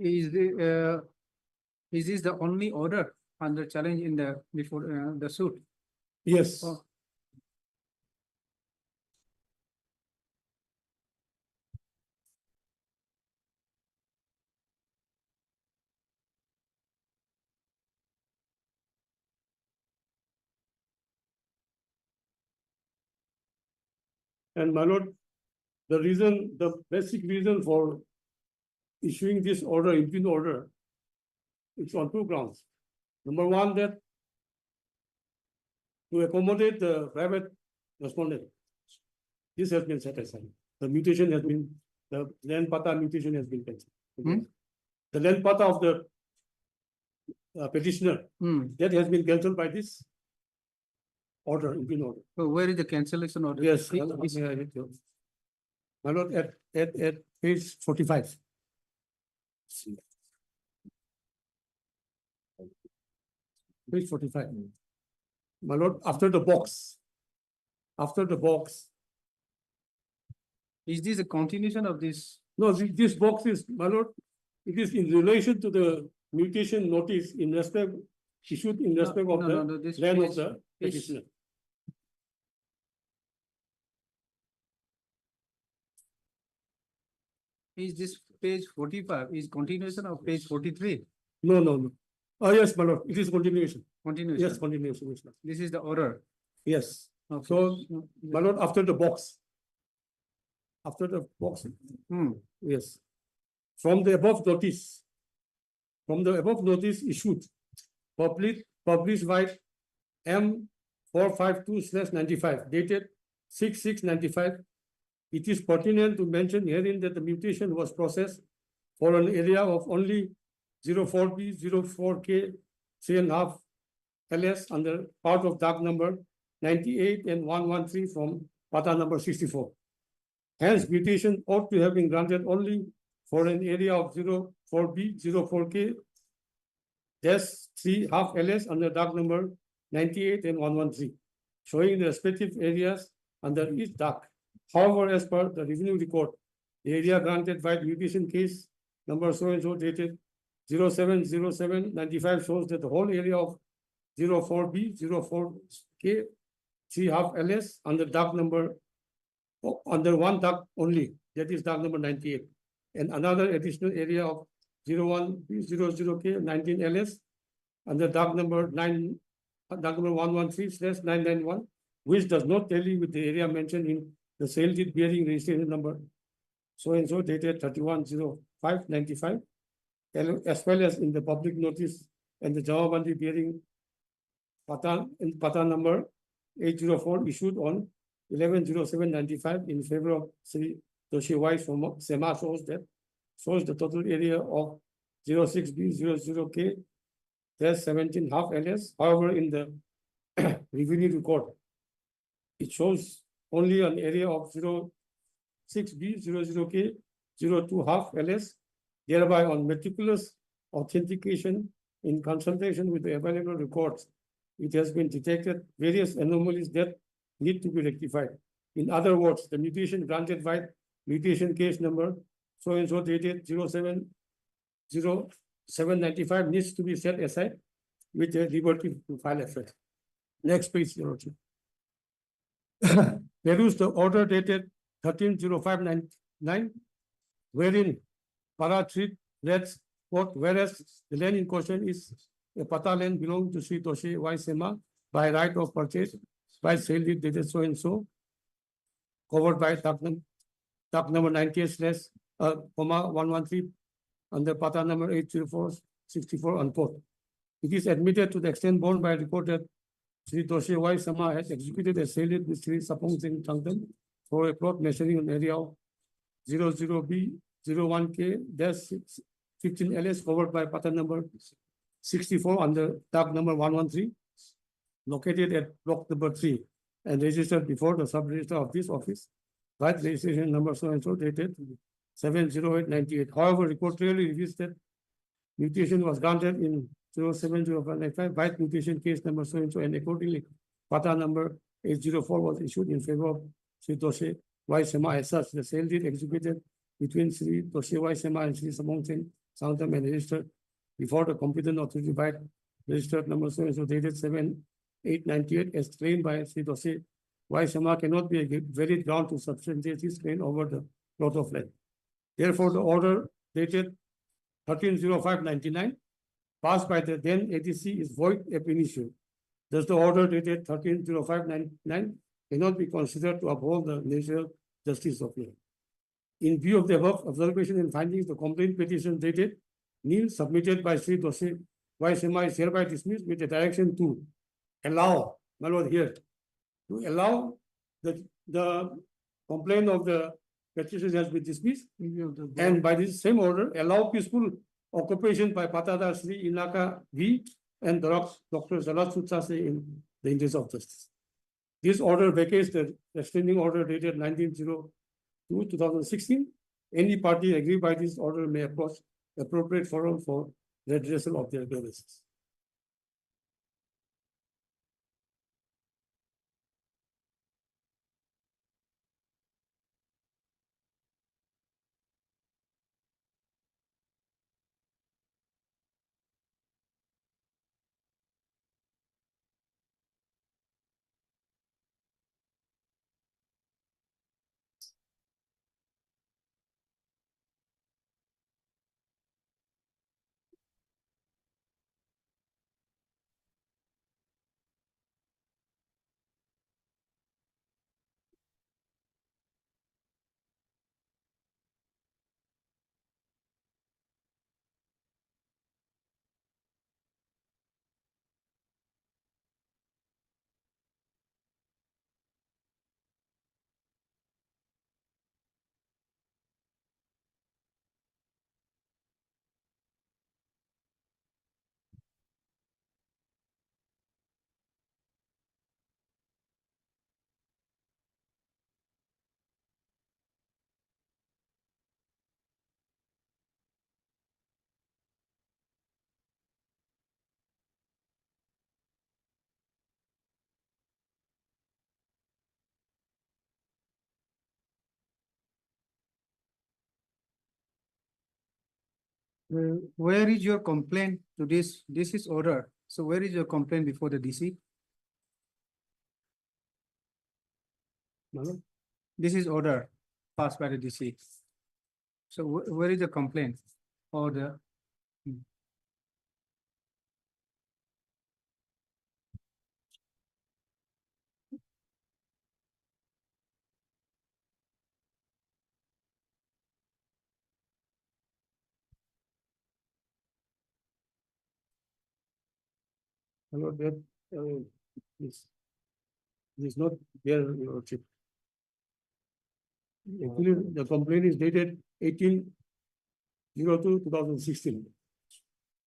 S2: Is this the only order under challenge in the before the suit?
S18: Yes.
S2: Oh.
S18: And my lord, the basic reason for issuing this order, impugn order, it's on 2 grounds. Number 1, that to accommodate the private respondent, this has been set aside. The mutation has been, the land pata mutation has been cancelled. The land pata of the petitioner, that has been cancelled by this order, impugn order.
S2: So where is the cancellation order?
S18: Yes. My lord, at page 45. Page 45. My lord, after the box, after the box.
S2: Is this a continuation of this?
S18: No, this box is, my lord, it is in relation to the mutation notice in respect, issued in respect of the
S2: This
S18: land of
S2: page-
S18: the petitioner.
S2: Is this page 45 is continuation of page 43?
S18: No, no, no. Oh, yes, my lord, it is continuation.
S2: Continuation.
S18: Yes, continuation, yes, Lord.
S2: This is the order.
S18: Yes.
S2: Okay.
S18: So, my lord, after the box. After the box, yes. From the above notice. From the above notice issued, published by M 452/95 dated 6/6/95. It is pertinent to mention herein that the mutation was processed for an area of only 04B, 04K, 3.5 LS under part of dock number 98 and 113 from pata number 64. Hence, mutation ought to have been granted only for an area of 04B, 04K, dash 3.5 LS under dock number 98 and 113, showing the respective areas under each dock. However, as per the revenue record, the area granted by the mutation case number so and so dated 07/07/95 shows that the whole area of 04B, 04K, 3.5 LS under dock number, under one dock only, that is dock number 98, and another additional area of 01B, 00K, 19 LS under dock number 113/991, which does not tally with the area mentioned in the sale deed bearing registration number so and so dated 31/05/95, as well as in the public notice and the Jamabandi bearing pata number 804 issued on 11/07/95 in favor of Sri Toshi Y Sema shows the total area of 06B, 00K, there's 17.5 LS. However, in the revenue record, it shows only an area of 06B, 00K, 02.5 LS. Thereby, on meticulous authentication in consultation with the available records, it has been detected various anomalies that need to be rectified. In other words, the mutation granted by mutation case number so and so dated 07/07/95 needs to be set aside with a liberty to file effect. Next page, Your Lordship. There is the order dated 13/05/99, wherein para 3 reads, quote, whereas the land in question is a pata land belonging to Sri Toshi Y Sema by right of purchase by sale deed dated so and so, covered by dock number 98/113 under pata number 804/64, unquote. It is admitted to the extent borne by report that Sri Toshi Y Sema has executed a sale deed with Sri Sapong Singh Tangtan for a plot measuring an area of 00B, 01K, 15 LS covered by pata number 64 under dock number 113, located at block number 3 and registered before the sub-register of this office by the registration number so and so dated 7/08/98. However, report clearly reveals that mutation was granted in 07/05/95 by mutation case number so and so, and accordingly, pata number 804 was issued in favor of Sri Toshi Y Sema. As such, the sale deed executed between Sri Toshi Y Sema and Sri Samong Singh Santam and registered before the competent authority by registered number so and so dated 7/8/98 as claimed by Sri Toshi Y Sema cannot be a valid ground to substantiate his claim over the plot of land. Therefore, the order dated 13/05/99 passed by the then ADC is void ab initio. Thus, the order dated 13/05/99 cannot be considered to uphold the natural justice of law. In view of the above observation and findings, the complaint petition dated nil submitted by Sri Toshi Y Sema is hereby dismissed with the direction to allow, my lord, here, to allow the complaint of the petition has been dismissed, and by this same order, allow peaceful occupation by Patada Sri Inaka V and Dr. Salat Sutsase in the interest of justice. This order vacates the restraining order dated 19/02/2016. Any party aggrieved by this order may approach appropriate forum for redressal of their grievances.
S2: Where is your complaint to this? This is order. So where is your complaint before the DC? This is order passed by the DC. So where is the complaint or the?
S18: Hello, that, this is not there, Your Lordship. Actually, the complaint is dated 18/02/2016.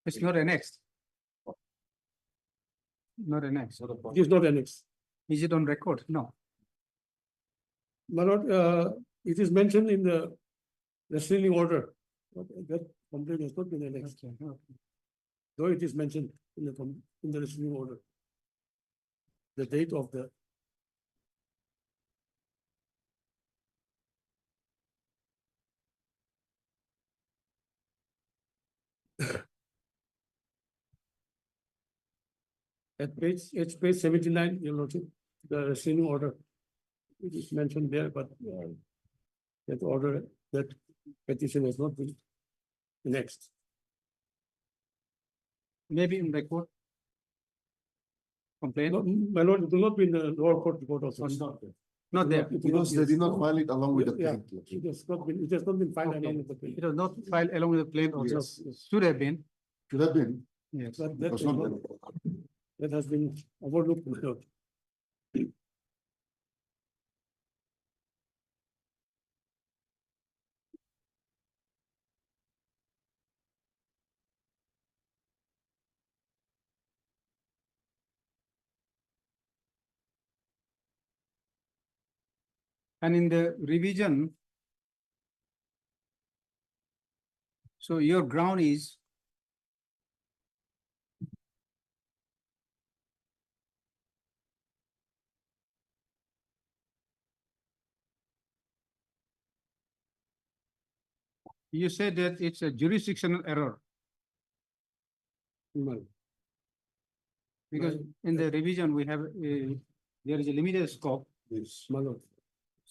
S2: It's not annexed. Not annexed.
S18: It is not annexed.
S2: Is it on record? No.
S18: My lord, it is mentioned in the restraining order. But that complaint has not been annexed. Though it is mentioned in the restraining order. The date of the. At page 79, Your Lordship, the restraining order. It is mentioned there, but that order, that petition has not been annexed.
S2: Maybe in record. Complaint?
S18: No, my lord, it will not be in the lower court report also.
S2: Not there.
S8: Because they did not file it along with the
S18: Yeah,
S8: plaintiff.
S18: it has not been filed
S2: Okay.
S18: along with the plaintiff.
S2: It was not filed along with the plaintiff also.
S8: Yes.
S2: Should have been.
S8: Should have been.
S2: Yes.
S18: But
S8: It
S18: that
S8: was
S18: is
S8: not
S18: not,
S8: done.
S18: that has been overlooked, my lord.
S2: And in the revision, so your ground is you said that it's a jurisdictional error
S18: No.
S2: because in the revision we have there is a limited scope.
S8: Yes.
S18: My lord.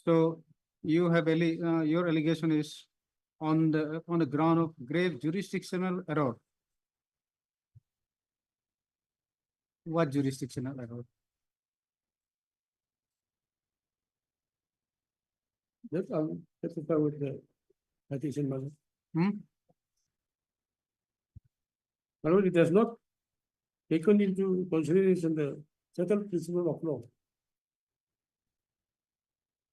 S2: So you have your allegation is on the ground of grave jurisdictional error. What jurisdictional error?
S18: That's with the petition, my lord. My lord, it has not taken into consideration the settled principle of law.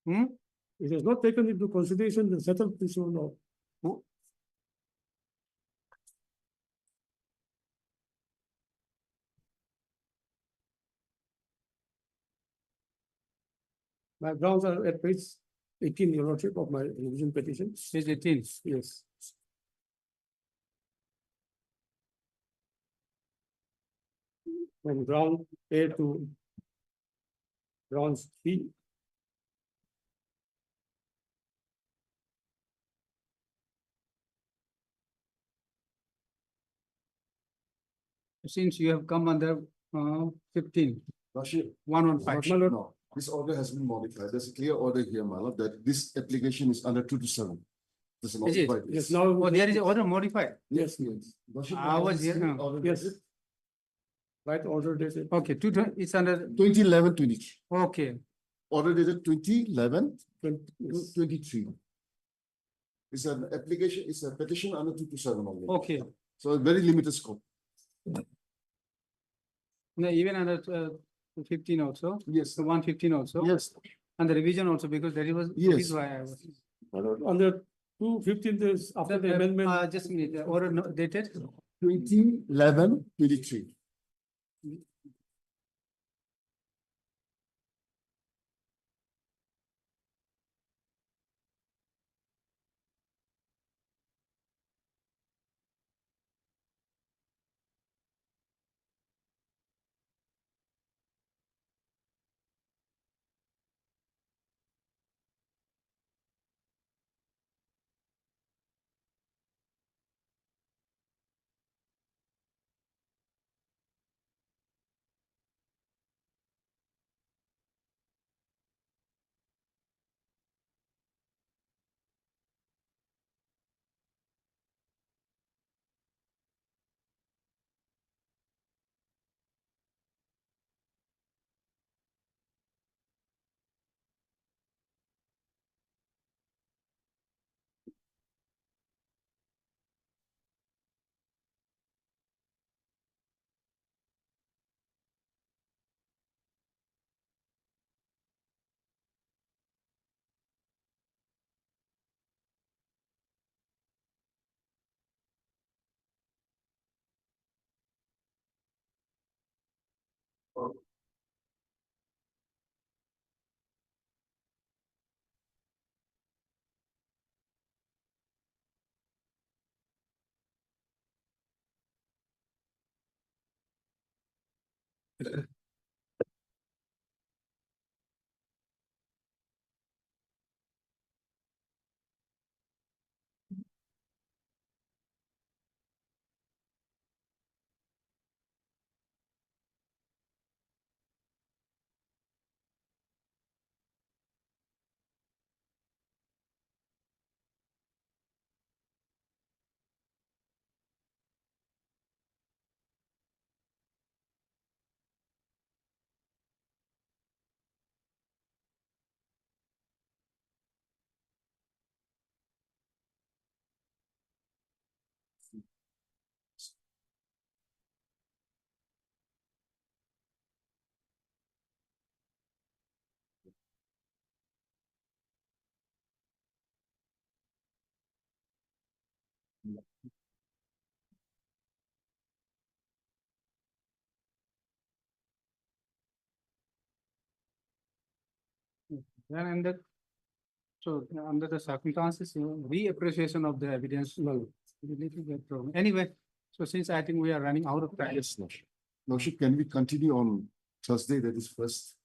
S18: It has not taken into consideration the settled principle of law. My grounds are at page 18, Your Lordship, of my revision petition.
S2: Page 18.
S18: Yes. From ground A to grounds B.
S2: Since you have come under 15.
S8: Lordship,
S2: 115.
S8: no, this order has been modified. There's a clear order here, my lord, that this application is under 227. This is
S2: Is it?
S8: modified.
S18: Yes, now.
S2: Oh, there is an order modified.
S8: Yes, yes. Lordship,
S2: I was
S8: this
S2: here,
S8: order
S18: Yes.
S8: dated
S18: Right order dated.
S2: Okay, it's under,
S8: 2011-23.
S2: okay.
S8: Order dated 2011-23.
S18: Yes.
S8: It's an application, it's a petition under 227 only.
S2: Okay.
S8: So a very limited scope.
S2: No, even under 15 also,
S8: Yes.
S2: 115 also.
S8: Yes.
S2: And the revision also, because that was, that
S8: Yes.
S2: is why I was.
S18: My lord, under 215 days after the amendment.
S2: Just a minute, the order dated
S8: 2011-23.
S2: Then under, so under the circumstances, reappreciation of the evidence. No. Anyway, so since I think we are running out of time.
S7: Yes, Lordship. Lordship, can we continue on Thursday, that is first?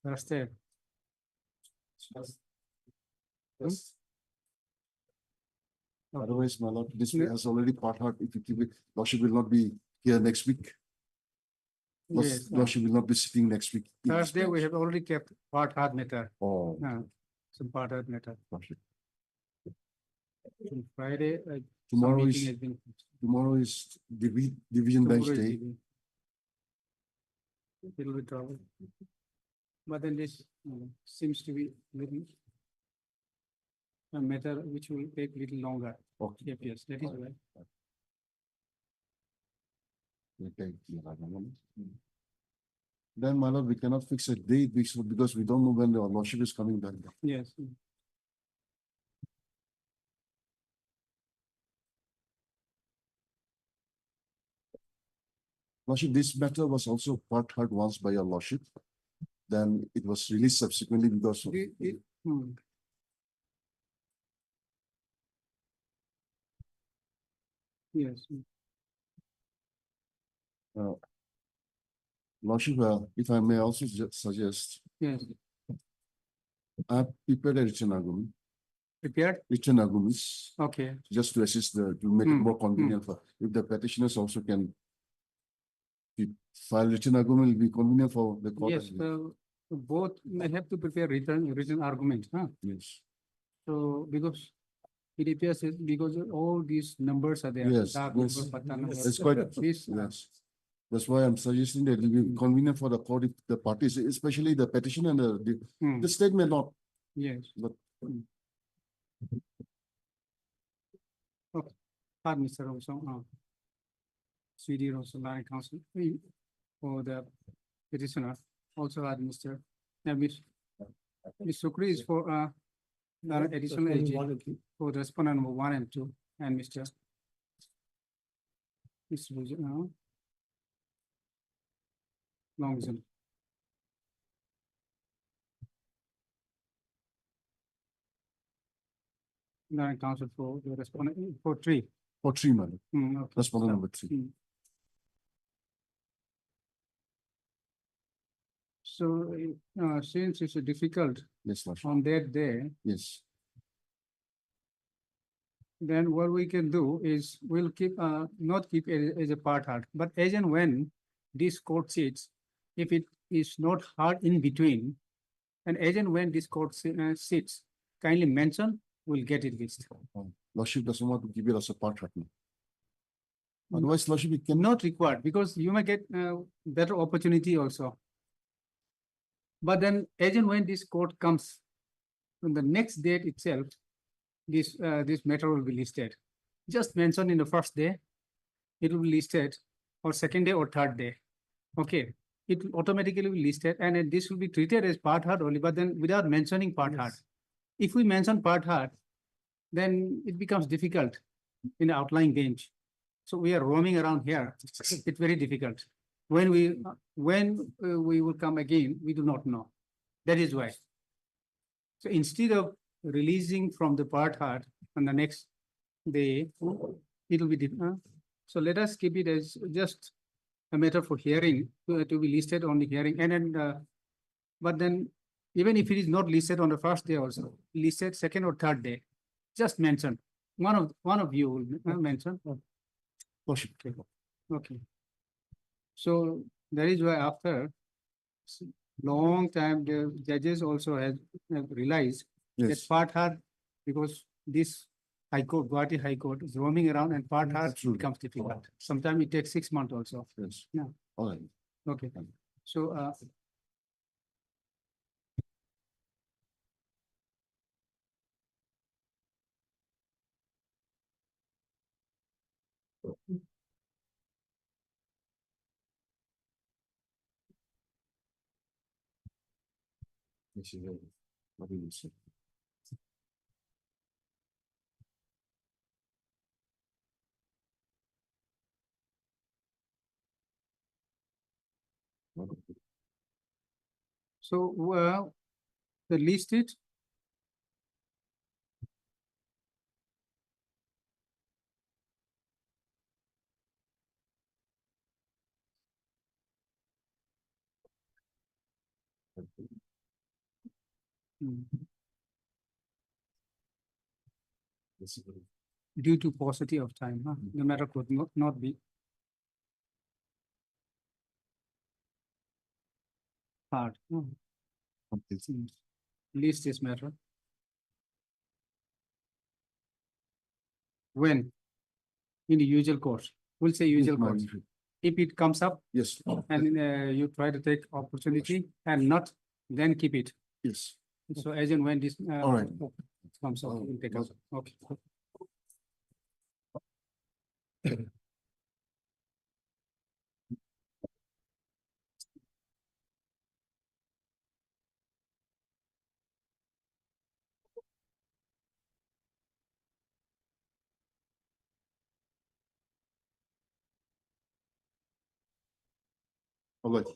S2: Thursday.
S7: Yes. Otherwise, my lord, this has already part hard. If you keep it, Lordship will not be here next week.
S2: Yes,
S7: Lordship will not be sitting next week.
S2: Thursday, we have already kept part hard matter.
S7: Oh.
S2: Some part hard matter.
S7: Lordship.
S2: And Friday.
S7: Tomorrow
S2: some
S7: is,
S2: meeting has been-
S7: tomorrow is division bench
S2: tomorrow is
S7: day.
S2: evening. Little bit trouble. But then this seems to be little a matter which will take little longer.
S7: Okay.
S2: Yes, that is right.
S7: Okay. Then, my lord, we cannot fix a date because we don't know when the lordship is coming back.
S2: Yes.
S7: Lordship, this matter was also part heard once by your lordship. Then it was released subsequently because of.
S2: Yes.
S7: Lordship, if I may also suggest,
S2: Yes.
S7: I have prepared a written argument.
S2: Prepared?
S7: Written arguments.
S2: Okay.
S7: Just to assist to make it more convenient for, if the petitioners also can file written argument, will be convenient for the court.
S2: Yes, both may have to prepare written arguments, huh?
S7: Yes.
S2: So because it appears that because all these numbers are there.
S7: Yes,
S2: dark
S7: yes.
S2: number, pata number.
S7: That's quite,
S2: This,
S7: yes. That's why I'm suggesting that it will be convenient for the court if the parties, especially the petition and the state may not.
S2: Yes.
S7: But
S2: Okay, Mr. Also, CD also line counsel for the petitioner, also add Mr. Ms. Sukri is for additional AG for the respondent number 1 and 2, and Mr. Long Zoom. Line counsel for the respondent for 3.
S7: for 3 months.
S2: Okay.
S7: Respondent number 3.
S2: So, since it's difficult
S7: Yes, Lordship.
S2: on that day,
S7: Yes.
S2: then what we can do is we'll keep, not keep it as a part hard, but as and when this court sits, if it is not hard in between, and as and when this court sits, kindly mention, we'll get it fixed.
S7: Lordship doesn't want to give it as a part hard. Otherwise, Lordship, it can
S2: Not required, because you may get better opportunity also. But then as and when this court comes, on the next date itself, this matter will be listed. Just mention in the first day, it will be listed, or second day or third day. Okay, it will automatically be listed, and then this will be treated as part hard only, but then without mentioning part hard. If we mention part hard, then it becomes difficult in the outlying bench. So we are roaming around here. It's very difficult. When we will come again, we do not know. That is why. So instead of releasing from the part hard on the next day, it will be different. So let us keep it as just a matter for hearing, to be listed on the hearing, and then, but then, even if it is not listed on the first day also, listed second or third day, just mention, one of you will mention.
S7: Worship.
S2: Okay. So that is why after long time, the judges also have realized that
S7: Yes.
S2: part hard, because this High Court, Gauhati High Court is roaming around and part hard
S7: Absolutely.
S2: becomes difficult. Sometimes it takes 6 months also.
S7: Yes.
S2: Yeah.
S7: All right.
S2: Okay. So,
S7: This is what we will see.
S2: so, well, the listed. Hmm.
S7: This is what-
S2: Due to paucity of time, huh? The matter could not be hard. List this matter. When? In the usual course, we'll say usual
S7: my
S2: course.
S7: usual.
S2: If it comes up
S7: Yes.
S2: and you try to take opportunity and not, then keep it.
S7: Yes.
S2: So as and when this
S7: All right.
S2: comes up,
S7: Oh,
S2: we'll take up. Okay.
S7: All right.